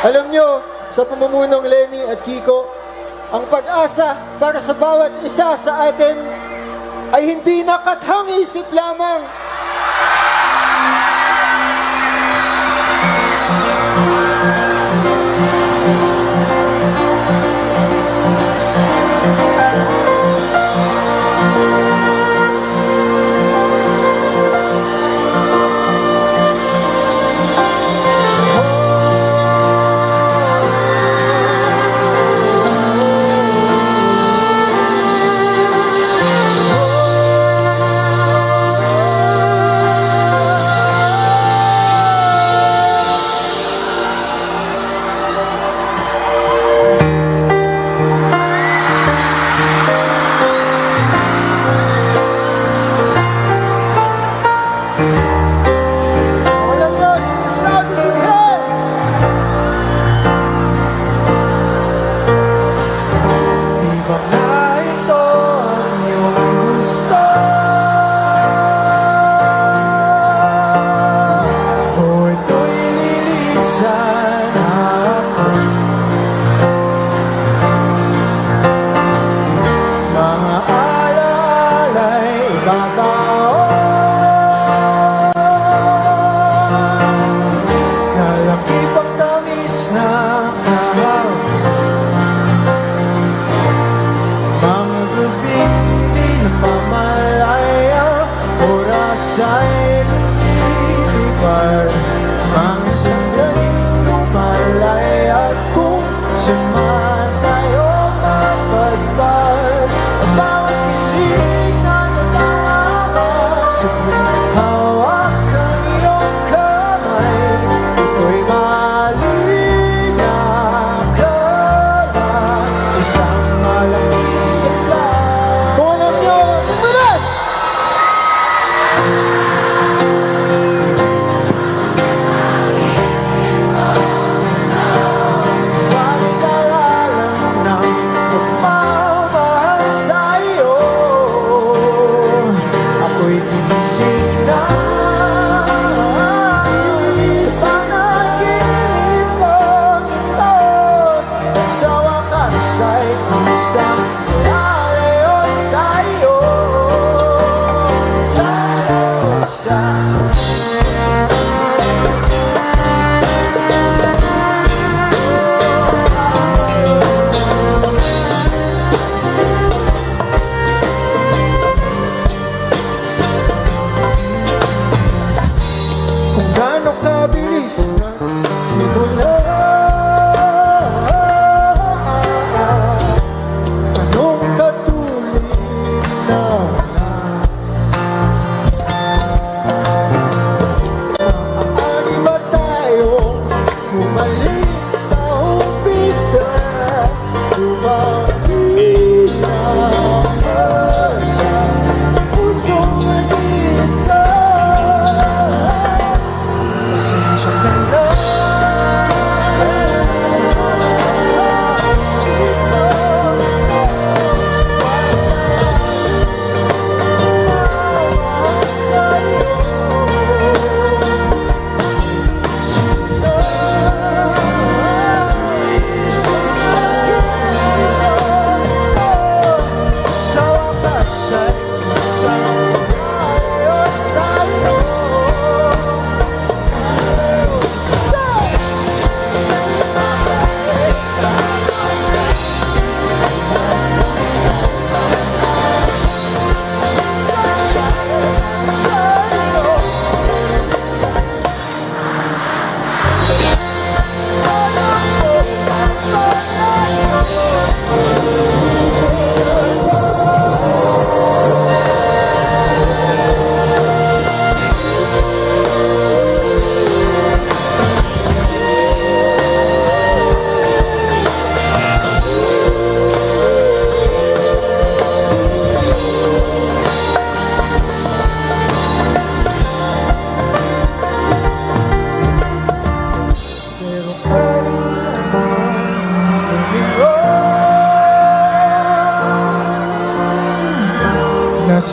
Alam nyo, sa pamamunong Lenny at Kiko, ang pag-asa para sa bawat isa sa atin ay hindi nakathang isip lamang.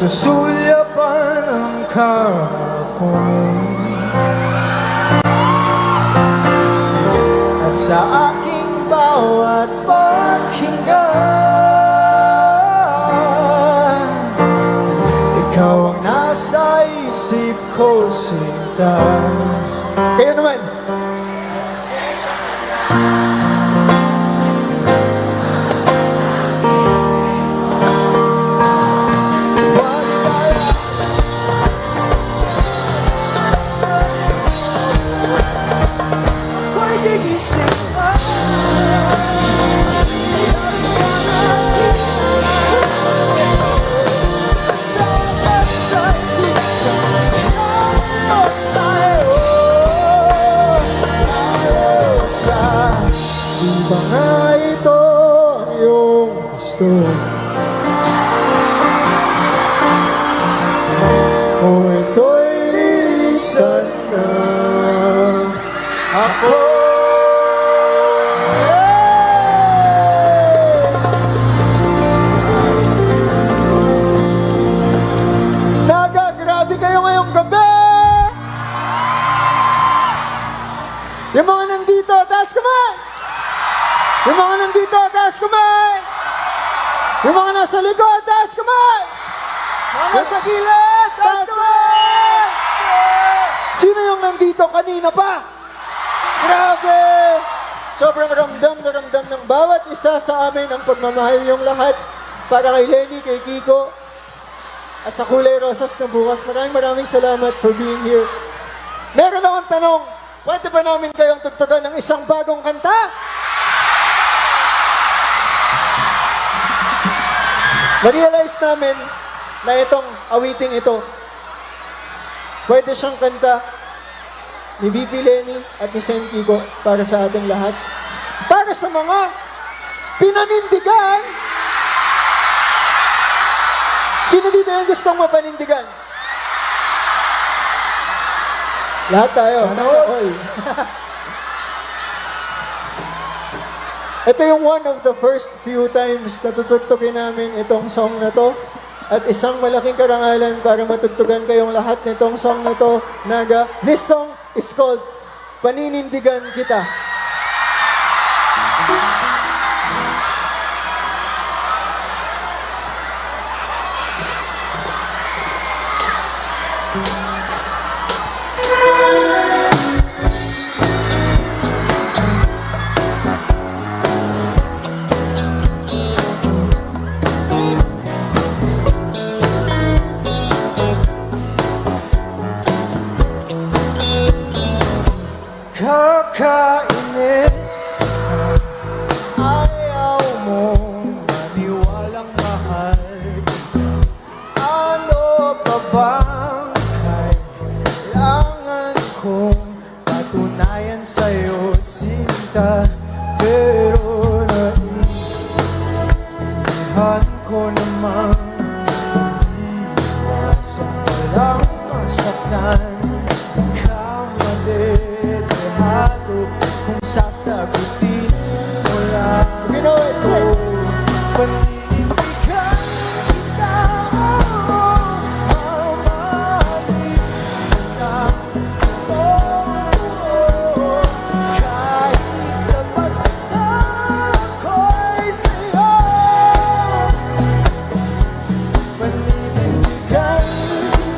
Nagsusulyapan ang kapon at sa aking bawat paghinga ikaw ang nasa isip ko, sinta. Kayo naman. O ito'y lilisan na ako. Naga, grabe kayo ngayong gabi! Yung mga nandito, taas kamay! Yung mga nandito, taas kamay! Yung mga nasa likod, taas kamay! Mga nasa gilid, taas kamay! Sino yung nandito kanina pa? Grabe! Sobrang ramdam na ramdam ng bawat isa sa amin ang pagmamahal yung lahat para kay Lenny, kay Kiko, at sa Kulay Rosas na bukas. Maraming salamat for being here. Meron akong tanong, pwede ba namin kayong tugtugan ng isang bagong kanta? Na-realize namin na itong awiting ito, pwede siyang kanta ni VP Lenny at ni Sen Kiko para sa ating lahat. Para sa mga pinanindigan. Sino dito yung gustong mapanindigan? Lahat tayo. Sana all. Ito yung one of the first few times na tutugtugin namin itong song na to. At isang malaking karangalan para matugtugan kayong lahat nitong song na to, Naga. This song is called Paninindigan Kita. Kakainis, ayaw mong maniwalang mahal. Ano pa bang kailangan kong patunayan sa'yo, sinta? Pero naiintindihan ko namang hindi iwasan walang masaktan. Kung sasagutin mo lang ako, paninindigan kita, mamahalin na ito. Kahit sapat na ako'y sa'yo, paninindigan kita.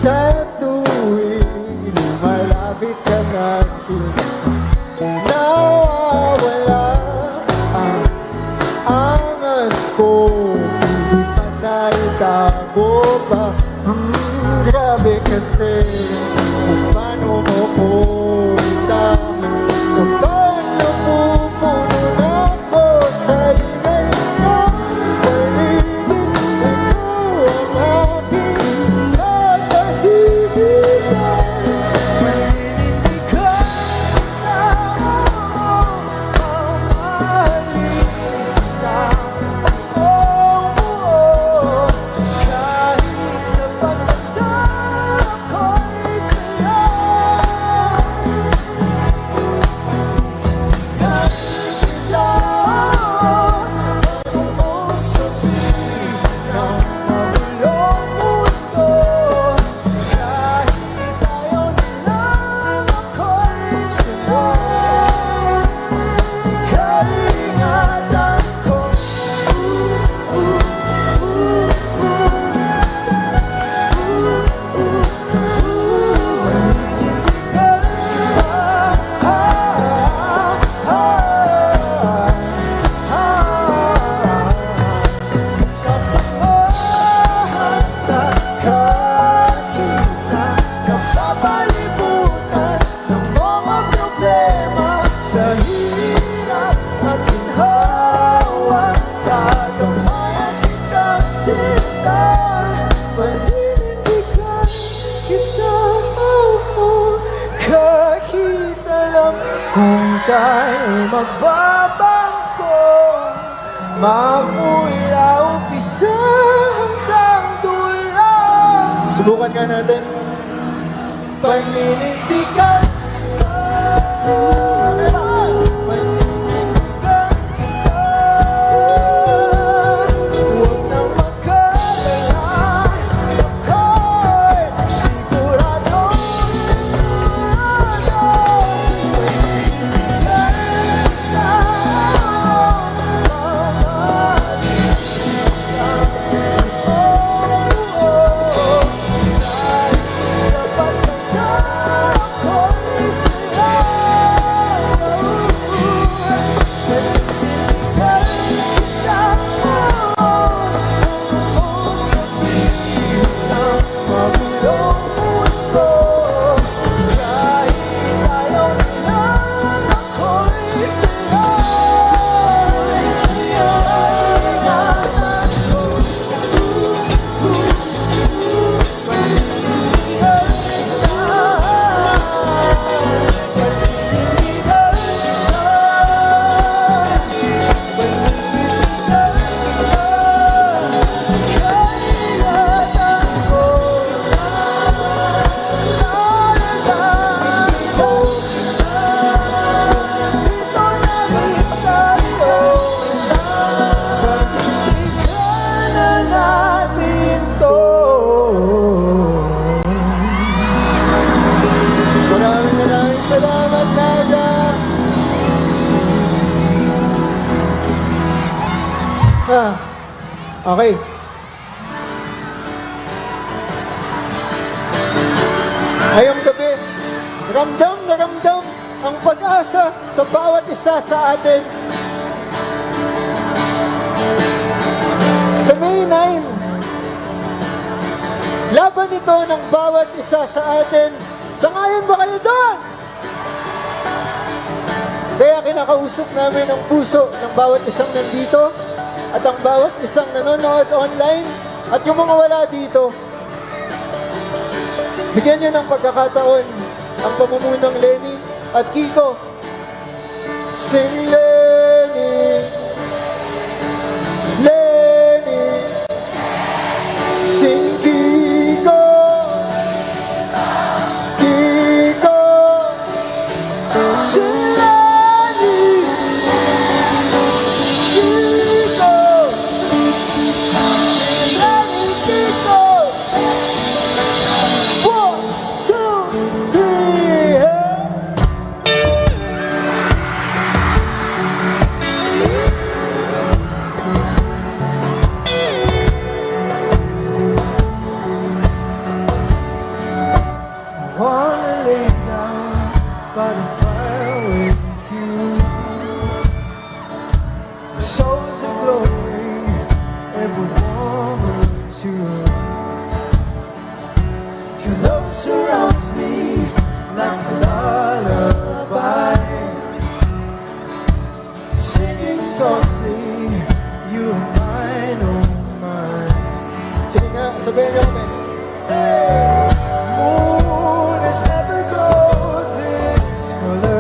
Sa tuwing lumalapit ka na, nawawala ang angas ko. Pilit pa na itago pa. Grabe kasi kung paano mo ko itago. Kapag napupuno na ako sa ingay mo, paligid ikaw ang aking nakahihintay. Kung tayo magbabago, magmula umpisa hanggang dulo. Subukan nga natin. Paninindigan kita. Paninindigan kita. Huwag nang mag-alala. Ako'y sigurado. Maraming salamat, Naga. Okay. Ngayong gabi, ramdam na ramdam ang pag-asa sa bawat isa sa atin. Sa May 9, laban ito ng bawat isa sa atin. Sangayon ba kayo doon? Kaya kinakausap namin ang puso ng bawat isang nandito at ang bawat isang nanonood online at yung mga wala dito. Bigyan nyo ng pagkakataon ang pamumunog Lenny at Kiko. Sing Lenny, Lenny, sing Kiko, Kiko, sing Lenny, Kiko, sing Lenny, Kiko. 1, 2, 3, hey! I wanna lay down by the fire with you. My soul's are glowing, every moment too. Your love surrounds me like a lullaby, singing softly, you are mine, oh mine. Sige nga, sabihin niyo kami. Hey! Moon has never glowed this color.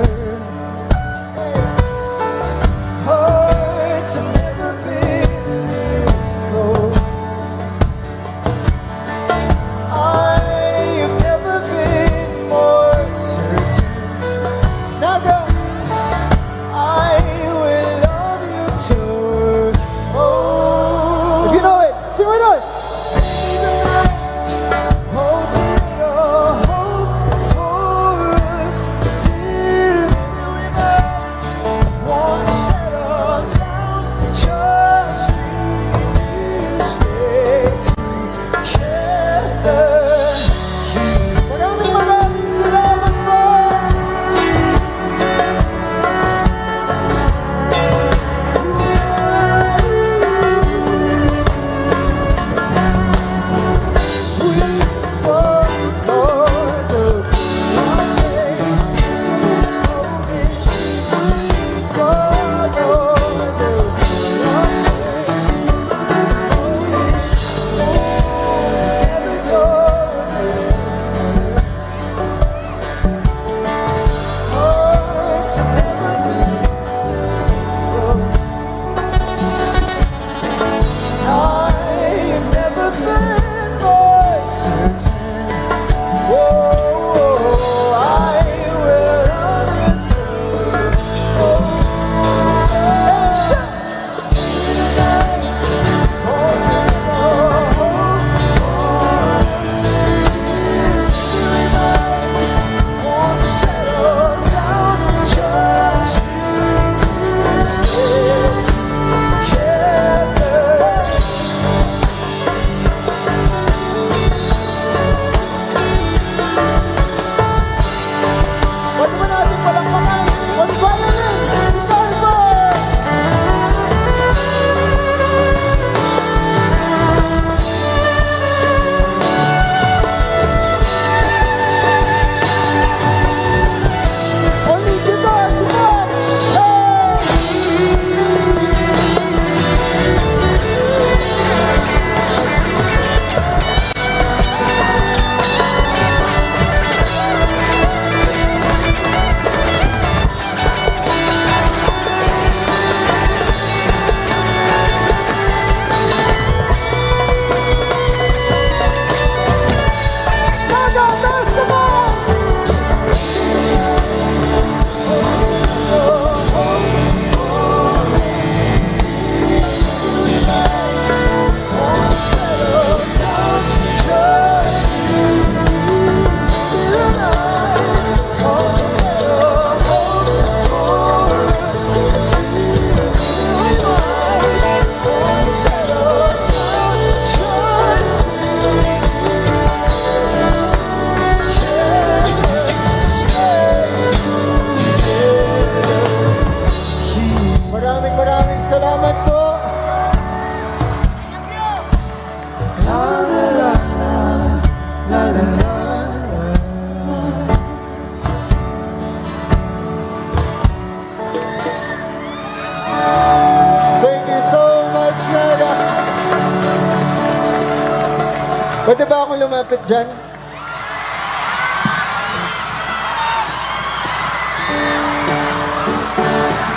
Pwede ba akong lumapit dyan?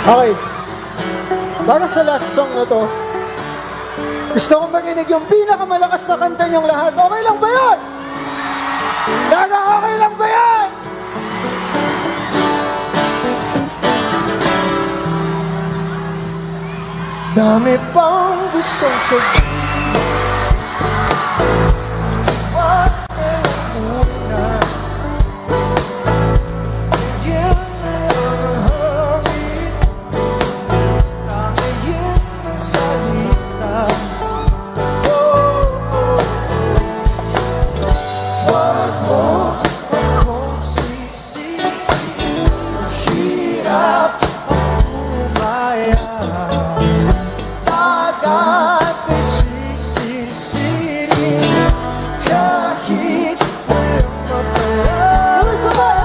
Okay. Para sa last song na to, gusto kong marinig yung pinakamalakas na kanta niyong lahat. Okay lang ba yun? Daga, okay lang ba yan? Dami pang gustong sabihin. What muna? Yun na ang hurry. Nangayin ang salita. Wag mo akong sisihin. Hirap ang umaya. Agad ay sisisirin kahit walang mapala. Sabay-sabay!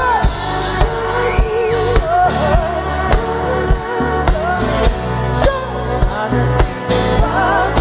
Sana bago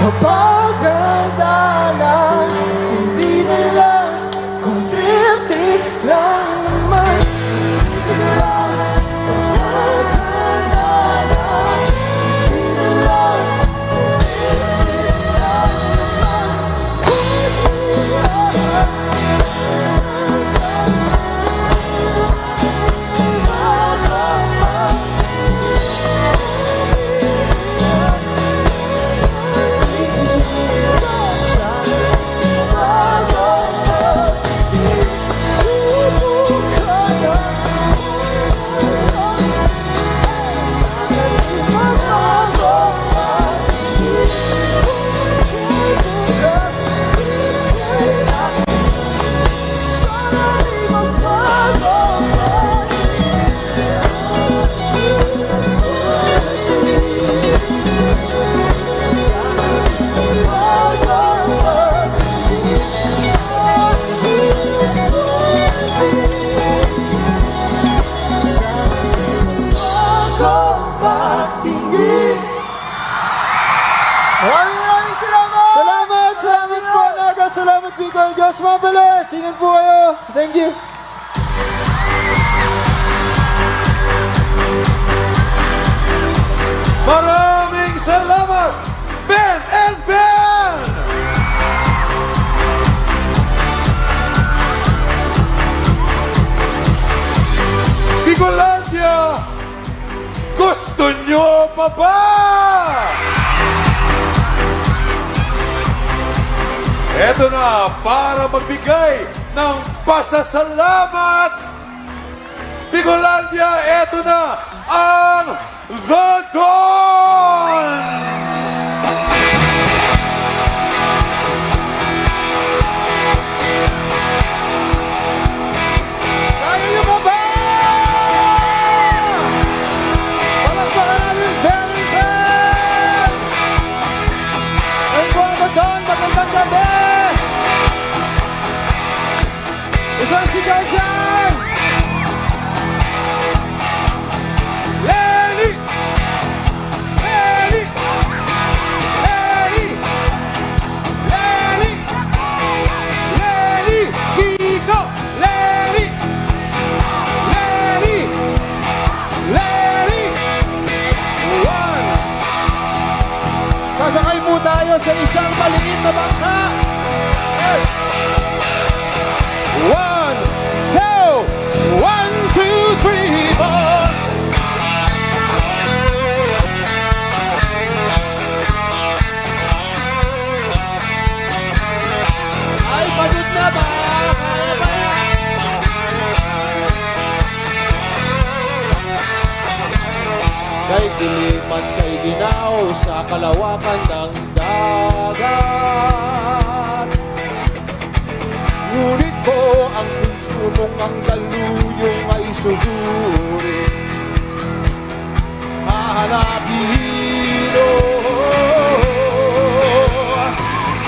kapag handa na, hindi nila kung trip-trip lang naman. Hindi nila kapag handa na, hindi nila kung trip-trip lang naman. Maraming salamat! Salamat po, Naga! Salamat, Bicol! Diyos mabalas! Ingat po kayo! Thank you! Maraming salamat, Ben and Ben! Bicolandia, gusto nyo pa ba? Eto na para magbigay ng pasasalamat. Bicolandia, eto na ang The Dawn! Kaya niyo pa ba? Palakpakan natin, Beryl Ben! Ay po ang The Dawn, magandang gabi! Isang sigaw dyan! Lenny! Lenny! Lenny! Lenny! Lenny! Kiko! Lenny! Lenny! Lenny! One! Sasakay po tayo sa isang maliit na bangka. Yes! One, two, 1, 2, 3, 4. Ay, pagod na ba? Kaya ba yan? Kay dilim at kay ginaw sa kalawakan ng dagat. Ngunit ko ang puso mong ang daluyong ay sugurin. Hahanapin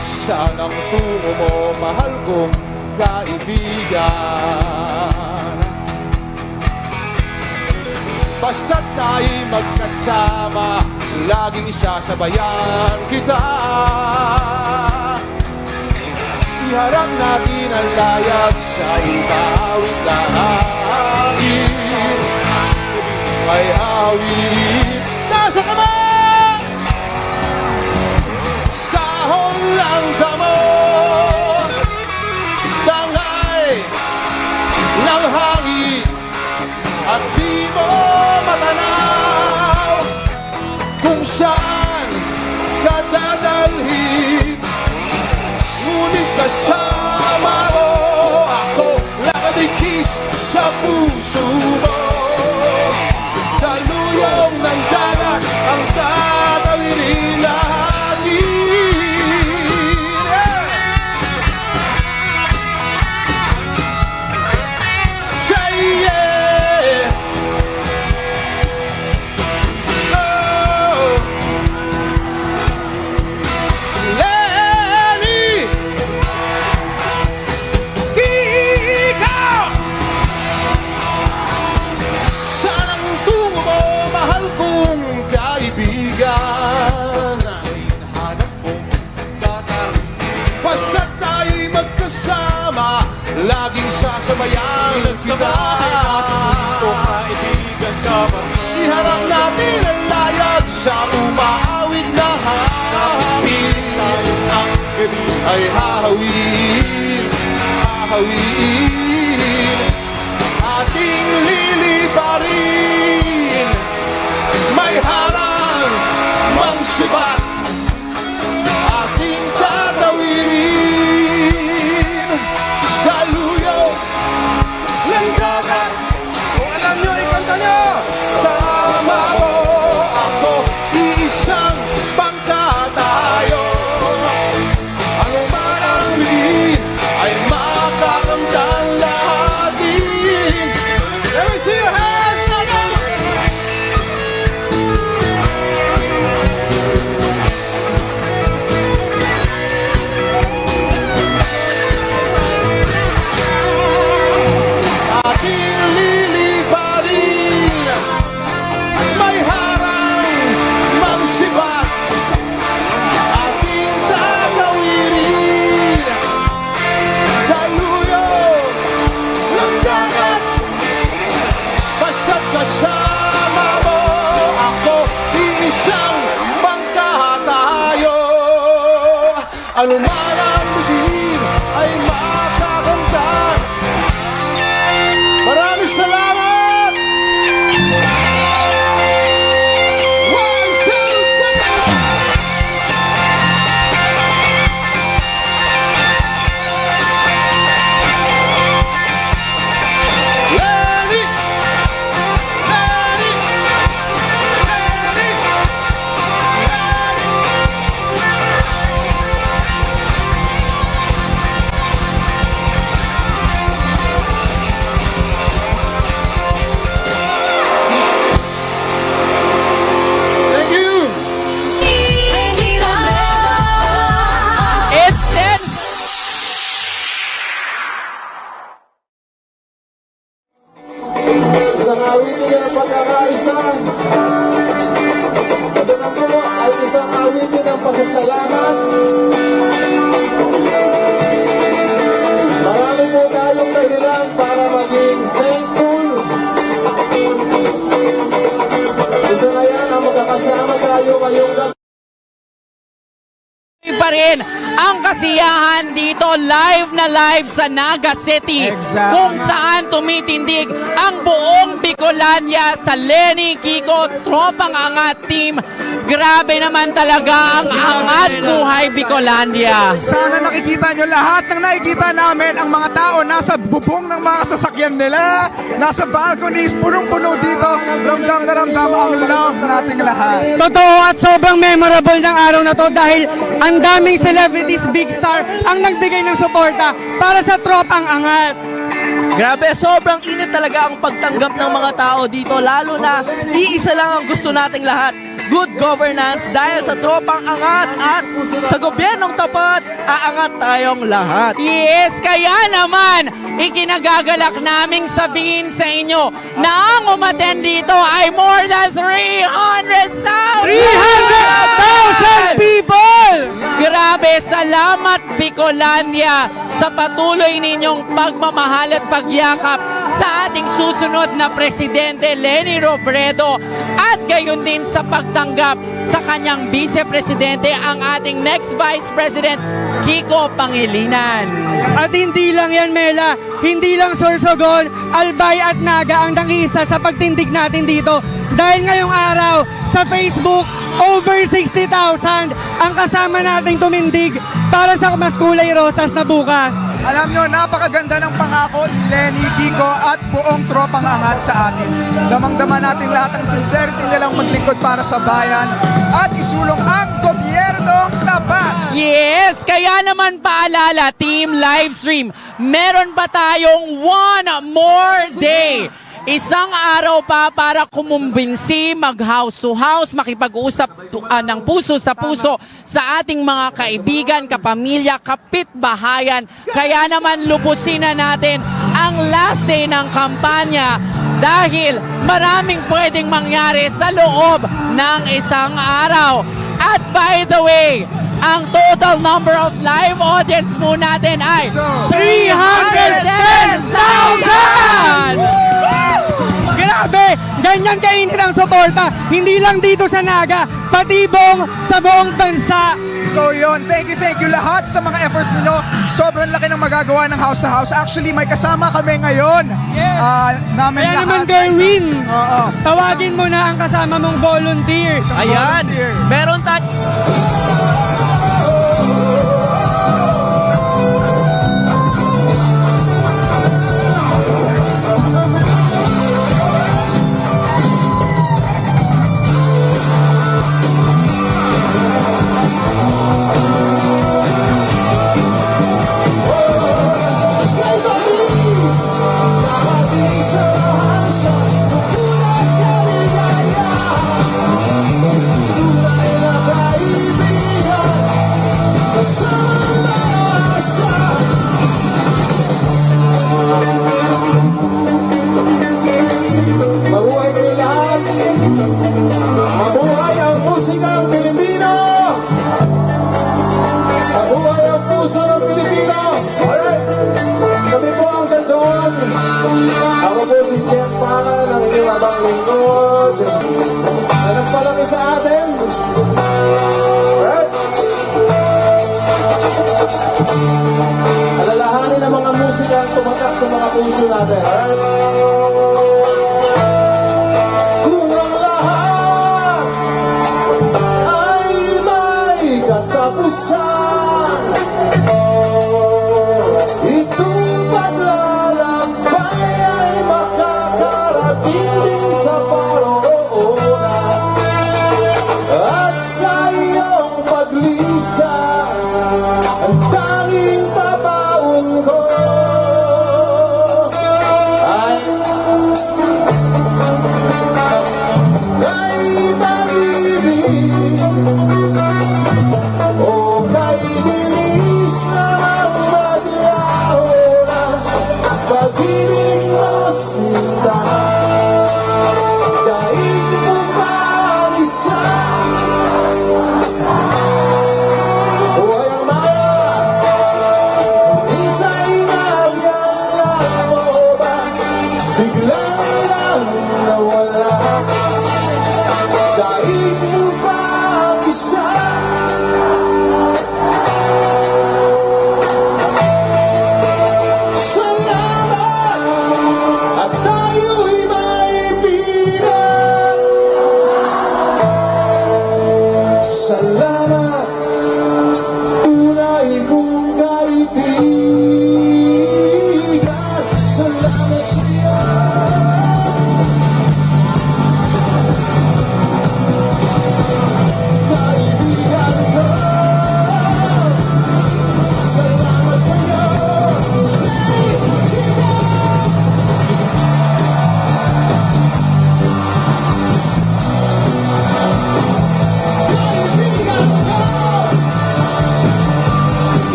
saan ang tungo mo, mahal kong kaibigan. Basta't tayo'y magkasama, laging sasabayan kita. Iharap natin ang layag sa ibawit na hangin. Ay hawin, nasa ka ba? Kahon lang damo, tangay ng hangin, at di mo matanaw kung saan ka dadalhin. Ngunit kasama mo ako, nakadikis sa puso mo. Daluyong ng dagat ang tatawirin natin. Say yeah! Oh! Lenny! Kiko! Saan ang tungo mo, mahal kong kaibigan? Basta tayo'y magkasama, laging sasabayan kita. Iharap natin ang layag sa umaawit na hangin. Ay hahawin, hahawin, ating liliparin. May harang mang sibat, ating tatawirin. Daluyo ng dagat, kung alam nyo, ikanta nyo. Sama mo ako, iisang bangka tayo. Ano man ang bilhin ay makakamtan lahatin. Let me see your hands, Naga! Ating liliparin, may harang mang sibat, ating tatawirin. Daluyo ng dagat, basta't kasama mo ako, iisang bangka tayo. Ano man ang bilhin ay makakamtan. Maraming salamat! 1, 2, 3! awitin niya ng pagkakaisa. Ito na po ay isang awitin ng pasasalamat. Marami po tayong dahilan para maging thankful. Isa na yan ang magkakasama tayo ngayong gabi. Pa rin ang kasiyahan dito live na live sa Naga City kung saan tumitindig ang buong Bicolania sa Lenny Kiko Tropang Angat Team. Grabe naman talaga ang angat buhay Bicolandia. Sana nakikita nyo lahat ng nakikita namin ang mga tao nasa bubong ng mga sasakyan nila, nasa balconies, punong-puno dito. Ramdam na ramdam ang love nating lahat. Totoo at sobrang memorable ng araw na to dahil ang daming celebrities, big star ang nagbigay ng suporta para sa Tropang Angat. Grabe, sobrang init talaga ang pagtanggap ng mga tao dito, lalo na iisa lang ang gusto nating lahat. Good governance dahil sa Tropang Angat at sa gobyernong tapat, aangat tayong lahat. Yes, kaya naman, ikinagagalak naming sabihin sa inyo na ang umattend dito ay more than 300,000! 300,000 people! Grabe, salamat Bicolandia sa patuloy ninyong pagmamahal at pagyakap sa ating susunod na Presidente Leni Robredo at gayon din sa pagtanggap sa kanyang Vice-Presidente ang ating next Vice President Kiko Pangilinan. At hindi lang yan, Mela, hindi lang Sorsogon, Albay at Naga ang nakisa sa pagtindig natin dito dahil ngayong araw sa Facebook, over 60,000 ang kasama nating tumindig para sa Mas Kulay Rosas na bukas. Alam nyo, napakaganda ng pangako ni Lenny, Kiko at buong Tropang Angat sa atin. Damang-dama natin lahat ang sincerity nilang maglingkod para sa bayan at isulong ang gobyernong tapat. Yes, kaya naman paalala, Team Livestream, meron pa tayong one more day. Isang araw pa para kumumbinsi, mag-house to house, makipag-usap ng puso sa puso sa ating mga kaibigan, kapamilya, kapitbahayan. Kaya naman lubusin na natin ang last day ng kampanya dahil maraming pwedeng mangyari sa loob ng isang araw. At by the way, ang total number of live audience po natin ay 310,000! Grabe! Ganyan kainit ang suporta. Hindi lang dito sa Naga, pati sa buong bansa. So yun, thank you lahat sa mga efforts ninyo. Sobrang laki ng magagawa ng house to house. Actually, may kasama kami ngayon. Kaya naman, Gerwin, tawagin mo na ang kasama mong volunteer. Ayan, meron tayo. Mabuhay kayo lahat! Mabuhay ang musikang Pilipino! Mabuhay ang puso ng Pilipino! Alright! Kami po ang Galdon. Ako po si Jet Pangan, ang inyong abang lingkod. Na nagpalaki sa atin. Alright? Alalahanin ang mga musikang tumatak sa mga puso natin. Alright? Kung ang lahat ay may katapusan, itong paglalakbay ay makakarating din sa paroonan. At sa iyong paglisan, ang tanging papaon ko ay mag-ibig o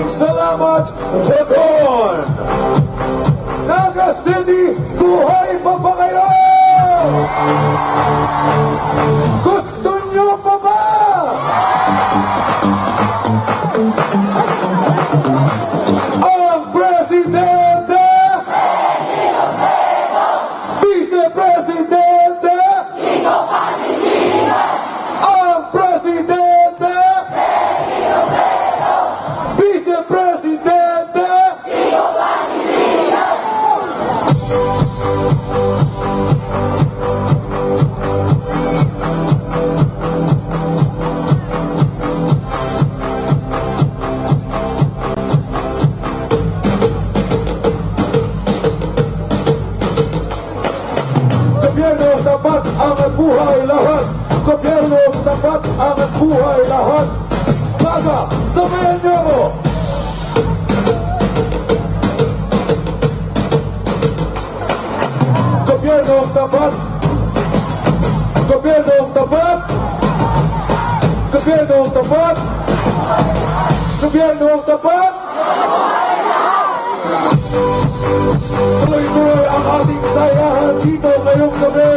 Maraming salamat, Zeton! Naga City, buhay pa ba kayo? Gusto nyo pa ba? Ang Presidente! Vice Presidente! Ang Presidente! Vice Presidente! Gobyerno tapat ang buhay lahat. Gobyerno tapat ang buhay lahat. Baga, sabayan niyo ako. Gobyerno tapat. Gobyerno tapat. Gobyerno tapat. Gobyerno tapat. Tuloy-tuloy ang ating sayahan dito ngayong gabi.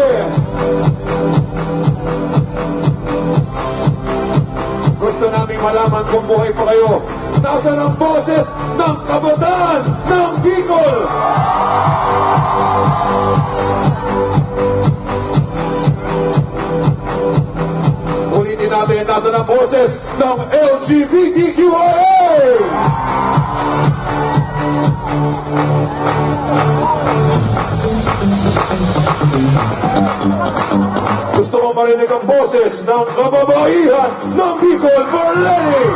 Gusto namin malaman kung buhay pa kayo. Nasaan ang boses ng kabataan ng Bicol? Ulitin natin, nasaan ang boses ng LGBTQIA? Gusto ko marinig ang boses ng kababaihan ng Bicol for Lenny!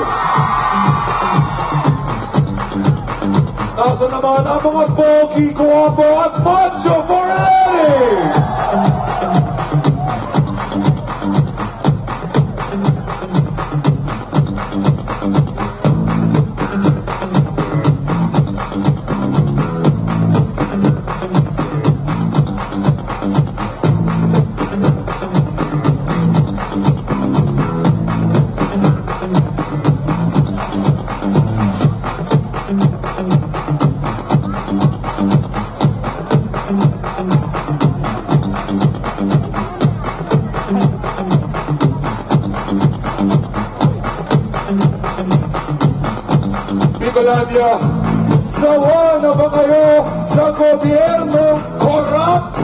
Nasa naman ang mga pogi, guwapo at macho for Lenny! Bicolandia, sawa na ba kayo sa gobyernong corrupt?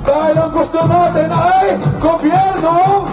Dahil ang gusto natin ay gobyernong